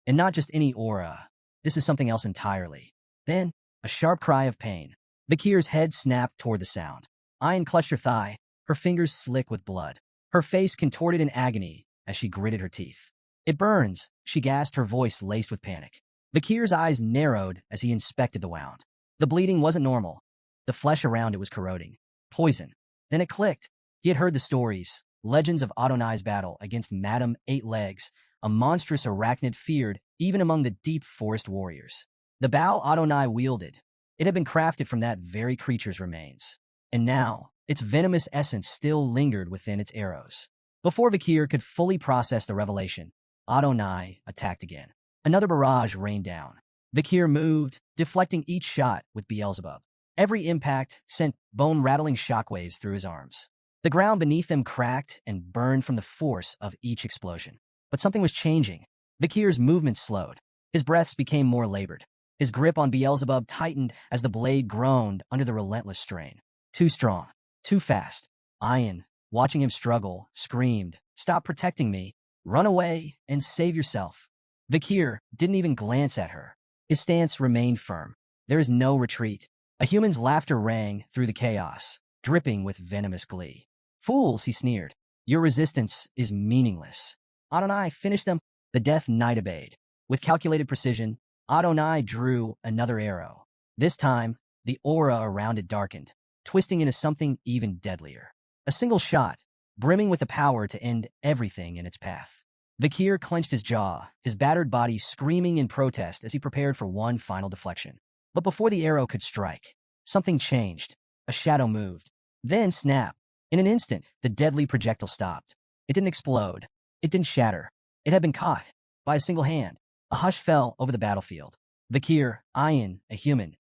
And not just any aura. This is something else entirely. Then, a sharp cry of pain. Vikir's head snapped toward the sound. Ayan clutched her thigh, her fingers slick with blood. Her face contorted in agony as she gritted her teeth. "It burns," she gasped, her voice laced with panic. Vikir's eyes narrowed as he inspected the wound. The bleeding wasn't normal. The flesh around it was corroding. Poison. Then it clicked. He had heard the stories, legends of Adonai's battle against Madame Eight Legs, a monstrous arachnid feared even among the deep forest warriors. The bow Adonai wielded, it had been crafted from that very creature's remains. And now, its venomous essence still lingered within its arrows. Before Vakir could fully process the revelation, Adonai attacked again. Another barrage rained down. Vakir moved, deflecting each shot with Beelzebub. Every impact sent bone-rattling shockwaves through his arms. The ground beneath them cracked and burned from the force of each explosion. But something was changing. Vakir's movements slowed. His breaths became more labored. His grip on Beelzebub tightened as the blade groaned under the relentless strain. Too strong. Too fast. Ayan, watching him struggle, screamed, "Stop protecting me. Run away and save yourself." Vakir didn't even glance at her. His stance remained firm. There is no retreat. A human's laughter rang through the chaos, dripping with venomous glee. "Fools," he sneered. "Your resistance is meaningless." Adonai finished them. The Death Knight obeyed. With calculated precision, Adonai drew another arrow. This time, the aura around it darkened, twisting into something even deadlier. A single shot, brimming with the power to end everything in its path. Vakir clenched his jaw, his battered body screaming in protest as he prepared for one final deflection. But before the arrow could strike, something changed. A shadow moved. Then snap. In an instant, the deadly projectile stopped. It didn't explode. It didn't shatter. It had been caught by a single hand. A hush fell over the battlefield. Vakir, Ayan, a human,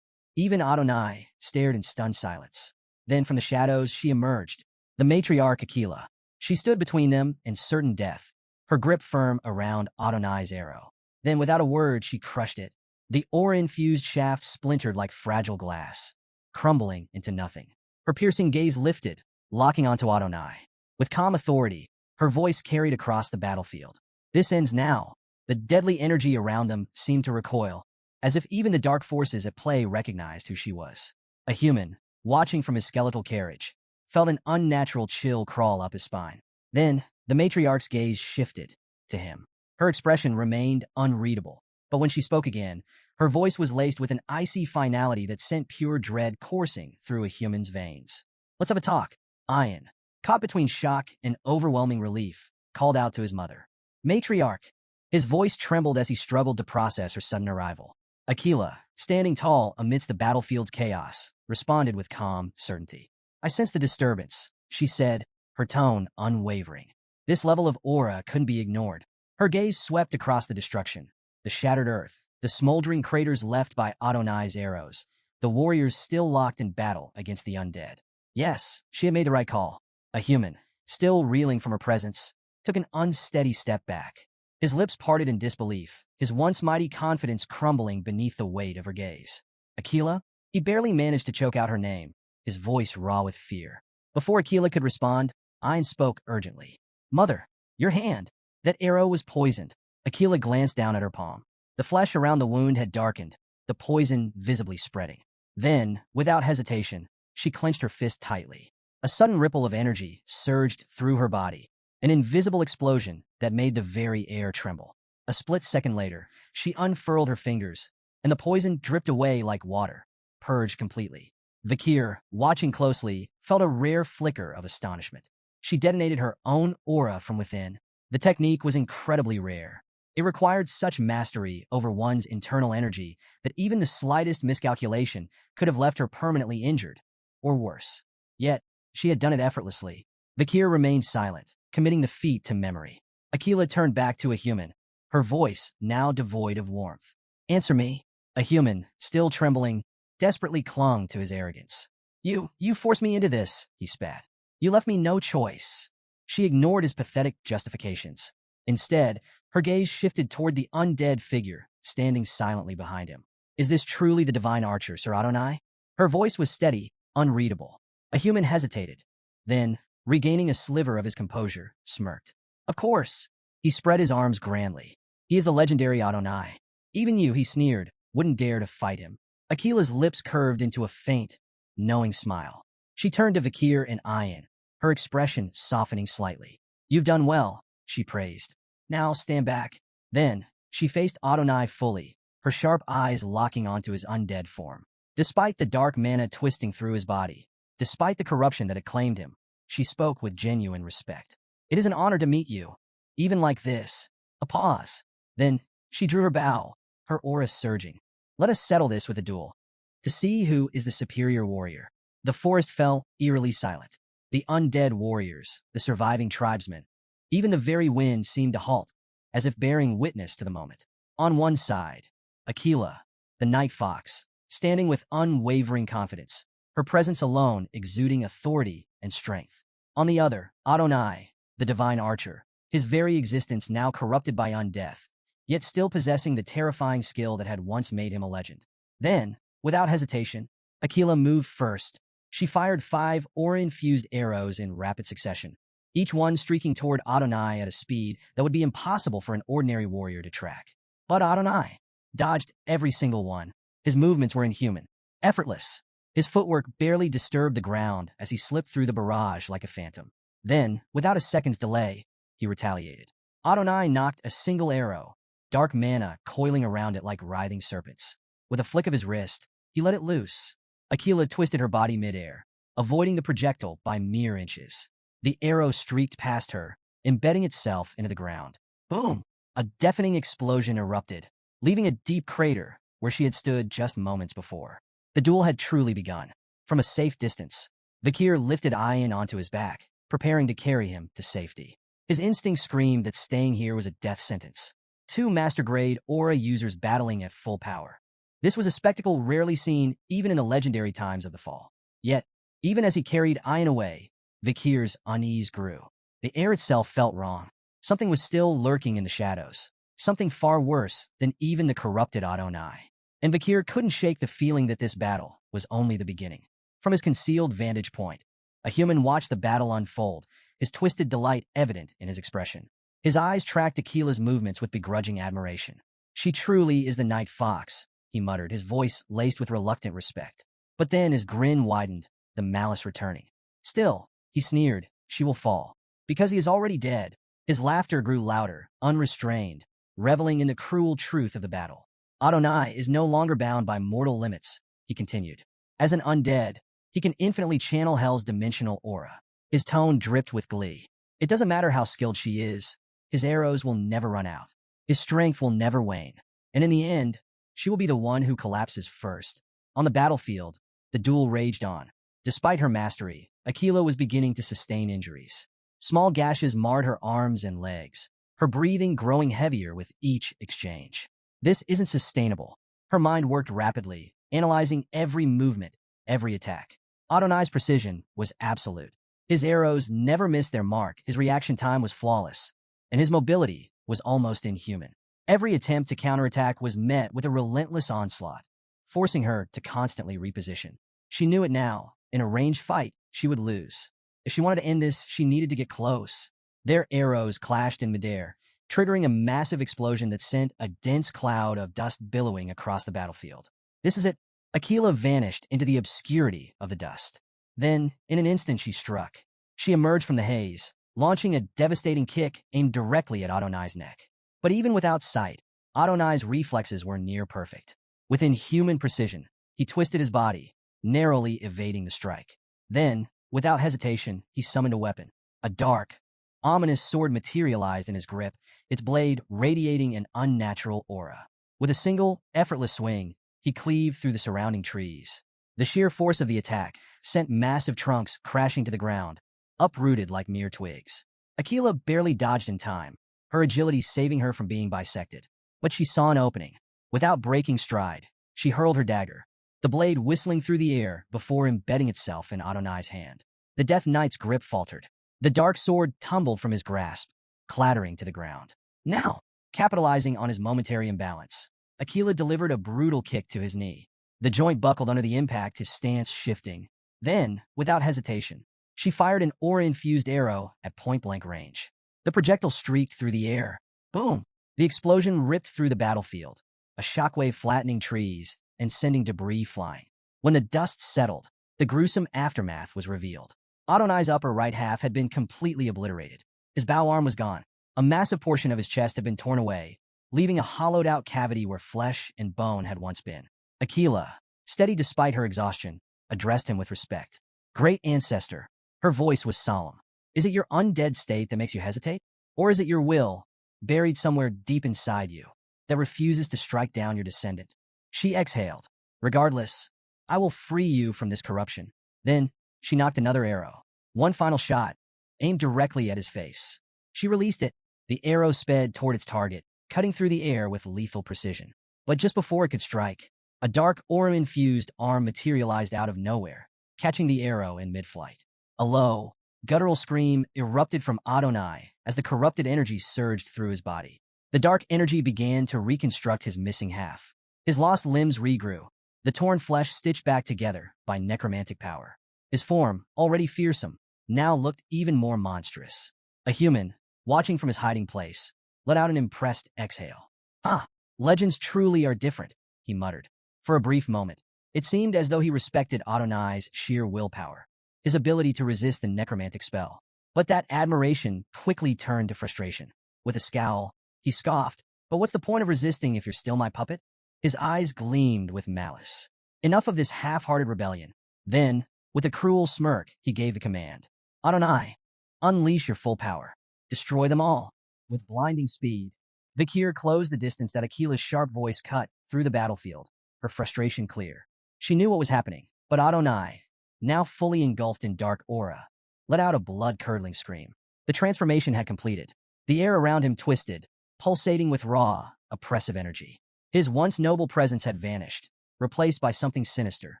even Adonai, stared in stunned silence. Then from the shadows she emerged, the matriarch Aquila. She stood between them and certain death, her grip firm around Adonai's arrow. Then without a word she crushed it. The aura-infused shaft splintered like fragile glass, crumbling into nothing. Her piercing gaze lifted, locking onto Adonai. With calm authority, her voice carried across the battlefield. "This ends now." The deadly energy around them seemed to recoil, as if even the dark forces at play recognized who she was. A human, watching from his skeletal carriage, felt an unnatural chill crawl up his spine. Then, the matriarch's gaze shifted to him. Her expression remained unreadable, but when she spoke again, her voice was laced with an icy finality that sent pure dread coursing through a human's veins. "Let's have a talk." Ayan, caught between shock and overwhelming relief, called out to his mother. "Matriarch." His voice trembled as he struggled to process her sudden arrival. Aquila, standing tall amidst the battlefield's chaos, responded with calm certainty. "I sense the disturbance," she said, her tone unwavering. This level of aura couldn't be ignored. Her gaze swept across the destruction, the shattered earth, the smoldering craters left by Adonai's arrows, the warriors still locked in battle against the undead. Yes, she had made the right call. A human, still reeling from her presence, took an unsteady step back. His lips parted in disbelief, his once mighty confidence crumbling beneath the weight of her gaze. "Aquila?" He barely managed to choke out her name, his voice raw with fear. Before Aquila could respond, Ayn spoke urgently. "Mother, your hand." That arrow was poisoned. Aquila glanced down at her palm. The flesh around the wound had darkened, the poison visibly spreading. Then, without hesitation, she clenched her fist tightly. A sudden ripple of energy surged through her body, an invisible explosion that made the very air tremble. A split second later, she unfurled her fingers, and the poison dripped away like water, purged completely. Vakir, watching closely, felt a rare flicker of astonishment. She detonated her own aura from within. The technique was incredibly rare. It required such mastery over one's internal energy that even the slightest miscalculation could have left her permanently injured, or worse. Yet, she had done it effortlessly. Vakir remained silent, committing the feat to memory. Aquila turned back to a human, her voice now devoid of warmth. "Answer me." A human, still trembling, desperately clung to his arrogance. You forced me into this," he spat. "You left me no choice." She ignored his pathetic justifications. Instead, her gaze shifted toward the undead figure, standing silently behind him. "Is this truly the divine archer, Sir Adonai?" Her voice was steady, unreadable. A human hesitated. Then, regaining a sliver of his composure, smirked. "Of course." He spread his arms grandly. "He is the legendary Adonai. Even you," he sneered, "wouldn't dare to fight him." Aquila's lips curved into a faint, knowing smile. She turned to Vakir and Ayan, her expression softening slightly. "You've done well," she praised. "Now stand back." Then, she faced Adonai fully, her sharp eyes locking onto his undead form. Despite the dark mana twisting through his body, despite the corruption that had claimed him, she spoke with genuine respect. It is an honor to meet you. Even like this. A pause. Then, she drew her bow, her aura surging. Let us settle this with a duel. To see who is the superior warrior. The forest fell eerily silent. The undead warriors, the surviving tribesmen, even the very wind seemed to halt, as if bearing witness to the moment. On one side, Aquila, the night fox, standing with unwavering confidence, her presence alone exuding authority and strength. On the other, Adonai, the divine archer, his very existence now corrupted by undeath, yet still possessing the terrifying skill that had once made him a legend. Then, without hesitation, Aquila moved first. She fired 5 aura-infused arrows in rapid succession, each one streaking toward Adonai at a speed that would be impossible for an ordinary warrior to track. But Adonai dodged every single one. His movements were inhuman, effortless. His footwork barely disturbed the ground as he slipped through the barrage like a phantom. Then, without a second's delay, he retaliated. Adonai knocked a single arrow, dark mana coiling around it like writhing serpents. With a flick of his wrist, he let it loose. Aquila twisted her body midair, avoiding the projectile by mere inches. The arrow streaked past her, embedding itself into the ground. Boom! A deafening explosion erupted, leaving a deep crater where she had stood just moments before. The duel had truly begun. From a safe distance, Vakir lifted Ayan onto his back, preparing to carry him to safety. His instinct screamed that staying here was a death sentence. 2 master-grade aura users battling at full power. This was a spectacle rarely seen even in the legendary times of the fall. Yet, even as he carried Ayan away, Vakir's unease grew. The air itself felt wrong. Something was still lurking in the shadows. Something far worse than even the corrupted Adonai. And Vakir couldn't shake the feeling that this battle was only the beginning. From his concealed vantage point, a human watched the battle unfold, his twisted delight evident in his expression. His eyes tracked Aquila's movements with begrudging admiration. She truly is the night fox, he muttered, his voice laced with reluctant respect. But then his grin widened, the malice returning. Still, he sneered, she will fall. Because he is already dead. His laughter grew louder, unrestrained, reveling in the cruel truth of the battle. Adonai is no longer bound by mortal limits, he continued. As an undead, he can infinitely channel Hell's dimensional aura. His tone dripped with glee. It doesn't matter how skilled she is, his arrows will never run out. His strength will never wane. And in the end, she will be the one who collapses first. On the battlefield, the duel raged on. Despite her mastery, Aquila was beginning to sustain injuries. Small gashes marred her arms and legs, her breathing growing heavier with each exchange. This isn't sustainable. Her mind worked rapidly, analyzing every movement, every attack. Adonai's precision was absolute. His arrows never missed their mark, his reaction time was flawless, and his mobility was almost inhuman. Every attempt to counterattack was met with a relentless onslaught, forcing her to constantly reposition. She knew it now. In a ranged fight, she would lose. If she wanted to end this, she needed to get close. Their arrows clashed in midair, triggering a massive explosion that sent a dense cloud of dust billowing across the battlefield. This is it. Aquila vanished into the obscurity of the dust. Then, in an instant, she struck. She emerged from the haze, launching a devastating kick aimed directly at Adonai's neck. But even without sight, Adonai's reflexes were near perfect. With inhuman precision, he twisted his body, narrowly evading the strike. Then, without hesitation, he summoned a weapon. A dark, ominous sword materialized in his grip, its blade radiating an unnatural aura. With a single, effortless swing, he cleaved through the surrounding trees. The sheer force of the attack sent massive trunks crashing to the ground, uprooted like mere twigs. Aquila barely dodged in time, her agility saving her from being bisected. But she saw an opening. Without breaking stride, she hurled her dagger, the blade whistling through the air before embedding itself in Adonai's hand. The Death Knight's grip faltered. The dark sword tumbled from his grasp, clattering to the ground. Now, capitalizing on his momentary imbalance, Aquila delivered a brutal kick to his knee. The joint buckled under the impact, his stance shifting. Then, without hesitation, she fired an aura-infused arrow at point-blank range. The projectile streaked through the air. Boom! The explosion ripped through the battlefield, a shockwave flattening trees and sending debris flying. When the dust settled, the gruesome aftermath was revealed. Adonai's upper right half had been completely obliterated. His bow arm was gone. A massive portion of his chest had been torn away, leaving a hollowed-out cavity where flesh and bone had once been. Aquila, steady despite her exhaustion, addressed him with respect. Great ancestor. Her voice was solemn. Is it your undead state that makes you hesitate? Or is it your will, buried somewhere deep inside you, that refuses to strike down your descendant? She exhaled. Regardless, I will free you from this corruption. Then, she knocked another arrow. One final shot, aimed directly at his face. She released it. The arrow sped toward its target, cutting through the air with lethal precision. But just before it could strike, a dark aura-infused arm materialized out of nowhere, catching the arrow in mid-flight. A low, guttural scream erupted from Adonai as the corrupted energy surged through his body. The dark energy began to reconstruct his missing half. His lost limbs regrew, the torn flesh stitched back together by necromantic power. His form, already fearsome, now looked even more monstrous. A human, watching from his hiding place, let out an impressed exhale. Ah, legends truly are different, he muttered. For a brief moment, it seemed as though he respected Adonai's sheer willpower, his ability to resist the necromantic spell. But that admiration quickly turned to frustration. With a scowl, he scoffed, "But what's the point of resisting if you're still my puppet?" His eyes gleamed with malice. Enough of this half-hearted rebellion. Then, with a cruel smirk, he gave the command. Adonai, unleash your full power. Destroy them all. With blinding speed, Vikir closed the distance that Akila's sharp voice cut through the battlefield, her frustration clear. She knew what was happening, but Adonai, now fully engulfed in dark aura, let out a blood-curdling scream. The transformation had completed. The air around him twisted, pulsating with raw, oppressive energy. His once noble presence had vanished, replaced by something sinister,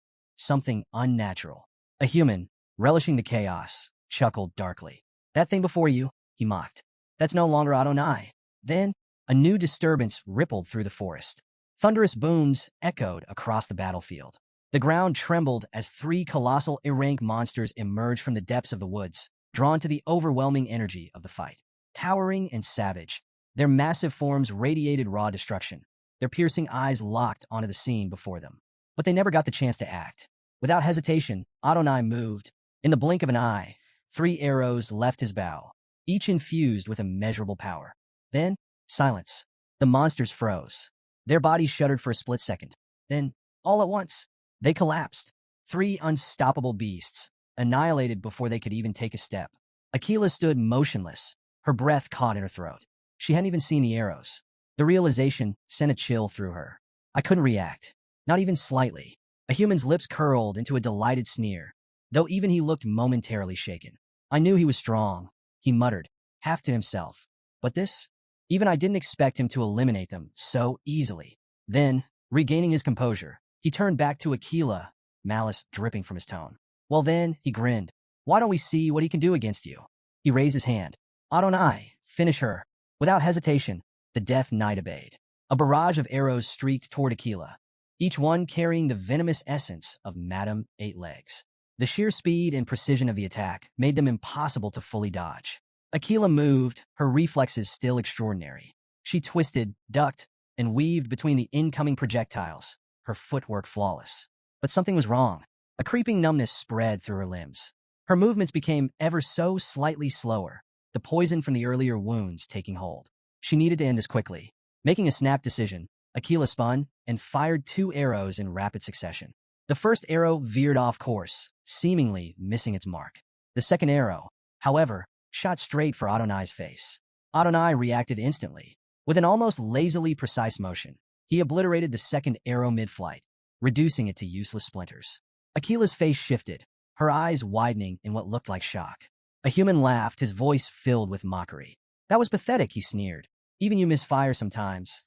something unnatural. A human, relishing the chaos, chuckled darkly. That thing before you, he mocked. That's no longer Adonai. Then, a new disturbance rippled through the forest. Thunderous booms echoed across the battlefield. The ground trembled as three colossal Irank monsters emerged from the depths of the woods, drawn to the overwhelming energy of the fight. Towering and savage, their massive forms radiated raw destruction, their piercing eyes locked onto the scene before them. But they never got the chance to act. Without hesitation, Adonai moved. In the blink of an eye, 3 arrows left his bow, each infused with immeasurable power. Then, silence. The monsters froze. Their bodies shuddered for a split second. Then, all at once, they collapsed. 3 unstoppable beasts, annihilated before they could even take a step. Akila stood motionless, her breath caught in her throat. She hadn't even seen the arrows. The realization sent a chill through her. I couldn't react, not even slightly. A human's lips curled into a delighted sneer, though even he looked momentarily shaken. I knew he was strong, he muttered, half to himself. But this? Even I didn't expect him to eliminate them so easily. Then, regaining his composure, he turned back to Akila, malice dripping from his tone. Well then, he grinned. Why don't we see what he can do against you? He raised his hand. Adonai, finish her. Without hesitation, the Death Knight obeyed. A barrage of arrows streaked toward Akila, each one carrying the venomous essence of Madam Eight Legs. The sheer speed and precision of the attack made them impossible to fully dodge. Akila moved, her reflexes still extraordinary. She twisted, ducked, and weaved between the incoming projectiles, her footwork flawless. But something was wrong. A creeping numbness spread through her limbs. Her movements became ever so slightly slower, the poison from the earlier wounds taking hold. She needed to end this quickly. Making a snap decision, Akila spun and fired 2 arrows in rapid succession. The first arrow veered off course, seemingly missing its mark. The second arrow, however, shot straight for Adonai's face. Adonai reacted instantly. With an almost lazily precise motion, he obliterated the second arrow mid-flight, reducing it to useless splinters. Akila's face shifted, her eyes widening in what looked like shock. A human laughed, his voice filled with mockery. That was pathetic, he sneered. Even you misfire sometimes.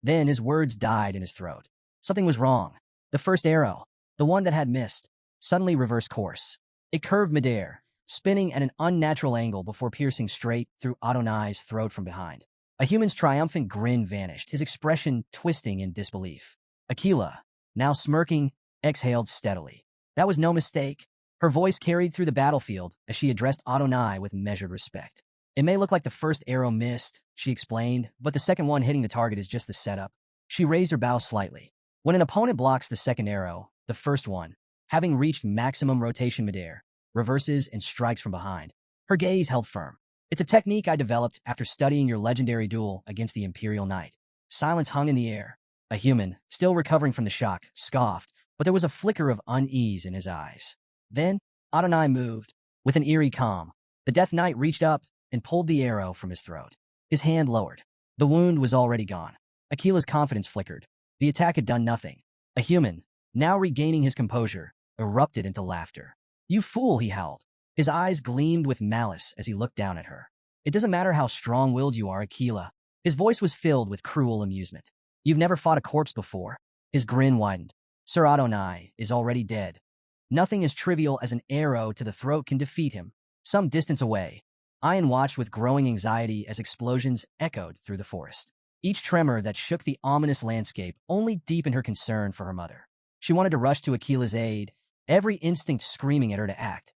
Then his words died in his throat. Something was wrong. The first arrow, the one that had missed, suddenly reversed course. It curved midair, spinning at an unnatural angle before piercing straight through Adonai's throat from behind. A human's triumphant grin vanished, his expression twisting in disbelief. Akila, now smirking, exhaled steadily. That was no mistake. Her voice carried through the battlefield as she addressed Adonai with measured respect. It may look like the first arrow missed, she explained, but the second one hitting the target is just the setup. She raised her bow slightly. When an opponent blocks the second arrow, the first one, having reached maximum rotation midair, reverses and strikes from behind. Her gaze held firm. It's a technique I developed after studying your legendary duel against the Imperial Knight. Silence hung in the air. A human, still recovering from the shock, scoffed, but there was a flicker of unease in his eyes. Then, Adonai moved. With an eerie calm, the Death Knight reached up and pulled the arrow from his throat. His hand lowered. The wound was already gone. Akila's confidence flickered. The attack had done nothing. A human, now regaining his composure, erupted into laughter. "You fool," he howled. His eyes gleamed with malice as he looked down at her. "It doesn't matter how strong-willed you are, Akila." His voice was filled with cruel amusement. "You've never fought a corpse before." His grin widened. "Sir Adonai is already dead. Nothing as trivial as an arrow to the throat can defeat him." Some distance away, Ayan watched with growing anxiety as explosions echoed through the forest. Each tremor that shook the ominous landscape only deepened her concern for her mother. She wanted to rush to Akila's aid, every instinct screaming at her to act,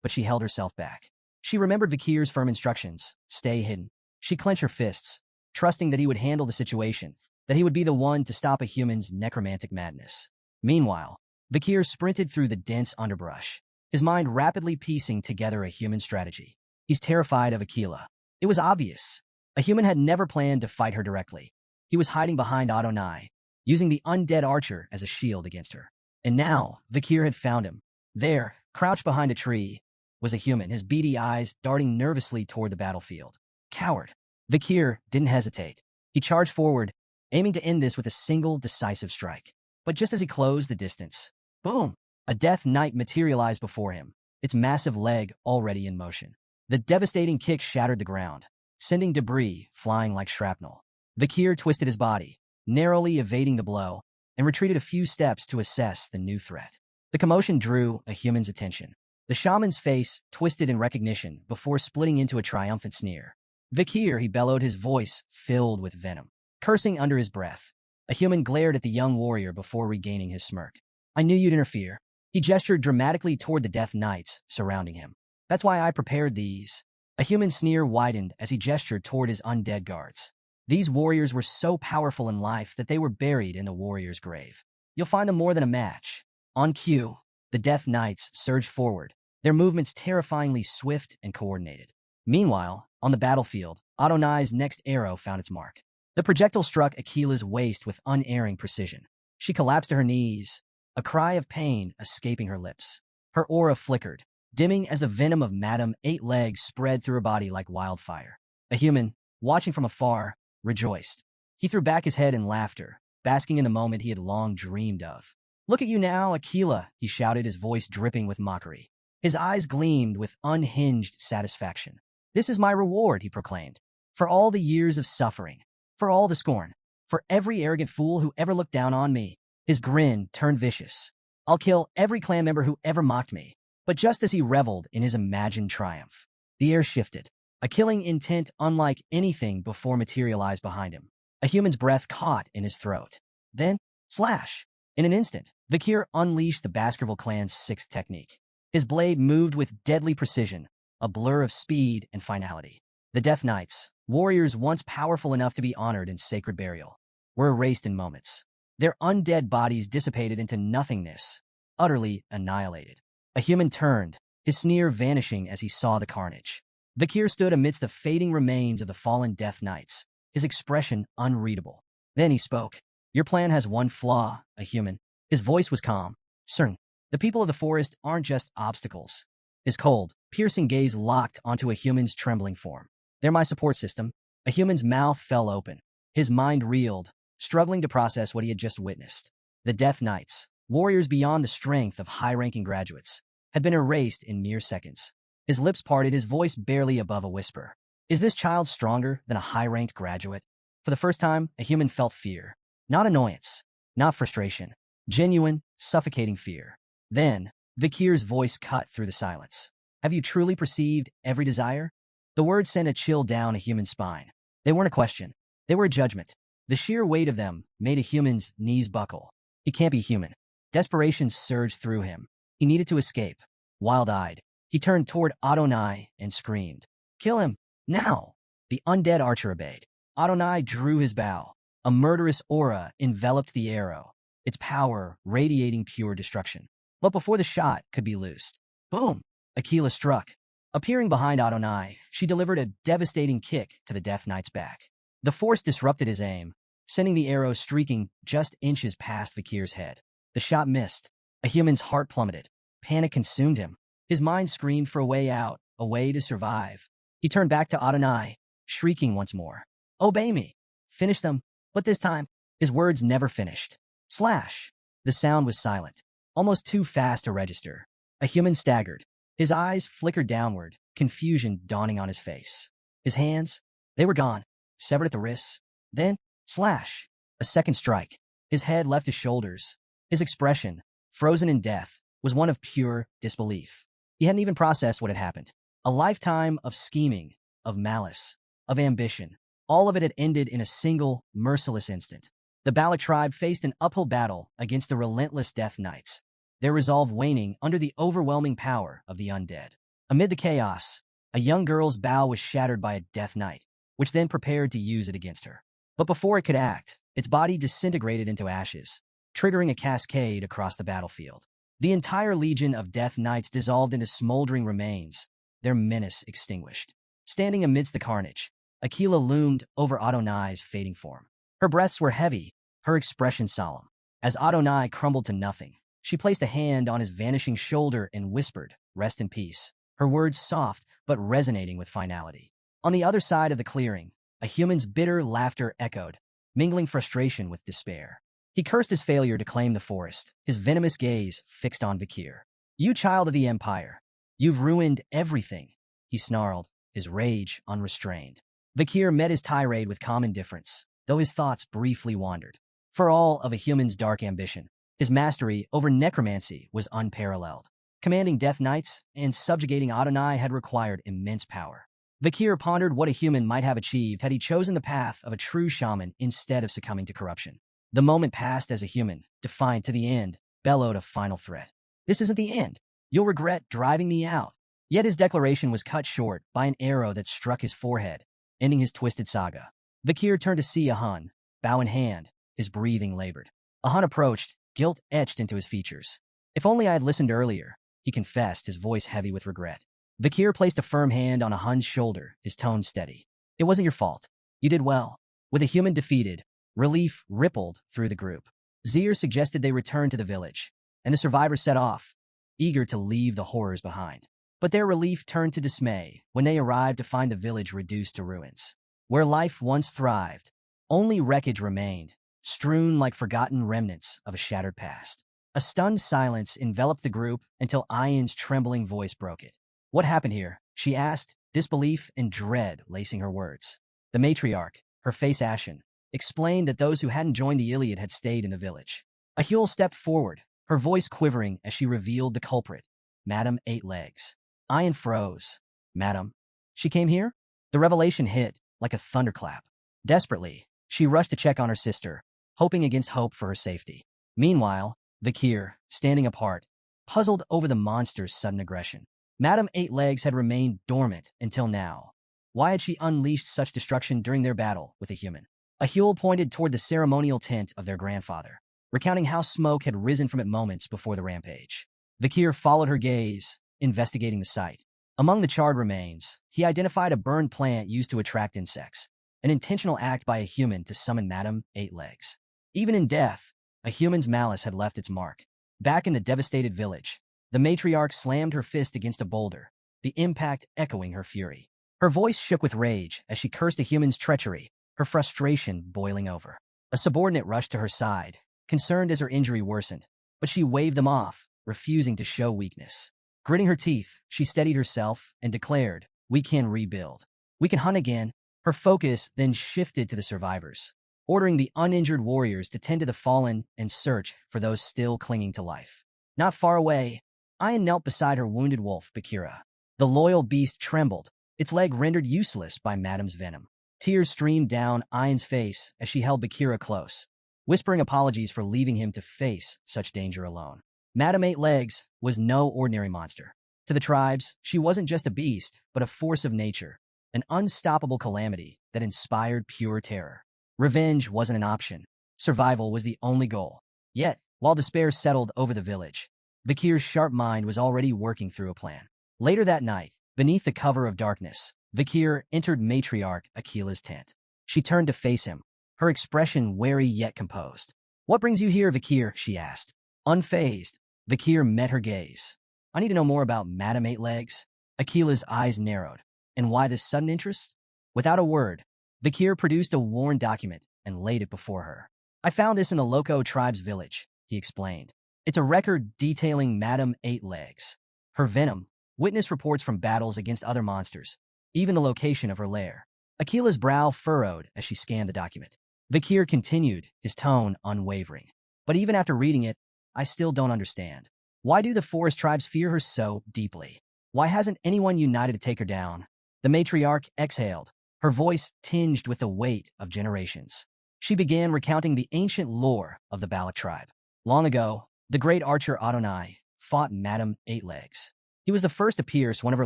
but she held herself back. She remembered Vikir's firm instructions: stay hidden. She clenched her fists, trusting that he would handle the situation, that he would be the one to stop a human's necromantic madness. Meanwhile, Vikir sprinted through the dense underbrush, his mind rapidly piecing together a human strategy. He's terrified of Akila. It was obvious. A human had never planned to fight her directly. He was hiding behind Adonai, using the undead archer as a shield against her. And now, Vikir had found him. There, crouched behind a tree, was a human, his beady eyes darting nervously toward the battlefield. Coward. Vikir didn't hesitate. He charged forward, aiming to end this with a single decisive strike. But just as he closed the distance, boom! A Death Knight materialized before him, its massive leg already in motion. The devastating kick shattered the ground, sending debris flying like shrapnel. Vikir twisted his body, narrowly evading the blow, and retreated a few steps to assess the new threat. The commotion drew a human's attention. The shaman's face twisted in recognition before splitting into a triumphant sneer. "Vikir," he bellowed, his voice filled with venom. Cursing under his breath, a human glared at the young warrior before regaining his smirk. "I knew you'd interfere." He gestured dramatically toward the Death Knights surrounding him. "That's why I prepared these." A human sneer widened as he gestured toward his undead guards. These warriors were so powerful in life that they were buried in the warrior's grave. "You'll find them more than a match." On cue, the Death Knights surged forward, their movements terrifyingly swift and coordinated. Meanwhile, on the battlefield, Adonai's next arrow found its mark. The projectile struck Akila's waist with unerring precision. She collapsed to her knees, a cry of pain escaping her lips. Her aura flickered, dimming as the venom of Madame Eight Legs spread through her body like wildfire. A human, watching from afar, rejoiced. He threw back his head in laughter, basking in the moment he had long dreamed of. "Look at you now, Akila," he shouted, his voice dripping with mockery. His eyes gleamed with unhinged satisfaction. "This is my reward," he proclaimed, "for all the years of suffering, for all the scorn, for every arrogant fool who ever looked down on me." His grin turned vicious. "I'll kill every clan member who ever mocked me." But just as he reveled in his imagined triumph, the air shifted. A killing intent unlike anything before materialized behind him. A human's breath caught in his throat. Then, slash! In an instant, Vikir unleashed the Baskerville clan's sixth technique. His blade moved with deadly precision, a blur of speed and finality. The Death Knights, warriors once powerful enough to be honored in sacred burial, were erased in moments. Their undead bodies dissipated into nothingness, utterly annihilated. A human turned, his sneer vanishing as he saw the carnage. Vikir stood amidst the fading remains of the fallen Death Knights, his expression unreadable. Then he spoke. "Your plan has one flaw, a human." His voice was calm. "Certain. The people of the forest aren't just obstacles." His cold, piercing gaze locked onto a human's trembling form. "They're my support system." A human's mouth fell open. His mind reeled, struggling to process what he had just witnessed. The Death Knights, warriors beyond the strength of high-ranking graduates, had been erased in mere seconds. His lips parted, his voice barely above a whisper. "Is this child stronger than a high-ranked graduate?" For the first time, a human felt fear. Not annoyance, not frustration. Genuine, suffocating fear. Then, Vikir's voice cut through the silence. "Have you truly perceived every desire?" The words sent a chill down a human's spine. They weren't a question. They were a judgment. The sheer weight of them made a human's knees buckle. He can't be human. Desperation surged through him. He needed to escape. Wild-eyed, he turned toward Adonai and screamed, "Kill him, now!" The undead archer obeyed. Adonai drew his bow. A murderous aura enveloped the arrow, its power radiating pure destruction. But before the shot could be loosed, boom! Akila struck. Appearing behind Adonai, she delivered a devastating kick to the Death Knight's back. The force disrupted his aim, sending the arrow streaking just inches past Vikir's head. The shot missed. A human's heart plummeted. Panic consumed him. His mind screamed for a way out, a way to survive. He turned back to Adonai, shrieking once more. Obey me. Finish them. But this time, his words never finished. Slash. The sound was silent, almost too fast to register. A human staggered. His eyes flickered downward, confusion dawning on his face. His hands, they were gone, severed at the wrists. Then, slash. A second strike. His head left his shoulders. His expression, frozen in death, was one of pure disbelief. He hadn't even processed what had happened. A lifetime of scheming, of malice, of ambition. All of it had ended in a single, merciless instant. The Balak tribe faced an uphill battle against the relentless Death Knights, their resolve waning under the overwhelming power of the undead. Amid the chaos, a young girl's bow was shattered by a Death Knight, which then prepared to use it against her. But before it could act, its body disintegrated into ashes, triggering a cascade across the battlefield. The entire legion of Death Knights dissolved into smoldering remains, their menace extinguished. Standing amidst the carnage, Aquila loomed over Adonai's fading form. Her breaths were heavy, her expression solemn. As Adonai crumbled to nothing, she placed a hand on his vanishing shoulder and whispered, "Rest in peace," her words soft but resonating with finality. On the other side of the clearing, a human's bitter laughter echoed, mingling frustration with despair. He cursed his failure to claim the forest, his venomous gaze fixed on Vakir. "You child of the Empire, you've ruined everything," he snarled, his rage unrestrained. Vakir met his tirade with calm indifference, though his thoughts briefly wandered. For all of a human's dark ambition, his mastery over necromancy was unparalleled. Commanding Death Knights and subjugating Adonai had required immense power. Vakir pondered what a human might have achieved had he chosen the path of a true shaman instead of succumbing to corruption. The moment passed as a human, defiant to the end, bellowed a final threat. "This isn't the end. You'll regret driving me out." Yet his declaration was cut short by an arrow that struck his forehead, ending his twisted saga. Vakir turned to see Ahun, bow in hand, his breathing labored. Ahun approached, guilt etched into his features. "If only I had listened earlier," he confessed, his voice heavy with regret. Vakir placed a firm hand on Ahun's shoulder, his tone steady. "It wasn't your fault. You did well." With a human defeated, relief rippled through the group. Zir suggested they return to the village, and the survivors set off, eager to leave the horrors behind. But their relief turned to dismay when they arrived to find the village reduced to ruins. Where life once thrived, only wreckage remained, strewn like forgotten remnants of a shattered past. A stunned silence enveloped the group until Ayan's trembling voice broke it. "What happened here?" she asked, disbelief and dread lacing her words. The matriarch, her face ashen, explained that those who hadn't joined the Iliad had stayed in the village. Ahul stepped forward, her voice quivering as she revealed the culprit, Madame Eight Legs. Ayan froze. "Madam? She came here?" The revelation hit like a thunderclap. Desperately, she rushed to check on her sister, hoping against hope for her safety. Meanwhile, Vakir, standing apart, puzzled over the monster's sudden aggression. Madame Eight Legs had remained dormant until now. Why had she unleashed such destruction during their battle with a human? Ahul pointed toward the ceremonial tent of their grandfather, recounting how smoke had risen from it moments before the rampage. Vakir followed her gaze, investigating the site. Among the charred remains, he identified a burned plant used to attract insects, an intentional act by a human to summon Madame Eight Legs. Even in death, a human's malice had left its mark. Back in the devastated village, the matriarch slammed her fist against a boulder, the impact echoing her fury. Her voice shook with rage as she cursed a human's treachery, her frustration boiling over. A subordinate rushed to her side, concerned as her injury worsened, but she waved them off, refusing to show weakness. Gritting her teeth, she steadied herself and declared, "We can rebuild. We can hunt again." Her focus then shifted to the survivors, ordering the uninjured warriors to tend to the fallen and search for those still clinging to life. Not far away, Ayan knelt beside her wounded wolf, Bakira. The loyal beast trembled, its leg rendered useless by Madame's venom. Tears streamed down Ayan's face as she held Bakira close, whispering apologies for leaving him to face such danger alone. Madame Eight Legs was no ordinary monster. To the tribes, she wasn't just a beast, but a force of nature, an unstoppable calamity that inspired pure terror. Revenge wasn't an option. Survival was the only goal. Yet, while despair settled over the village, Vakir's sharp mind was already working through a plan. Later that night, beneath the cover of darkness, Vakir entered matriarch Aquila's tent. She turned to face him, her expression wary yet composed. "What brings you here, Vakir?" she asked. Unfazed, Vakir met her gaze. I need to know more about Madam Eight Legs. Akila's eyes narrowed. And why this sudden interest? Without a word, Vakir produced a worn document and laid it before her. I found this in the Loco tribe's village, he explained. It's a record detailing Madam Eight Legs. Her venom, witness reports from battles against other monsters, even the location of her lair. Akila's brow furrowed as she scanned the document. Vakir continued, his tone unwavering. But even after reading it, I still don't understand. Why do the forest tribes fear her so deeply? Why hasn't anyone united to take her down? The matriarch exhaled, her voice tinged with the weight of generations. She began recounting the ancient lore of the Balak tribe. Long ago, the great archer Adonai fought Madam Eight Legs. He was the first to pierce one of her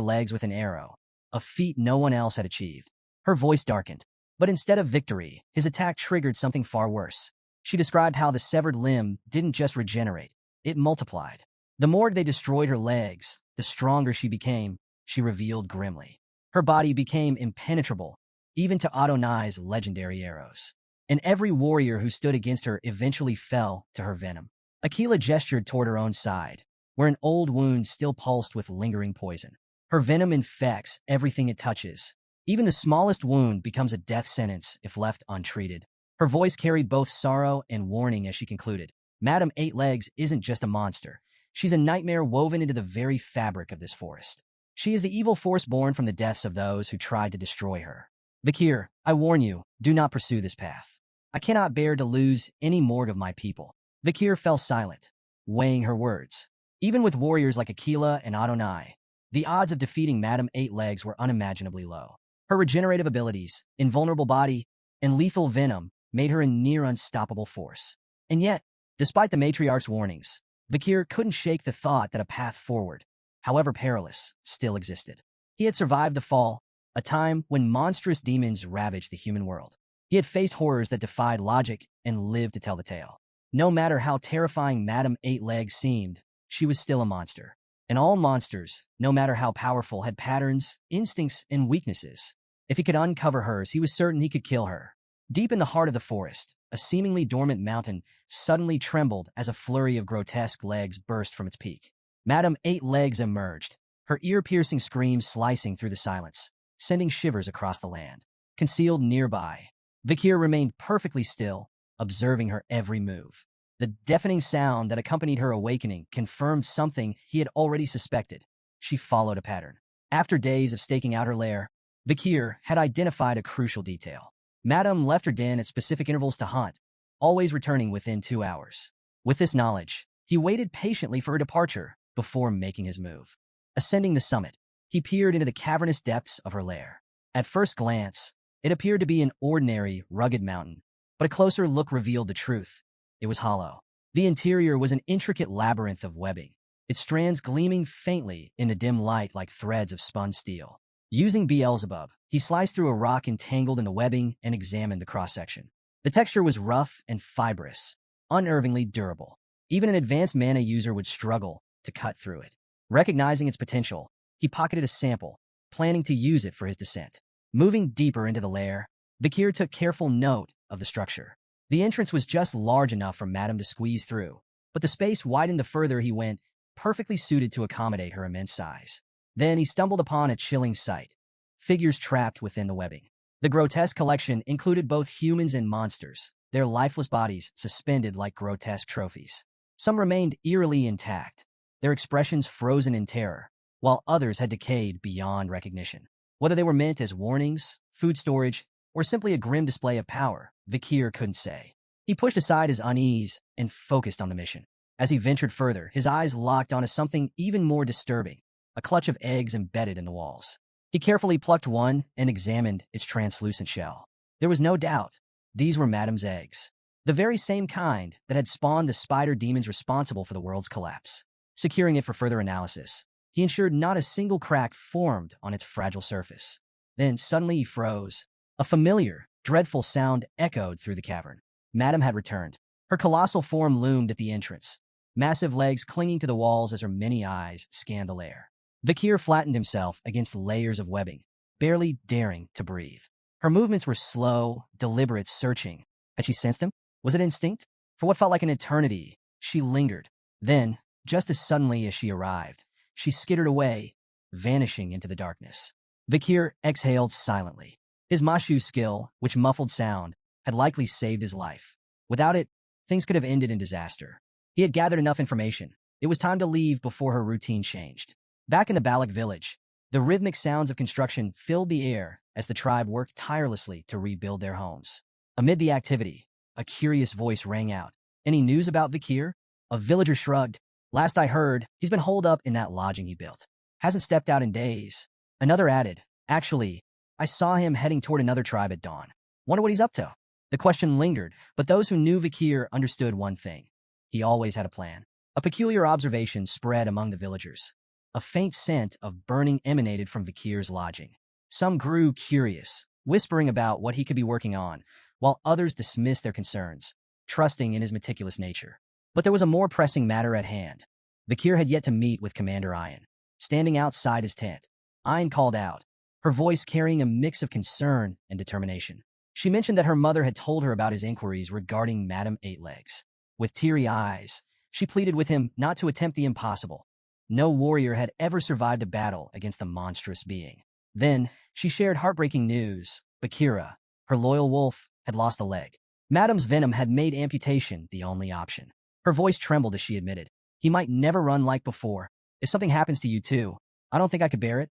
legs with an arrow, a feat no one else had achieved. Her voice darkened, but instead of victory, his attack triggered something far worse. She described how the severed limb didn't just regenerate, it multiplied. The more they destroyed her legs, the stronger she became, she revealed grimly. Her body became impenetrable, even to Adonai's legendary arrows. And every warrior who stood against her eventually fell to her venom. Akila gestured toward her own side, where an old wound still pulsed with lingering poison. Her venom infects everything it touches. Even the smallest wound becomes a death sentence if left untreated. Her voice carried both sorrow and warning as she concluded. Madam Eight Legs isn't just a monster. She's a nightmare woven into the very fabric of this forest. She is the evil force born from the deaths of those who tried to destroy her. Vakir, I warn you, do not pursue this path. I cannot bear to lose any more of my people. Vakir fell silent, weighing her words. Even with warriors like Akila and Adonai, the odds of defeating Madam Eight Legs were unimaginably low. Her regenerative abilities, invulnerable body, and lethal venom made her a near unstoppable force. And yet, despite the matriarch's warnings, Vakir couldn't shake the thought that a path forward, however perilous, still existed. He had survived the fall, a time when monstrous demons ravaged the human world. He had faced horrors that defied logic and lived to tell the tale. No matter how terrifying Madam Eight Legs seemed, she was still a monster. And all monsters, no matter how powerful, had patterns, instincts, and weaknesses. If he could uncover hers, he was certain he could kill her. Deep in the heart of the forest, a seemingly dormant mountain suddenly trembled as a flurry of grotesque legs burst from its peak. Madam Eight Legs emerged, her ear-piercing screams slicing through the silence, sending shivers across the land. Concealed nearby, Vakir remained perfectly still, observing her every move. The deafening sound that accompanied her awakening confirmed something he had already suspected. She followed a pattern. After days of staking out her lair, Vakir had identified a crucial detail. Madam left her den at specific intervals to hunt, always returning within 2 hours. With this knowledge, he waited patiently for her departure before making his move. Ascending the summit, he peered into the cavernous depths of her lair. At first glance, it appeared to be an ordinary, rugged mountain, but a closer look revealed the truth. It was hollow. The interior was an intricate labyrinth of webbing, its strands gleaming faintly in the dim light like threads of spun steel. Using Beelzebub, he sliced through a rock entangled in the webbing and examined the cross-section. The texture was rough and fibrous, unnervingly durable. Even an advanced mana user would struggle to cut through it. Recognizing its potential, he pocketed a sample, planning to use it for his descent. Moving deeper into the lair, Vakir took careful note of the structure. The entrance was just large enough for Madam to squeeze through, but the space widened the further he went, perfectly suited to accommodate her immense size. Then he stumbled upon a chilling sight. Figures trapped within the webbing. The grotesque collection included both humans and monsters, their lifeless bodies suspended like grotesque trophies. Some remained eerily intact, their expressions frozen in terror, while others had decayed beyond recognition. Whether they were meant as warnings, food storage, or simply a grim display of power, Vakir couldn't say. He pushed aside his unease and focused on the mission. As he ventured further, his eyes locked onto something even more disturbing, a clutch of eggs embedded in the walls. He carefully plucked one and examined its translucent shell. There was no doubt. These were Madam's eggs, the very same kind that had spawned the spider demons responsible for the world's collapse. Securing it for further analysis, he ensured not a single crack formed on its fragile surface. Then suddenly he froze. A familiar, dreadful sound echoed through the cavern. Madam had returned. Her colossal form loomed at the entrance, massive legs clinging to the walls as her many eyes scanned the lair. Vakir flattened himself against layers of webbing, barely daring to breathe. Her movements were slow, deliberate, searching. Had she sensed him? Was it instinct? For what felt like an eternity, she lingered, Then, just as suddenly as she arrived, she skittered away, vanishing into the darkness. Vikir exhaled silently. His Mashu skill, which muffled sound, had likely saved his life. Without it, things could have ended in disaster. He had gathered enough information. It was time to leave before her routine changed. Back in the Balak village, the rhythmic sounds of construction filled the air as the tribe worked tirelessly to rebuild their homes. Amid the activity, a curious voice rang out. "Any news about Vikir?" A villager shrugged. "Last I heard, he's been holed up in that lodging he built. Hasn't stepped out in days." Another added, "Actually, I saw him heading toward another tribe at dawn. Wonder what he's up to." The question lingered, but those who knew Vikir understood one thing. He always had a plan. A peculiar observation spread among the villagers. A faint scent of burning emanated from Vikir's lodging. Some grew curious, whispering about what he could be working on, while others dismissed their concerns, trusting in his meticulous nature. But there was a more pressing matter at hand. Vikir had yet to meet with Commander Ayan. Standing outside his tent, Ayan called out, her voice carrying a mix of concern and determination. She mentioned that her mother had told her about his inquiries regarding Madame Eightlegs. With teary eyes, she pleaded with him not to attempt the impossible. No warrior had ever survived a battle against the monstrous being. Then, she shared heartbreaking news. Bakira, her loyal wolf, had lost a leg. Madame's venom had made amputation the only option. Her voice trembled as she admitted, "He might never run like before. If something happens to you too, I don't think I could bear it."